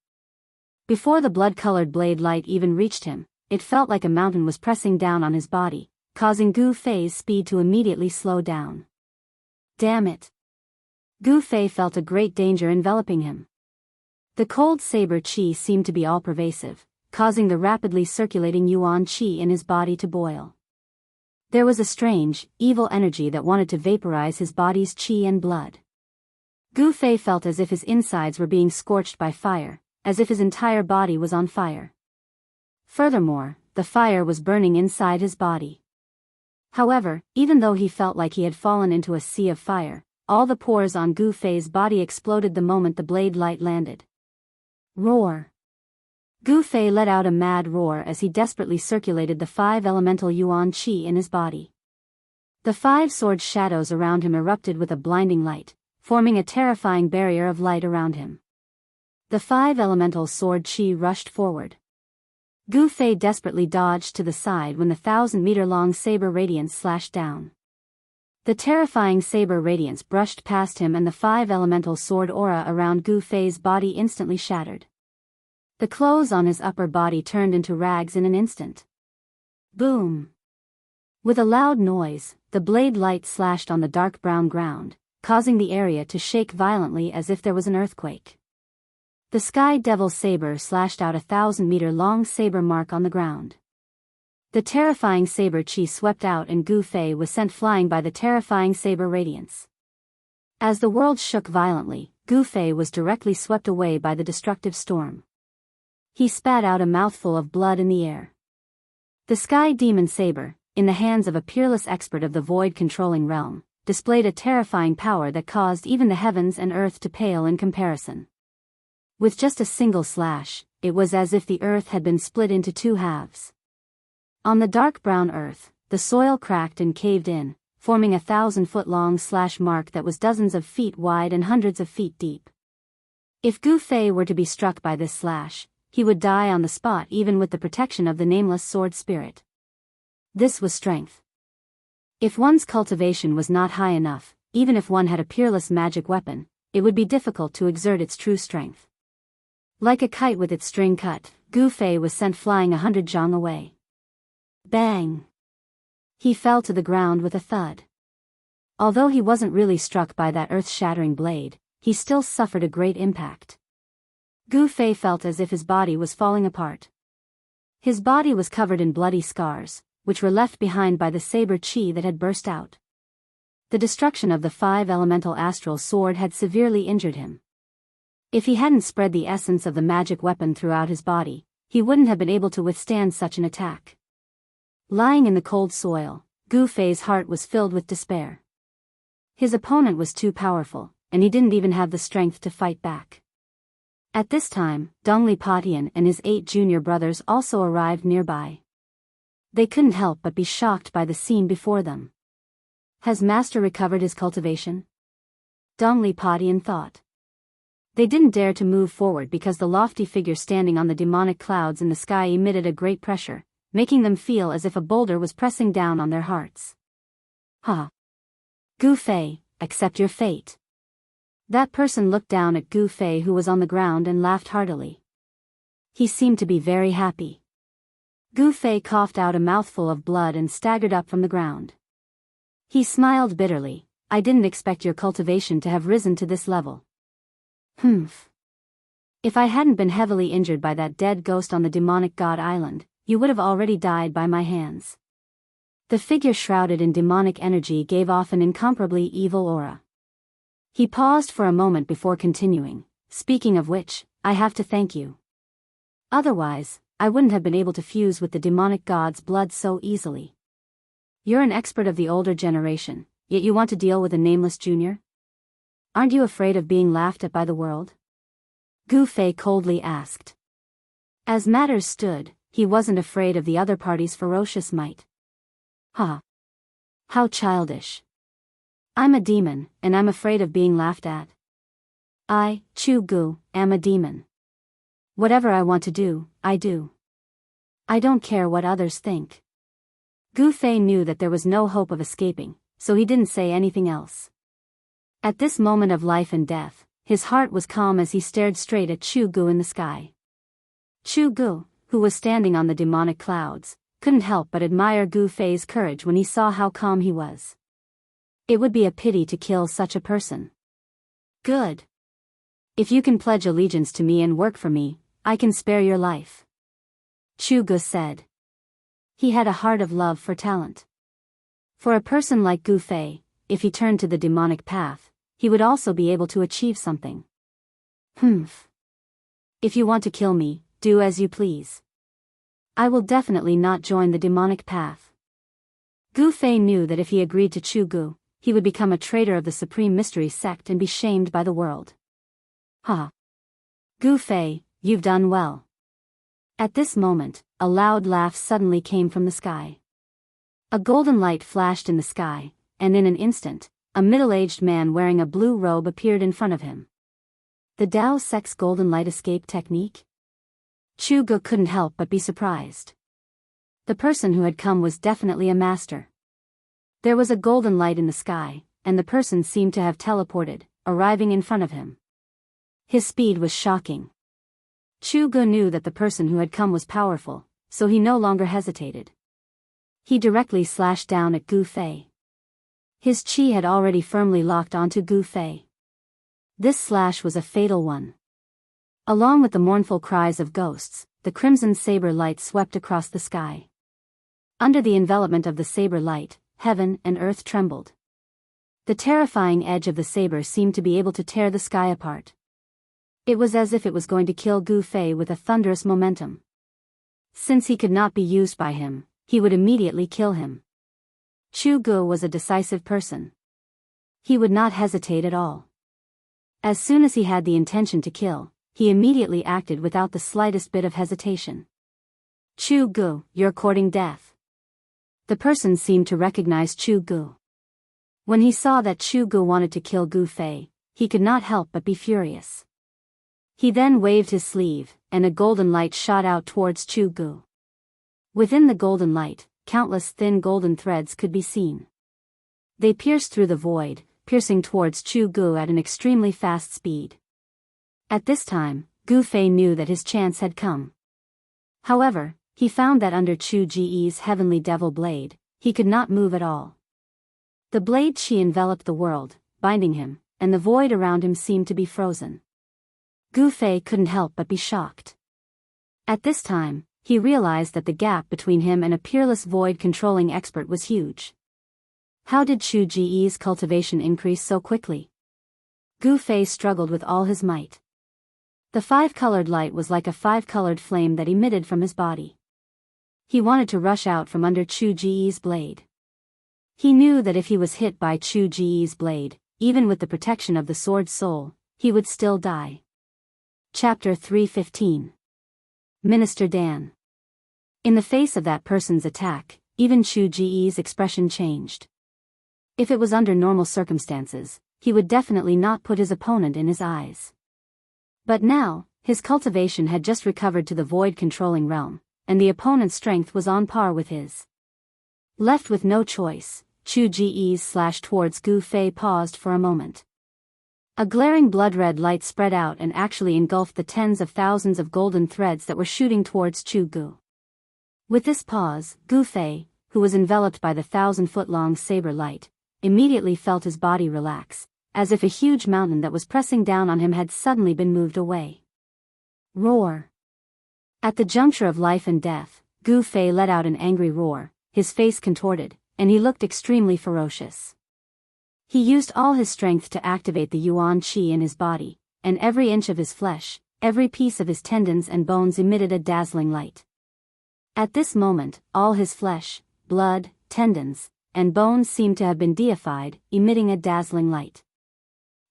Before the blood-colored blade light even reached him, it felt like a mountain was pressing down on his body, causing Gu Fei's speed to immediately slow down. Damn it! Gu Fei felt a great danger enveloping him. The cold saber qi seemed to be all-pervasive, causing the rapidly circulating yuan qi in his body to boil. There was a strange, evil energy that wanted to vaporize his body's qi and blood. Gu Fei felt as if his insides were being scorched by fire, as if his entire body was on fire. Furthermore, the fire was burning inside his body. However, even though he felt like he had fallen into a sea of fire, all the pores on Gu Fei's body exploded the moment the blade light landed. Roar! Gu Fei let out a mad roar as he desperately circulated the 5 elemental yuan qi in his body. The 5 sword shadows around him erupted with a blinding light, forming a terrifying barrier of light around him. The 5 elemental sword qi rushed forward. Gu Fei desperately dodged to the side when the 1,000-meter-long saber radiance slashed down. The terrifying saber radiance brushed past him and the 5 elemental sword aura around Gu Fei's body instantly shattered. The clothes on his upper body turned into rags in an instant. Boom! With a loud noise, the blade light slashed on the dark brown ground, causing the area to shake violently as if there was an earthquake. The Sky Devil saber slashed out a 1,000-meter-long saber mark on the ground. The terrifying saber chi swept out and Gu Fei was sent flying by the terrifying saber radiance. As the world shook violently, Gu Fei was directly swept away by the destructive storm. He spat out a mouthful of blood in the air. The Sky Demon saber, in the hands of a peerless expert of the void-controlling realm, displayed a terrifying power that caused even the heavens and earth to pale in comparison. With just a single slash, it was as if the earth had been split into 2 halves. On the dark brown earth, the soil cracked and caved in, forming a 1,000-foot-long slash mark that was dozens of feet wide and hundreds of feet deep. If Gu Fei were to be struck by this slash, he would die on the spot even with the protection of the nameless sword spirit. This was strength. If one's cultivation was not high enough, even if one had a peerless magic weapon, it would be difficult to exert its true strength. Like a kite with its string cut, Gu Fei was sent flying 100 zhang away. Bang! He fell to the ground with a thud. Although he wasn't really struck by that earth-shattering blade, he still suffered a great impact. Gu Fei felt as if his body was falling apart. His body was covered in bloody scars, which were left behind by the saber chi that had burst out. The destruction of the 5 elemental astral sword had severely injured him. If he hadn't spread the essence of the magic weapon throughout his body, he wouldn't have been able to withstand such an attack. Lying in the cold soil, Gu Fei's heart was filled with despair. His opponent was too powerful, and he didn't even have the strength to fight back. At this time, Dongli Patian and his 8 junior brothers also arrived nearby. They couldn't help but be shocked by the scene before them. Has Master recovered his cultivation? Dongli Patian thought. They didn't dare to move forward because the lofty figure standing on the demonic clouds in the sky emitted a great pressure, making them feel as if a boulder was pressing down on their hearts. Ha! Gu Fei, accept your fate. That person looked down at Gu Fei, who was on the ground, and laughed heartily. He seemed to be very happy. Gu Fei coughed out a mouthful of blood and staggered up from the ground. He smiled bitterly. I didn't expect your cultivation to have risen to this level. Humph. If I hadn't been heavily injured by that dead ghost on the demonic god island, you would have already died by my hands. The figure shrouded in demonic energy gave off an incomparably evil aura. He paused for a moment before continuing, speaking of which, I have to thank you. Otherwise, I wouldn't have been able to fuse with the demonic god's blood so easily. You're an expert of the older generation, yet you want to deal with a nameless junior? Aren't you afraid of being laughed at by the world? Gu Fei coldly asked. As matters stood, he wasn't afraid of the other party's ferocious might. Ha! How childish. I'm a demon, and I'm afraid of being laughed at. I, Chu Gu, am a demon. Whatever I want to do, I do. I don't care what others think. Gu Fei knew that there was no hope of escaping, so he didn't say anything else. At this moment of life and death, his heart was calm as he stared straight at Chu Gu in the sky. Chu Gu, who was standing on the demonic clouds, couldn't help but admire Gu Fei's courage when he saw how calm he was. It would be a pity to kill such a person. Good. If you can pledge allegiance to me and work for me, I can spare your life. Chu Gu said. He had a heart of love for talent. For a person like Gu Fei, if he turned to the demonic path, he would also be able to achieve something. Humph. If you want to kill me, do as you please. I will definitely not join the demonic path. Gu Fei knew that if he agreed to Chu Gu, he would become a traitor of the Supreme Mystery Sect and be shamed by the world. Ha! Gu Fei, you've done well. At this moment, a loud laugh suddenly came from the sky. A golden light flashed in the sky, and in an instant, a middle-aged man wearing a blue robe appeared in front of him. The Dao Sect's golden light escape technique? Chu Gu couldn't help but be surprised. The person who had come was definitely a master. There was a golden light in the sky, and the person seemed to have teleported, arriving in front of him. His speed was shocking. Chu Gu knew that the person who had come was powerful, so he no longer hesitated. He directly slashed down at Gu Fei. His chi had already firmly locked onto Gu Fei. This slash was a fatal one. Along with the mournful cries of ghosts, the crimson saber light swept across the sky. Under the envelopment of the saber light, heaven and earth trembled. The terrifying edge of the saber seemed to be able to tear the sky apart. It was as if it was going to kill Gu Fei with a thunderous momentum. Since he could not be used by him, he would immediately kill him. Chu Gu was a decisive person. He would not hesitate at all. As soon as he had the intention to kill, he immediately acted without the slightest bit of hesitation. Chu Gu, you're courting death. The person seemed to recognize Chu Gu. When he saw that Chu Gu wanted to kill Gu Fei, he could not help but be furious. He then waved his sleeve, and a golden light shot out towards Chu Gu. Within the golden light, countless thin golden threads could be seen. They pierced through the void, piercing towards Chu Gu at an extremely fast speed. At this time, Gu Fei knew that his chance had come. However, he found that under Chu Ji's heavenly devil blade, he could not move at all. The blade chi enveloped the world, binding him, and the void around him seemed to be frozen. Gu Fei couldn't help but be shocked. At this time, he realized that the gap between him and a peerless void-controlling expert was huge. How did Chu Ji's cultivation increase so quickly? Gu Fei struggled with all his might. The five-colored light was like a five-colored flame that emitted from his body. He wanted to rush out from under Chu Ji's blade. He knew that if he was hit by Chu Ji's blade, even with the protection of the sword soul, he would still die. Chapter 315. Minister Dan. In the face of that person's attack, even Chu Ji's expression changed. If it was under normal circumstances, he would definitely not put his opponent in his eyes. But now, his cultivation had just recovered to the void-controlling realm, and the opponent's strength was on par with his. Left with no choice, Chu Ji's slash towards Gu Fei paused for a moment. A glaring blood-red light spread out and actually engulfed the tens of thousands of golden threads that were shooting towards Chu Gu. With this pause, Gu Fei, who was enveloped by the 1,000-foot-long saber light, immediately felt his body relax, as if a huge mountain that was pressing down on him had suddenly been moved away. Roar! At the juncture of life and death, Gu Fei let out an angry roar, his face contorted, and he looked extremely ferocious. He used all his strength to activate the Yuan Qi in his body, and every inch of his flesh, every piece of his tendons and bones emitted a dazzling light. At this moment, all his flesh, blood, tendons, and bones seemed to have been deified, emitting a dazzling light.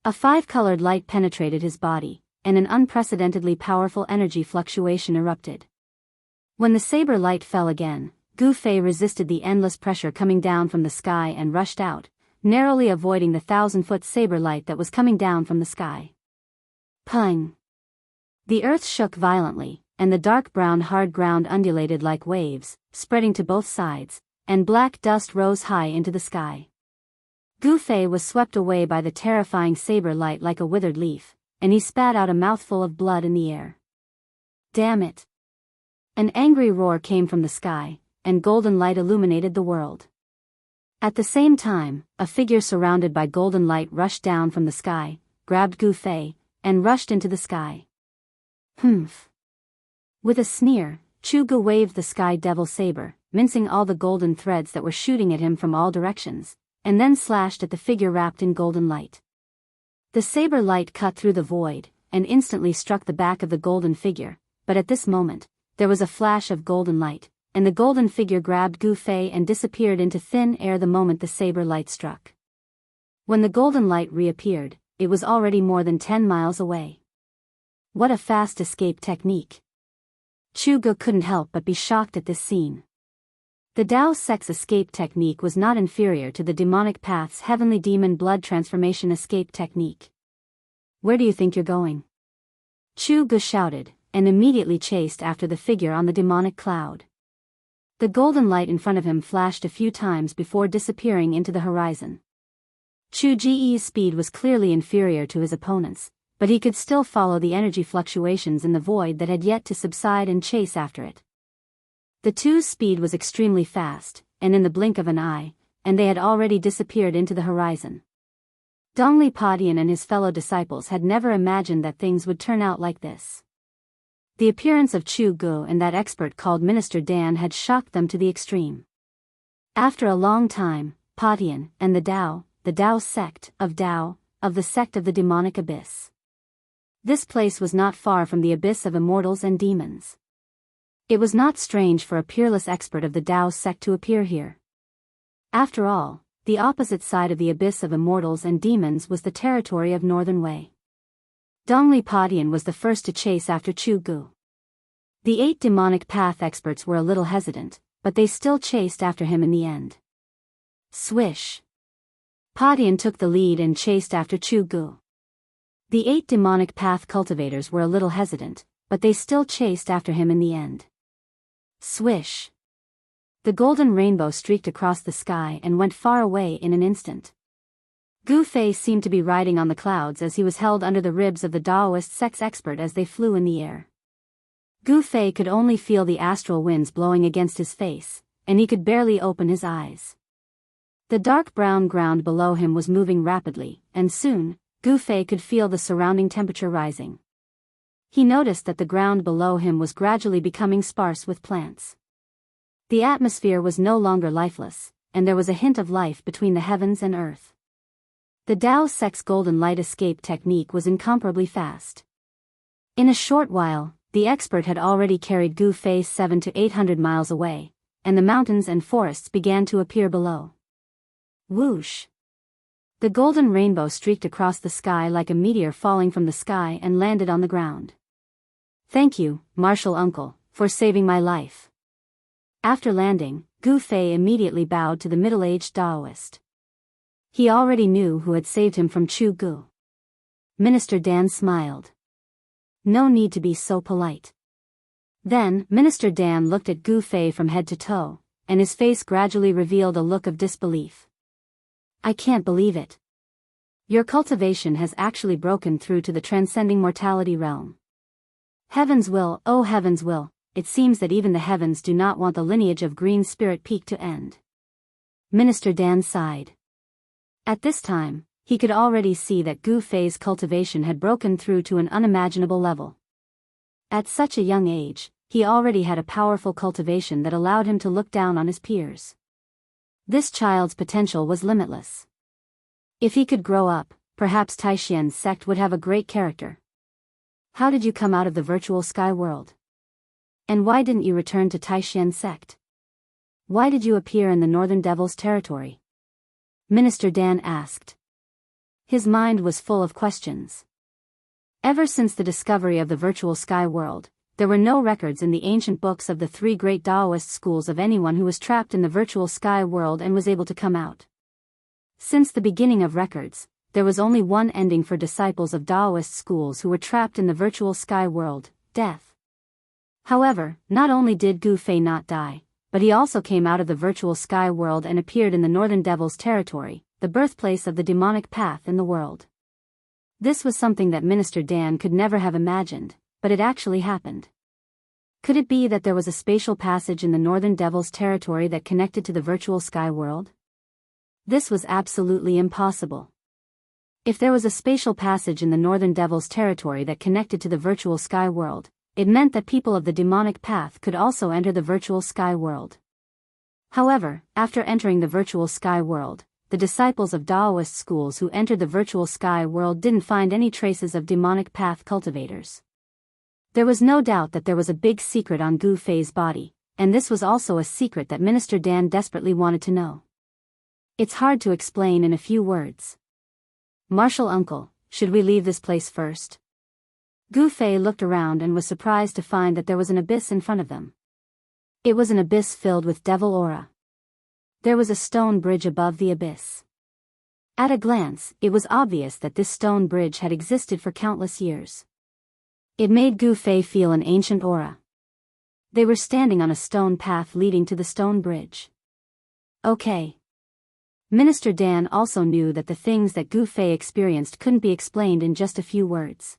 A five-colored light penetrated his body, and an unprecedentedly powerful energy fluctuation erupted. When the saber light fell again, Gu Fei resisted the endless pressure coming down from the sky and rushed out, narrowly avoiding the 1,000-foot saber light that was coming down from the sky. Pung! The earth shook violently, and the dark brown hard ground undulated like waves, spreading to both sides, and black dust rose high into the sky. Gu Fei was swept away by the terrifying saber light like a withered leaf, and he spat out a mouthful of blood in the air. Damn it! An angry roar came from the sky, and golden light illuminated the world. At the same time, a figure surrounded by golden light rushed down from the sky, grabbed Gu Fei, and rushed into the sky. Humph! With a sneer, Chu Gu waved the sky devil saber, mincing all the golden threads that were shooting at him from all directions, and then slashed at the figure wrapped in golden light. The saber light cut through the void, and instantly struck the back of the golden figure, but at this moment, there was a flash of golden light, and the golden figure grabbed Gu Fei and disappeared into thin air the moment the saber light struck. When the golden light reappeared, it was already more than 10 miles away. What a fast escape technique! Chu Gu couldn't help but be shocked at this scene. The Dao sect's escape technique was not inferior to the demonic path's heavenly demon blood transformation escape technique. Where do you think you're going? Chu Gu shouted, and immediately chased after the figure on the demonic cloud. The golden light in front of him flashed a few times before disappearing into the horizon. Chu Ji's speed was clearly inferior to his opponent's, but he could still follow the energy fluctuations in the void that had yet to subside and chase after it. The two's speed was extremely fast, and in the blink of an eye, and they had already disappeared into the horizon. Dongli Padian and his fellow disciples had never imagined that things would turn out like this. The appearance of Chu Gu and that expert called Minister Dan had shocked them to the extreme. After a long time, Padian and the Dao sect of the sect of the demonic abyss. This place was not far from the abyss of immortals and demons. It was not strange for a peerless expert of the Dao sect to appear here. After all, the opposite side of the abyss of immortals and demons was the territory of Northern Wei. Dongli Padian was the first to chase after Chu Gu. The 8 demonic path experts were a little hesitant, but they still chased after him in the end. Swish! Padian took the lead and chased after Chu Gu. The 8 demonic path cultivators were a little hesitant, but they still chased after him in the end. Swish! The golden rainbow streaked across the sky and went far away in an instant. Gu Fei seemed to be riding on the clouds as he was held under the ribs of the Daoist sex expert as they flew in the air. Gu Fei could only feel the astral winds blowing against his face, and he could barely open his eyes. The dark brown ground below him was moving rapidly, and soon, Gu Fei could feel the surrounding temperature rising. He noticed that the ground below him was gradually becoming sparse with plants. The atmosphere was no longer lifeless, and there was a hint of life between the heavens and earth. The Dao sect's golden light escape technique was incomparably fast. In a short while, the expert had already carried Gu Fei 700 to 800 miles away, and the mountains and forests began to appear below. Whoosh! The golden rainbow streaked across the sky like a meteor falling from the sky and landed on the ground. Thank you, Martial Uncle, for saving my life. After landing, Gu Fei immediately bowed to the middle-aged Daoist. He already knew who had saved him from Chu Gu. Minister Dan smiled. No need to be so polite. Then, Minister Dan looked at Gu Fei from head to toe, and his face gradually revealed a look of disbelief. I can't believe it. Your cultivation has actually broken through to the transcending mortality realm. Heavens will, oh heavens will, it seems that even the heavens do not want the lineage of Green Spirit Peak to end. Minister Dan sighed. At this time, he could already see that Gu Fei's cultivation had broken through to an unimaginable level. At such a young age, he already had a powerful cultivation that allowed him to look down on his peers. This child's potential was limitless. If he could grow up, perhaps Taishien's sect would have a great character. How did you come out of the virtual sky world? And why didn't you return to Taishien's sect? Why did you appear in the Northern Devil's territory? Minister Dan asked. His mind was full of questions. Ever since the discovery of the virtual sky world, there were no records in the ancient books of the 3 great Daoist schools of anyone who was trapped in the virtual sky world and was able to come out. Since the beginning of records, there was only one ending for disciples of Daoist schools who were trapped in the virtual sky world, death. However, not only did Gu Fei not die, but he also came out of the virtual sky world and appeared in the Northern Devil's territory, the birthplace of the demonic path in the world. This was something that Minister Dan could never have imagined, but it actually happened. Could it be that there was a spatial passage in the Northern Devil's territory that connected to the virtual sky world? This was absolutely impossible. If there was a spatial passage in the Northern Devil's territory that connected to the virtual sky world, it meant that people of the demonic path could also enter the virtual sky world. However, after entering the virtual sky world, the disciples of Daoist schools who entered the virtual sky world didn't find any traces of demonic path cultivators. There was no doubt that there was a big secret on Gu Fei's body, and this was also a secret that Minister Dan desperately wanted to know. It's hard to explain in a few words. Martial uncle, should we leave this place first? Gu Fei looked around and was surprised to find that there was an abyss in front of them. It was an abyss filled with devil aura. There was a stone bridge above the abyss. At a glance, it was obvious that this stone bridge had existed for countless years. It made Gu Fei feel an ancient aura. They were standing on a stone path leading to the stone bridge. Okay. Minister Dan also knew that the things that Gu Fei experienced couldn't be explained in just a few words.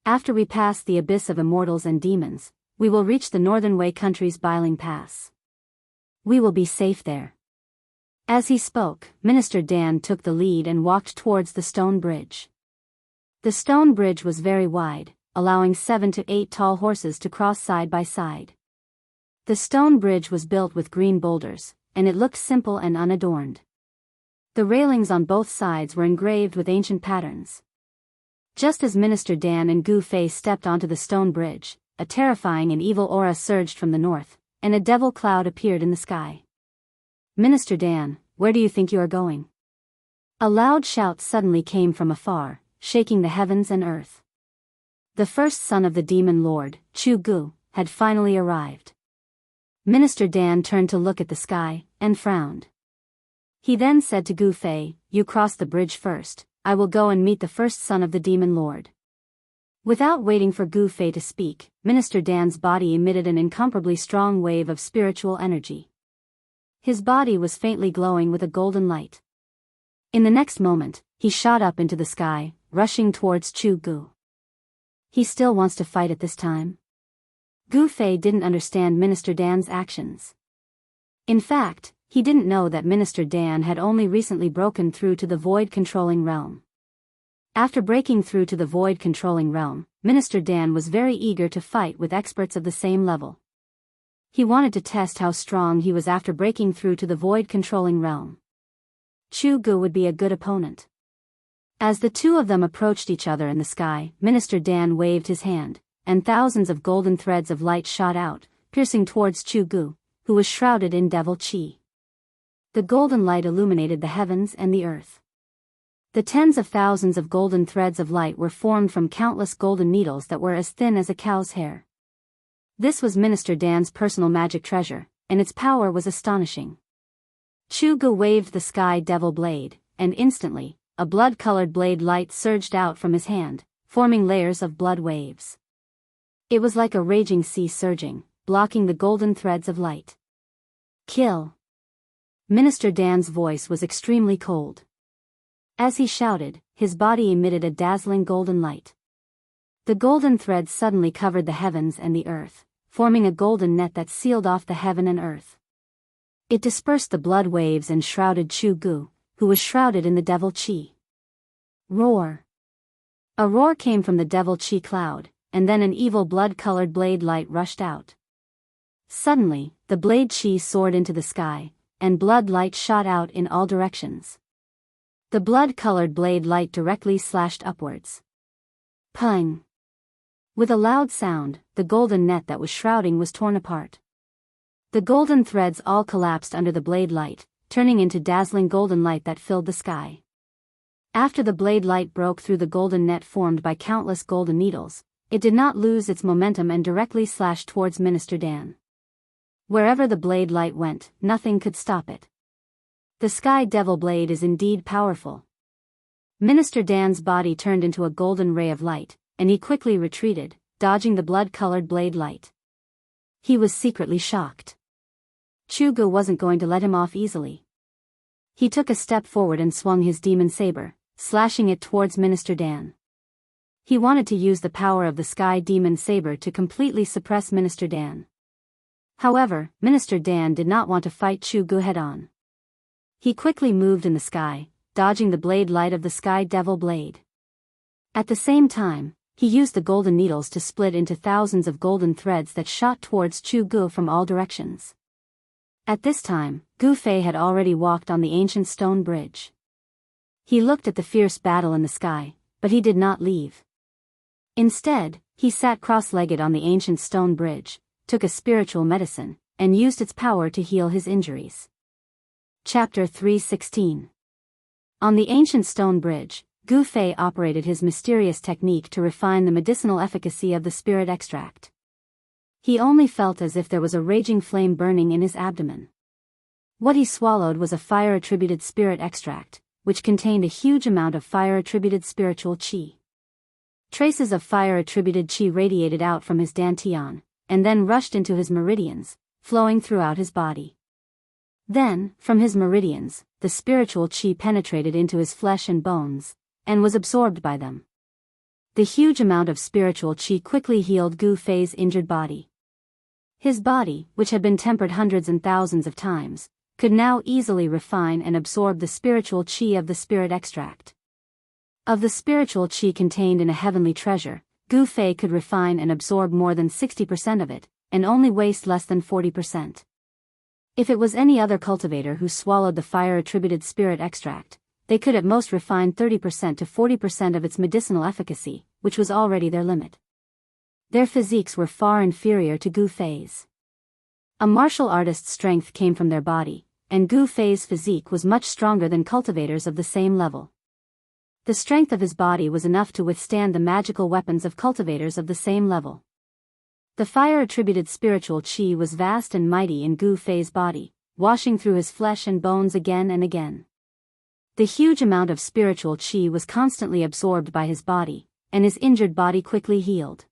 After we pass the abyss of immortals and demons, we will reach the Northern Wei country's Biling Pass. We will be safe there. As he spoke, Minister Dan took the lead and walked towards the stone bridge. The stone bridge was very wide, allowing 7 to 8 tall horses to cross side by side. The stone bridge was built with green boulders, and it looked simple and unadorned. The railings on both sides were engraved with ancient patterns. Just as Minister Dan and Gu Fei stepped onto the stone bridge, a terrifying and evil aura surged from the north, and a devil cloud appeared in the sky. Minister Dan, where do you think you are going? A loud shout suddenly came from afar, shaking the heavens and earth. The first son of the demon lord, Chu Gu, had finally arrived. Minister Dan turned to look at the sky, and frowned. He then said to Gu Fei, "You cross the bridge first, I will go and meet the first son of the demon lord." Without waiting for Gu Fei to speak, Minister Dan's body emitted an incomparably strong wave of spiritual energy. His body was faintly glowing with a golden light. In the next moment, he shot up into the sky, rushing towards Chu Gu. He still wants to fight at this time? Gu Fei didn't understand Minister Dan's actions. In fact, he didn't know that Minister Dan had only recently broken through to the void-controlling realm. After breaking through to the void-controlling realm, Minister Dan was very eager to fight with experts of the same level. He wanted to test how strong he was after breaking through to the void-controlling realm. Chu Gu would be a good opponent. As the two of them approached each other in the sky, Minister Dan waved his hand, and thousands of golden threads of light shot out, piercing towards Chu Gu, who was shrouded in devil chi. The golden light illuminated the heavens and the earth. The tens of thousands of golden threads of light were formed from countless golden needles that were as thin as a cow's hair. This was Minister Dan's personal magic treasure, and its power was astonishing. Chu Gu waved the sky devil blade, and instantly, a blood-colored blade light surged out from his hand, forming layers of blood waves. It was like a raging sea surging, blocking the golden threads of light. Kill! Minister Dan's voice was extremely cold. As he shouted, his body emitted a dazzling golden light. The golden threads suddenly covered the heavens and the earth, forming a golden net that sealed off the heaven and earth. It dispersed the blood waves and shrouded Chu Gu, who was shrouded in the devil chi. Roar! A roar came from the devil chi cloud, and then an evil blood-colored blade light rushed out. Suddenly, the blade chi soared into the sky, and blood light shot out in all directions. The blood-colored blade light directly slashed upwards. Pung! With a loud sound, the golden net that was shrouding was torn apart. The golden threads all collapsed under the blade light, turning into dazzling golden light that filled the sky. After the blade light broke through the golden net formed by countless golden needles, it did not lose its momentum and directly slashed towards Minister Dan. Wherever the blade light went, nothing could stop it. The Sky Devil Blade is indeed powerful. Minister Dan's body turned into a golden ray of light, and he quickly retreated, dodging the blood-colored blade light. He was secretly shocked. Chu Gu wasn't going to let him off easily. He took a step forward and swung his demon saber, slashing it towards Minister Dan. He wanted to use the power of the Sky Demon Saber to completely suppress Minister Dan. However, Minister Dan did not want to fight Chu Gu head-on. He quickly moved in the sky, dodging the blade light of the Sky Devil Blade. At the same time, he used the golden needles to split into thousands of golden threads that shot towards Chu Gu from all directions. At this time, Gu Fei had already walked on the ancient stone bridge. He looked at the fierce battle in the sky, but he did not leave. Instead, he sat cross-legged on the ancient stone bridge, took a spiritual medicine, and used its power to heal his injuries. Chapter 3:16. On the ancient stone bridge, Gu Fei operated his mysterious technique to refine the medicinal efficacy of the spirit extract. He only felt as if there was a raging flame burning in his abdomen. What he swallowed was a fire-attributed spirit extract, which contained a huge amount of fire-attributed spiritual qi. Traces of fire-attributed qi radiated out from his dantian, and then rushed into his meridians, flowing throughout his body. Then, from his meridians, the spiritual qi penetrated into his flesh and bones, and was absorbed by them. The huge amount of spiritual qi quickly healed Gu Fei's injured body. His body, which had been tempered hundreds and thousands of times, could now easily refine and absorb the spiritual qi of the spirit extract. Of the spiritual qi contained in a heavenly treasure, Gu Fei could refine and absorb more than 60% of it, and only waste less than 40%. If it was any other cultivator who swallowed the fire-attributed spirit extract, they could at most refine 30% to 40% of its medicinal efficacy, which was already their limit. Their physiques were far inferior to Gu Fei's. A martial artist's strength came from their body, and Gu Fei's physique was much stronger than cultivators of the same level. The strength of his body was enough to withstand the magical weapons of cultivators of the same level. The fire-attributed spiritual qi was vast and mighty in Gu Fei's body, washing through his flesh and bones again and again. The huge amount of spiritual qi was constantly absorbed by his body, and his injured body quickly healed.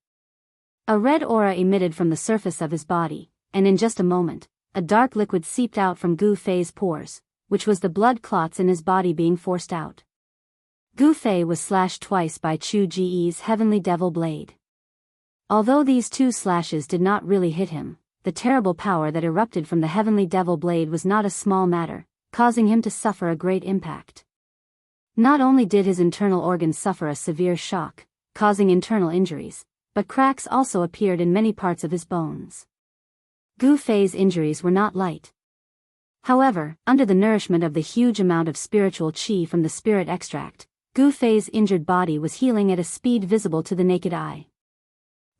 A red aura emitted from the surface of his body, and in just a moment, a dark liquid seeped out from Gu Fei's pores, which was the blood clots in his body being forced out. Gu Fei was slashed twice by Chu Ji's heavenly devil blade. Although these two slashes did not really hit him, the terrible power that erupted from the heavenly devil blade was not a small matter, causing him to suffer a great impact. Not only did his internal organs suffer a severe shock, causing internal injuries, but cracks also appeared in many parts of his bones. Gu Fei's injuries were not light. However, under the nourishment of the huge amount of spiritual qi from the spirit extract, Gu Fei's injured body was healing at a speed visible to the naked eye.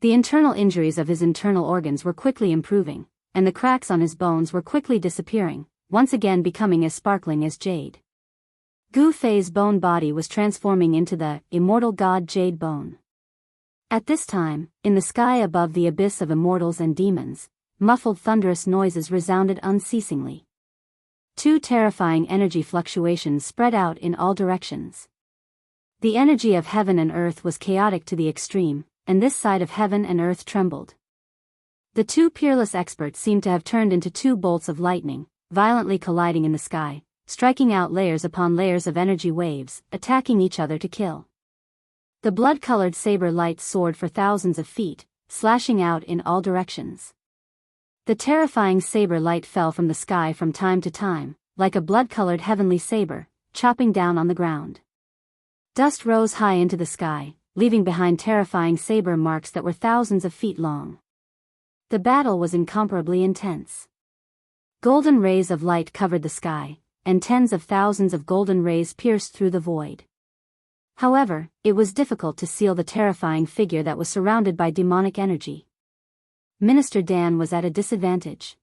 The internal injuries of his internal organs were quickly improving, and the cracks on his bones were quickly disappearing, once again becoming as sparkling as jade. Gu Fei's bone body was transforming into the immortal god Jade Bone. At this time, in the sky above the abyss of immortals and demons, muffled thunderous noises resounded unceasingly. Two terrifying energy fluctuations spread out in all directions. The energy of heaven and earth was chaotic to the extreme, and this side of heaven and earth trembled. The two peerless experts seemed to have turned into two bolts of lightning, violently colliding in the sky, striking out layers upon layers of energy waves, attacking each other to kill. The blood-colored saber light soared for thousands of feet, slashing out in all directions. The terrifying saber light fell from the sky from time to time, like a blood-colored heavenly saber, chopping down on the ground. Dust rose high into the sky, leaving behind terrifying saber marks that were thousands of feet long. The battle was incomparably intense. Golden rays of light covered the sky, and tens of thousands of golden rays pierced through the void. However, it was difficult to seal the terrifying figure that was surrounded by demonic energy. Minister Dan was at a disadvantage.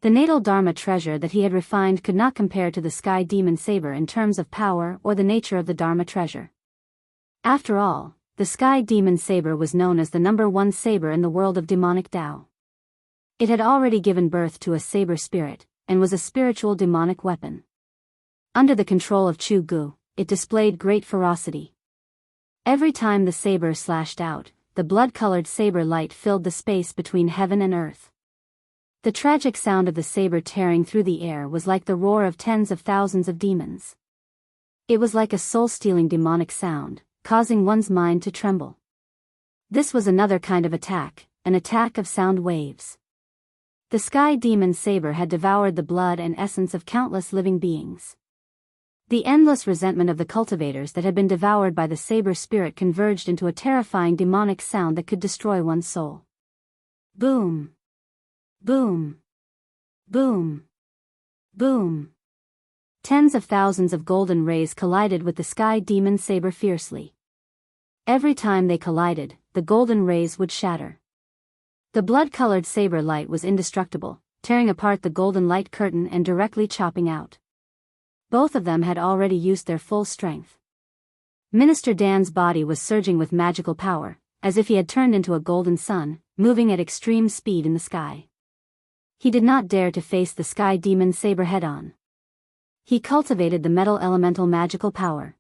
The natal Dharma treasure that he had refined could not compare to the sky demon saber in terms of power or the nature of the Dharma treasure. After all, the sky demon saber was known as the #1 saber in the world of demonic Tao. It had already given birth to a saber spirit, and was a spiritual demonic weapon. Under the control of Chu Gu, it displayed great ferocity. Every time the saber slashed out, the blood-colored saber light filled the space between heaven and earth. The tragic sound of the saber tearing through the air was like the roar of tens of thousands of demons. It was like a soul-stealing demonic sound, causing one's mind to tremble. This was another kind of attack, an attack of sound waves. The sky demon saber had devoured the blood and essence of countless living beings. The endless resentment of the cultivators that had been devoured by the saber spirit converged into a terrifying demonic sound that could destroy one's soul. Boom! Boom! Boom! Boom! Tens of thousands of golden rays collided with the sky demon saber fiercely. Every time they collided, the golden rays would shatter. The blood-colored saber light was indestructible, tearing apart the golden light curtain and directly chopping out. Both of them had already used their full strength. Minister Dan's body was surging with magical power, as if he had turned into a golden sun, moving at extreme speed in the sky. He did not dare to face the sky demon saber head-on. He cultivated the metal elemental magical power.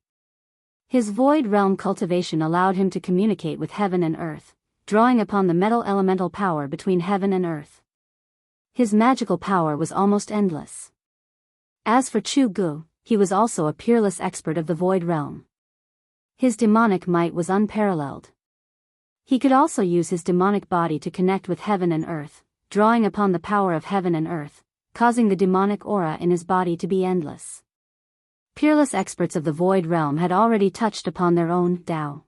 His void realm cultivation allowed him to communicate with heaven and earth, drawing upon the metal elemental power between heaven and earth. His magical power was almost endless. As for Chu Gu, he was also a peerless expert of the void realm. His demonic might was unparalleled. He could also use his demonic body to connect with heaven and earth, drawing upon the power of heaven and earth, causing the demonic aura in his body to be endless. Peerless experts of the void realm had already touched upon their own Dao.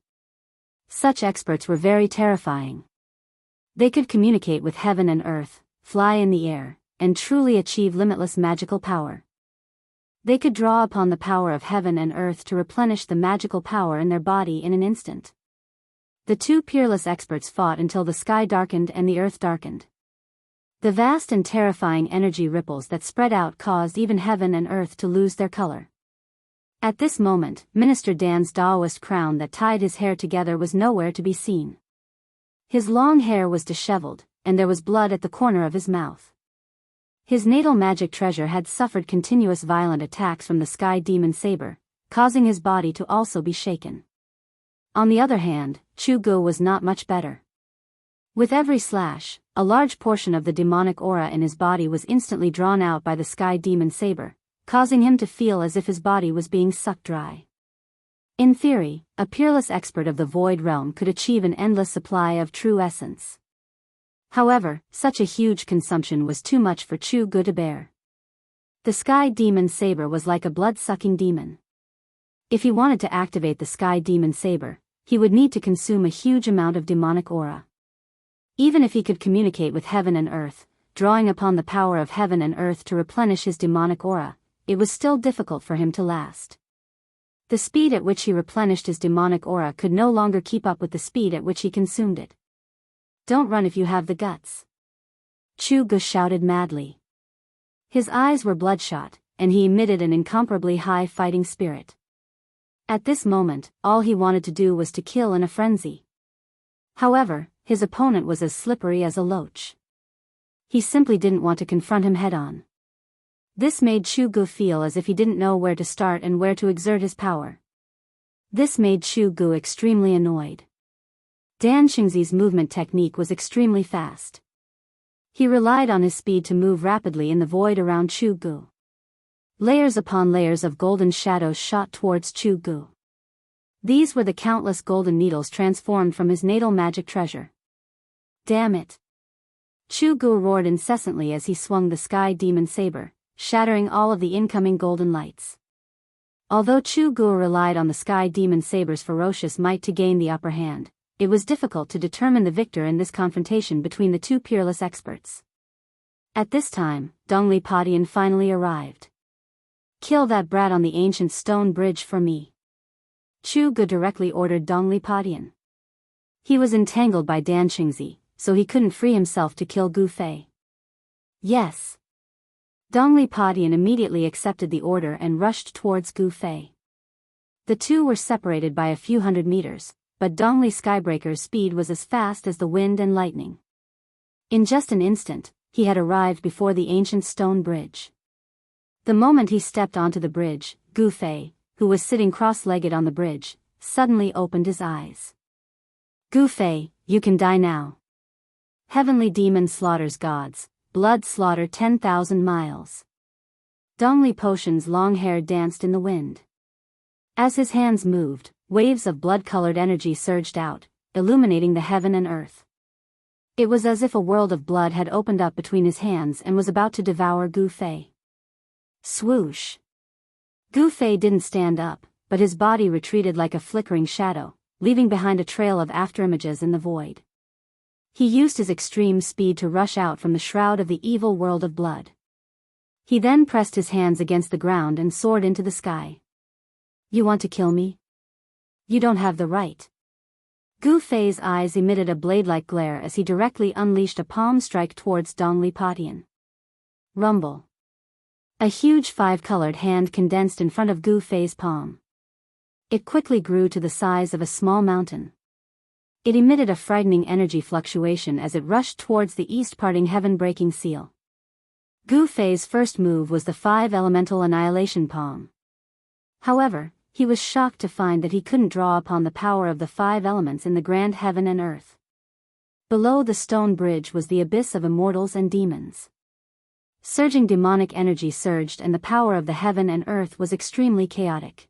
Such experts were very terrifying. They could communicate with heaven and earth, fly in the air, and truly achieve limitless magical power. They could draw upon the power of heaven and earth to replenish the magical power in their body in an instant. The two peerless experts fought until the sky darkened and the earth darkened. The vast and terrifying energy ripples that spread out caused even heaven and earth to lose their color. At this moment, Minister Dan's Daoist crown that tied his hair together was nowhere to be seen. His long hair was disheveled, and there was blood at the corner of his mouth. His natal magic treasure had suffered continuous violent attacks from the sky demon saber, causing his body to also be shaken. On the other hand, Chu Gu was not much better. With every slash, a large portion of the demonic aura in his body was instantly drawn out by the sky demon saber, causing him to feel as if his body was being sucked dry. In theory, a peerless expert of the void realm could achieve an endless supply of true essence. However, such a huge consumption was too much for Chu Gu to bear. The sky demon saber was like a blood-sucking demon. If he wanted to activate the sky demon saber, he would need to consume a huge amount of demonic aura. Even if he could communicate with heaven and earth, drawing upon the power of heaven and earth to replenish his demonic aura, it was still difficult for him to last. The speed at which he replenished his demonic aura could no longer keep up with the speed at which he consumed it. Don't run if you have the guts. Chu Gu shouted madly. His eyes were bloodshot, and he emitted an incomparably high fighting spirit. At this moment, all he wanted to do was to kill in a frenzy. However, his opponent was as slippery as a loach. He simply didn't want to confront him head-on. This made Chu Gu feel as if he didn't know where to start and where to exert his power. This made Chu Gu extremely annoyed. Dan Xingzi's movement technique was extremely fast. He relied on his speed to move rapidly in the void around Chu Gu. Layers upon layers of golden shadows shot towards Chu Gu. These were the countless golden needles transformed from his natal magic treasure. Damn it! Chu Gu roared incessantly as he swung the sky demon saber, shattering all of the incoming golden lights. Although Chu Gu relied on the sky demon saber's ferocious might to gain the upper hand, it was difficult to determine the victor in this confrontation between the two peerless experts. At this time, Dongli Padian finally arrived. Kill that brat on the ancient stone bridge for me. Chu Gu directly ordered Dongli Padian. He was entangled by Dan Xingzi, so he couldn't free himself to kill Gu Fei. Yes. Dongli Padian immediately accepted the order and rushed towards Gu Fei. The two were separated by a few hundred meters, but Dongli Skybreaker's speed was as fast as the wind and lightning. In just an instant, he had arrived before the ancient stone bridge. The moment he stepped onto the bridge, Gu Fei, who was sitting cross-legged on the bridge, suddenly opened his eyes. Gu Fei, you can die now. Heavenly demon slaughters gods, blood slaughter 10,000 miles. Dongli Potion's long hair danced in the wind. As his hands moved, waves of blood-colored energy surged out, illuminating the heaven and earth. It was as if a world of blood had opened up between his hands and was about to devour Gu Fei. Swoosh! Gu Fei didn't stand up, but his body retreated like a flickering shadow, leaving behind a trail of afterimages in the void. He used his extreme speed to rush out from the shroud of the evil world of blood. He then pressed his hands against the ground and soared into the sky. You want to kill me? You don't have the right. Gu Fei's eyes emitted a blade-like glare as he directly unleashed a palm strike towards Dongli Patian. Rumble. A huge five-colored hand condensed in front of Gu Fei's palm. It quickly grew to the size of a small mountain. It emitted a frightening energy fluctuation as it rushed towards the east, parting heaven-breaking seal. Gu Fei's first move was the five-elemental annihilation palm. However, he was shocked to find that he couldn't draw upon the power of the five elements in the grand heaven and earth. Below the stone bridge was the abyss of immortals and demons. Surging demonic energy surged, and the power of the heaven and earth was extremely chaotic.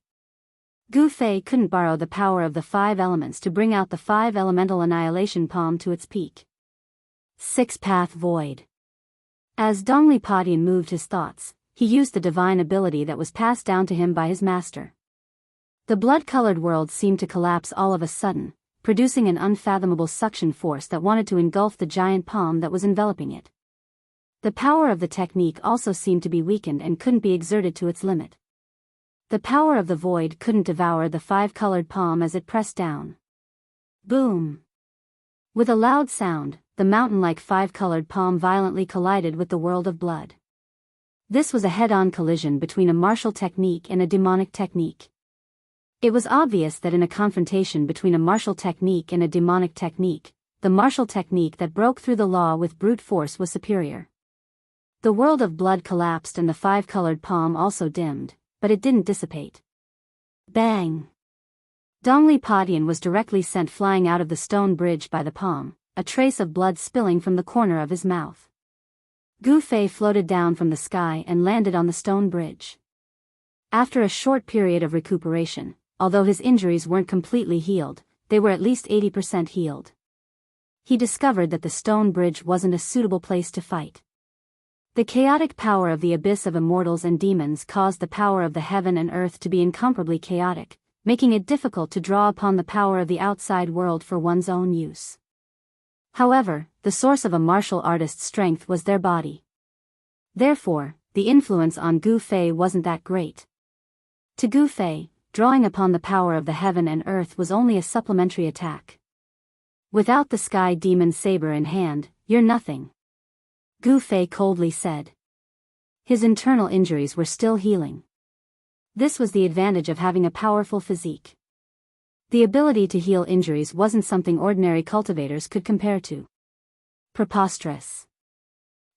Gu Fei couldn't borrow the power of the five elements to bring out the five-elemental annihilation palm to its peak. Six-path void. As Dongli Patian moved his thoughts, he used the divine ability that was passed down to him by his master. The blood-colored world seemed to collapse all of a sudden, producing an unfathomable suction force that wanted to engulf the giant palm that was enveloping it. The power of the technique also seemed to be weakened and couldn't be exerted to its limit. The power of the void couldn't devour the five-colored palm as it pressed down. Boom! With a loud sound, the mountain-like five-colored palm violently collided with the world of blood. This was a head-on collision between a martial technique and a demonic technique. It was obvious that in a confrontation between a martial technique and a demonic technique, the martial technique that broke through the law with brute force was superior. The world of blood collapsed and the five-colored palm also dimmed, but it didn't dissipate. Bang! Dongli Patian was directly sent flying out of the stone bridge by the palm, a trace of blood spilling from the corner of his mouth. Gu Fei floated down from the sky and landed on the stone bridge. After a short period of recuperation, although his injuries weren't completely healed, they were at least 80% healed. He discovered that the stone bridge wasn't a suitable place to fight. The chaotic power of the abyss of immortals and demons caused the power of the heaven and earth to be incomparably chaotic, making it difficult to draw upon the power of the outside world for one's own use. However, the source of a martial artist's strength was their body. Therefore, the influence on Gu Fei wasn't that great. To Gu Fei, drawing upon the power of the heaven and earth was only a supplementary attack. Without the sky demon saber in hand, you're nothing. Gu Fei coldly said. His internal injuries were still healing. This was the advantage of having a powerful physique. The ability to heal injuries wasn't something ordinary cultivators could compare to. Preposterous.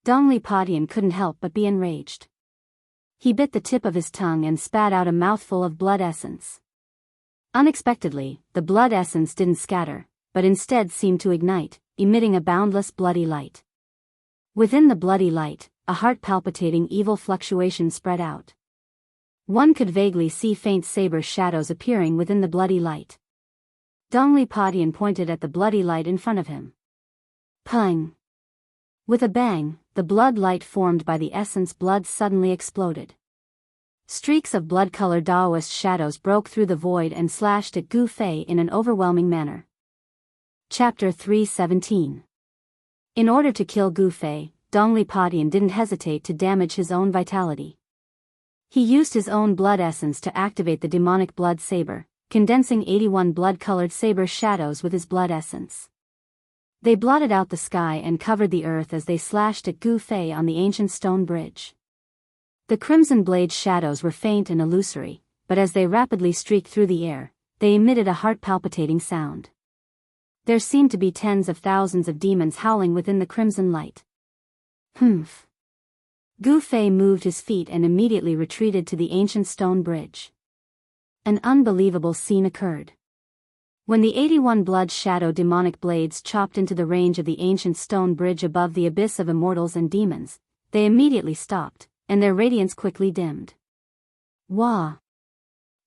Dongli Patian couldn't help but be enraged. He bit the tip of his tongue and spat out a mouthful of blood essence. Unexpectedly, the blood essence didn't scatter, but instead seemed to ignite, emitting a boundless bloody light. Within the bloody light, a heart-palpitating evil fluctuation spread out. One could vaguely see faint saber shadows appearing within the bloody light. Dongli Patian pointed at the bloody light in front of him. Pung! With a bang, the blood light formed by the essence blood suddenly exploded. Streaks of blood-colored Daoist shadows broke through the void and slashed at Gu Fei in an overwhelming manner. Chapter 317. In order to kill Gu Fei, Dongli Patian didn't hesitate to damage his own vitality. He used his own blood essence to activate the demonic blood saber, condensing 81 blood-colored saber shadows with his blood essence. They blotted out the sky and covered the earth as they slashed at Gu Fei on the ancient stone bridge. The crimson blade shadows were faint and illusory, but as they rapidly streaked through the air, they emitted a heart-palpitating sound. There seemed to be tens of thousands of demons howling within the crimson light. Humph! Gu Fei moved his feet and immediately retreated to the ancient stone bridge. An unbelievable scene occurred. When the 81 blood shadow demonic blades chopped into the range of the ancient stone bridge above the abyss of immortals and demons, they immediately stopped, and their radiance quickly dimmed. Wah!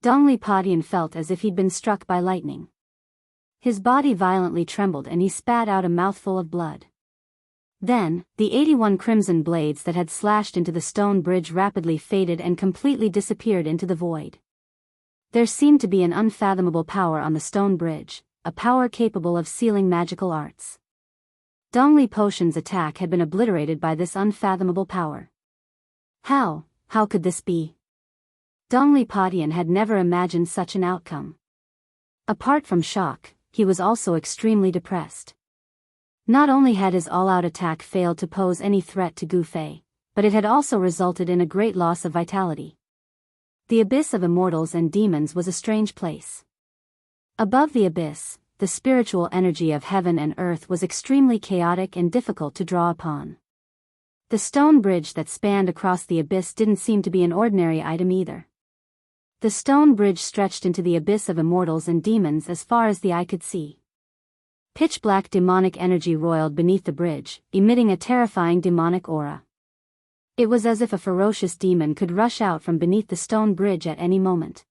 Dongli Patian felt as if he'd been struck by lightning. His body violently trembled and he spat out a mouthful of blood. Then, the 81 crimson blades that had slashed into the stone bridge rapidly faded and completely disappeared into the void. There seemed to be an unfathomable power on the stone bridge, a power capable of sealing magical arts. Dongli Patian's attack had been obliterated by this unfathomable power. How could this be? Dongli Patian had never imagined such an outcome. Apart from shock, he was also extremely depressed. Not only had his all-out attack failed to pose any threat to Gu Fei, but it had also resulted in a great loss of vitality. The abyss of immortals and demons was a strange place. Above the abyss, the spiritual energy of heaven and earth was extremely chaotic and difficult to draw upon. The stone bridge that spanned across the abyss didn't seem to be an ordinary item either. The stone bridge stretched into the abyss of immortals and demons as far as the eye could see. Pitch-black demonic energy roiled beneath the bridge, emitting a terrifying demonic aura. It was as if a ferocious demon could rush out from beneath the stone bridge at any moment.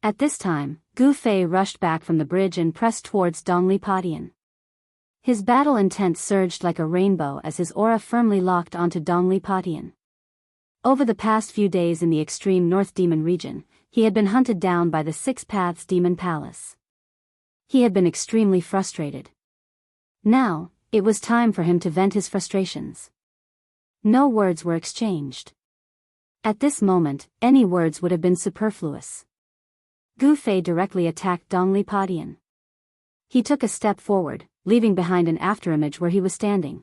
At this time, Gu Fei rushed back from the bridge and pressed towards Dongli Patian. His battle intent surged like a rainbow as his aura firmly locked onto Dongli Patian. Over the past few days in the extreme North Demon region, he had been hunted down by the Six Paths Demon Palace. He had been extremely frustrated. Now, it was time for him to vent his frustrations. No words were exchanged. At this moment, any words would have been superfluous. Gu Fei directly attacked Dongli Patian. He took a step forward, leaving behind an afterimage where he was standing.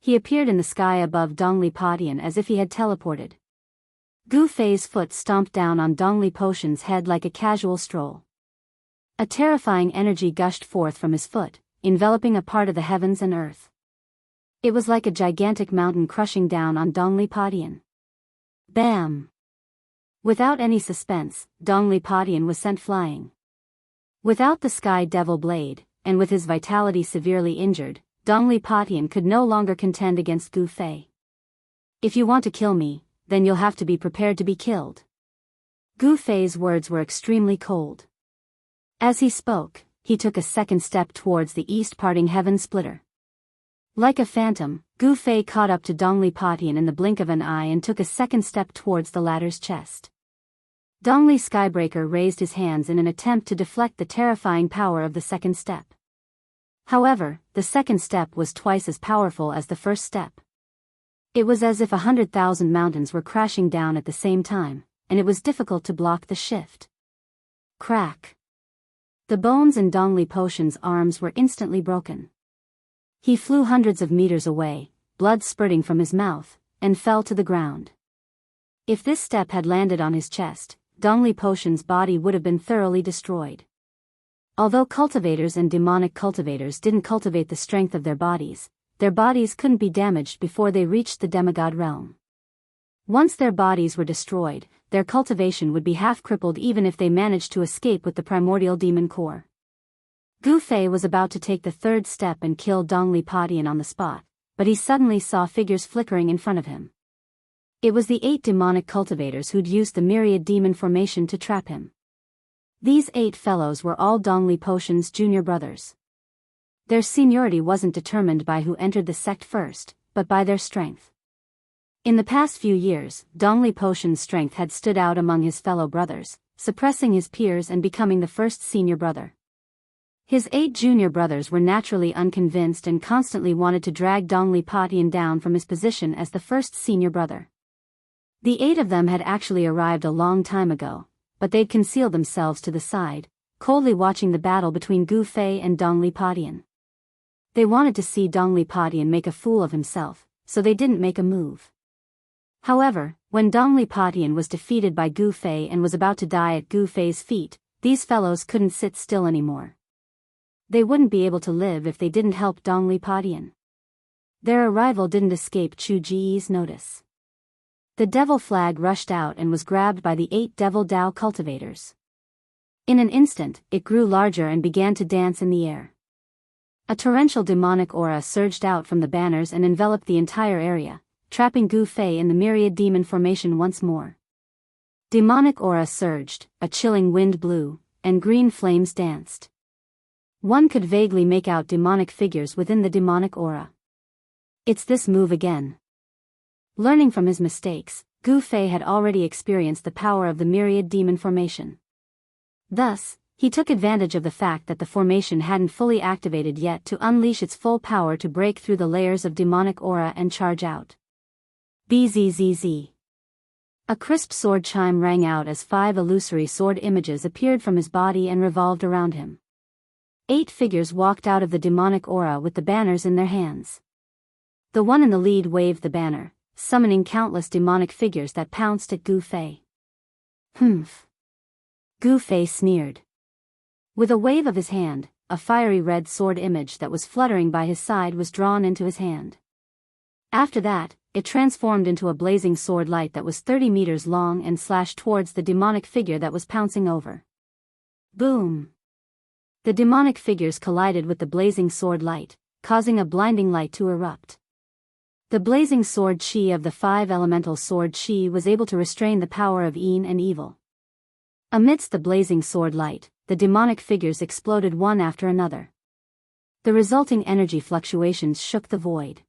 He appeared in the sky above Dongli Patian as if he had teleported. Gu Fei's foot stomped down on Dongli Patian's head like a casual stroll. A terrifying energy gushed forth from his foot, enveloping a part of the heavens and earth. It was like a gigantic mountain crushing down on Dongli Patian. Bam! Without any suspense, Dongli Patian was sent flying. Without the Sky Devil Blade, and with his vitality severely injured, Dongli Patian could no longer contend against Gu Fei. If you want to kill me, then you'll have to be prepared to be killed. Gu Fei's words were extremely cold. As he spoke, he took a second step towards the east parting heaven splitter. Like a phantom, Gu Fei caught up to Dongli Patian in the blink of an eye and took a second step towards the latter's chest. Dongli Skybreaker raised his hands in an attempt to deflect the terrifying power of the second step. However, the second step was twice as powerful as the first step. It was as if 100,000 mountains were crashing down at the same time, and it was difficult to block the shift. Crack! The bones in Dongli Patian's arms were instantly broken. He flew hundreds of meters away, blood spurting from his mouth, and fell to the ground. If this step had landed on his chest, Dongli Patian's body would have been thoroughly destroyed. Although cultivators and demonic cultivators didn't cultivate the strength of their bodies couldn't be damaged before they reached the demigod realm. Once their bodies were destroyed, their cultivation would be half-crippled even if they managed to escape with the primordial demon core. Gu Fei was about to take the third step and kill Dongli Patian on the spot, but he suddenly saw figures flickering in front of him. It was the 8 demonic cultivators who'd used the myriad demon formation to trap him. These 8 fellows were all Dongli Patian's junior brothers. Their seniority wasn't determined by who entered the sect first, but by their strength. In the past few years, Dongli Patian's strength had stood out among his fellow brothers, suppressing his peers and becoming the first senior brother. His 8 junior brothers were naturally unconvinced and constantly wanted to drag Dongli Patian down from his position as the first senior brother. The 8 of them had actually arrived a long time ago, but they'd concealed themselves to the side, coldly watching the battle between Gu Fei and Dongli Patian. They wanted to see Dongli Patian make a fool of himself, so they didn't make a move. However, when Dongli Patian was defeated by Gu Fei and was about to die at Gu Fei's feet, these fellows couldn't sit still anymore. They wouldn't be able to live if they didn't help Dongli Patian. Their arrival didn't escape Chu Ji's notice. The devil flag rushed out and was grabbed by the 8 devil Dao cultivators. In an instant, it grew larger and began to dance in the air. A torrential demonic aura surged out from the banners and enveloped the entire area, trapping Gu Fei in the myriad demon formation once more. Demonic aura surged, a chilling wind blew, and green flames danced. One could vaguely make out demonic figures within the demonic aura. It's this move again. Learning from his mistakes, Gu Fei had already experienced the power of the myriad demon formation. Thus, he took advantage of the fact that the formation hadn't fully activated yet to unleash its full power to break through the layers of demonic aura and charge out. Bzzz. A crisp sword chime rang out as 5 illusory sword images appeared from his body and revolved around him. 8 figures walked out of the demonic aura with the banners in their hands. The one in the lead waved the banner, summoning countless demonic figures that pounced at Gu Fei. Humph. Gu Fei sneered. With a wave of his hand, a fiery red sword image that was fluttering by his side was drawn into his hand. After that, it transformed into a blazing sword light that was 30 meters long and slashed towards the demonic figure that was pouncing over. Boom! The demonic figures collided with the blazing sword light, causing a blinding light to erupt. The blazing sword chi of the 5 elemental sword chi was able to restrain the power of yin and evil. Amidst the blazing sword light, the demonic figures exploded one after another. The resulting energy fluctuations shook the void.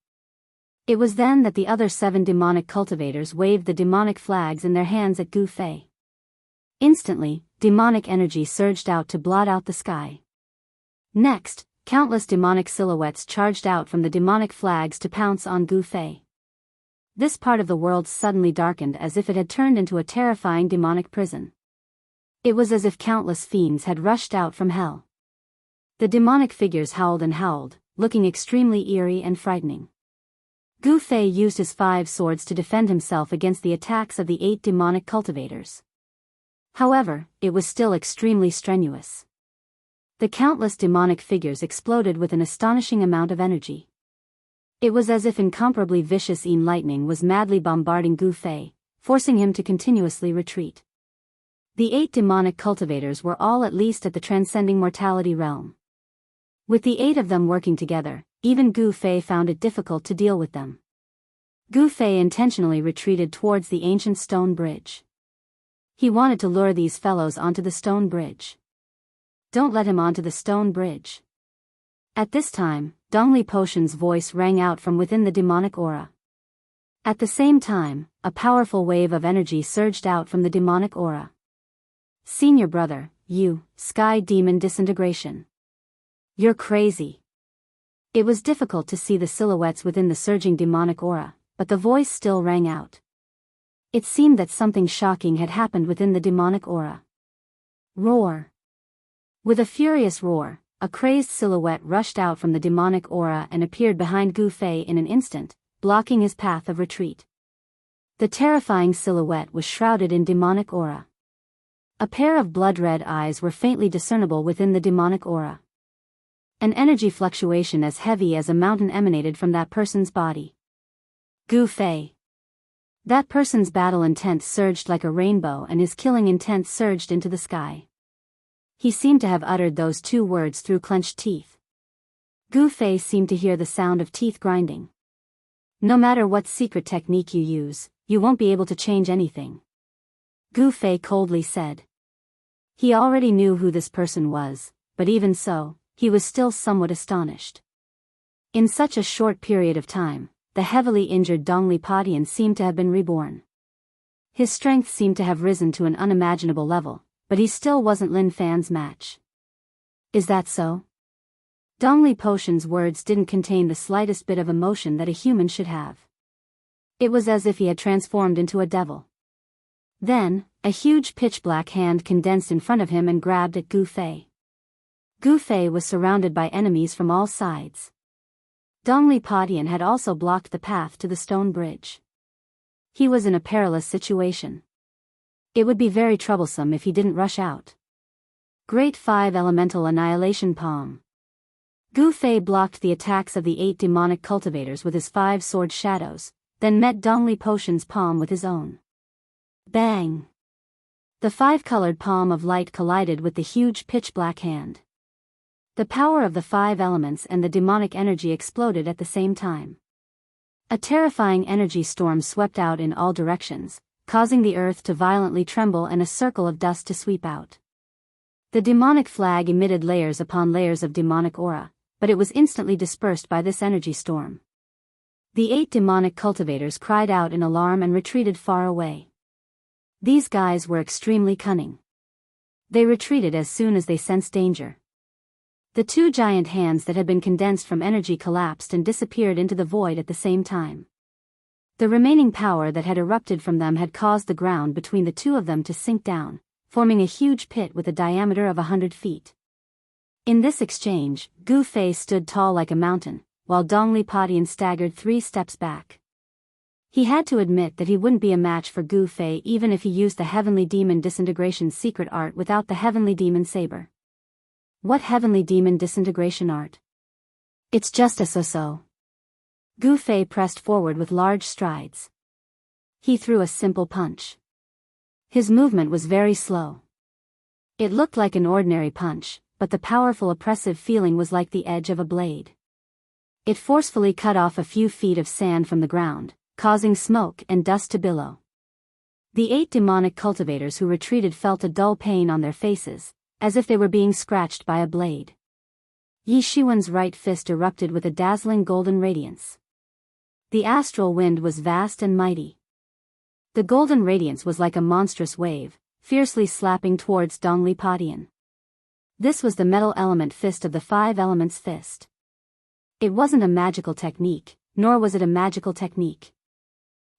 It was then that the other 7 demonic cultivators waved the demonic flags in their hands at Gu Fei. Instantly, demonic energy surged out to blot out the sky. Next, countless demonic silhouettes charged out from the demonic flags to pounce on Gu Fei. This part of the world suddenly darkened as if it had turned into a terrifying demonic prison. It was as if countless fiends had rushed out from hell. The demonic figures howled and howled, looking extremely eerie and frightening. Gu Fei used his 5 swords to defend himself against the attacks of the 8 demonic cultivators. However, it was still extremely strenuous. The countless demonic figures exploded with an astonishing amount of energy. It was as if incomparably vicious yin lightning was madly bombarding Gu Fei, forcing him to continuously retreat. The 8 demonic cultivators were all at least at the transcending mortality realm. With the 8 of them working together, even Gu Fei found it difficult to deal with them. Gu Fei intentionally retreated towards the ancient stone bridge. He wanted to lure these fellows onto the stone bridge. Don't let him onto the stone bridge. At this time, Dongli Potion's voice rang out from within the demonic aura. At the same time, a powerful wave of energy surged out from the demonic aura. Senior brother, you, Sky Demon Disintegration. You're crazy. It was difficult to see the silhouettes within the surging demonic aura, but the voice still rang out. It seemed that something shocking had happened within the demonic aura. Roar! With a furious roar, a crazed silhouette rushed out from the demonic aura and appeared behind Gu Fei in an instant, blocking his path of retreat. The terrifying silhouette was shrouded in demonic aura. A pair of blood-red eyes were faintly discernible within the demonic aura. An energy fluctuation as heavy as a mountain emanated from that person's body. Gu Fei. That person's battle intent surged like a rainbow and his killing intent surged into the sky. He seemed to have uttered those 2 words through clenched teeth. Gu Fei seemed to hear the sound of teeth grinding. No matter what secret technique you use, you won't be able to change anything. Gu Fei coldly said. He already knew who this person was, but even so, he was still somewhat astonished. In such a short period of time, the heavily injured Dongli Padian seemed to have been reborn. His strength seemed to have risen to an unimaginable level, but he still wasn't Lin Fan's match. Is that so? Dongli Potion's words didn't contain the slightest bit of emotion that a human should have. It was as if he had transformed into a devil. Then, a huge pitch-black hand condensed in front of him and grabbed at Gu Fei. Gu Fei was surrounded by enemies from all sides. Dongli Padian had also blocked the path to the stone bridge. He was in a perilous situation. It would be very troublesome if he didn't rush out. Great 5 Elemental Annihilation Palm. Gu Fei blocked the attacks of the 8 demonic cultivators with his 5 sword shadows, then met Dongli Potion's palm with his own. Bang! The 5-colored palm of light collided with the huge pitch-black hand. The power of the 5 elements and the demonic energy exploded at the same time. A terrifying energy storm swept out in all directions, causing the earth to violently tremble and a circle of dust to sweep out. The demonic flag emitted layers upon layers of demonic aura, but it was instantly dispersed by this energy storm. The 8 demonic cultivators cried out in alarm and retreated far away. These guys were extremely cunning. They retreated as soon as they sensed danger. The 2 giant hands that had been condensed from energy collapsed and disappeared into the void at the same time. The remaining power that had erupted from them had caused the ground between the two of them to sink down, forming a huge pit with a diameter of 100 feet. In this exchange, Gu Fei stood tall like a mountain, while Dongli Padian staggered 3 steps back. He had to admit that he wouldn't be a match for Gu Fei even if he used the Heavenly Demon Disintegration secret art without the Heavenly Demon Saber. What Heavenly Demon Disintegration art? It's just a so-so. Gu Fei pressed forward with large strides. He threw a simple punch. His movement was very slow. It looked like an ordinary punch, but the powerful oppressive feeling was like the edge of a blade. It forcefully cut off a few feet of sand from the ground, causing smoke and dust to billow. The 8 demonic cultivators who retreated felt a dull pain on their faces, as if they were being scratched by a blade. Yi Shiwen's right fist erupted with a dazzling golden radiance. The astral wind was vast and mighty. The golden radiance was like a monstrous wave, fiercely slapping towards Dongli Padian. This was the metal element fist of the 5 elements fist. It wasn't a magical technique, nor was it a magical technique.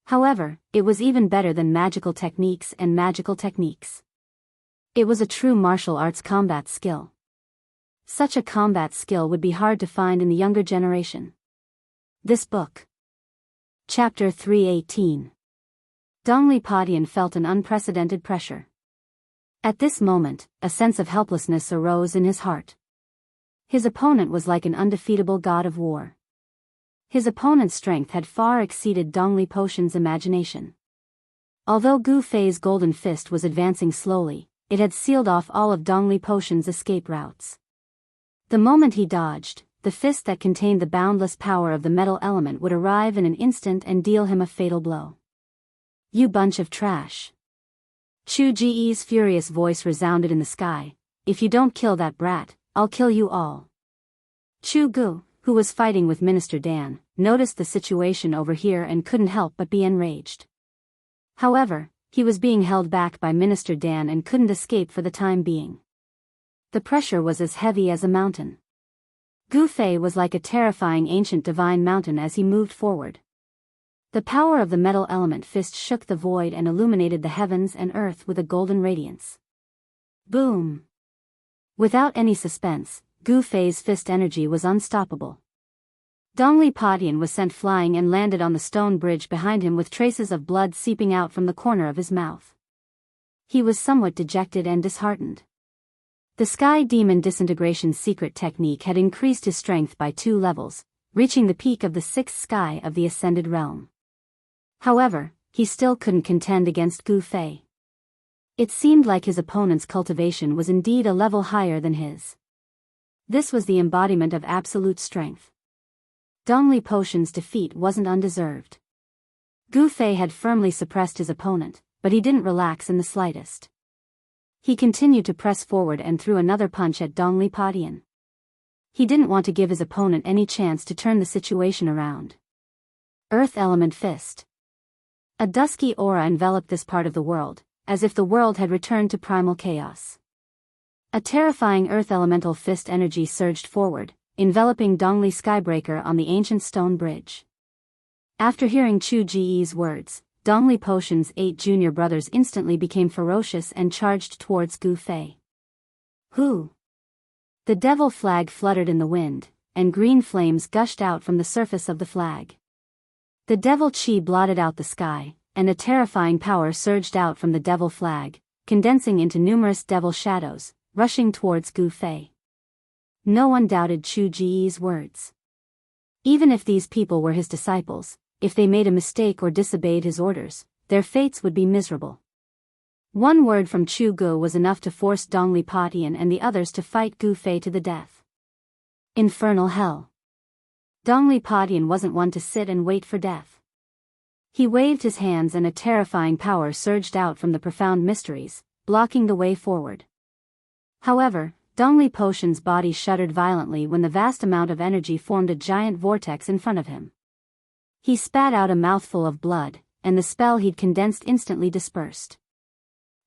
However, it was even better than magical techniques and magical techniques. It was a true martial arts combat skill. Such a combat skill would be hard to find in the younger generation. This book. Chapter 318. Dongli Padian felt an unprecedented pressure. At this moment, a sense of helplessness arose in his heart. His opponent was like an undefeatable god of war. His opponent's strength had far exceeded Dongli Potion's imagination. Although Gu Fei's golden fist was advancing slowly, it had sealed off all of Dongli Potion's escape routes. The moment he dodged, the fist that contained the boundless power of the metal element would arrive in an instant and deal him a fatal blow. You bunch of trash. Chu Ji's furious voice resounded in the sky. If you don't kill that brat, I'll kill you all. Chu Gu, who was fighting with Minister Dan, noticed the situation over here and couldn't help but be enraged. However, he was being held back by Minister Dan and couldn't escape for the time being. The pressure was as heavy as a mountain. Gu Fei was like a terrifying ancient divine mountain as he moved forward. The power of the metal element fist shook the void and illuminated the heavens and earth with a golden radiance. Boom! Without any suspense, Gu Fei's fist energy was unstoppable. Dongli Padian was sent flying and landed on the stone bridge behind him with traces of blood seeping out from the corner of his mouth. He was somewhat dejected and disheartened. The Sky Demon Disintegration secret technique had increased his strength by 2 levels, reaching the peak of the 6th sky of the Ascended Realm. However, he still couldn't contend against Gu Fei. It seemed like his opponent's cultivation was indeed a level higher than his. This was the embodiment of absolute strength. Dongli Potion's defeat wasn't undeserved. Gu Fei had firmly suppressed his opponent, but he didn't relax in the slightest. He continued to press forward and threw another punch at Dongli Padian. He didn't want to give his opponent any chance to turn the situation around. Earth Element Fist. A dusky aura enveloped this part of the world, as if the world had returned to primal chaos. A terrifying earth elemental fist energy surged forward, enveloping Dongli Skybreaker on the ancient stone bridge. After hearing Chu Ji's words, Dongli Potion's 8 junior brothers instantly became ferocious and charged towards Gu Fei. Who? The devil flag fluttered in the wind, and green flames gushed out from the surface of the flag. The devil chi blotted out the sky, and a terrifying power surged out from the devil flag, condensing into numerous devil shadows, rushing towards Gu Fei. No one doubted Chu Ji's words. Even if these people were his disciples, if they made a mistake or disobeyed his orders, their fates would be miserable. One word from Chu Gu was enough to force Dongli Padian and the others to fight Gu Fei to the death. Infernal hell. Dongli Padian wasn't one to sit and wait for death. He waved his hands and a terrifying power surged out from the profound mysteries, blocking the way forward. However, Dongli Potion's body shuddered violently when the vast amount of energy formed a giant vortex in front of him. He spat out a mouthful of blood, and the spell he'd condensed instantly dispersed.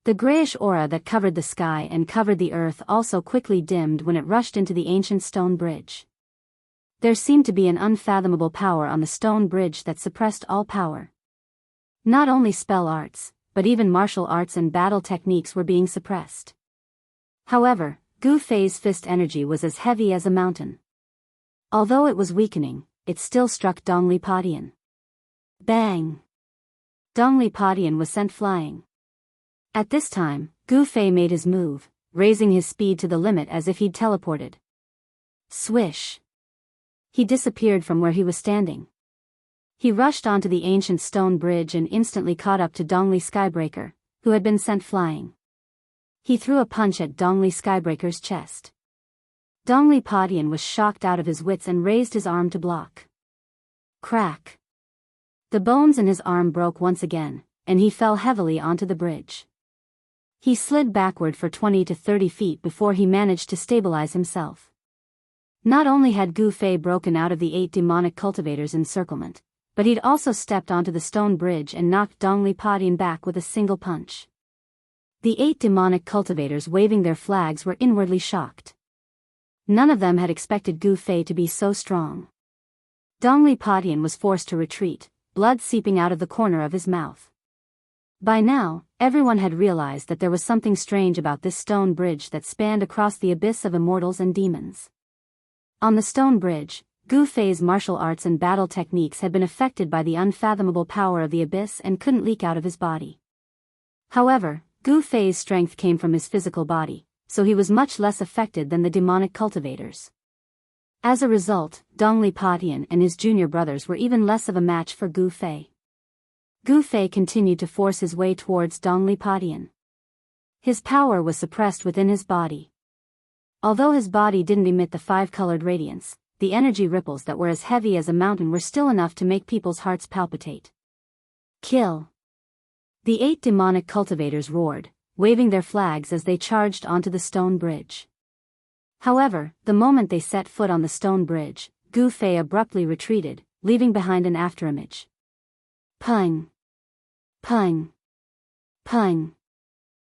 The grayish aura that covered the sky and covered the earth also quickly dimmed when it rushed into the ancient stone bridge. There seemed to be an unfathomable power on the stone bridge that suppressed all power. Not only spell arts, but even martial arts and battle techniques were being suppressed. However, Gu Fei's fist energy was as heavy as a mountain. Although it was weakening, it still struck Dongli Padian. Bang! Dongli Padian was sent flying. At this time, Gu Fei made his move, raising his speed to the limit as if he'd teleported. Swish! He disappeared from where he was standing. He rushed onto the ancient stone bridge and instantly caught up to Dongli Skybreaker, who had been sent flying. He threw a punch at Dongli Skybreaker's chest. Dongli Padian was shocked out of his wits and raised his arm to block. Crack! The bones in his arm broke once again, and he fell heavily onto the bridge. He slid backward for 20 to 30 feet before he managed to stabilize himself. Not only had Gu Fei broken out of the 8 demonic cultivators' encirclement, but he'd also stepped onto the stone bridge and knocked Dongli Padian back with a single punch. The 8 demonic cultivators waving their flags were inwardly shocked. None of them had expected Gu Fei to be so strong. Dongli Padian was forced to retreat, blood seeping out of the corner of his mouth. By now, everyone had realized that there was something strange about this stone bridge that spanned across the abyss of immortals and demons. On the stone bridge, Gu Fei's martial arts and battle techniques had been affected by the unfathomable power of the abyss and couldn't leak out of his body. However, Gu Fei's strength came from his physical body, so he was much less affected than the demonic cultivators. As a result, Dongli Padian and his junior brothers were even less of a match for Gu Fei. Gu Fei continued to force his way towards Dongli Padian. His power was suppressed within his body. Although his body didn't emit the 5-colored radiance, the energy ripples that were as heavy as a mountain were still enough to make people's hearts palpitate. Kill! The 8 demonic cultivators roared, waving their flags as they charged onto the stone bridge. However, the moment they set foot on the stone bridge, Gu Fei abruptly retreated, leaving behind an afterimage. Pung! Pung! Pung!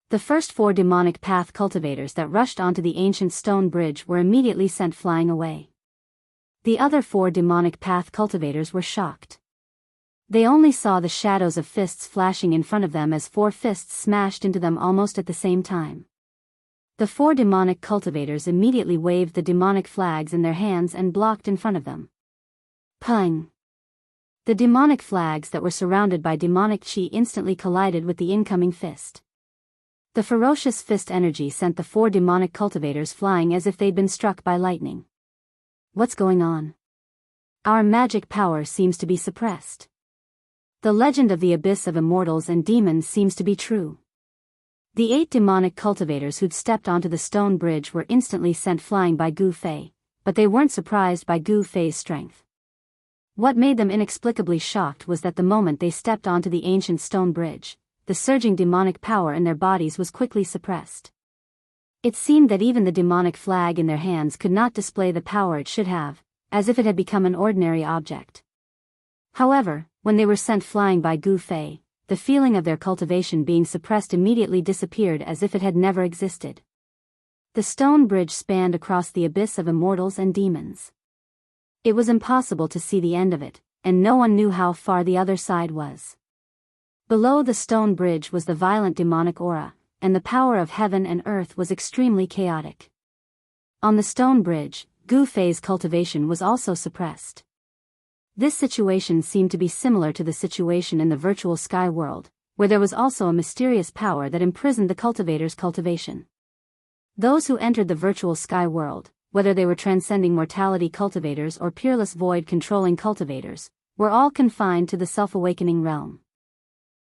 The first 4 demonic path cultivators that rushed onto the ancient stone bridge were immediately sent flying away. The other 4 demonic path cultivators were shocked. They only saw the shadows of fists flashing in front of them as 4 fists smashed into them almost at the same time. The 4 demonic cultivators immediately waved the demonic flags in their hands and blocked in front of them. Pung! The demonic flags that were surrounded by demonic chi instantly collided with the incoming fist. The ferocious fist energy sent the 4 demonic cultivators flying as if they'd been struck by lightning. What's going on? Our magic power seems to be suppressed. The legend of the abyss of immortals and demons seems to be true. The 8 demonic cultivators who'd stepped onto the stone bridge were instantly sent flying by Gu Fei, but they weren't surprised by Gu Fei's strength. What made them inexplicably shocked was that the moment they stepped onto the ancient stone bridge, the surging demonic power in their bodies was quickly suppressed. It seemed that even the demonic flag in their hands could not display the power it should have, as if it had become an ordinary object. However, when they were sent flying by Gu Fei, the feeling of their cultivation being suppressed immediately disappeared as if it had never existed. The stone bridge spanned across the abyss of immortals and demons. It was impossible to see the end of it, and no one knew how far the other side was. Below the stone bridge was the violent demonic aura, and the power of heaven and earth was extremely chaotic. On the stone bridge, Gu Fei's cultivation was also suppressed. This situation seemed to be similar to the situation in the virtual sky world, where there was also a mysterious power that imprisoned the cultivator's cultivation. Those who entered the virtual sky world, whether they were transcending mortality cultivators or peerless void-controlling cultivators, were all confined to the self-awakening realm.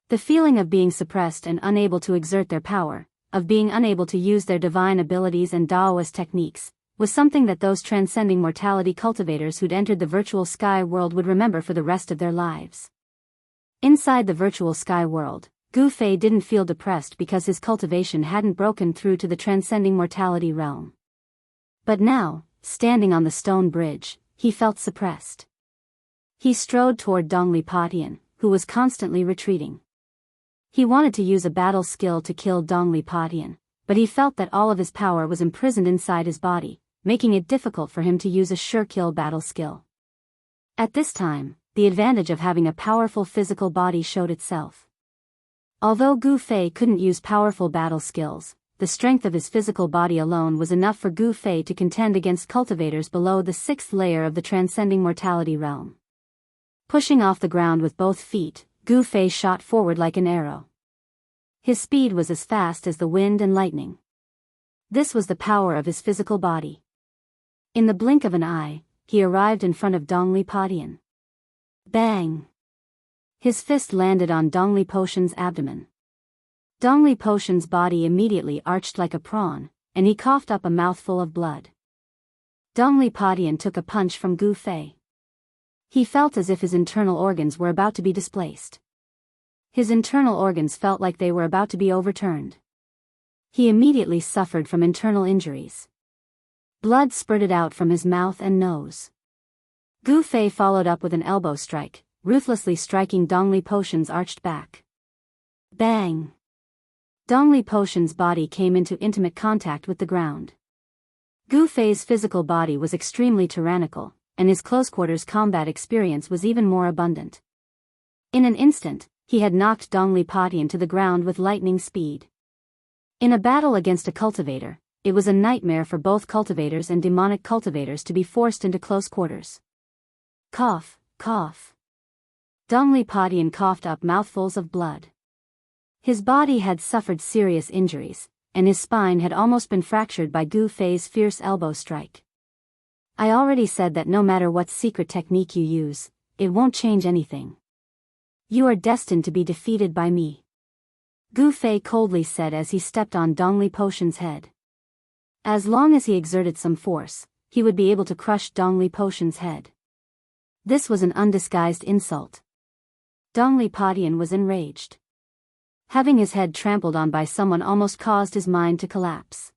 The feeling of being suppressed and unable to exert their power, of being unable to use their divine abilities and Daoist techniques, was something that those transcending mortality cultivators who'd entered the virtual sky world would remember for the rest of their lives. Inside the virtual sky world, Gu Fei didn't feel depressed because his cultivation hadn't broken through to the transcending mortality realm. But now, standing on the stone bridge, he felt suppressed. He strode toward Dongli Padian, who was constantly retreating. He wanted to use a battle skill to kill Dongli Padian, but he felt that all of his power was imprisoned inside his body, making it difficult for him to use a sure-kill battle skill. At this time, the advantage of having a powerful physical body showed itself. Although Gu Fei couldn't use powerful battle skills, the strength of his physical body alone was enough for Gu Fei to contend against cultivators below the 6th layer of the transcending mortality realm. Pushing off the ground with both feet, Gu Fei shot forward like an arrow. His speed was as fast as the wind and lightning. This was the power of his physical body. In the blink of an eye, he arrived in front of Dongli Padian. Bang! His fist landed on Dongli Potion's abdomen. Dongli Potion's body immediately arched like a prawn, and he coughed up a mouthful of blood. Dongli Padian took a punch from Gu Fei. He felt as if his internal organs were about to be displaced. His internal organs felt like they were about to be overturned. He immediately suffered from internal injuries. Blood spurted out from his mouth and nose. Gu Fei followed up with an elbow strike, ruthlessly striking Dongli Potion's arched back. Bang! Dongli Potion's body came into intimate contact with the ground. Gu Fei's physical body was extremely tyrannical, and his close-quarters combat experience was even more abundant. In an instant, he had knocked Dongli Padian to the ground with lightning speed. In a battle against a cultivator, it was a nightmare for both cultivators and demonic cultivators to be forced into close quarters. Cough, cough. Dongli Padian coughed up mouthfuls of blood. His body had suffered serious injuries, and his spine had almost been fractured by Gu Fei's fierce elbow strike. I already said that no matter what secret technique you use, it won't change anything. You are destined to be defeated by me. Gu Fei coldly said as he stepped on Dongli Potion's head. As long as he exerted some force, he would be able to crush Dongli Potion's head. This was an undisguised insult. Dongli Padian was enraged. Having his head trampled on by someone almost caused his mind to collapse.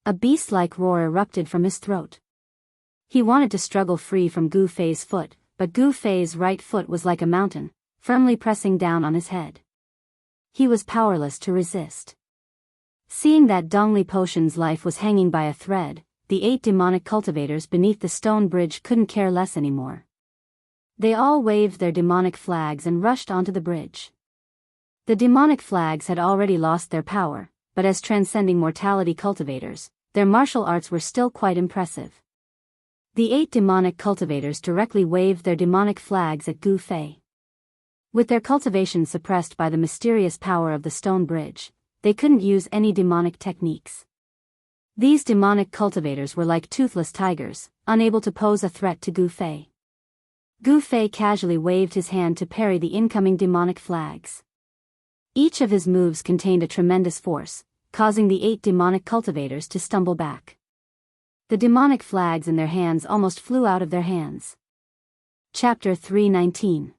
A beast-like roar erupted from his throat. He wanted to struggle free from Gu Fei's foot, but Gu Fei's right foot was like a mountain, firmly pressing down on his head. He was powerless to resist. Seeing that Dongli Potion's life was hanging by a thread, the 8 demonic cultivators beneath the stone bridge couldn't care less anymore. They all waved their demonic flags and rushed onto the bridge. The demonic flags had already lost their power, but as transcending mortality cultivators, their martial arts were still quite impressive. The 8 demonic cultivators directly waved their demonic flags at Gu Fei. With their cultivation suppressed by the mysterious power of the stone bridge, they couldn't use any demonic techniques. These demonic cultivators were like toothless tigers, unable to pose a threat to Gu Fei. Gu Fei casually waved his hand to parry the incoming demonic flags. Each of his moves contained a tremendous force, causing the 8 demonic cultivators to stumble back. The demonic flags in their hands almost flew out of their hands. Chapter 319.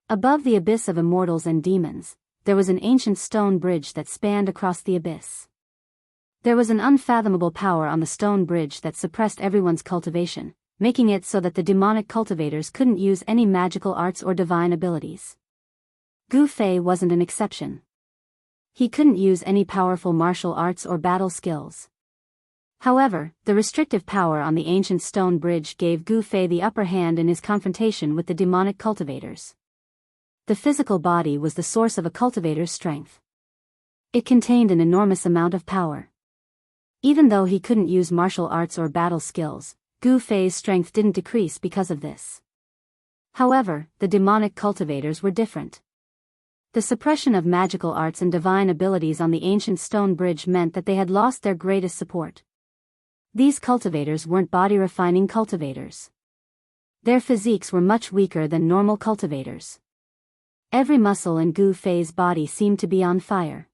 Above the abyss of immortals and demons, there was an ancient stone bridge that spanned across the abyss. There was an unfathomable power on the stone bridge that suppressed everyone's cultivation, making it so that the demonic cultivators couldn't use any magical arts or divine abilities. Gu Fei wasn't an exception. He couldn't use any powerful martial arts or battle skills. However, the restrictive power on the ancient stone bridge gave Gu Fei the upper hand in his confrontation with the demonic cultivators. The physical body was the source of a cultivator's strength. It contained an enormous amount of power. Even though he couldn't use martial arts or battle skills, Gu Fei's strength didn't decrease because of this. However, the demonic cultivators were different. The suppression of magical arts and divine abilities on the ancient stone bridge meant that they had lost their greatest support. These cultivators weren't body-refining cultivators. Their physiques were much weaker than normal cultivators. Every muscle in Gu Fei's body seemed to be on fire.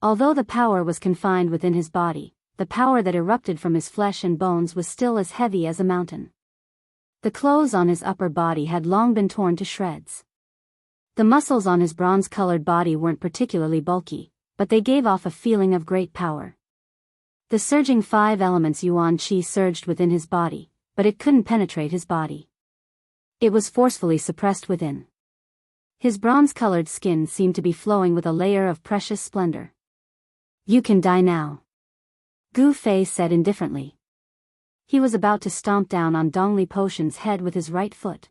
Although the power was confined within his body, the power that erupted from his flesh and bones was still as heavy as a mountain. The clothes on his upper body had long been torn to shreds. The muscles on his bronze-colored body weren't particularly bulky, but they gave off a feeling of great power. The surging 5 elements Yuan Qi surged within his body, but it couldn't penetrate his body. It was forcefully suppressed within. His bronze-colored skin seemed to be flowing with a layer of precious splendor. "You can die now," Gu Fei said indifferently. He was about to stomp down on Dongli Potion's head with his right foot.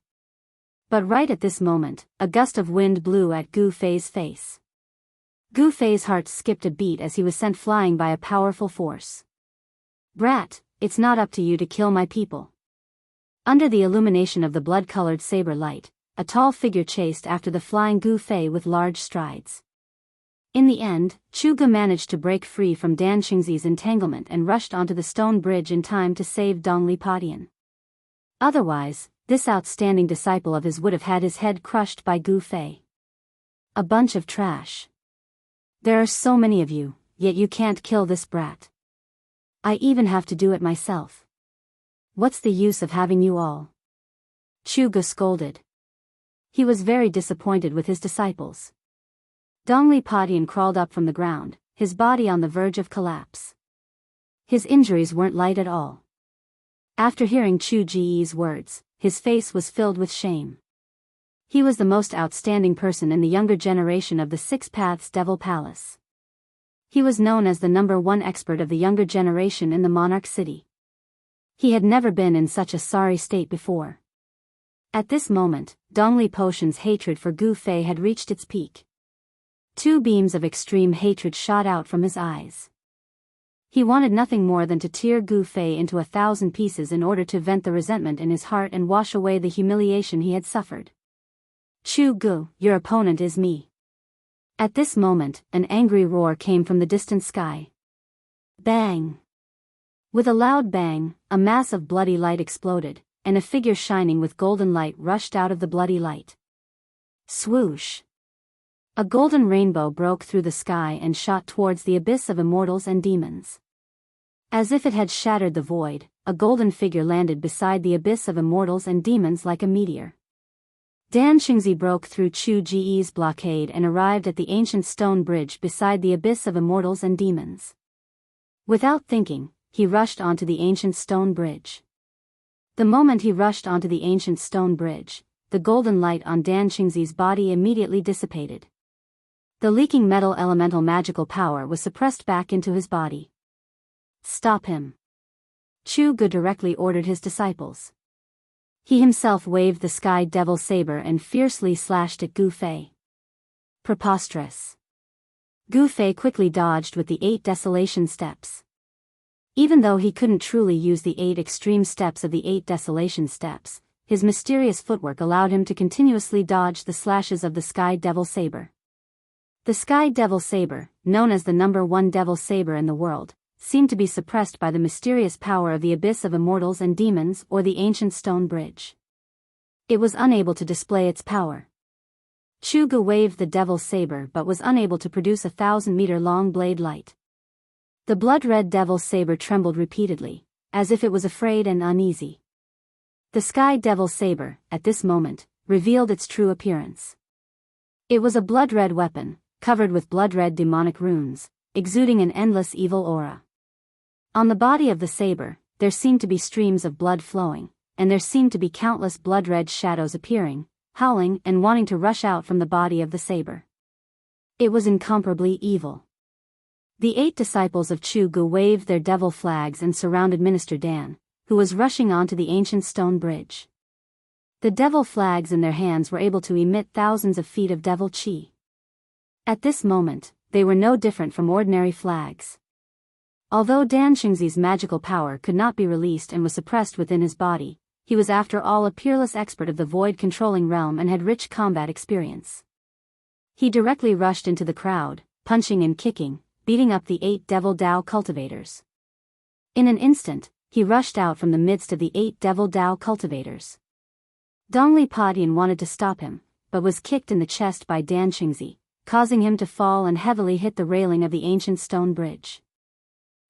But right at this moment, a gust of wind blew at Gu Fei's face. Gu Fei's heart skipped a beat as he was sent flying by a powerful force. "Brat, it's not up to you to kill my people." Under the illumination of the blood-colored saber light, a tall figure chased after the flying Gu Fei with large strides. In the end, Chu Gu managed to break free from Dan Xingzi's entanglement and rushed onto the stone bridge in time to save Dongli Padian. Otherwise, this outstanding disciple of his would have had his head crushed by Gu Fei. A bunch of trash. There are so many of you, yet you can't kill this brat. I even have to do it myself. What's the use of having you all? Chu Gu scolded. He was very disappointed with his disciples. Dongli Padian crawled up from the ground, his body on the verge of collapse. His injuries weren't light at all. After hearing Chu Ji's words, his face was filled with shame. He was the most outstanding person in the younger generation of the Six Paths Devil Palace. He was known as the #1 expert of the younger generation in the Monarch City. He had never been in such a sorry state before. At this moment, Dongli Potion's hatred for Gu Fei had reached its peak. Two beams of extreme hatred shot out from his eyes. He wanted nothing more than to tear Gu Fei into 1,000 pieces in order to vent the resentment in his heart and wash away the humiliation he had suffered. "Chu Gu, your opponent is me." At this moment, an angry roar came from the distant sky. Bang! With a loud bang, a mass of bloody light exploded, and a figure shining with golden light rushed out of the bloody light. Swoosh! A golden rainbow broke through the sky and shot towards the abyss of immortals and demons. As if it had shattered the void, a golden figure landed beside the abyss of immortals and demons like a meteor. Dan Xingzi broke through Chu Ji's blockade and arrived at the ancient stone bridge beside the abyss of immortals and demons. Without thinking, he rushed onto the ancient stone bridge. The moment he rushed onto the ancient stone bridge, the golden light on Dan Xingzi's body immediately dissipated. The leaking metal elemental magical power was suppressed back into his body. "Stop him." Chu Gu directly ordered his disciples. He himself waved the sky devil saber and fiercely slashed at Gu Fei. Preposterous. Gu Fei quickly dodged with the 8 desolation steps. Even though he couldn't truly use the 8 extreme steps of the 8 desolation steps, his mysterious footwork allowed him to continuously dodge the slashes of the sky devil saber. The sky devil saber, known as the #1 devil saber in the world, seemed to be suppressed by the mysterious power of the abyss of immortals and demons or the ancient stone bridge. It was unable to display its power. Chu Gu waved the devil saber but was unable to produce 1,000-meter-long blade light. The blood-red devil saber trembled repeatedly, as if it was afraid and uneasy. The sky devil saber, at this moment, revealed its true appearance. It was a blood-red weapon, covered with blood-red demonic runes, exuding an endless evil aura. On the body of the saber, there seemed to be streams of blood flowing, and there seemed to be countless blood-red shadows appearing, howling and wanting to rush out from the body of the saber. It was incomparably evil. The 8 disciples of Chu Gu waved their devil flags and surrounded Minister Dan, who was rushing onto the ancient stone bridge. The devil flags in their hands were able to emit thousands of feet of devil chi. At this moment, they were no different from ordinary flags. Although Dan Xingzi's magical power could not be released and was suppressed within his body, he was after all a peerless expert of the void-controlling realm and had rich combat experience. He directly rushed into the crowd, punching and kicking, beating up the 8 Devil Dao cultivators. In an instant, he rushed out from the midst of the 8 Devil Dao cultivators. Dongli Padian wanted to stop him, but was kicked in the chest by Dan Xingzi, causing him to fall and heavily hit the railing of the ancient stone bridge.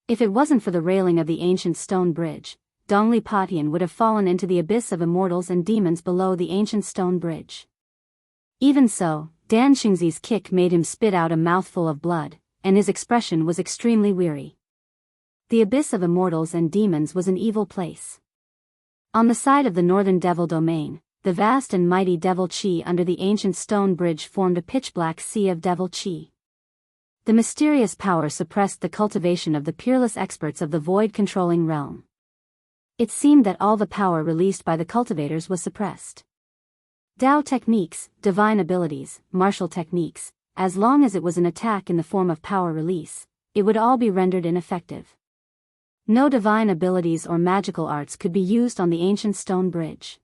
If it wasn't for the railing of the ancient stone bridge, Dongli Padian would have fallen into the abyss of immortals and demons below the ancient stone bridge. Even so, Dan Xingzi's kick made him spit out a mouthful of blood, and his expression was extremely weary. The abyss of immortals and demons was an evil place. On the side of the northern devil domain, the vast and mighty devil chi under the ancient stone bridge formed a pitch-black sea of devil chi. The mysterious power suppressed the cultivation of the peerless experts of the void-controlling realm. It seemed that all the power released by the cultivators was suppressed. Dao techniques, divine abilities, martial techniques, as long as it was an attack in the form of power release, it would all be rendered ineffective. No divine abilities or magical arts could be used on the ancient stone bridge.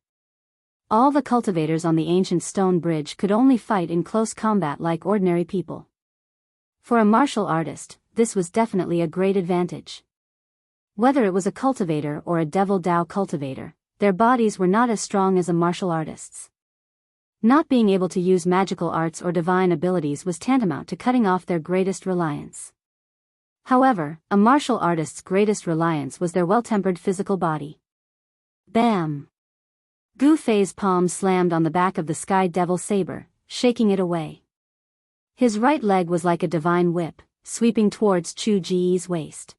All the cultivators on the ancient stone bridge could only fight in close combat like ordinary people. For a martial artist, this was definitely a great advantage. Whether it was a cultivator or a devil Dao cultivator, their bodies were not as strong as a martial artist's. Not being able to use magical arts or divine abilities was tantamount to cutting off their greatest reliance. However, a martial artist's greatest reliance was their well-tempered physical body. Bam! Gu Fei's palm slammed on the back of the Sky Devil saber, shaking it away. His right leg was like a divine whip, sweeping towards Chu Ji's waist.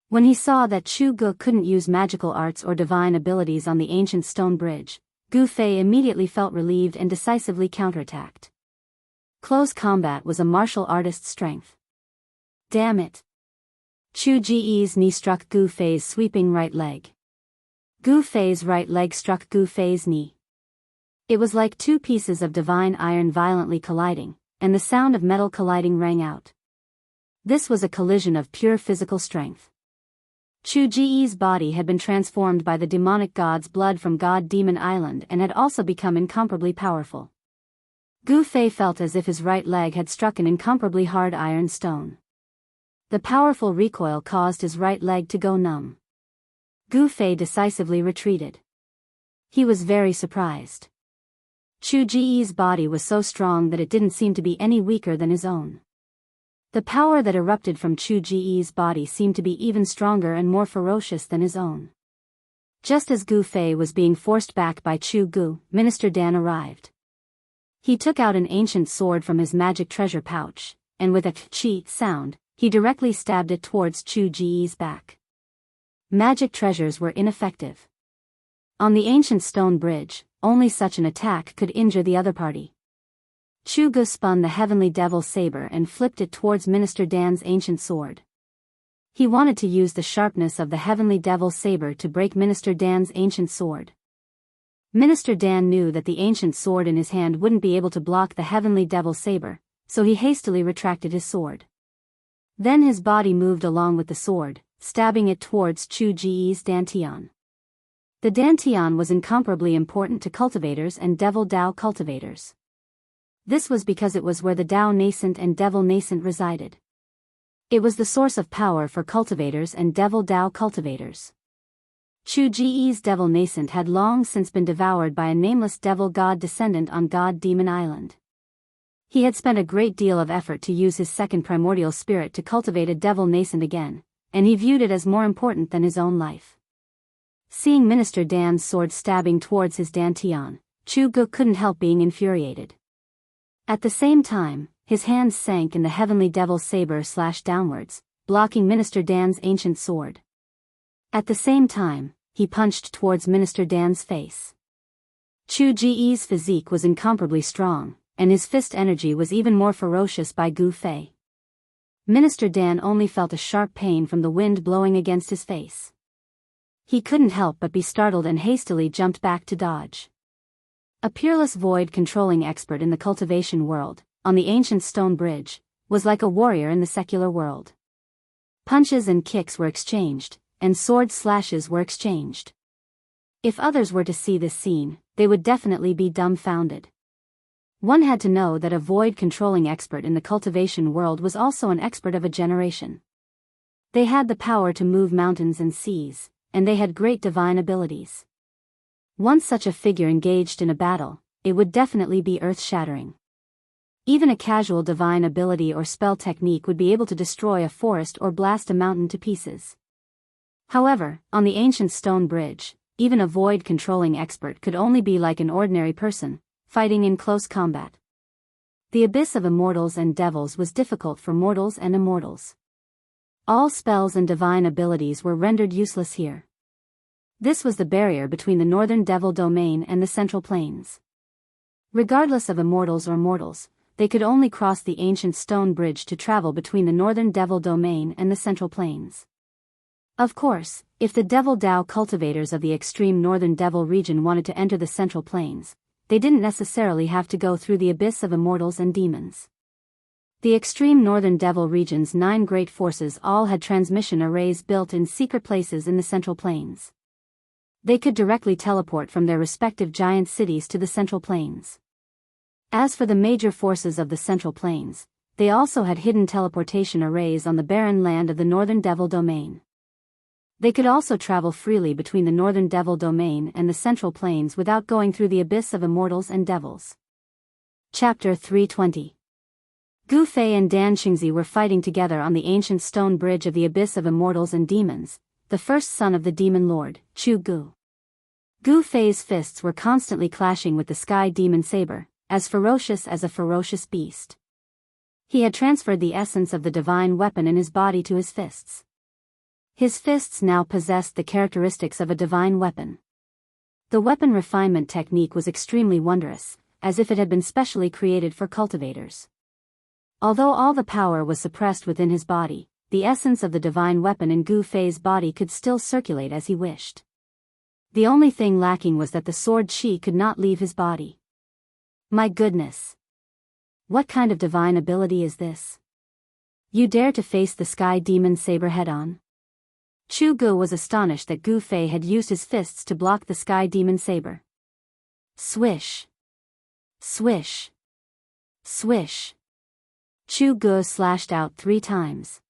When he saw that Chu Gu couldn't use magical arts or divine abilities on the ancient stone bridge, Gu Fei immediately felt relieved and decisively counterattacked. Close combat was a martial artist's strength. Damn it! Chu Ji's knee struck Gu Fei's sweeping right leg. Gu Fei's right leg struck Gu Fei's knee. It was like two pieces of divine iron violently colliding, and the sound of metal colliding rang out. This was a collision of pure physical strength. Chu Ji's body had been transformed by the demonic god's blood from God Demon Island and had also become incomparably powerful. Gu Fei felt as if his right leg had struck an incomparably hard iron stone. The powerful recoil caused his right leg to go numb. Gu Fei decisively retreated. He was very surprised. Chu Ji's body was so strong that it didn't seem to be any weaker than his own. The power that erupted from Chu Ji's body seemed to be even stronger and more ferocious than his own. Just as Gu Fei was being forced back by Chu Gu, Minister Dan arrived. He took out an ancient sword from his magic treasure pouch, and with a chi sound, he directly stabbed it towards Chu Ji's back. Magic treasures were ineffective. On the ancient stone bridge, only such an attack could injure the other party. Chu Gu spun the heavenly devil saber and flipped it towards Minister Dan's ancient sword. He wanted to use the sharpness of the heavenly devil saber to break Minister Dan's ancient sword. Minister Dan knew that the ancient sword in his hand wouldn't be able to block the heavenly devil saber, so he hastily retracted his sword. Then his body moved along with the sword, stabbing it towards Chu Ji's dantian. The dantian was incomparably important to cultivators and devil Dao cultivators. This was because it was where the Dao nascent and devil nascent resided. It was the source of power for cultivators and devil Dao cultivators. Chu Ji's devil nascent had long since been devoured by a nameless devil god descendant on God Demon Island. He had spent a great deal of effort to use his second primordial spirit to cultivate a devil nascent again, and he viewed it as more important than his own life. Seeing Minister Dan's sword stabbing towards his dantian, Chu Gu couldn't help being infuriated. At the same time, his hands sank in the heavenly devil saber slashed downwards, blocking Minister Dan's ancient sword. At the same time, he punched towards Minister Dan's face. Chu Ji's physique was incomparably strong, and his fist energy was even more ferocious by Gu Fei. Minister Dan only felt a sharp pain from the wind blowing against his face. He couldn't help but be startled and hastily jumped back to dodge. A peerless void-controlling expert in the cultivation world, on the ancient stone bridge, was like a warrior in the secular world. Punches and kicks were exchanged, and sword slashes were exchanged. If others were to see this scene, they would definitely be dumbfounded. One had to know that a void-controlling expert in the cultivation world was also an expert of a generation. They had the power to move mountains and seas, and they had great divine abilities. Once such a figure engaged in a battle, it would definitely be earth-shattering. Even a casual divine ability or spell technique would be able to destroy a forest or blast a mountain to pieces. However, on the ancient stone bridge, even a void-controlling expert could only be like an ordinary person, fighting in close combat. The abyss of immortals and devils was difficult for mortals and immortals. All spells and divine abilities were rendered useless here. This was the barrier between the northern devil domain and the central plains. Regardless of immortals or mortals, they could only cross the ancient stone bridge to travel between the northern devil domain and the central plains. Of course, if the devil Dao cultivators of the extreme northern devil region wanted to enter the central plains, they didn't necessarily have to go through the abyss of immortals and demons. The extreme northern devil region's 9 great forces all had transmission arrays built in secret places in the Central Plains. They could directly teleport from their respective giant cities to the Central Plains. As for the major forces of the Central Plains, they also had hidden teleportation arrays on the barren land of the Northern Devil Domain. They could also travel freely between the Northern Devil Domain and the Central Plains without going through the abyss of immortals and devils. Chapter 320. Gu Fei and Dan Xingzi were fighting together on the ancient stone bridge of the abyss of immortals and demons, the first son of the demon lord, Chu Gu. Gu Fei's fists were constantly clashing with the sky demon saber, as ferocious as a ferocious beast. He had transferred the essence of the divine weapon in his body to his fists. His fists now possessed the characteristics of a divine weapon. The weapon refinement technique was extremely wondrous, as if it had been specially created for cultivators. Although all the power was suppressed within his body, the essence of the divine weapon in Gu Fei's body could still circulate as he wished. The only thing lacking was that the sword chi could not leave his body. My goodness! What kind of divine ability is this? You dare to face the sky demon saber head-on? Chu Gu was astonished that Gu Fei had used his fists to block the sky demon saber. Swish! Swish! Swish! Chu Gu slashed out 3 times.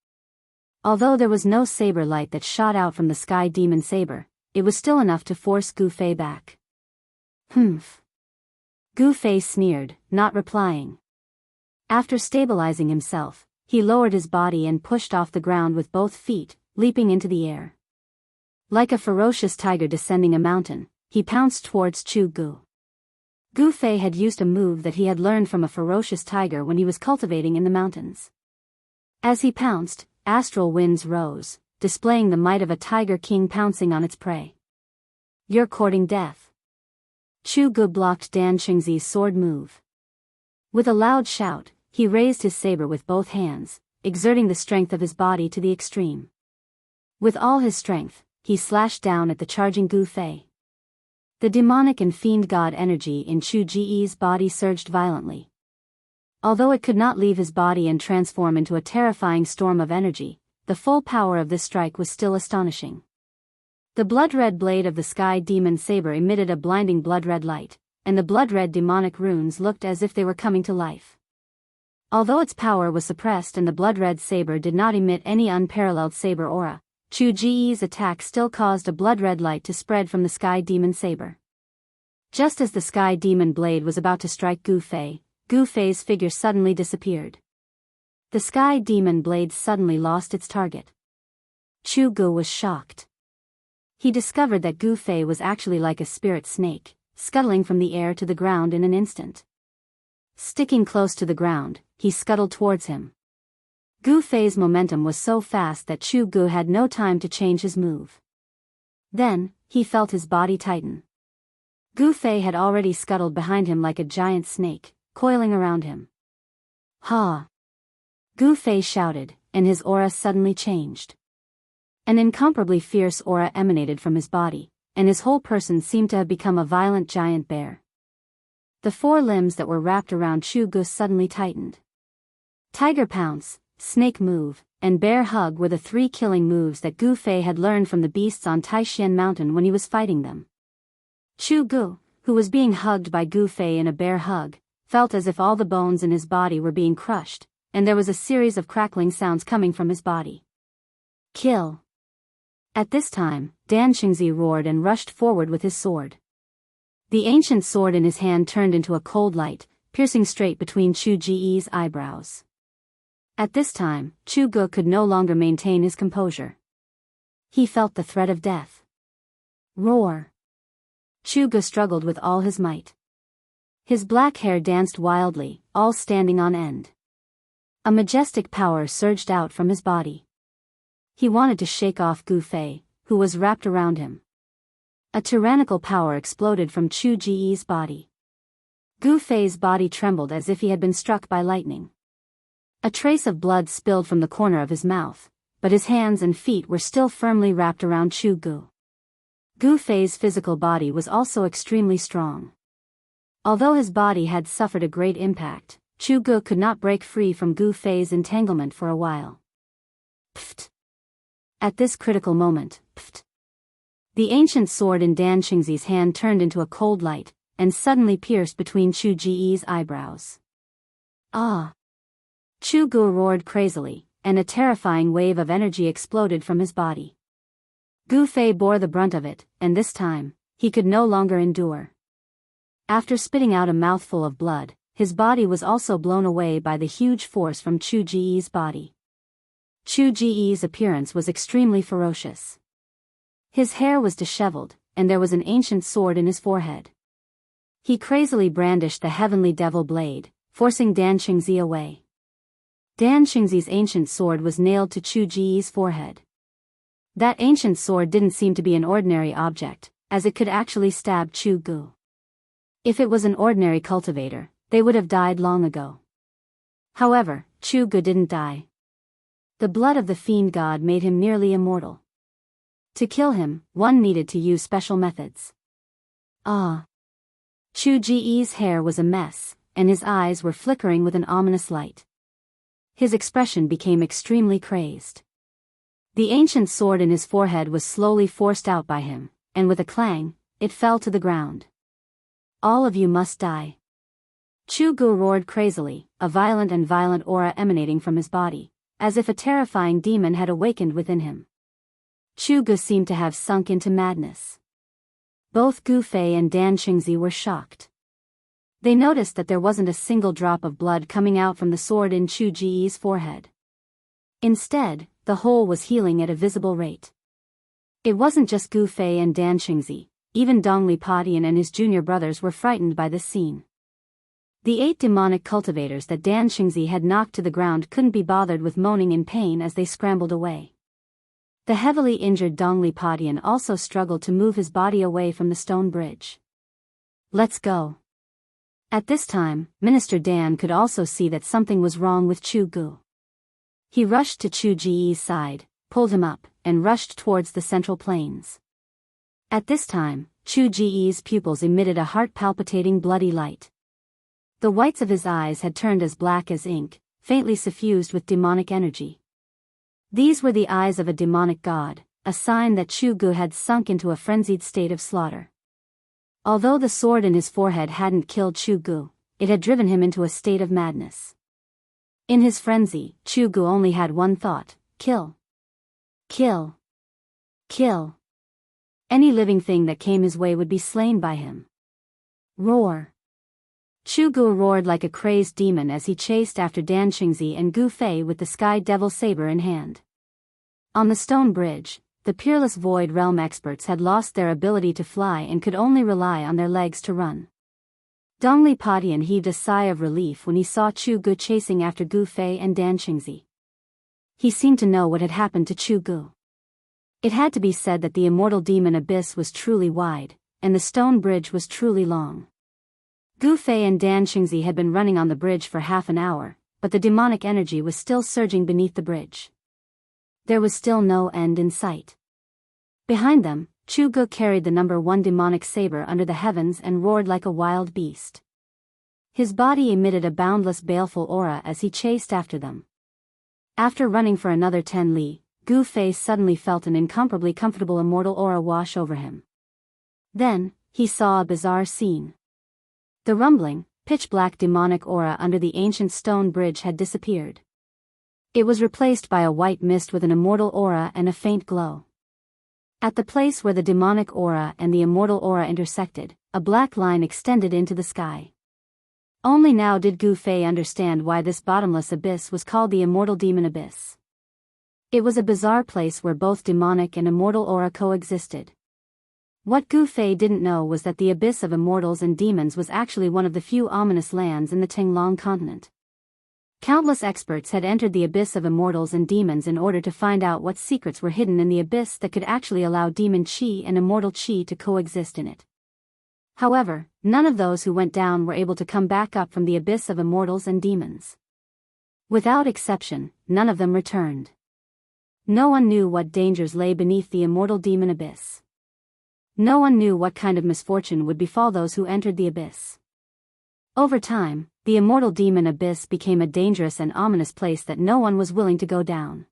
Although there was no saber light that shot out from the sky demon saber, it was still enough to force Gu Fei back. Humph. Gu Fei sneered, not replying. After stabilizing himself, he lowered his body and pushed off the ground with both feet, leaping into the air. Like a ferocious tiger descending a mountain, he pounced towards Chu Gu. Gu Fei had used a move that he had learned from a ferocious tiger when he was cultivating in the mountains. As he pounced, astral winds rose, displaying the might of a tiger king pouncing on its prey. You're courting death. Chu Gu blocked Dan Xingzi's sword move. With a loud shout, he raised his saber with both hands, exerting the strength of his body to the extreme. With all his strength, he slashed down at the charging Gu Fei. The demonic and fiend god energy in Chu Ji's body surged violently. Although it could not leave his body and transform into a terrifying storm of energy, the full power of this strike was still astonishing. The blood-red blade of the sky demon saber emitted a blinding blood-red light, and the blood-red demonic runes looked as if they were coming to life. Although its power was suppressed and the blood-red saber did not emit any unparalleled saber aura, Chu Ji's attack still caused a blood-red light to spread from the sky demon saber. Just as the sky demon blade was about to strike Gu Fei's figure suddenly disappeared. The sky demon blade suddenly lost its target. Chu Gu was shocked. He discovered that Gu Fei was actually like a spirit snake, scuttling from the air to the ground in an instant. Sticking close to the ground, he scuttled towards him. Gu Fei's momentum was so fast that Chu Gu had no time to change his move. Then, he felt his body tighten. Gu Fei had already scuttled behind him like a giant snake, coiling around him. Ha! Gu Fei shouted, and his aura suddenly changed. An incomparably fierce aura emanated from his body, and his whole person seemed to have become a violent giant bear. The 4 limbs that were wrapped around Chu Gu suddenly tightened. Tiger Pounce, Snake Move, and Bear Hug were the 3 killing moves that Gu Fei had learned from the beasts on Taishan Mountain when he was fighting them. Chu Gu, who was being hugged by Gu Fei in a bear hug, felt as if all the bones in his body were being crushed, and there was a series of crackling sounds coming from his body. Kill! At this time, Dan Xingzi roared and rushed forward with his sword. The ancient sword in his hand turned into a cold light, piercing straight between Chu Ji's eyebrows. At this time, Chu Gu could no longer maintain his composure. He felt the threat of death. Roar! Chu Gu struggled with all his might. His black hair danced wildly, all standing on end. A majestic power surged out from his body. He wanted to shake off Gu Fei, who was wrapped around him. A tyrannical power exploded from Chu Ji's body. Gu Fei's body trembled as if he had been struck by lightning. A trace of blood spilled from the corner of his mouth, but his hands and feet were still firmly wrapped around Chu Gu. Gu Fei's physical body was also extremely strong. Although his body had suffered a great impact, Chu Gu could not break free from Gu Fei's entanglement for a while. Pft! At this critical moment, pft! The ancient sword in Dan Qingzi's hand turned into a cold light, and suddenly pierced between Chu Ji's eyebrows. Ah! Chu Gu roared crazily, and a terrifying wave of energy exploded from his body. Gu Fei bore the brunt of it, and this time, he could no longer endure. After spitting out a mouthful of blood, his body was also blown away by the huge force from Chu Ji's body. Chu Ji's appearance was extremely ferocious. His hair was disheveled, and there was an ancient sword in his forehead. He crazily brandished the heavenly devil blade, forcing Dan Qingzi away. Dan Qingzi's ancient sword was nailed to Chu Ji's forehead. That ancient sword didn't seem to be an ordinary object, as it could actually stab Chu Gu. If it was an ordinary cultivator, they would have died long ago. However, Chu Gu didn't die. The blood of the fiend god made him nearly immortal. To kill him, one needed to use special methods. Ah! Chu Ji's hair was a mess, and his eyes were flickering with an ominous light. His expression became extremely crazed. The ancient sword in his forehead was slowly forced out by him, and with a clang, it fell to the ground. All of you must die. Chu Gu roared crazily, a violent aura emanating from his body, as if a terrifying demon had awakened within him. Chu Gu seemed to have sunk into madness. Both Gu Fei and Dan Qingzi were shocked. They noticed that there wasn't a single drop of blood coming out from the sword in Chu Ji's forehead. Instead, the hole was healing at a visible rate. It wasn't just Gu Fei and Dan Qingzi, even Dongli Padian and his junior brothers were frightened by this scene. The 8 demonic cultivators that Dan Qingzi had knocked to the ground couldn't be bothered with moaning in pain as they scrambled away. The heavily injured Dongli Padian also struggled to move his body away from the stone bridge. Let's go. At this time, Minister Dan could also see that something was wrong with Chu Gu. He rushed to Chu Ji's side, pulled him up, and rushed towards the central plains. At this time, Chu Ji's pupils emitted a heart-palpitating bloody light. The whites of his eyes had turned as black as ink, faintly suffused with demonic energy. These were the eyes of a demonic god, a sign that Chu Gu had sunk into a frenzied state of slaughter. Although the sword in his forehead hadn't killed Chu Gu, it had driven him into a state of madness. In his frenzy, Chu Gu only had one thought: kill. Kill. Kill. Any living thing that came his way would be slain by him. Roar. Chu Gu roared like a crazed demon as he chased after Dan Qingzi and Gu Fei with the Sky Devil saber in hand. On the stone bridge, the peerless Void Realm experts had lost their ability to fly and could only rely on their legs to run. Dongli Padian heaved a sigh of relief when he saw Chu Gu chasing after Gu Fei and Dan Qingzi. He seemed to know what had happened to Chu Gu. It had to be said that the immortal demon abyss was truly wide, and the stone bridge was truly long. Gu Fei and Dan Qingzi had been running on the bridge for half an hour, but the demonic energy was still surging beneath the bridge. There was still no end in sight. Behind them, Chu Gu carried the number 1 demonic saber under the heavens and roared like a wild beast. His body emitted a boundless baleful aura as he chased after them. After running for another 10 li, Gu Fei suddenly felt an incomparably comfortable immortal aura wash over him. Then, he saw a bizarre scene. The rumbling, pitch-black demonic aura under the ancient stone bridge had disappeared. It was replaced by a white mist with an immortal aura and a faint glow. At the place where the demonic aura and the immortal aura intersected, a black line extended into the sky. Only now did Gu Fei understand why this bottomless abyss was called the Immortal Demon Abyss. It was a bizarre place where both demonic and immortal aura coexisted. What Gu Fei didn't know was that the abyss of immortals and demons was actually one of the few ominous lands in the Tinglong continent. Countless experts had entered the abyss of immortals and demons in order to find out what secrets were hidden in the abyss that could actually allow demon chi and immortal chi to coexist in it. However, none of those who went down were able to come back up from the abyss of immortals and demons. Without exception, none of them returned. No one knew what dangers lay beneath the immortal demon abyss. No one knew what kind of misfortune would befall those who entered the abyss. Over time, the immortal demon abyss became a dangerous and ominous place that no one was willing to go down.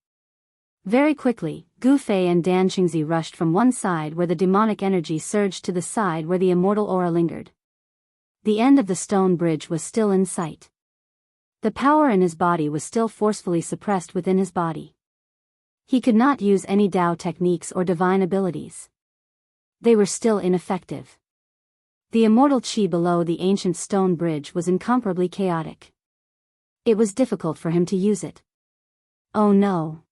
Very quickly, Gu Fei and Dan Xingzi rushed from one side where the demonic energy surged to the side where the immortal aura lingered. The end of the stone bridge was still in sight. The power in his body was still forcefully suppressed within his body. He could not use any Dao techniques or divine abilities. They were still ineffective. The immortal qi below the ancient stone bridge was incomparably chaotic. It was difficult for him to use it. Oh no.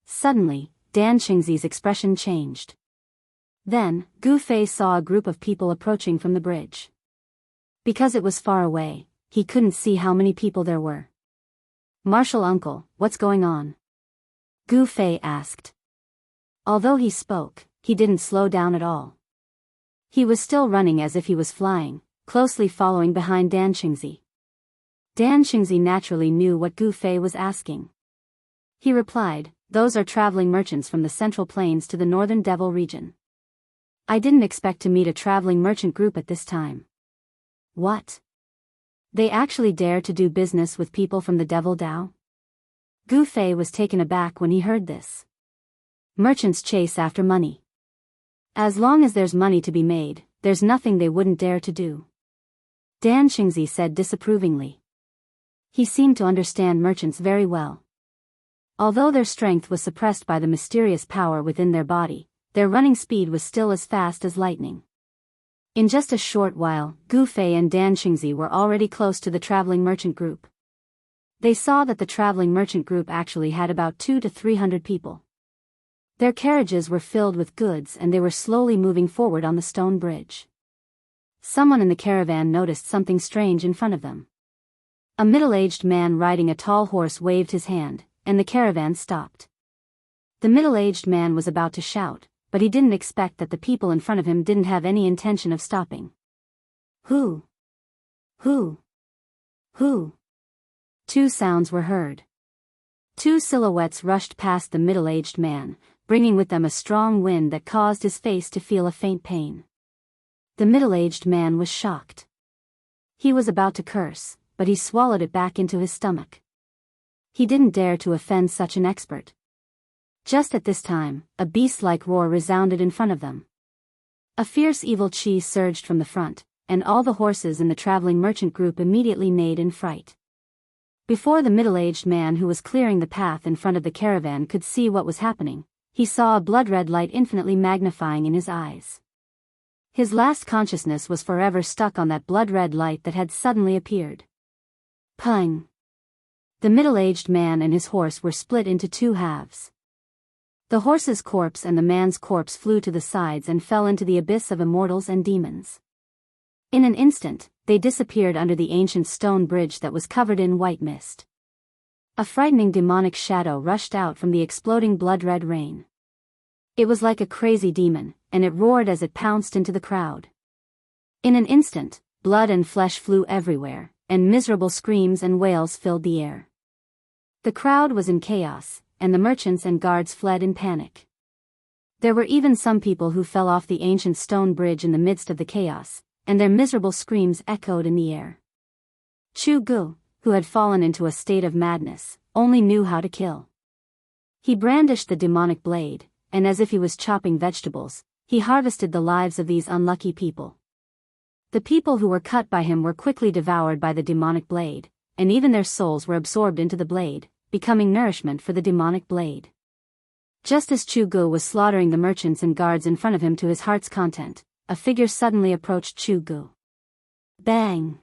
Suddenly, Dan Xingzi's expression changed. Then, Gu Fei saw a group of people approaching from the bridge. Because it was far away, he couldn't see how many people there were. "Martial uncle, what's going on?" Gu Fei asked. Although he spoke, he didn't slow down at all. He was still running as if he was flying, closely following behind Dan Xingzi. Dan Xingzi naturally knew what Gu Fei was asking. He replied, "Those are traveling merchants from the Central Plains to the Northern Devil region. I didn't expect to meet a traveling merchant group at this time." What? They actually dare to do business with people from the Devil Dao? Gu Fei was taken aback when he heard this. Merchants chase after money. As long as there's money to be made, there's nothing they wouldn't dare to do. Dan Xingzi said disapprovingly. He seemed to understand merchants very well. Although their strength was suppressed by the mysterious power within their body, their running speed was still as fast as lightning. In just a short while, Gu Fei and Dan Xingzi were already close to the traveling merchant group. They saw that the traveling merchant group actually had about 200 to 300 people. Their carriages were filled with goods and they were slowly moving forward on the stone bridge. Someone in the caravan noticed something strange in front of them. A middle-aged man riding a tall horse waved his hand, and the caravan stopped. The middle-aged man was about to shout, but he didn't expect that the people in front of him didn't have any intention of stopping. Who? Who? Who? Two sounds were heard. Two silhouettes rushed past the middle-aged man, bringing with them a strong wind that caused his face to feel a faint pain. The middle-aged man was shocked. He was about to curse, but he swallowed it back into his stomach. He didn't dare to offend such an expert. Just at this time, a beast-like roar resounded in front of them. A fierce evil qi surged from the front, and all the horses in the traveling merchant group immediately neighed in fright. Before the middle-aged man who was clearing the path in front of the caravan could see what was happening, he saw a blood-red light infinitely magnifying in his eyes. His last consciousness was forever stuck on that blood-red light that had suddenly appeared. Pung! The middle-aged man and his horse were split into two halves. The horse's corpse and the man's corpse flew to the sides and fell into the abyss of immortals and demons. In an instant, they disappeared under the ancient stone bridge that was covered in white mist. A frightening demonic shadow rushed out from the exploding blood-red rain. It was like a crazy demon, and it roared as it pounced into the crowd. In an instant, blood and flesh flew everywhere, and miserable screams and wails filled the air. The crowd was in chaos, and the merchants and guards fled in panic. There were even some people who fell off the ancient stone bridge in the midst of the chaos, and their miserable screams echoed in the air. Chu Gu, who had fallen into a state of madness, only knew how to kill. He brandished the demonic blade, and as if he was chopping vegetables, he harvested the lives of these unlucky people. The people who were cut by him were quickly devoured by the demonic blade, and even their souls were absorbed into the blade, becoming nourishment for the demonic blade. Just as Chu Gu was slaughtering the merchants and guards in front of him to his heart's content, a figure suddenly approached Chu Gu. Bang!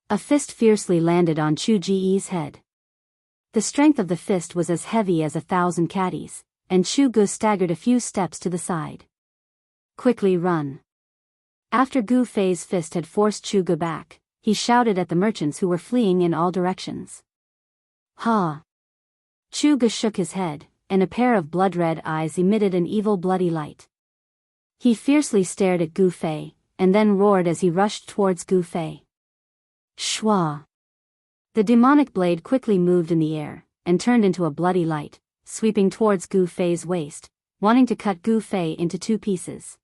A fist fiercely landed on Chu Ji's head. The strength of the fist was as heavy as 1,000 caddies, and Chu Gu staggered a few steps to the side. Quickly run! After Gu Fei's fist had forced Chu Gu back, he shouted at the merchants who were fleeing in all directions. Ha! Chu Gu shook his head, and a pair of blood-red eyes emitted an evil bloody light. He fiercely stared at Gu Fei, and then roared as he rushed towards Gu Fei. Shwa! The demonic blade quickly moved in the air, and turned into a bloody light, sweeping towards Gu Fei's waist, wanting to cut Gu Fei into two pieces.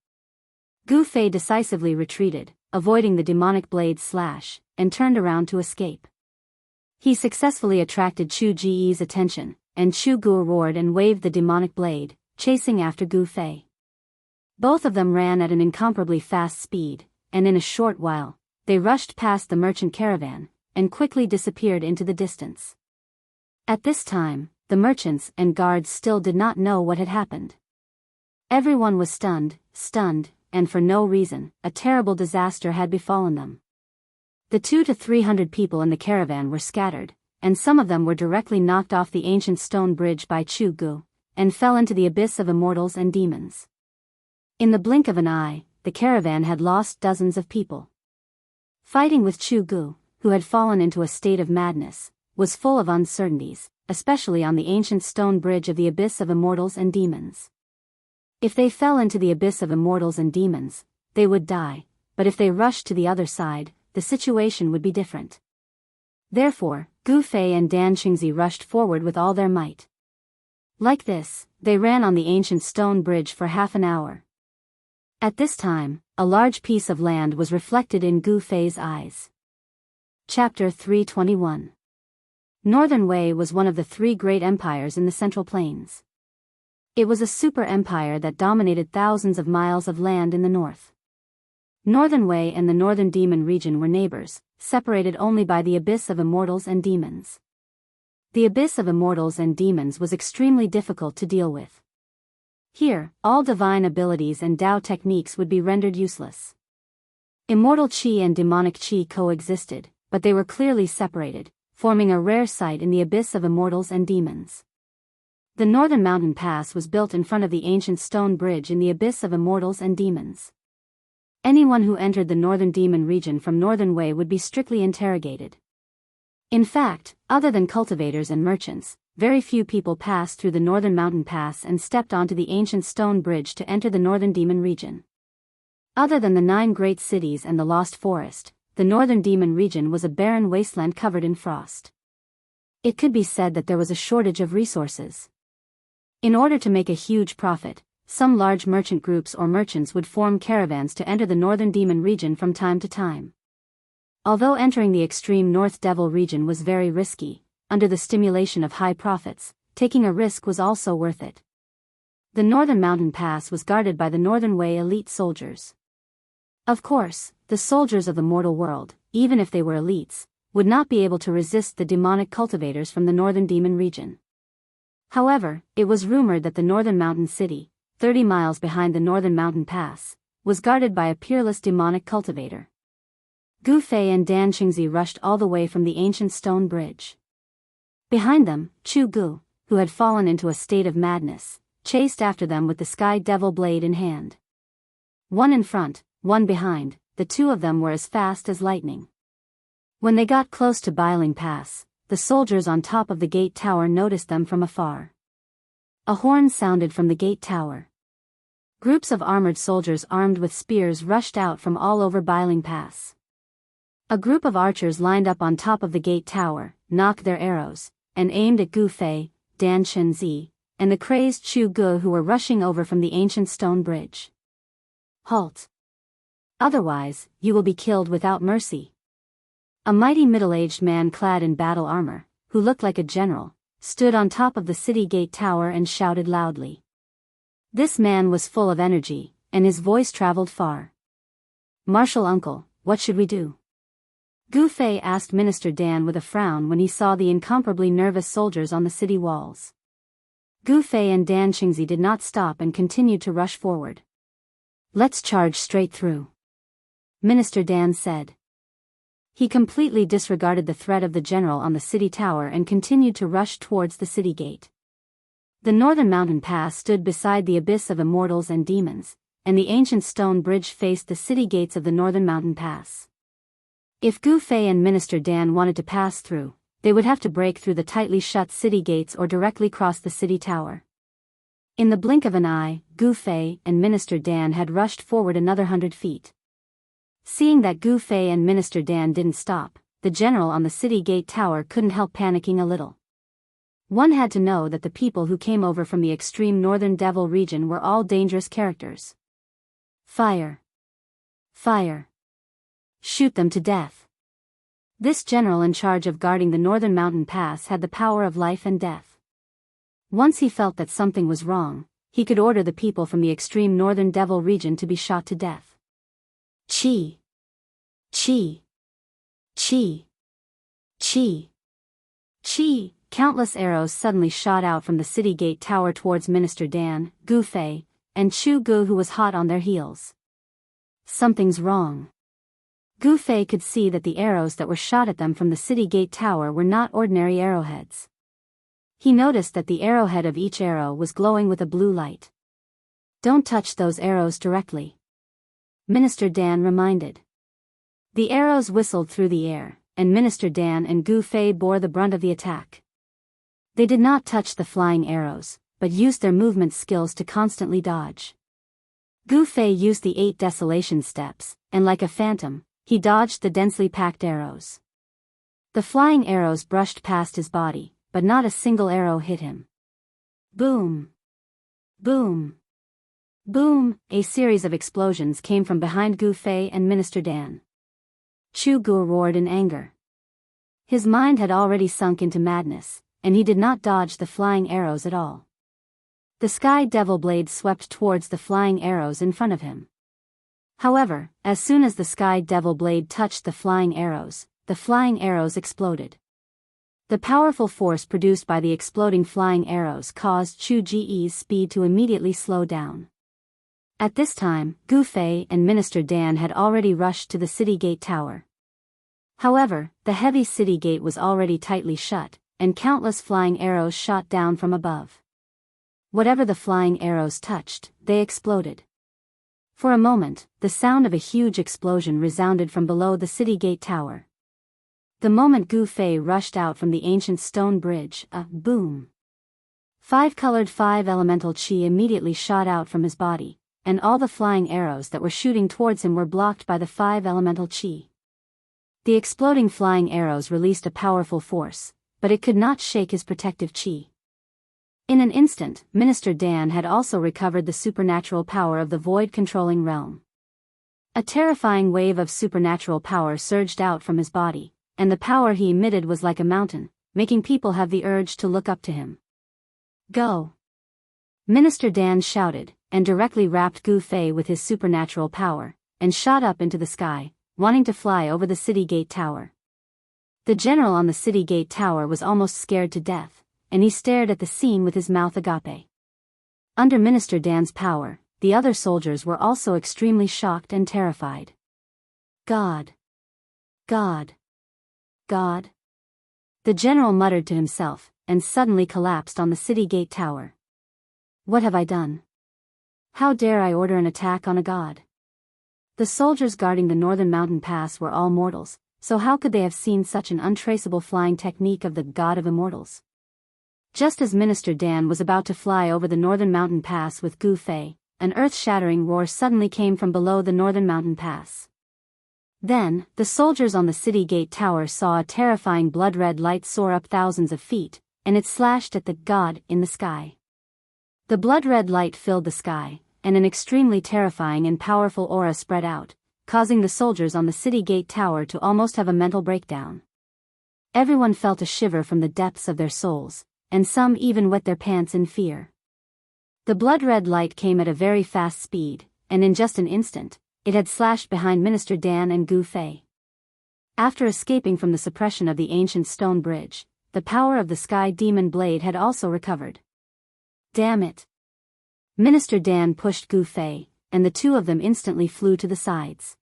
Gu Fei decisively retreated, avoiding the demonic blade's slash, and turned around to escape. He successfully attracted Chu Ji's attention, and Chu Gu roared and waved the demonic blade, chasing after Gu Fei. Both of them ran at an incomparably fast speed, and in a short while, they rushed past the merchant caravan, and quickly disappeared into the distance. At this time, the merchants and guards still did not know what had happened. Everyone was stunned, and for no reason, a terrible disaster had befallen them. The 200 to 300 people in the caravan were scattered, and some of them were directly knocked off the ancient stone bridge by Chu Gu, and fell into the abyss of immortals and demons. In the blink of an eye, the caravan had lost dozens of people. Fighting with Chu Gu, who had fallen into a state of madness, was full of uncertainties, especially on the ancient stone bridge of the abyss of immortals and demons. If they fell into the abyss of immortals and demons, they would die, but if they rushed to the other side, the situation would be different. Therefore, Gu Fei and Dan Qingzi rushed forward with all their might. Like this, they ran on the ancient stone bridge for half an hour. At this time, a large piece of land was reflected in Gu Fei's eyes. Chapter 321. Northern Wei was one of the 3 great empires in the Central Plains. It was a super empire that dominated thousands of miles of land in the north. Northern Wei and the Northern Demon region were neighbors, separated only by the abyss of immortals and demons. The abyss of immortals and demons was extremely difficult to deal with. Here, all divine abilities and Dao techniques would be rendered useless. Immortal Qi and demonic Qi coexisted, but they were clearly separated, forming a rare sight in the abyss of immortals and demons. The Northern Mountain Pass was built in front of the ancient stone bridge in the abyss of immortals and demons. Anyone who entered the Northern Demon region from Northern Wei would be strictly interrogated. In fact, other than cultivators and merchants, very few people passed through the Northern Mountain Pass and stepped onto the ancient stone bridge to enter the Northern Demon region. Other than the 9 great cities and the Lost Forest, the Northern Demon region was a barren wasteland covered in frost. It could be said that there was a shortage of resources. In order to make a huge profit, some large merchant groups or merchants would form caravans to enter the Northern Demon region from time to time. Although entering the extreme North Devil region was very risky, under the stimulation of high profits, taking a risk was also worth it. The Northern Mountain Pass was guarded by the Northern Wei elite soldiers. Of course, the soldiers of the mortal world, even if they were elites, would not be able to resist the demonic cultivators from the Northern Demon region. However, it was rumored that the Northern Mountain City, 30 miles behind the Northern Mountain Pass, was guarded by a peerless demonic cultivator. Gu Fei and Dan Qingzi rushed all the way from the ancient stone bridge. Behind them, Chu Gu, who had fallen into a state of madness, chased after them with the Sky Devil blade in hand. One in front, one behind, the 2 of them were as fast as lightning. When they got close to Biling Pass, the soldiers on top of the gate tower noticed them from afar. A horn sounded from the gate tower. Groups of armored soldiers armed with spears rushed out from all over Biling Pass. A group of archers lined up on top of the gate tower, knocked their arrows, and aimed at Gu Fei, Dan Qingzi, and the crazed Chu Gu who were rushing over from the ancient stone bridge. Halt! Otherwise, you will be killed without mercy. A mighty middle-aged man clad in battle armor, who looked like a general, stood on top of the city gate tower and shouted loudly. This man was full of energy, and his voice traveled far. Marshal Uncle, what should we do? Gu Fei asked Minister Dan with a frown when he saw the incomparably nervous soldiers on the city walls. Gu Fei and Dan Qingzi did not stop and continued to rush forward. Let's charge straight through, Minister Dan said. He completely disregarded the threat of the general on the city tower and continued to rush towards the city gate. The Northern Mountain Pass stood beside the abyss of immortals and demons, and the ancient stone bridge faced the city gates of the Northern Mountain Pass. If Gu Fei and Minister Dan wanted to pass through, they would have to break through the tightly shut city gates or directly cross the city tower. In the blink of an eye, Gu Fei and Minister Dan had rushed forward another 100 feet. Seeing that Gu Fei and Minister Dan didn't stop, the general on the city gate tower couldn't help panicking a little. One had to know that the people who came over from the extreme Northern Devil region were all dangerous characters. Fire! Fire! Shoot them to death. This general in charge of guarding the northern mountain pass had the power of life and death. Once he felt that something was wrong, he could order the people from the extreme northern devil region to be shot to death. Chi! Chi! Chi! Chi! Chi! Countless arrows suddenly shot out from the city gate tower towards Minister Dan, Gu Fei, and Chu Gu, who was hot on their heels. Something's wrong. Gu Fei could see that the arrows that were shot at them from the city gate tower were not ordinary arrowheads. He noticed that the arrowhead of each arrow was glowing with a blue light. Don't touch those arrows directly, Minister Dan reminded. The arrows whistled through the air, and Minister Dan and Gu Fei bore the brunt of the attack. They did not touch the flying arrows, but used their movement skills to constantly dodge. Gu Fei used the 8 desolation steps, and like a phantom, he dodged the densely packed arrows. The flying arrows brushed past his body, but not a single arrow hit him. Boom! Boom! Boom! A series of explosions came from behind Gu Fei and Minister Dan. Chu Gu roared in anger. His mind had already sunk into madness, and he did not dodge the flying arrows at all. The sky devil blade swept towards the flying arrows in front of him. However, as soon as the sky devil blade touched the flying arrows exploded. The powerful force produced by the exploding flying arrows caused Chu Ji's speed to immediately slow down. At this time, Gu Fei and Minister Dan had already rushed to the city gate tower. However, the heavy city gate was already tightly shut, and countless flying arrows shot down from above. Whatever the flying arrows touched, they exploded. For a moment, the sound of a huge explosion resounded from below the city gate tower. The moment Gu Fei rushed out from the ancient stone bridge, a boom! 5-colored 5 elemental chi immediately shot out from his body, and all the flying arrows that were shooting towards him were blocked by the 5 elemental chi. The exploding flying arrows released a powerful force, but it could not shake his protective chi. In an instant, Minister Dan had also recovered the supernatural power of the void-controlling realm. A terrifying wave of supernatural power surged out from his body, and the power he emitted was like a mountain, making people have the urge to look up to him. Go! Minister Dan shouted, and directly wrapped Gu Fei with his supernatural power, and shot up into the sky, wanting to fly over the city gate tower. The general on the city gate tower was almost scared to death, and he stared at the scene with his mouth agape. Under Minister Dan's power, the other soldiers were also extremely shocked and terrified. God! God! God! The general muttered to himself, and suddenly collapsed on the city gate tower. What have I done? How dare I order an attack on a god? The soldiers guarding the northern mountain pass were all mortals, so how could they have seen such an untraceable flying technique of the god of immortals? Just as Minister Dan was about to fly over the northern mountain pass with Gu Fei, an earth-shattering roar suddenly came from below the northern mountain pass. Then, the soldiers on the city gate tower saw a terrifying blood-red light soar up thousands of feet, and it slashed at the god in the sky. The blood-red light filled the sky, and an extremely terrifying and powerful aura spread out, causing the soldiers on the city gate tower to almost have a mental breakdown. Everyone felt a shiver from the depths of their souls, and some even wet their pants in fear. The blood-red light came at a very fast speed, and in just an instant, it had slashed behind Minister Dan and Gu Fei. After escaping from the suppression of the ancient stone bridge, the power of the sky demon blade had also recovered. Damn it! Minister Dan pushed Gu Fei, and the two of them instantly flew to the sides.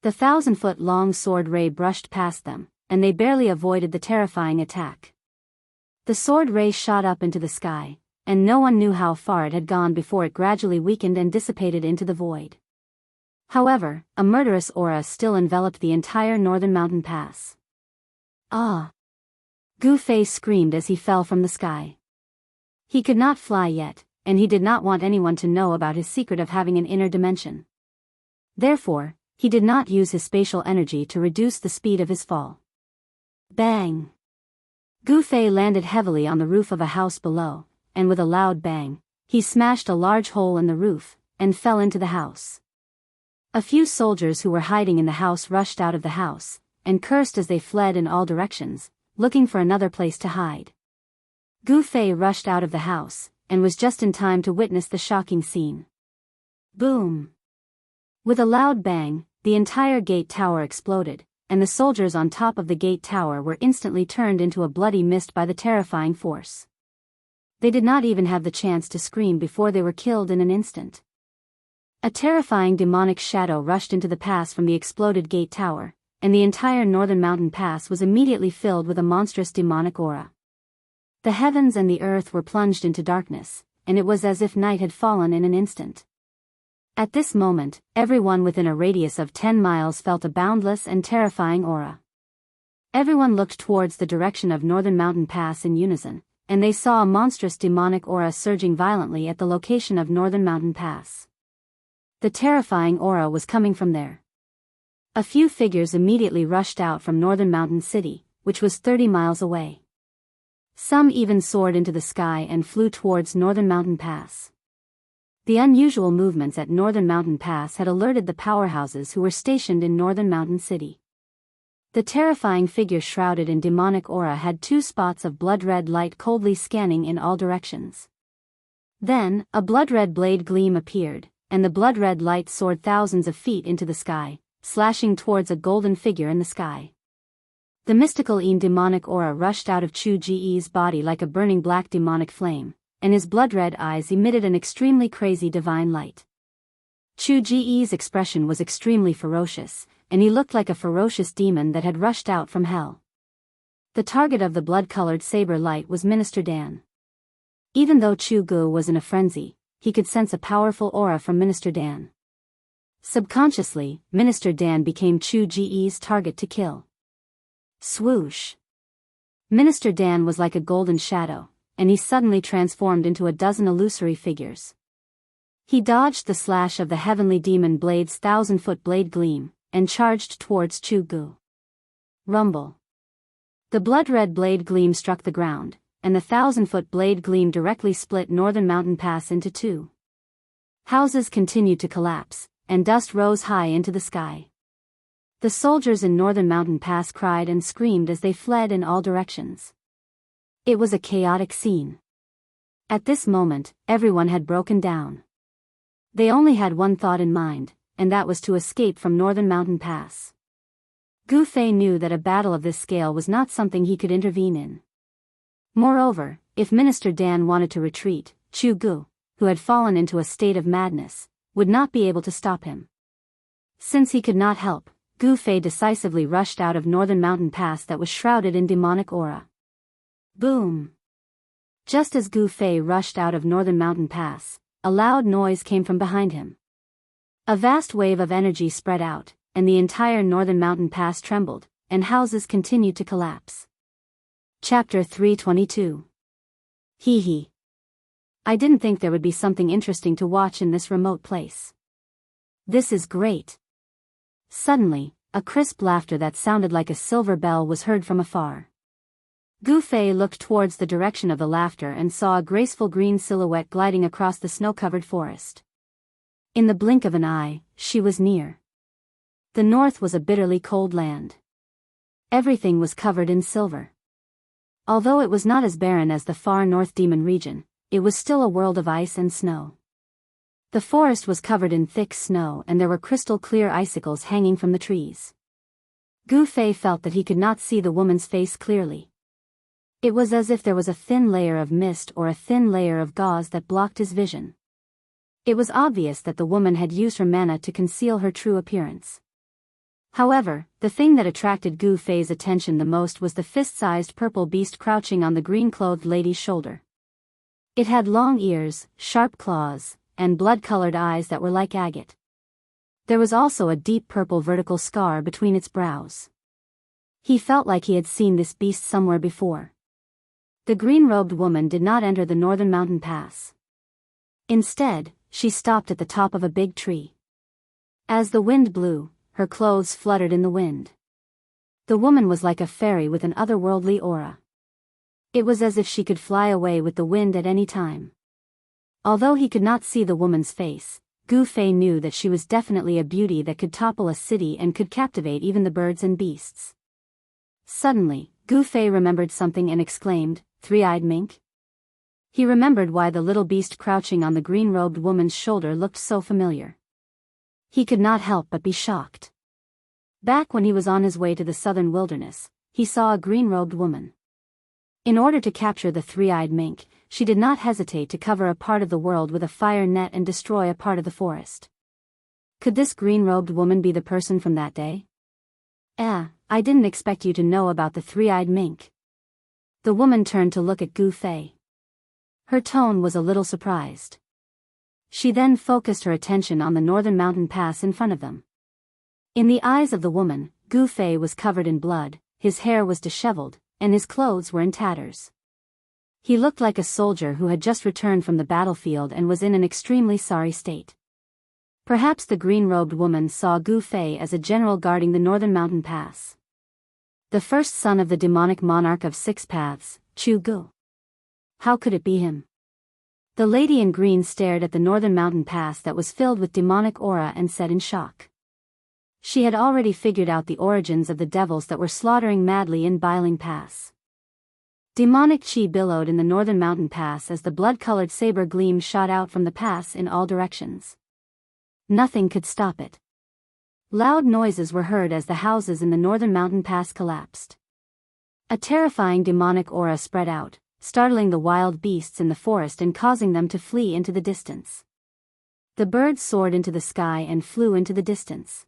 The 1,000-foot-long sword ray brushed past them, and they barely avoided the terrifying attack. The sword ray shot up into the sky, and no one knew how far it had gone before it gradually weakened and dissipated into the void. However, a murderous aura still enveloped the entire northern mountain pass. Ah! Gu Fei screamed as he fell from the sky. He could not fly yet, and he did not want anyone to know about his secret of having an inner dimension. Therefore, he did not use his spatial energy to reduce the speed of his fall. Bang! Gu Fei landed heavily on the roof of a house below, and with a loud bang, he smashed a large hole in the roof, and fell into the house. A few soldiers who were hiding in the house rushed out of the house, and cursed as they fled in all directions, looking for another place to hide. Gu Fei rushed out of the house, and was just in time to witness the shocking scene. Boom! With a loud bang, the entire gate tower exploded, and the soldiers on top of the gate tower were instantly turned into a bloody mist by the terrifying force. They did not even have the chance to scream before they were killed in an instant. A terrifying demonic shadow rushed into the pass from the exploded gate tower, and the entire northern mountain pass was immediately filled with a monstrous demonic aura. The heavens and the earth were plunged into darkness, and it was as if night had fallen in an instant. At this moment, everyone within a radius of 10 miles felt a boundless and terrifying aura. Everyone looked towards the direction of Northern Mountain Pass in unison, and they saw a monstrous demonic aura surging violently at the location of Northern Mountain Pass. The terrifying aura was coming from there. A few figures immediately rushed out from Northern Mountain City, which was 30 miles away. Some even soared into the sky and flew towards Northern Mountain Pass. The unusual movements at Northern Mountain Pass had alerted the powerhouses who were stationed in Northern Mountain City. The terrifying figure shrouded in demonic aura had 2 spots of blood-red light coldly scanning in all directions. Then, a blood-red blade gleam appeared, and the blood-red light soared thousands of feet into the sky, slashing towards a golden figure in the sky. The mystical demonic aura rushed out of Chu Ji's body like a burning black demonic flame, and his blood-red eyes emitted an extremely crazy divine light. Chu Ji's expression was extremely ferocious, and he looked like a ferocious demon that had rushed out from hell. The target of the blood-colored saber light was Minister Dan. Even though Chu Gu was in a frenzy, he could sense a powerful aura from Minister Dan. Subconsciously, Minister Dan became Chu Ji's target to kill. Swoosh! Minister Dan was like a golden shadow, and he suddenly transformed into a dozen illusory figures. He dodged the slash of the heavenly demon blade's 1,000-foot blade gleam, and charged towards Chu Gu. Rumble! The blood-red blade gleam struck the ground, and the 1,000-foot blade gleam directly split Northern Mountain Pass into 2. Houses continued to collapse, and dust rose high into the sky. The soldiers in Northern Mountain Pass cried and screamed as they fled in all directions. It was a chaotic scene. At this moment, everyone had broken down. They only had one thought in mind, and that was to escape from Northern Mountain Pass. Gu Fei knew that a battle of this scale was not something he could intervene in. Moreover, if Minister Dan wanted to retreat, Chu Gu, who had fallen into a state of madness, would not be able to stop him. Since he could not help, Gu Fei decisively rushed out of Northern Mountain Pass that was shrouded in demonic aura. Boom! Just as Gu Fei rushed out of Northern Mountain Pass, a loud noise came from behind him. A vast wave of energy spread out, and the entire Northern Mountain Pass trembled, and houses continued to collapse. Chapter 322. Hee hee. I didn't think there would be something interesting to watch in this remote place. This is great. Suddenly, a crisp laughter that sounded like a silver bell was heard from afar. Gu Fei looked towards the direction of the laughter and saw a graceful green silhouette gliding across the snow-covered forest. In the blink of an eye, she was near. The north was a bitterly cold land. Everything was covered in silver. Although it was not as barren as the far north demon region, it was still a world of ice and snow. The forest was covered in thick snow and there were crystal-clear icicles hanging from the trees. Gu Fei felt that he could not see the woman's face clearly. It was as if there was a thin layer of mist or a thin layer of gauze that blocked his vision. It was obvious that the woman had used her mana to conceal her true appearance. However, the thing that attracted Gu Fei's attention the most was the fist-sized purple beast crouching on the green-clothed lady's shoulder. It had long ears, sharp claws, and blood-colored eyes that were like agate. There was also a deep purple vertical scar between its brows. He felt like he had seen this beast somewhere before. The green-robed woman did not enter the Northern Mountain Pass. Instead, she stopped at the top of a big tree. As the wind blew, her clothes fluttered in the wind. The woman was like a fairy with an otherworldly aura. It was as if she could fly away with the wind at any time. Although he could not see the woman's face, Gu Fei knew that she was definitely a beauty that could topple a city and could captivate even the birds and beasts. Suddenly, Gu Fei remembered something and exclaimed, "Three-eyed mink?" He remembered why the little beast crouching on the green-robed woman's shoulder looked so familiar. He could not help but be shocked. Back when he was on his way to the southern wilderness, he saw a green-robed woman. In order to capture the three-eyed mink, she did not hesitate to cover a part of the world with a fire net and destroy a part of the forest. Could this green-robed woman be the person from that day? I didn't expect you to know about the three-eyed mink." The woman turned to look at Gu Fei. Her tone was a little surprised. She then focused her attention on the northern mountain pass in front of them. In the eyes of the woman, Gu Fei was covered in blood, his hair was disheveled, and his clothes were in tatters. He looked like a soldier who had just returned from the battlefield and was in an extremely sorry state. Perhaps the green-robed woman saw Gu Fei as a general guarding the northern mountain pass. The first son of the demonic monarch of 6 paths, Chu Gu. How could it be him? The lady in green stared at the northern mountain pass that was filled with demonic aura and said in shock. She had already figured out the origins of the devils that were slaughtering madly in Biling Pass. Demonic chi billowed in the northern mountain pass as the blood-colored saber gleam shot out from the pass in all directions. Nothing could stop it. Loud noises were heard as the houses in the northern mountain pass collapsed. A terrifying demonic aura spread out, startling the wild beasts in the forest and causing them to flee into the distance. The birds soared into the sky and flew into the distance.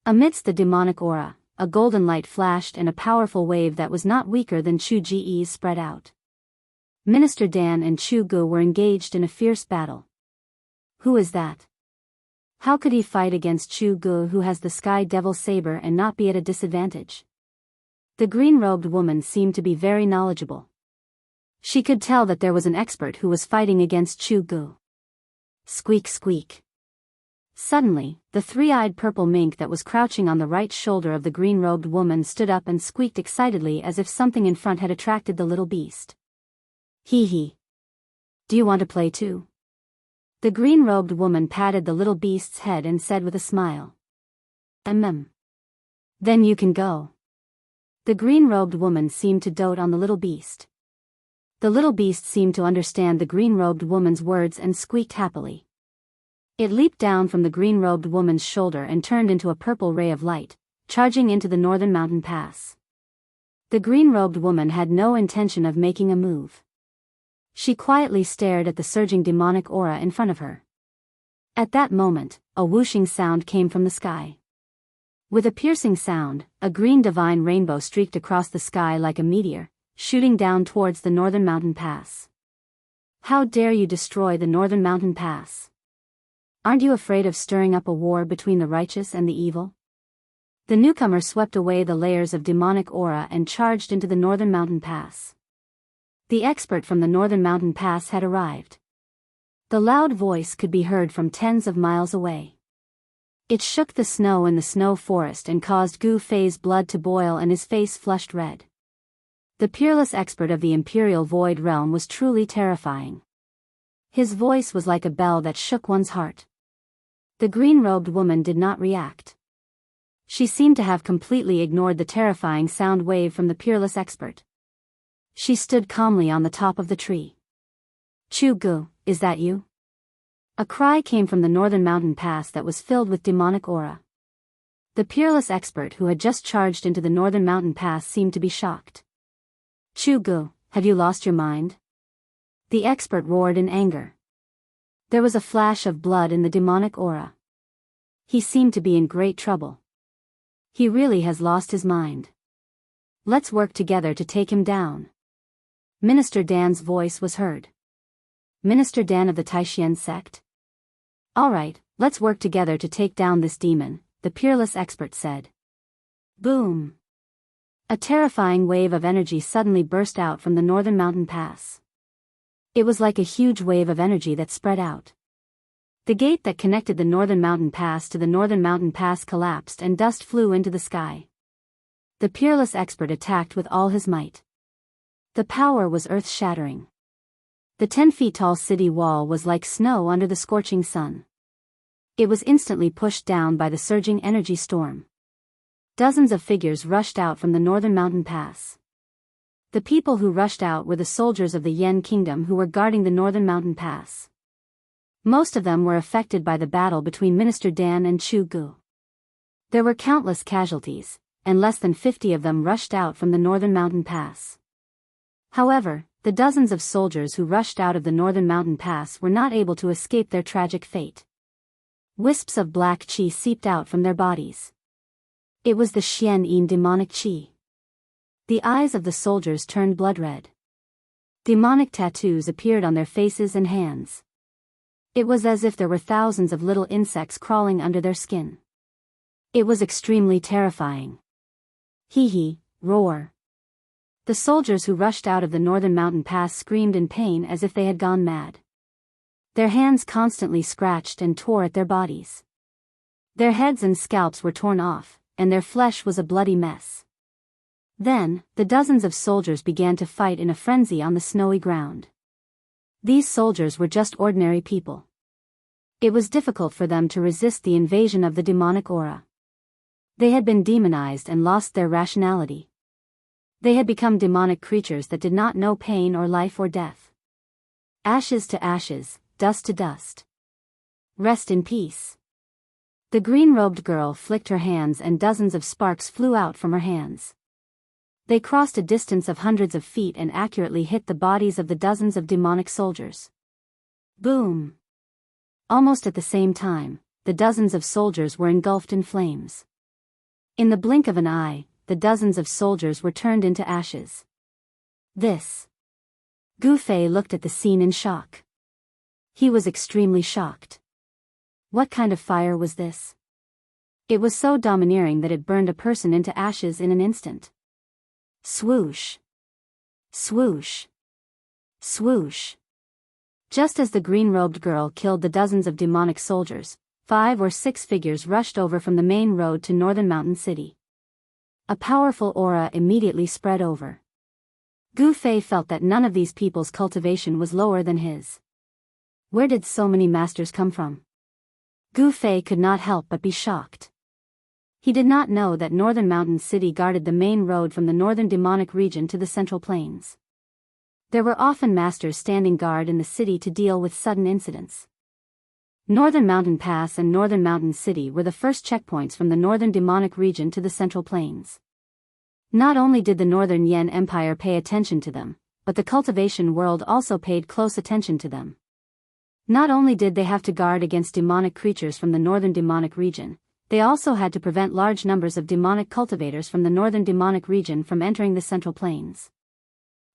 Amidst the demonic aura, a golden light flashed and a powerful wave that was not weaker than Chu Ji's spread out. Minister Dan and Chu Gu were engaged in a fierce battle. Who is that? How could he fight against Chu Gu, who has the Sky Devil saber, and not be at a disadvantage? The green-robed woman seemed to be very knowledgeable. She could tell that there was an expert who was fighting against Chu Gu. Squeak squeak. Suddenly, the three-eyed purple mink that was crouching on the right shoulder of the green-robed woman stood up and squeaked excitedly as if something in front had attracted the little beast. Hee hee. Do you want to play too? The green-robed woman patted the little beast's head and said with a smile. Then you can go. The green-robed woman seemed to dote on the little beast. The little beast seemed to understand the green-robed woman's words and squeaked happily. It leaped down from the green-robed woman's shoulder and turned into a purple ray of light, charging into the northern mountain pass. The green-robed woman had no intention of making a move. She quietly stared at the surging demonic aura in front of her. At that moment, a whooshing sound came from the sky. With a piercing sound, a green divine rainbow streaked across the sky like a meteor, shooting down towards the northern mountain pass. How dare you destroy the northern mountain pass? Aren't you afraid of stirring up a war between the righteous and the evil? The newcomer swept away the layers of demonic aura and charged into the northern mountain pass. The expert from the northern mountain pass had arrived. The loud voice could be heard from tens of miles away. It shook the snow in the snow forest and caused Gu Fei's blood to boil and his face flushed red. The peerless expert of the Imperial Void Realm was truly terrifying. His voice was like a bell that shook one's heart. The green-robed woman did not react. She seemed to have completely ignored the terrifying sound wave from the peerless expert. She stood calmly on the top of the tree. Chu Gu, is that you? A cry came from the northern mountain pass that was filled with demonic aura. The peerless expert who had just charged into the northern mountain pass seemed to be shocked. Chu Gu, have you lost your mind? The expert roared in anger. There was a flash of blood in the demonic aura. He seemed to be in great trouble. He really has lost his mind. Let's work together to take him down. Minister Dan's voice was heard. Minister Dan of the Taishan sect? Alright, let's work together to take down this demon, the peerless expert said. Boom! A terrifying wave of energy suddenly burst out from the northern mountain pass. It was like a huge wave of energy that spread out. The gate that connected the northern mountain pass to the northern mountain pass collapsed and dust flew into the sky. The peerless expert attacked with all his might. The power was earth-shattering. The 10 feet tall city wall was like snow under the scorching sun. It was instantly pushed down by the surging energy storm. Dozens of figures rushed out from the northern mountain pass. The people who rushed out were the soldiers of the Yan kingdom who were guarding the northern mountain pass. Most of them were affected by the battle between Minister Dan and Chu Gu. There were countless casualties, and less than 50 of them rushed out from the northern mountain pass. However, the dozens of soldiers who rushed out of the northern mountain pass were not able to escape their tragic fate. Wisps of black qi seeped out from their bodies. It was the Xian demonic qi. The eyes of the soldiers turned blood red. Demonic tattoos appeared on their faces and hands. It was as if there were thousands of little insects crawling under their skin. It was extremely terrifying. Hee, roar. The soldiers who rushed out of the northern mountain pass screamed in pain as if they had gone mad. Their hands constantly scratched and tore at their bodies. Their heads and scalps were torn off, and their flesh was a bloody mess. Then, the dozens of soldiers began to fight in a frenzy on the snowy ground. These soldiers were just ordinary people. It was difficult for them to resist the invasion of the demonic aura. They had been demonized and lost their rationality. They had become demonic creatures that did not know pain or life or death. Ashes to ashes, dust to dust. Rest in peace. The green-robed girl flicked her hands and dozens of sparks flew out from her hands. They crossed a distance of hundreds of feet and accurately hit the bodies of the dozens of demonic soldiers. Boom! Almost at the same time, the dozens of soldiers were engulfed in flames. In the blink of an eye, the dozens of soldiers were turned into ashes. This. Gu Fei looked at the scene in shock. He was extremely shocked. What kind of fire was this? It was so domineering that it burned a person into ashes in an instant. Swoosh. Swoosh. Swoosh. Just as the green-robed girl killed the dozens of demonic soldiers, 5 or 6 figures rushed over from the main road to Northern Mountain City. A powerful aura immediately spread over. Gu Fei felt that none of these people's cultivation was lower than his. Where did so many masters come from? Gu Fei could not help but be shocked. He did not know that Northern Mountain City guarded the main road from the northern demonic region to the Central Plains. There were often masters standing guard in the city to deal with sudden incidents. Northern Mountain Pass and Northern Mountain City were the first checkpoints from the northern demonic region to the Central Plains. Not only did the Northern Yan Empire pay attention to them, but the cultivation world also paid close attention to them. Not only did they have to guard against demonic creatures from the northern demonic region, they also had to prevent large numbers of demonic cultivators from the northern demonic region from entering the Central Plains.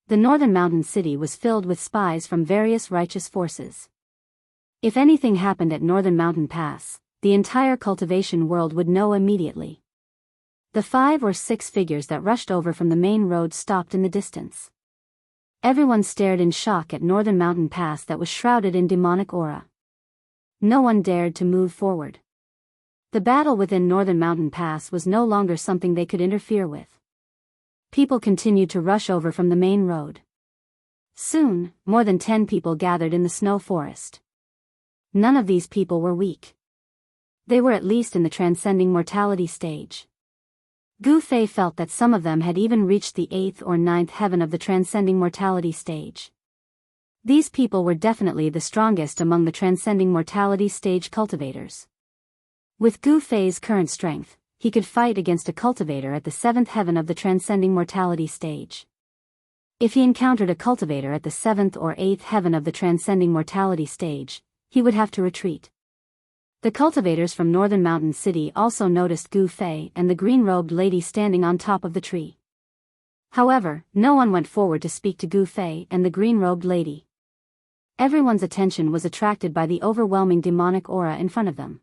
The Northern Mountain City was filled with spies from various righteous forces. If anything happened at Northern Mountain Pass, the entire cultivation world would know immediately. The 5 or 6 figures that rushed over from the main road stopped in the distance. Everyone stared in shock at Northern Mountain Pass that was shrouded in demonic aura. No one dared to move forward. The battle within Northern Mountain Pass was no longer something they could interfere with. People continued to rush over from the main road. Soon, more than 10 people gathered in the snow forest. None of these people were weak. They were at least in the transcending mortality stage. Gu Fei felt that some of them had even reached the 8th or 9th heaven of the transcending mortality stage. These people were definitely the strongest among the transcending mortality stage cultivators. With Gu Fei's current strength, he could fight against a cultivator at the 7th heaven of the transcending mortality stage. If he encountered a cultivator at the 7th or 8th heaven of the transcending mortality stage, he would have to retreat. The cultivators from Northern Mountain City also noticed Gu Fei and the green-robed lady standing on top of the tree. However, no one went forward to speak to Gu Fei and the green-robed lady. Everyone's attention was attracted by the overwhelming demonic aura in front of them.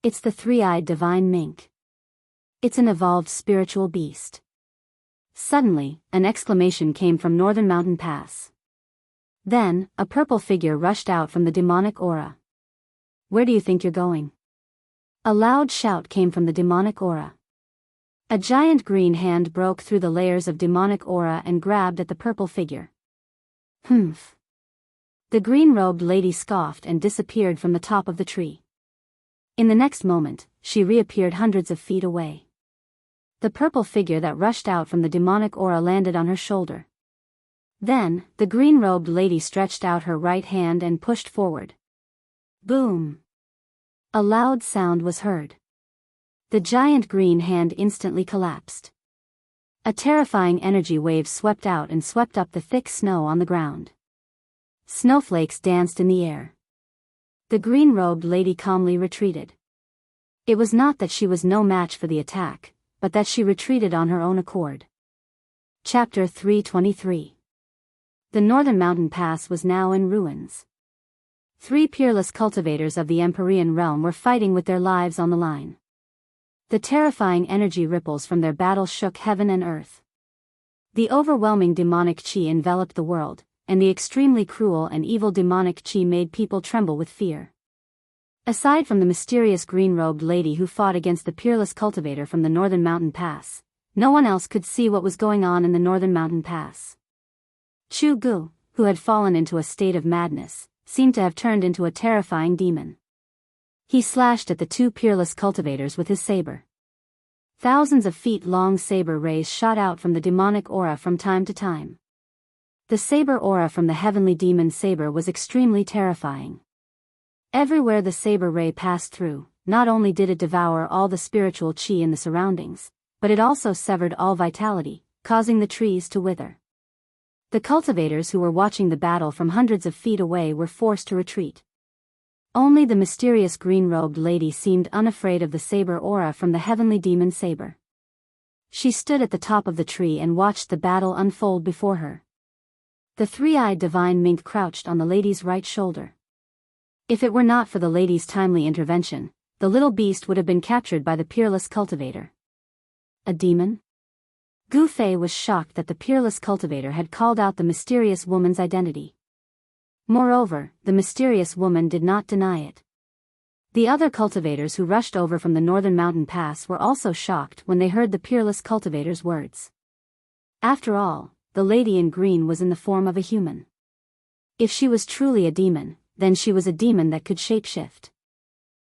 It's the 3-eyed divine mink. It's an evolved spiritual beast. Suddenly, an exclamation came from Northern Mountain Pass. Then, a purple figure rushed out from the demonic aura. Where do you think you're going? A loud shout came from the demonic aura. A giant green hand broke through the layers of demonic aura and grabbed at the purple figure. Humph. The green-robed lady scoffed and disappeared from the top of the tree. In the next moment, she reappeared hundreds of feet away. The purple figure that rushed out from the demonic aura landed on her shoulder. Then, the green-robed lady stretched out her right hand and pushed forward. Boom! A loud sound was heard. The giant green hand instantly collapsed. A terrifying energy wave swept out and swept up the thick snow on the ground. Snowflakes danced in the air. The green-robed lady calmly retreated. It was not that she was no match for the attack, but that she retreated on her own accord. Chapter 323. The northern mountain pass was now in ruins. 3 peerless cultivators of the Empyrean realm were fighting with their lives on the line. The terrifying energy ripples from their battle shook heaven and earth. The overwhelming demonic chi enveloped the world, and the extremely cruel and evil demonic chi made people tremble with fear. Aside from the mysterious green-robed lady who fought against the peerless cultivator from the northern mountain pass, no one else could see what was going on in the northern mountain pass. Chu Gu, who had fallen into a state of madness, seemed to have turned into a terrifying demon. He slashed at the 2 peerless cultivators with his saber. Thousands of feet-long saber rays shot out from the demonic aura from time to time. The saber aura from the heavenly demon saber was extremely terrifying. Everywhere the saber ray passed through, not only did it devour all the spiritual chi in the surroundings, but it also severed all vitality, causing the trees to wither. The cultivators who were watching the battle from hundreds of feet away were forced to retreat. Only the mysterious green-robed lady seemed unafraid of the saber aura from the heavenly demon saber. She stood at the top of the tree and watched the battle unfold before her. The 3-eyed divine mink crouched on the lady's right shoulder. If it were not for the lady's timely intervention, the little beast would have been captured by the peerless cultivator. A demon? Gu Fei was shocked that the peerless cultivator had called out the mysterious woman's identity. Moreover, the mysterious woman did not deny it. The other cultivators who rushed over from the northern mountain pass were also shocked when they heard the peerless cultivator's words. After all, the lady in green was in the form of a human. If she was truly a demon, then she was a demon that could shapeshift.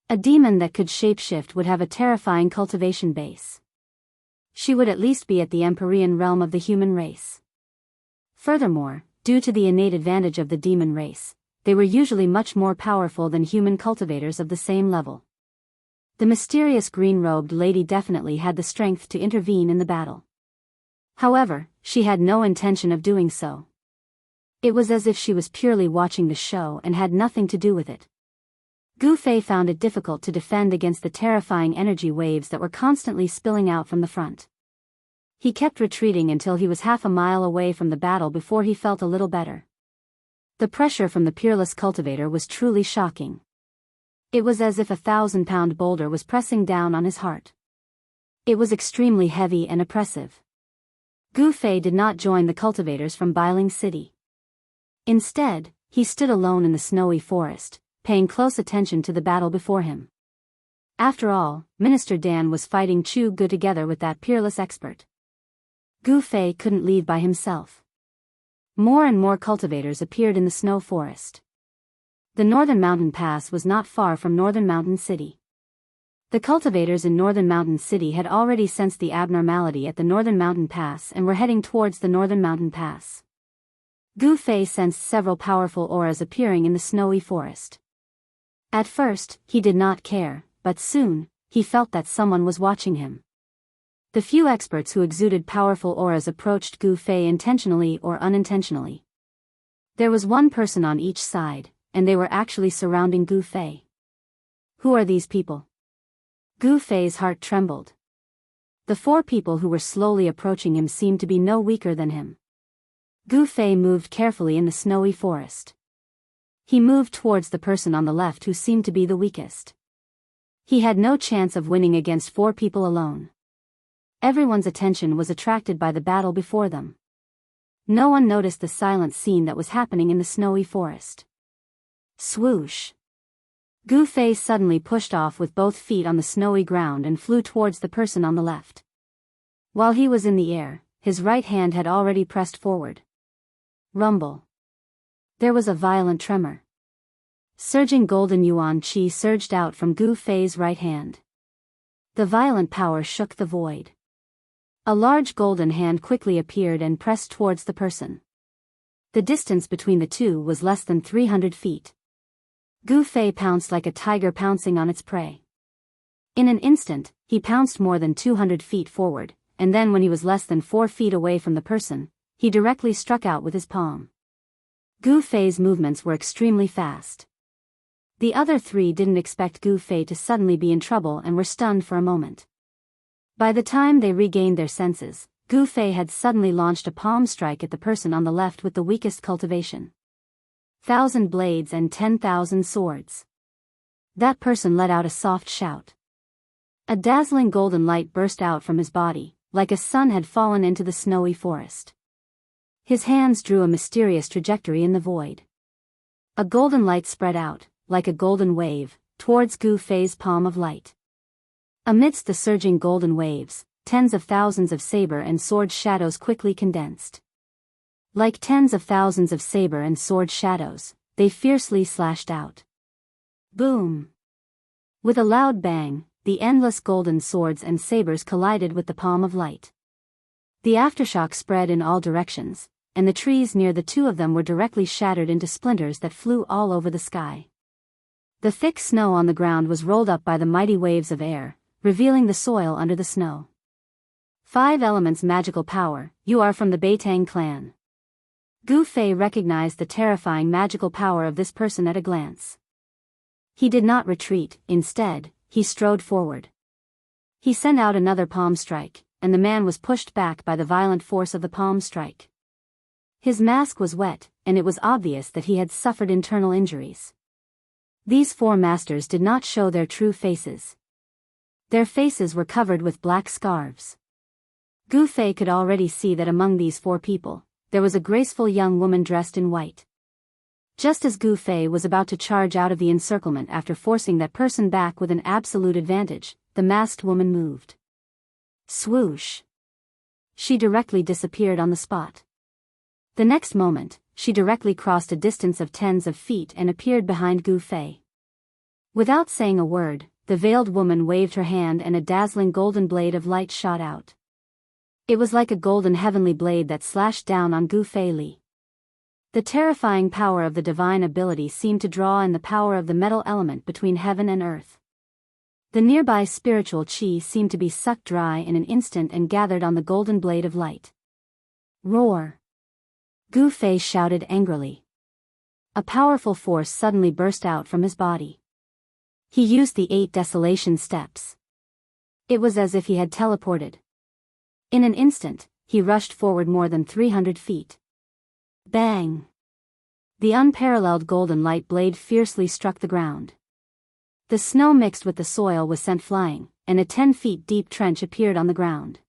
A demon that could shapeshift would have a terrifying cultivation base. She would at least be at the Empyrean realm of the human race. Furthermore, due to the innate advantage of the demon race, they were usually much more powerful than human cultivators of the same level. The mysterious green-robed lady definitely had the strength to intervene in the battle. However, she had no intention of doing so. It was as if she was purely watching the show and had nothing to do with it. Gu Fei found it difficult to defend against the terrifying energy waves that were constantly spilling out from the front. He kept retreating until he was half a mile away from the battle before he felt a little better. The pressure from the peerless cultivator was truly shocking. It was as if a 1,000-pound boulder was pressing down on his heart. It was extremely heavy and oppressive. Gu Fei did not join the cultivators from Bailing City. Instead, he stood alone in the snowy forest, paying close attention to the battle before him. After all, Minister Dan was fighting Chu Gu together with that peerless expert. Gu Fei couldn't leave by himself. More and more cultivators appeared in the snow forest. The Northern Mountain Pass was not far from Northern Mountain City. The cultivators in Northern Mountain City had already sensed the abnormality at the Northern Mountain Pass and were heading towards the Northern Mountain Pass. Gu Fei sensed several powerful auras appearing in the snowy forest. At first, he did not care, but soon, he felt that someone was watching him. The few experts who exuded powerful auras approached Gu Fei intentionally or unintentionally. There was one person on each side, and they were actually surrounding Gu Fei. Who are these people? Gu Fei's heart trembled. The 4 people who were slowly approaching him seemed to be no weaker than him. Gu Fei moved carefully in the snowy forest. He moved towards the person on the left who seemed to be the weakest. He had no chance of winning against 4 people alone. Everyone's attention was attracted by the battle before them. No one noticed the silent scene that was happening in the snowy forest. Swoosh! Gu Fei suddenly pushed off with both feet on the snowy ground and flew towards the person on the left. While he was in the air, his right hand had already pressed forward. Rumble. There was a violent tremor. Surging golden yuan qi surged out from Gu Fei's right hand. The violent power shook the void. A large golden hand quickly appeared and pressed towards the person. The distance between the two was less than 300 feet. Gu Fei pounced like a tiger pouncing on its prey. In an instant, he pounced more than 200 feet forward, and then when he was less than 4 feet away from the person, he directly struck out with his palm. Gu Fei's movements were extremely fast. The other three didn't expect Gu Fei to suddenly be in trouble and were stunned for a moment. By the time they regained their senses, Gu Fei had suddenly launched a palm strike at the person on the left with the weakest cultivation. 1,000 blades and 10,000 swords. That person let out a soft shout. A dazzling golden light burst out from his body, like a sun had fallen into the snowy forest. His hands drew a mysterious trajectory in the void. A golden light spread out, like a golden wave, towards Gu Fei's palm of light. Amidst the surging golden waves, tens of thousands of saber and sword shadows quickly condensed. Like tens of thousands of saber and sword shadows, they fiercely slashed out. Boom! With a loud bang, the endless golden swords and sabers collided with the palm of light. The aftershock spread in all directions, and the trees near the two of them were directly shattered into splinters that flew all over the sky. The thick snow on the ground was rolled up by the mighty waves of air, revealing the soil under the snow. 5 elements magical power, you are from the Beitang clan. Gu Fei recognized the terrifying magical power of this person at a glance. He did not retreat, instead, he strode forward. He sent out another palm strike, and the man was pushed back by the violent force of the palm strike. His mask was wet, and it was obvious that he had suffered internal injuries. These 4 masters did not show their true faces. Their faces were covered with black scarves. Gu Fei could already see that among these 4 people, there was a graceful young woman dressed in white. Just as Gu Fei was about to charge out of the encirclement after forcing that person back with an absolute advantage, the masked woman moved. Swoosh! She directly disappeared on the spot. The next moment, she directly crossed a distance of tens of feet and appeared behind Gu Fei. Without saying a word, the veiled woman waved her hand and a dazzling golden blade of light shot out. It was like a golden heavenly blade that slashed down on Gu Fei Li. The terrifying power of the divine ability seemed to draw in the power of the metal element between heaven and earth. The nearby spiritual qi seemed to be sucked dry in an instant and gathered on the golden blade of light. Roar! Gu Fei shouted angrily. A powerful force suddenly burst out from his body. He used the 8 desolation steps. It was as if he had teleported. In an instant, he rushed forward more than 300 feet. Bang! The unparalleled golden light blade fiercely struck the ground. The snow mixed with the soil was sent flying, and a 10 feet deep trench appeared on the ground.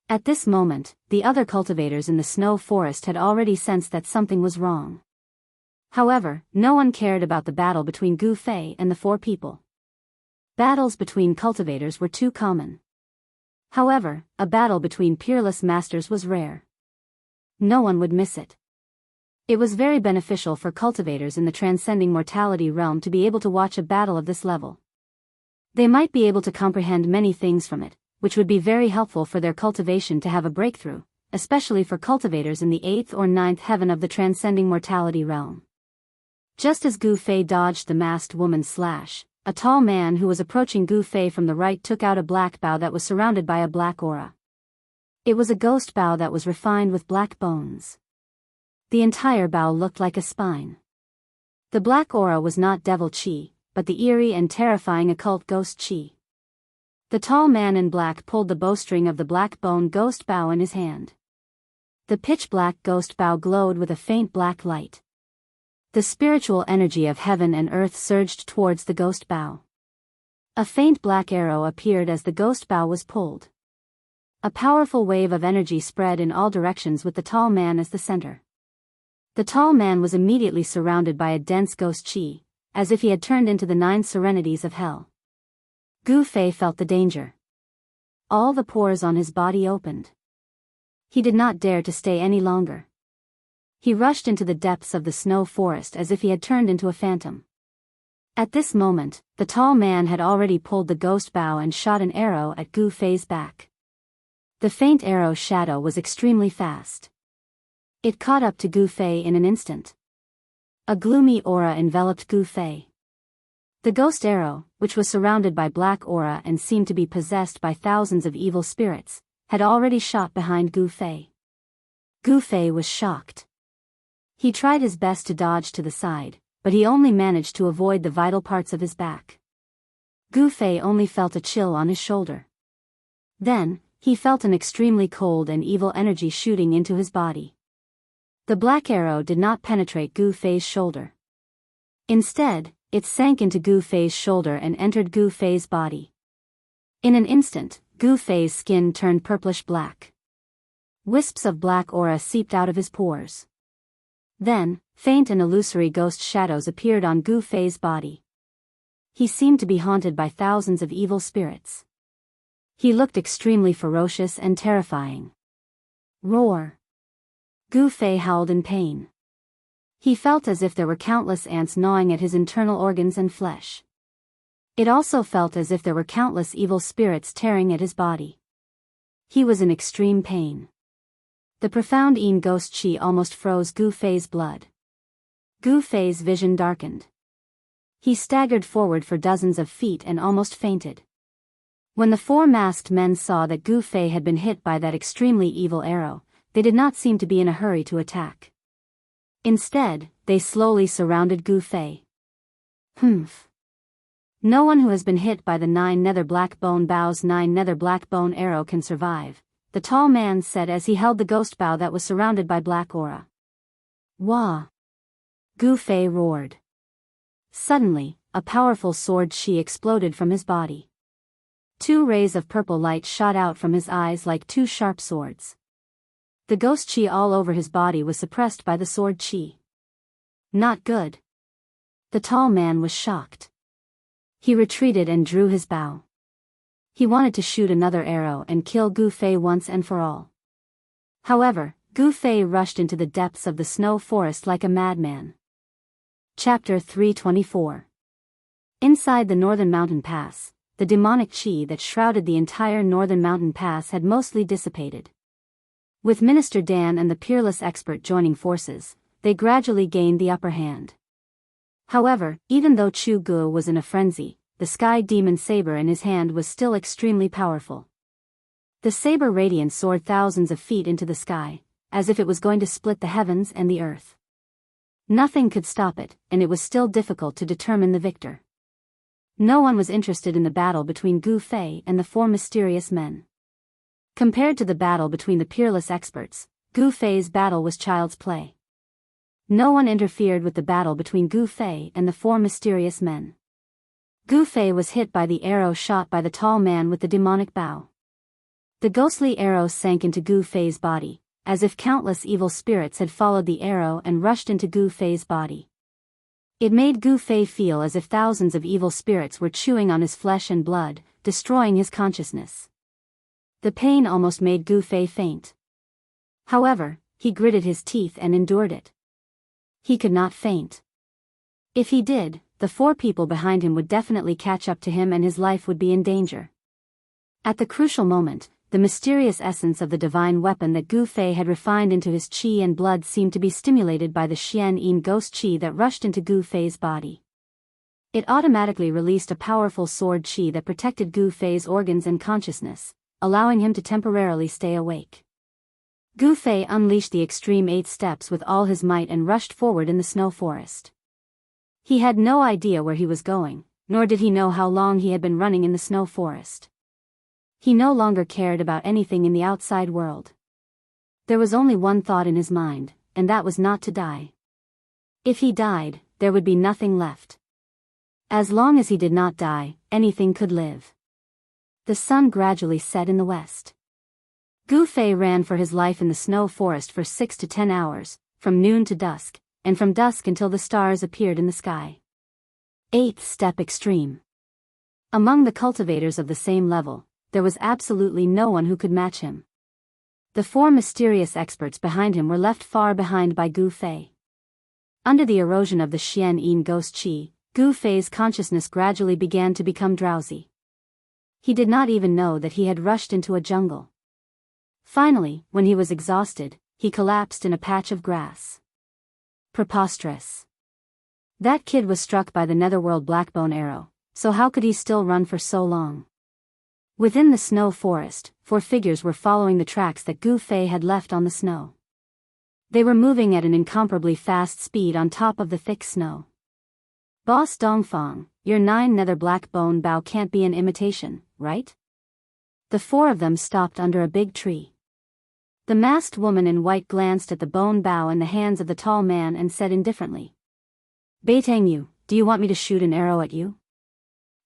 At this moment, the other cultivators in the snow forest had already sensed that something was wrong. However, no one cared about the battle between Gu Fei and the 4 people. Battles between cultivators were too common. However, a battle between peerless masters was rare. No one would miss it. It was very beneficial for cultivators in the transcending mortality realm to be able to watch a battle of this level. They might be able to comprehend many things from it, which would be very helpful for their cultivation to have a breakthrough, especially for cultivators in the 8th or 9th heaven of the transcending mortality realm. Just as Gu Fei dodged the masked woman's slash, a tall man who was approaching Gu Fei from the right took out a black bow that was surrounded by a black aura. It was a ghost bow that was refined with black bones. The entire bow looked like a spine. The black aura was not devil chi, but the eerie and terrifying occult ghost chi. The tall man in black pulled the bowstring of the black bone ghost bow in his hand. The pitch-black ghost bow glowed with a faint black light. The spiritual energy of heaven and earth surged towards the ghost bow. A faint black arrow appeared as the ghost bow was pulled. A powerful wave of energy spread in all directions with the tall man as the center. The tall man was immediately surrounded by a dense ghost chi, as if he had turned into the 9 serenities of hell. Gu Fei felt the danger. All the pores on his body opened. He did not dare to stay any longer. He rushed into the depths of the snow forest as if he had turned into a phantom. At this moment, the tall man had already pulled the ghost bow and shot an arrow at Gu Fei's back. The faint arrow's shadow was extremely fast. It caught up to Gu Fei in an instant. A gloomy aura enveloped Gu Fei. The ghost arrow, which was surrounded by black aura and seemed to be possessed by thousands of evil spirits, had already shot behind Gu Fei. Gu Fei was shocked. He tried his best to dodge to the side, but he only managed to avoid the vital parts of his back. Gu Fei only felt a chill on his shoulder. Then, he felt an extremely cold and evil energy shooting into his body. The black arrow did not penetrate Gu Fei's shoulder. Instead, it sank into Gu Fei's shoulder and entered Gu Fei's body. In an instant, Gu Fei's skin turned purplish black. Wisps of black aura seeped out of his pores. Then, faint and illusory ghost shadows appeared on Gu Fei's body. He seemed to be haunted by thousands of evil spirits. He looked extremely ferocious and terrifying. Roar! Gu Fei howled in pain. He felt as if there were countless ants gnawing at his internal organs and flesh. It also felt as if there were countless evil spirits tearing at his body. He was in extreme pain. The profound Yin ghost chi almost froze Gu Fei's blood. Gu Fei's vision darkened. He staggered forward for dozens of feet and almost fainted. When the four masked men saw that Gu Fei had been hit by that extremely evil arrow, they did not seem to be in a hurry to attack. Instead, they slowly surrounded Gu Fei. Humph. No one who has been hit by the 9 nether black bone bow's 9 nether black bone arrow can survive, the tall man said as he held the ghost bow that was surrounded by black aura. Wah! Gu Fei roared. Suddenly, a powerful sword chi exploded from his body. 2 rays of purple light shot out from his eyes like 2 sharp swords. The ghost chi all over his body was suppressed by the sword chi. Not good. The tall man was shocked. He retreated and drew his bow. He wanted to shoot another arrow and kill Gu Fei once and for all. However, Gu Fei rushed into the depths of the snow forest like a madman. Chapter 324. Inside the northern mountain pass, the demonic chi that shrouded the entire northern mountain pass had mostly dissipated. With Minister Dan and the peerless expert joining forces, they gradually gained the upper hand. However, even though Chu Gu was in a frenzy, the sky demon saber in his hand was still extremely powerful. The saber radiance soared thousands of feet into the sky, as if it was going to split the heavens and the earth. Nothing could stop it, and it was still difficult to determine the victor. No one was interested in the battle between Gu Fei and the 4 mysterious men. Compared to the battle between the peerless experts, Gu Fei's battle was child's play. No one interfered with the battle between Gu Fei and the 4 mysterious men. Gu Fei was hit by the arrow shot by the tall man with the demonic bow. The ghostly arrow sank into Gu Fei's body, as if countless evil spirits had followed the arrow and rushed into Gu Fei's body. It made Gu Fei feel as if thousands of evil spirits were chewing on his flesh and blood, destroying his consciousness. The pain almost made Gu Fei faint. However, he gritted his teeth and endured it. He could not faint. If he did, the 4 people behind him would definitely catch up to him and his life would be in danger. At the crucial moment, the mysterious essence of the divine weapon that Gu Fei had refined into his chi and blood seemed to be stimulated by the Xian Yin ghost chi that rushed into Gu Fei's body. It automatically released a powerful sword chi that protected Gu Fei's organs and consciousness, allowing him to temporarily stay awake. Gu Fei unleashed the extreme 8 steps with all his might and rushed forward in the snow forest. He had no idea where he was going, nor did he know how long he had been running in the snow forest. He no longer cared about anything in the outside world. There was only one thought in his mind, and that was not to die. If he died, there would be nothing left. As long as he did not die, anything could live. The sun gradually set in the west. Gu Fei ran for his life in the snow forest for 6 to 10 hours, from noon to dusk, and from dusk until the stars appeared in the sky. 8th step extreme. Among the cultivators of the same level, there was absolutely no one who could match him. The four mysterious experts behind him were left far behind by Gu Fei. Under the erosion of the Xian Yin ghost qi, Gu Fei's consciousness gradually began to become drowsy. He did not even know that he had rushed into a jungle. Finally, when he was exhausted, he collapsed in a patch of grass. Preposterous. That kid was struck by the netherworld blackbone arrow, so how could he still run for so long? Within the snow forest, four figures were following the tracks that Gu Fei had left on the snow. They were moving at an incomparably fast speed on top of the thick snow. Boss Dongfang, your 9 nether black bone bow can't be an imitation, right? The four of them stopped under a big tree. The masked woman in white glanced at the bone bow in the hands of the tall man and said indifferently, "Beitang Yu, do you want me to shoot an arrow at you?"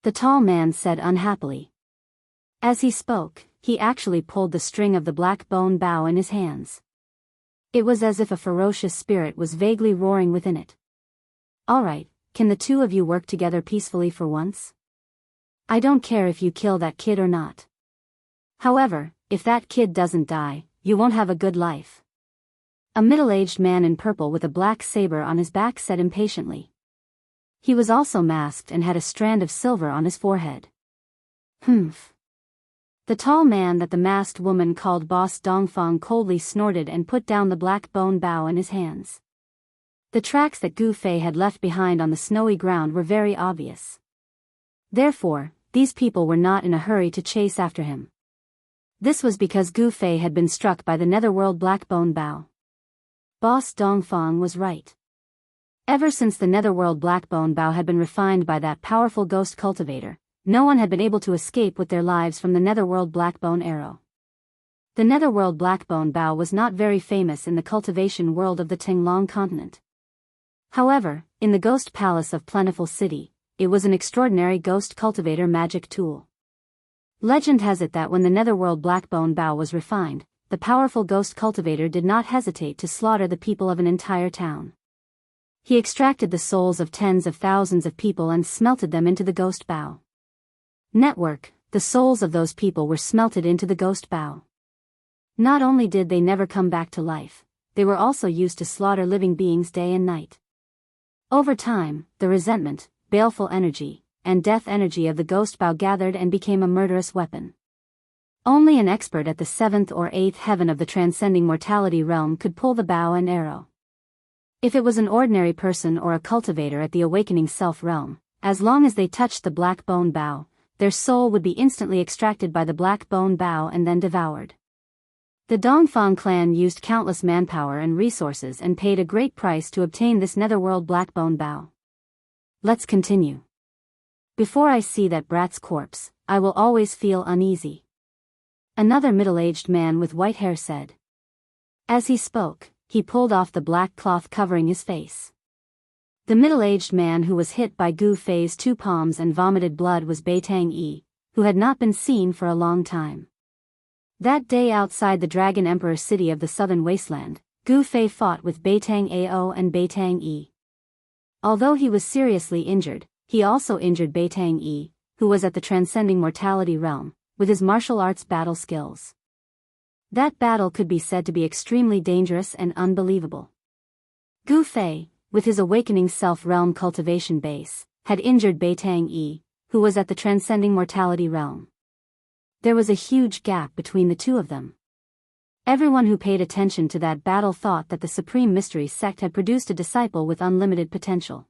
The tall man said unhappily. As he spoke, he actually pulled the string of the black bone bow in his hands. It was as if a ferocious spirit was vaguely roaring within it. "All right, can the two of you work together peacefully for once? I don't care if you kill that kid or not. However, if that kid doesn't die, you won't have a good life." A middle-aged man in purple with a black saber on his back said impatiently. He was also masked and had a strand of silver on his forehead. "Humph." The tall man that the masked woman called Boss Dongfang coldly snorted and put down the black bone bow in his hands. The tracks that Gu Fei had left behind on the snowy ground were very obvious. Therefore, these people were not in a hurry to chase after him. This was because Gu Fei had been struck by the netherworld black bone bow. Boss Dongfang was right. Ever since the netherworld black bone bow had been refined by that powerful ghost cultivator, no one had been able to escape with their lives from the netherworld blackbone arrow. The netherworld blackbone bow was not very famous in the cultivation world of the Tinglong continent. However, in the ghost palace of Plentiful City, it was an extraordinary ghost cultivator magic tool. Legend has it that when the netherworld blackbone bow was refined, the powerful ghost cultivator did not hesitate to slaughter the people of an entire town. He extracted the souls of tens of thousands of people and smelted them into the ghost bow. Network, the souls of those people were smelted into the ghost bow. Not only did they never come back to life, they were also used to slaughter living beings day and night. Over time, the resentment, baleful energy, and death energy of the ghost bow gathered and became a murderous weapon. Only an expert at the 7th or 8th heaven of the transcending mortality realm could pull the bow and arrow. If it was an ordinary person or a cultivator at the awakening self realm, as long as they touched the black bone bow, their soul would be instantly extracted by the black bone bow and then devoured. The Dongfang clan used countless manpower and resources and paid a great price to obtain this netherworld black bone bow. Let's continue. Before I see that brat's corpse, I will always feel uneasy. Another middle-aged man with white hair said. As he spoke, he pulled off the black cloth covering his face. The middle-aged man who was hit by Gu Fei's 2 palms and vomited blood was Beitang Yi, who had not been seen for a long time. That day outside the Dragon Emperor city of the southern wasteland, Gu Fei fought with Beitang Ao and Beitang Yi. Although he was seriously injured, he also injured Beitang Yi, who was at the transcending mortality realm, with his martial arts battle skills. That battle could be said to be extremely dangerous and unbelievable. Gu Fei, with his awakening self-realm cultivation base, had injured Beitang Yi, who was at the transcending mortality realm. There was a huge gap between the two of them. Everyone who paid attention to that battle thought that the Supreme Mystery Sect had produced a disciple with unlimited potential.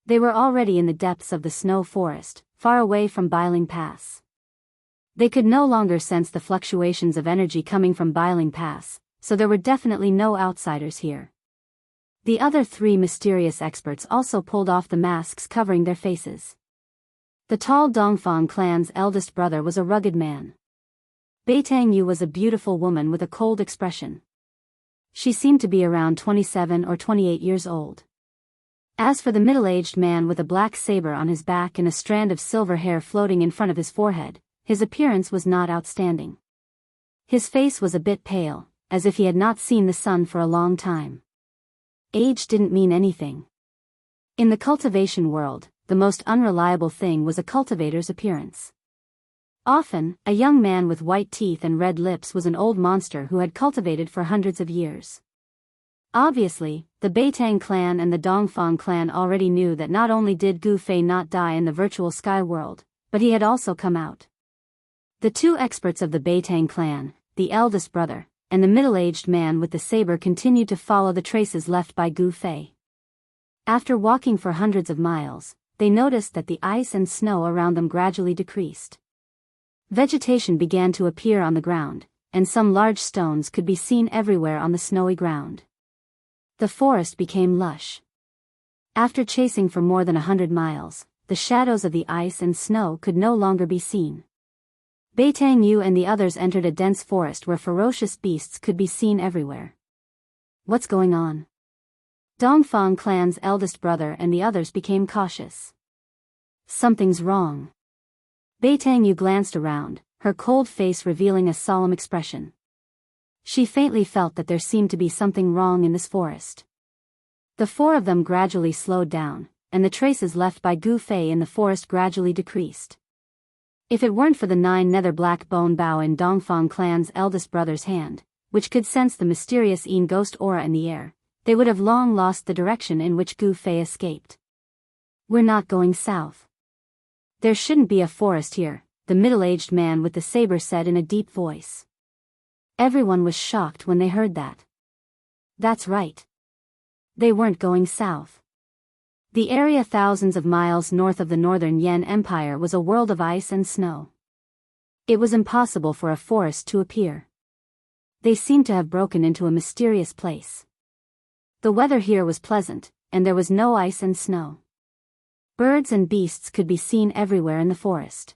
They were already in the depths of the snow forest, far away from Biling Pass. They could no longer sense the fluctuations of energy coming from Biling Pass, so there were definitely no outsiders here. The other 3 mysterious experts also pulled off the masks covering their faces. The tall Dongfang clan's eldest brother was a rugged man. Beitang Yu was a beautiful woman with a cold expression. She seemed to be around 27 or 28 years old. As for the middle-aged man with a black saber on his back and a strand of silver hair floating in front of his forehead, his appearance was not outstanding. His face was a bit pale, as if he had not seen the sun for a long time. Age didn't mean anything. In the cultivation world, the most unreliable thing was a cultivator's appearance. Often, a young man with white teeth and red lips was an old monster who had cultivated for hundreds of years. Obviously, the Beitang clan and the Dongfang clan already knew that not only did Gu Fei not die in the virtual sky world, but he had also come out. The two experts of the Beitang clan, the eldest brother, and the middle-aged man with the saber continued to follow the traces left by Gu Fei. After walking for hundreds of miles, they noticed that the ice and snow around them gradually decreased. Vegetation began to appear on the ground, and some large stones could be seen everywhere on the snowy ground. The forest became lush. After chasing for more than 100 miles, the shadows of the ice and snow could no longer be seen. Beitang Yu and the others entered a dense forest where ferocious beasts could be seen everywhere. What's going on? Dongfang clan's eldest brother and the others became cautious. Something's wrong. Beitang Yu glanced around, her cold face revealing a solemn expression. She faintly felt that there seemed to be something wrong in this forest. The four of them gradually slowed down, and the traces left by Gu Fei in the forest gradually decreased. If it weren't for the 9 nether black bone bow in Dongfang clan's eldest brother's hand, which could sense the mysterious Yin ghost aura in the air, they would have long lost the direction in which Gu Fei escaped. We're not going south. There shouldn't be a forest here, the middle-aged man with the saber said in a deep voice. Everyone was shocked when they heard that. That's right. They weren't going south. The area thousands of miles north of the northern Yan Empire was a world of ice and snow. It was impossible for a forest to appear. They seemed to have broken into a mysterious place. The weather here was pleasant, and there was no ice and snow. Birds and beasts could be seen everywhere in the forest.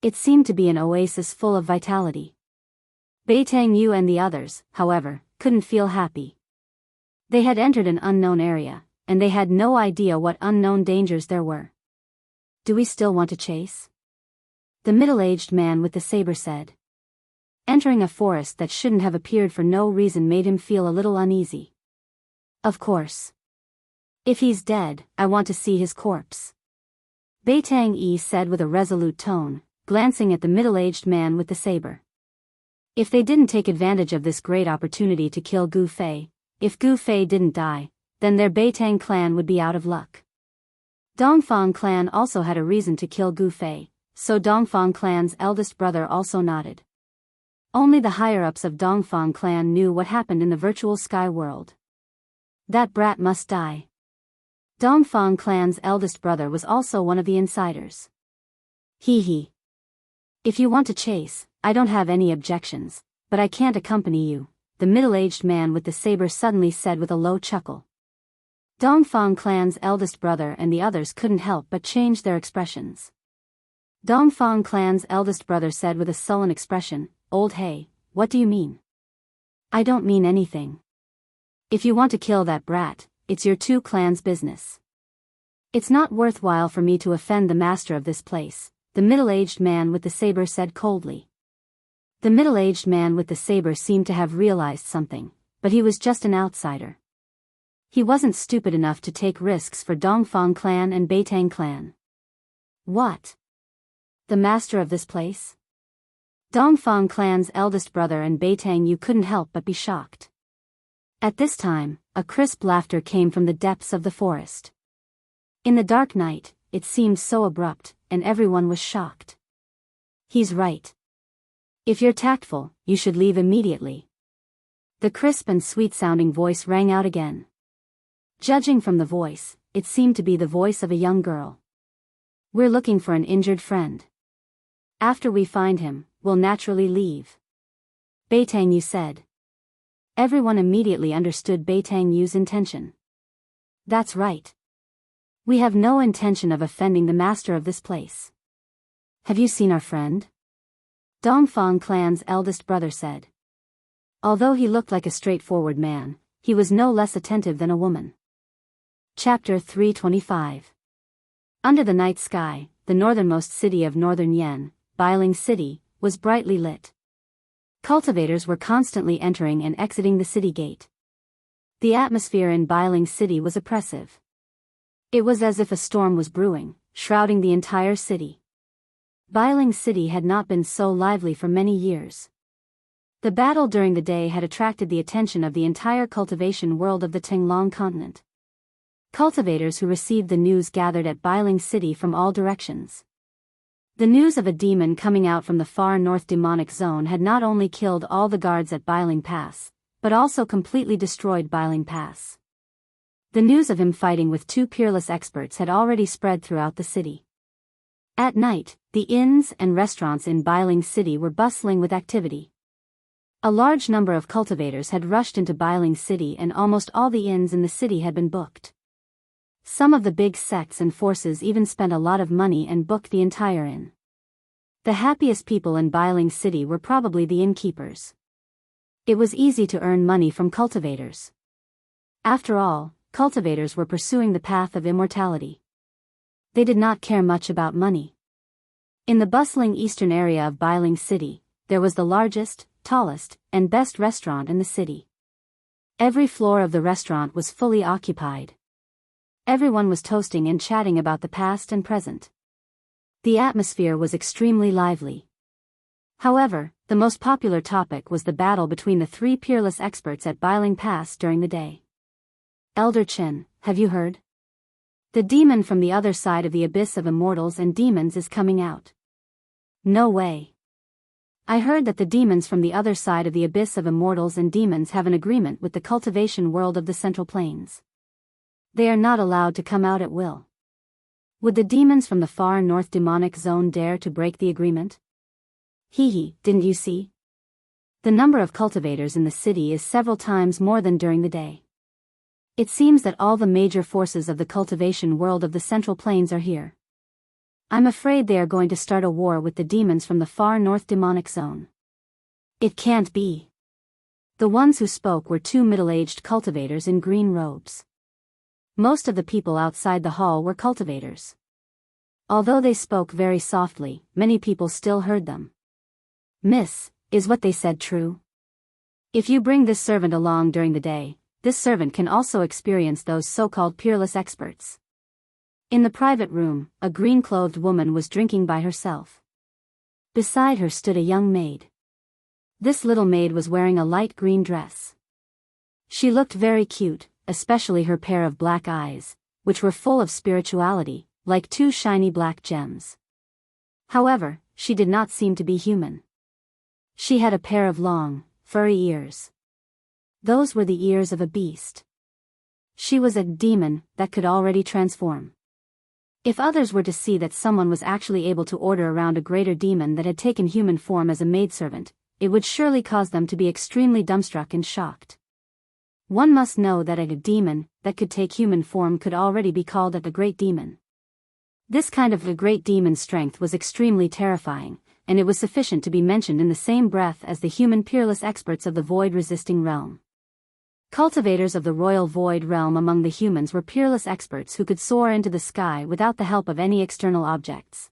It seemed to be an oasis full of vitality. Beitang Yu and the others, however, couldn't feel happy. They had entered an unknown area, and they had no idea what unknown dangers there were. Do we still want to chase? The middle-aged man with the saber said. Entering a forest that shouldn't have appeared for no reason made him feel a little uneasy. Of course. If he's dead, I want to see his corpse. Beitang Yi said with a resolute tone, glancing at the middle-aged man with the saber. If they didn't take advantage of this great opportunity to kill Gu Fei, if Gu Fei didn't die, then their Beitang clan would be out of luck. Dongfang clan also had a reason to kill Gu Fei, so Dongfang clan's eldest brother also nodded. Only the higher-ups of Dongfang clan knew what happened in the virtual sky world. That brat must die. Dongfang clan's eldest brother was also one of the insiders. Hee. If you want to chase, I don't have any objections, but I can't accompany you, the middle-aged man with the saber suddenly said with a low chuckle. Dongfang clan's eldest brother and the others couldn't help but change their expressions. Dongfang clan's eldest brother said with a sullen expression, Old Hey, what do you mean? I don't mean anything. If you want to kill that brat, it's your two clans' business. It's not worthwhile for me to offend the master of this place, the middle-aged man with the saber said coldly. The middle-aged man with the saber seemed to have realized something, but he was just an outsider. He wasn't stupid enough to take risks for Dongfang clan and Beitang clan. What? The master of this place? Dongfang clan's eldest brother and Beitang Yu couldn't help but be shocked. At this time, a crisp laughter came from the depths of the forest. In the dark night, it seemed so abrupt, and everyone was shocked. He's right. If you're tactful, you should leave immediately. The crisp and sweet-sounding voice rang out again. Judging from the voice, it seemed to be the voice of a young girl. We're looking for an injured friend. After we find him, we'll naturally leave. Beitang Yu said. Everyone immediately understood Beitang Yu's intention. That's right. We have no intention of offending the master of this place. Have you seen our friend? Dongfang clan's eldest brother said. Although he looked like a straightforward man, he was no less attentive than a woman. Chapter 325. Under the night sky, the northernmost city of northern Yan, Bailing City, was brightly lit. Cultivators were constantly entering and exiting the city gate. The atmosphere in Bailing City was oppressive. It was as if a storm was brewing, shrouding the entire city. Bailing City had not been so lively for many years. The battle during the day had attracted the attention of the entire cultivation world of the Tinglong continent. Cultivators who received the news gathered at Bailing City from all directions. The news of a demon coming out from the far north demonic zone had not only killed all the guards at Bailing Pass, but also completely destroyed Bailing Pass. The news of him fighting with two peerless experts had already spread throughout the city. At night, the inns and restaurants in Bailing City were bustling with activity. A large number of cultivators had rushed into Bailing City and almost all the inns in the city had been booked. Some of the big sects and forces even spent a lot of money and booked the entire inn. The happiest people in Bailing City were probably the innkeepers. It was easy to earn money from cultivators. After all, cultivators were pursuing the path of immortality. They did not care much about money. In the bustling eastern area of Bailing City, there was the largest, tallest, and best restaurant in the city. Every floor of the restaurant was fully occupied. Everyone was toasting and chatting about the past and present. The atmosphere was extremely lively. However, the most popular topic was the battle between the three peerless experts at Bailing Pass during the day. Elder Chen, have you heard? The demon from the other side of the abyss of immortals and demons is coming out. No way. I heard that the demons from the other side of the abyss of immortals and demons have an agreement with the cultivation world of the Central Plains. They are not allowed to come out at will. Would the demons from the far north demonic zone dare to break the agreement? Didn't you see? The number of cultivators in the city is several times more than during the day. It seems that all the major forces of the cultivation world of the Central Plains are here. I'm afraid they are going to start a war with the demons from the far north demonic zone. It can't be. The ones who spoke were two middle-aged cultivators in green robes. Most of the people outside the hall were cultivators. Although they spoke very softly, many people still heard them. Miss, is what they said true? If you bring this servant along during the day, this servant can also experience those so-called peerless experts. In the private room, a green-clothed woman was drinking by herself. Beside her stood a young maid. This little maid was wearing a light green dress. She looked very cute, especially her pair of black eyes, which were full of spirituality, like two shiny black gems. However, she did not seem to be human. She had a pair of long, furry ears. Those were the ears of a beast. She was a demon that could already transform. If others were to see that someone was actually able to order around a greater demon that had taken human form as a maidservant, it would surely cause them to be extremely dumbstruck and shocked. One must know that a demon that could take human form could already be called a great demon. This kind of a great demon's strength was extremely terrifying, and it was sufficient to be mentioned in the same breath as the human peerless experts of the void-resisting realm. Cultivators of the royal void realm among the humans were peerless experts who could soar into the sky without the help of any external objects.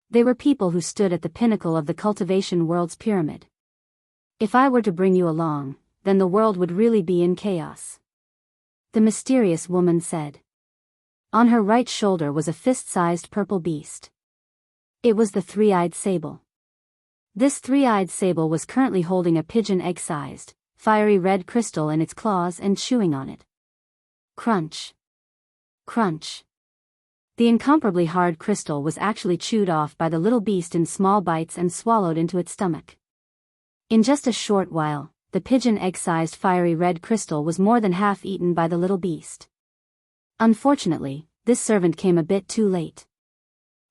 They were people who stood at the pinnacle of the cultivation world's pyramid. If I were to bring you along, then the world would really be in chaos. The mysterious woman said. On her right shoulder was a fist-sized purple beast. It was the three-eyed sable. This three-eyed sable was currently holding a pigeon egg-sized, fiery red crystal in its claws and chewing on it. Crunch. Crunch. The incomparably hard crystal was actually chewed off by the little beast in small bites and swallowed into its stomach. In just a short while, the pigeon egg-sized fiery red crystal was more than half eaten by the little beast. Unfortunately, this servant came a bit too late.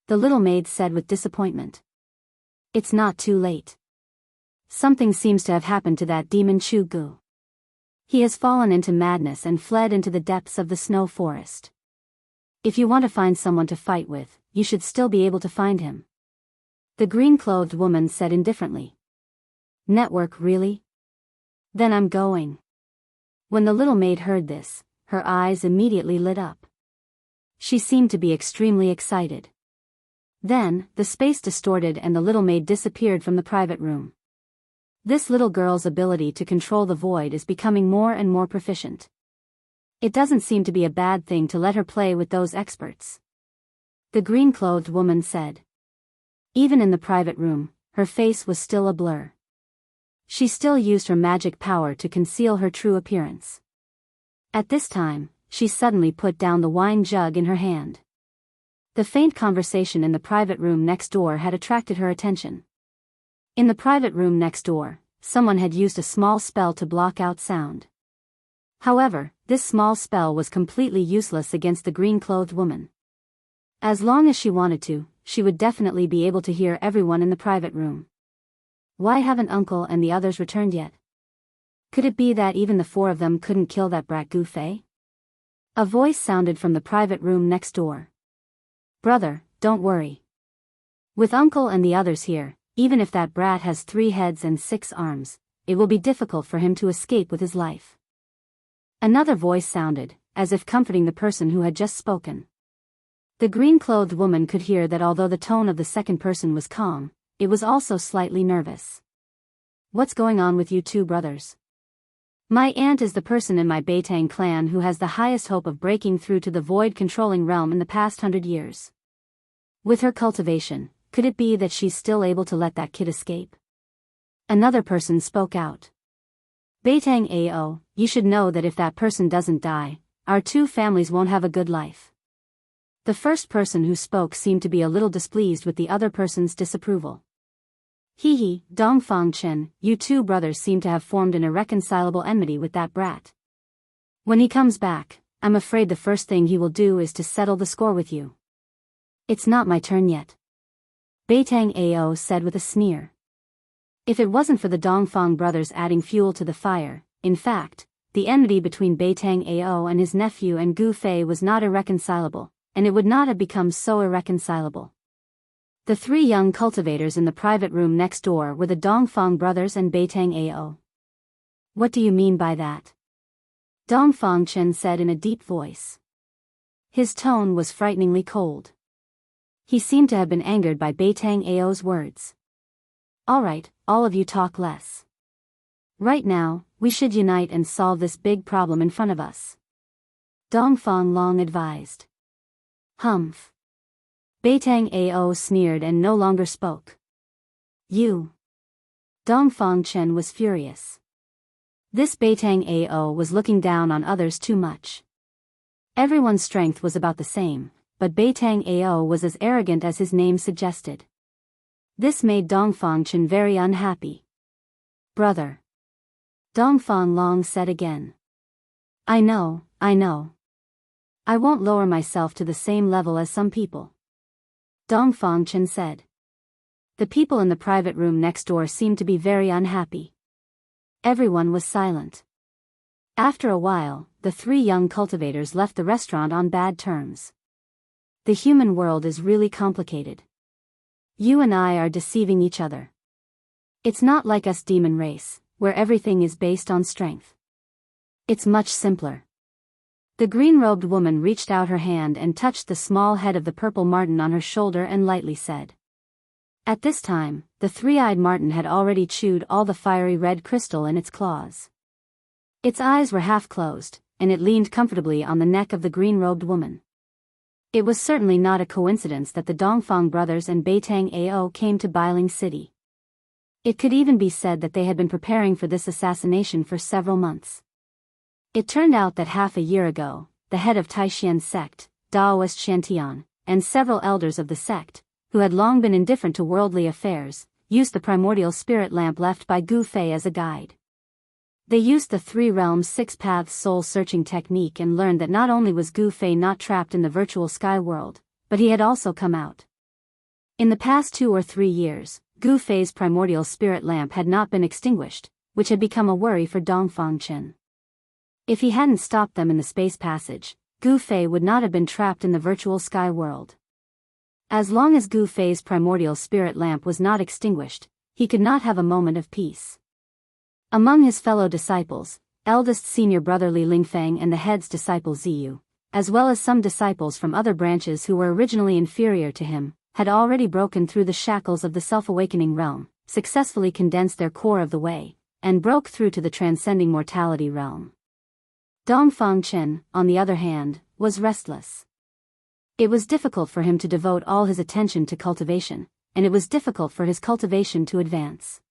The little maid said with disappointment. It's not too late. Something seems to have happened to that demon Chu Gu. He has fallen into madness and fled into the depths of the snow forest. If you want to find someone to fight with, you should still be able to find him. The green-clothed woman said indifferently. Network, really? Then I'm going. When the little maid heard this, her eyes immediately lit up. She seemed to be extremely excited. Then, the space distorted and the little maid disappeared from the private room. This little girl's ability to control the void is becoming more and more proficient. It doesn't seem to be a bad thing to let her play with those experts. The green-clothed woman said. Even in the private room, her face was still a blur. She still used her magic power to conceal her true appearance. At this time, she suddenly put down the wine jug in her hand. The faint conversation in the private room next door had attracted her attention. In the private room next door, someone had used a small spell to block out sound. However, this small spell was completely useless against the green-clothed woman. As long as she wanted to, she would definitely be able to hear everyone in the private room. Why haven't Uncle and the others returned yet? Could it be that even the four of them couldn't kill that brat Gu Fei? A voice sounded from the private room next door. Brother, don't worry. With Uncle and the others here, even if that brat has 3 heads and 6 arms, it will be difficult for him to escape with his life. Another voice sounded, as if comforting the person who had just spoken. The green-clothed woman could hear that although the tone of the second person was calm, it was also slightly nervous. What's going on with you two brothers? My aunt is the person in my Beitang clan who has the highest hope of breaking through to the void-controlling realm in the past 100 years. With her cultivation, could it be that she's still able to let that kid escape? Another person spoke out. Beitang Ao, you should know that if that person doesn't die, our 2 families won't have a good life. The first person who spoke seemed to be a little displeased with the other person's disapproval. Hee, Dongfang Chen, you 2 brothers seem to have formed an irreconcilable enmity with that brat. When he comes back, I'm afraid the first thing he will do is to settle the score with you. It's not my turn yet. Beitang Ao said with a sneer. If it wasn't for the Dongfang brothers adding fuel to the fire, in fact, the enmity between Beitang Ao and his nephew and Gu Fei was not irreconcilable, and it would not have become so irreconcilable. The 3 young cultivators in the private room next door were the Dongfang brothers and Beitang Ao. What do you mean by that? Dongfang Chen said in a deep voice. His tone was frighteningly cold. He seemed to have been angered by Beitang Ao's words. Alright, all of you talk less. Right now, we should unite and solve this big problem in front of us. Dongfang Long advised. Humph. Beitang Ao sneered and no longer spoke. You. Dongfang Chen was furious. This Beitang Ao was looking down on others too much. Everyone's strength was about the same, but Beitang Ao was as arrogant as his name suggested. This made Dongfang Chen very unhappy. Brother. Dongfang Long said again. I know. I won't lower myself to the same level as some people. Dongfang Chen said. The people in the private room next door seemed to be very unhappy. Everyone was silent. After a while, the 3 young cultivators left the restaurant on bad terms. The human world is really complicated. You and I are deceiving each other. It's not like us demon race, where everything is based on strength. It's much simpler. The green-robed woman reached out her hand and touched the small head of the purple marten on her shoulder and lightly said. At this time, the 3-eyed marten had already chewed all the fiery red crystal in its claws. Its eyes were half closed, and it leaned comfortably on the neck of the green-robed woman. It was certainly not a coincidence that the Dongfang brothers and Beitang Ao came to Bailing City. It could even be said that they had been preparing for this assassination for several months. It turned out that half a year ago, the head of Taishian's sect, Daoist Shantian, and several elders of the sect, who had long been indifferent to worldly affairs, used the primordial spirit lamp left by Gu Fei as a guide. They used the 3 realms 6 paths soul-searching technique and learned that not only was Gu Fei not trapped in the virtual sky world, but he had also come out. In the past 2 or 3 years, Gu Fei's primordial spirit lamp had not been extinguished, which had become a worry for Dongfang Chen. If he hadn't stopped them in the space passage, Gu Fei would not have been trapped in the virtual sky world. As long as Gu Fei's primordial spirit lamp was not extinguished, he could not have a moment of peace. Among his fellow disciples, eldest senior brother Li Lingfeng and the head's disciple Ziyu, as well as some disciples from other branches who were originally inferior to him, had already broken through the shackles of the self-awakening realm, successfully condensed their core of the way, and broke through to the transcending mortality realm. Dongfang Chen, on the other hand, was restless. It was difficult for him to devote all his attention to cultivation, and it was difficult for his cultivation to advance.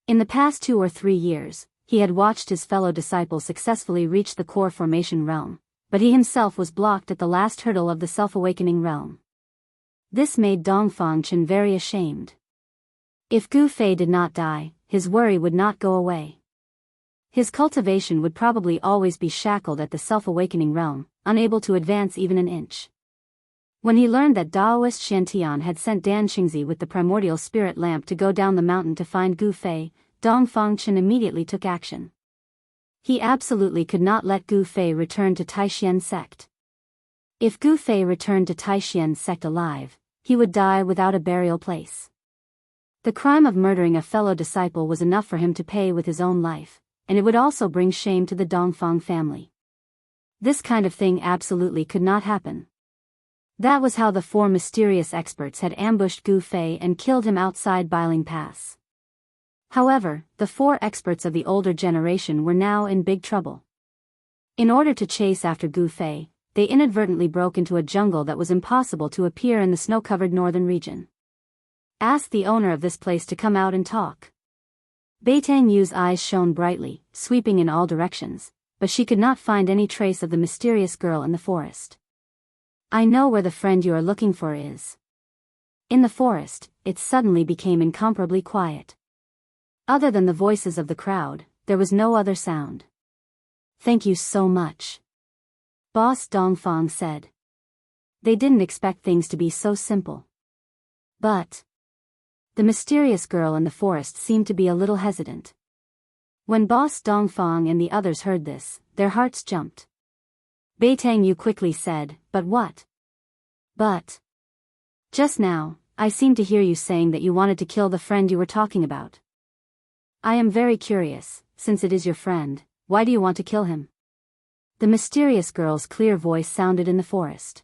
In the past 2 or 3 years, he had watched his fellow disciples successfully reach the core formation realm, but he himself was blocked at the last hurdle of the self-awakening realm. This made Dongfang Chen very ashamed. If Gu Fei did not die, his worry would not go away. His cultivation would probably always be shackled at the self-awakening realm, unable to advance even an inch. When he learned that Daoist Shantian had sent Dan Xingzi with the primordial spirit lamp to go down the mountain to find Gu Fei, Dongfang Chen immediately took action. He absolutely could not let Gu Fei return to Taishan sect. If Gu Fei returned to Taishan sect alive, he would die without a burial place. The crime of murdering a fellow disciple was enough for him to pay with his own life, and it would also bring shame to the Dongfang family. This kind of thing absolutely could not happen. That was how the 4 mysterious experts had ambushed Gu Fei and killed him outside Biling Pass. However, the 4 experts of the older generation were now in big trouble. In order to chase after Gu Fei, they inadvertently broke into a jungle that was impossible to appear in the snow-covered northern region. Ask the owner of this place to come out and talk. Beitang Yu's eyes shone brightly, sweeping in all directions, but she could not find any trace of the mysterious girl in the forest. I know where the friend you are looking for is. In the forest, it suddenly became incomparably quiet. Other than the voices of the crowd, there was no other sound. Thank you so much, Boss Dongfang said. They didn't expect things to be so simple. But the mysterious girl in the forest seemed to be a little hesitant. When Boss Dongfang and the others heard this, their hearts jumped. Beitang Yu quickly said, "But what?" "But just now, I seemed to hear you saying that you wanted to kill the friend you were talking about. I am very curious, since it is your friend, why do you want to kill him?" The mysterious girl's clear voice sounded in the forest.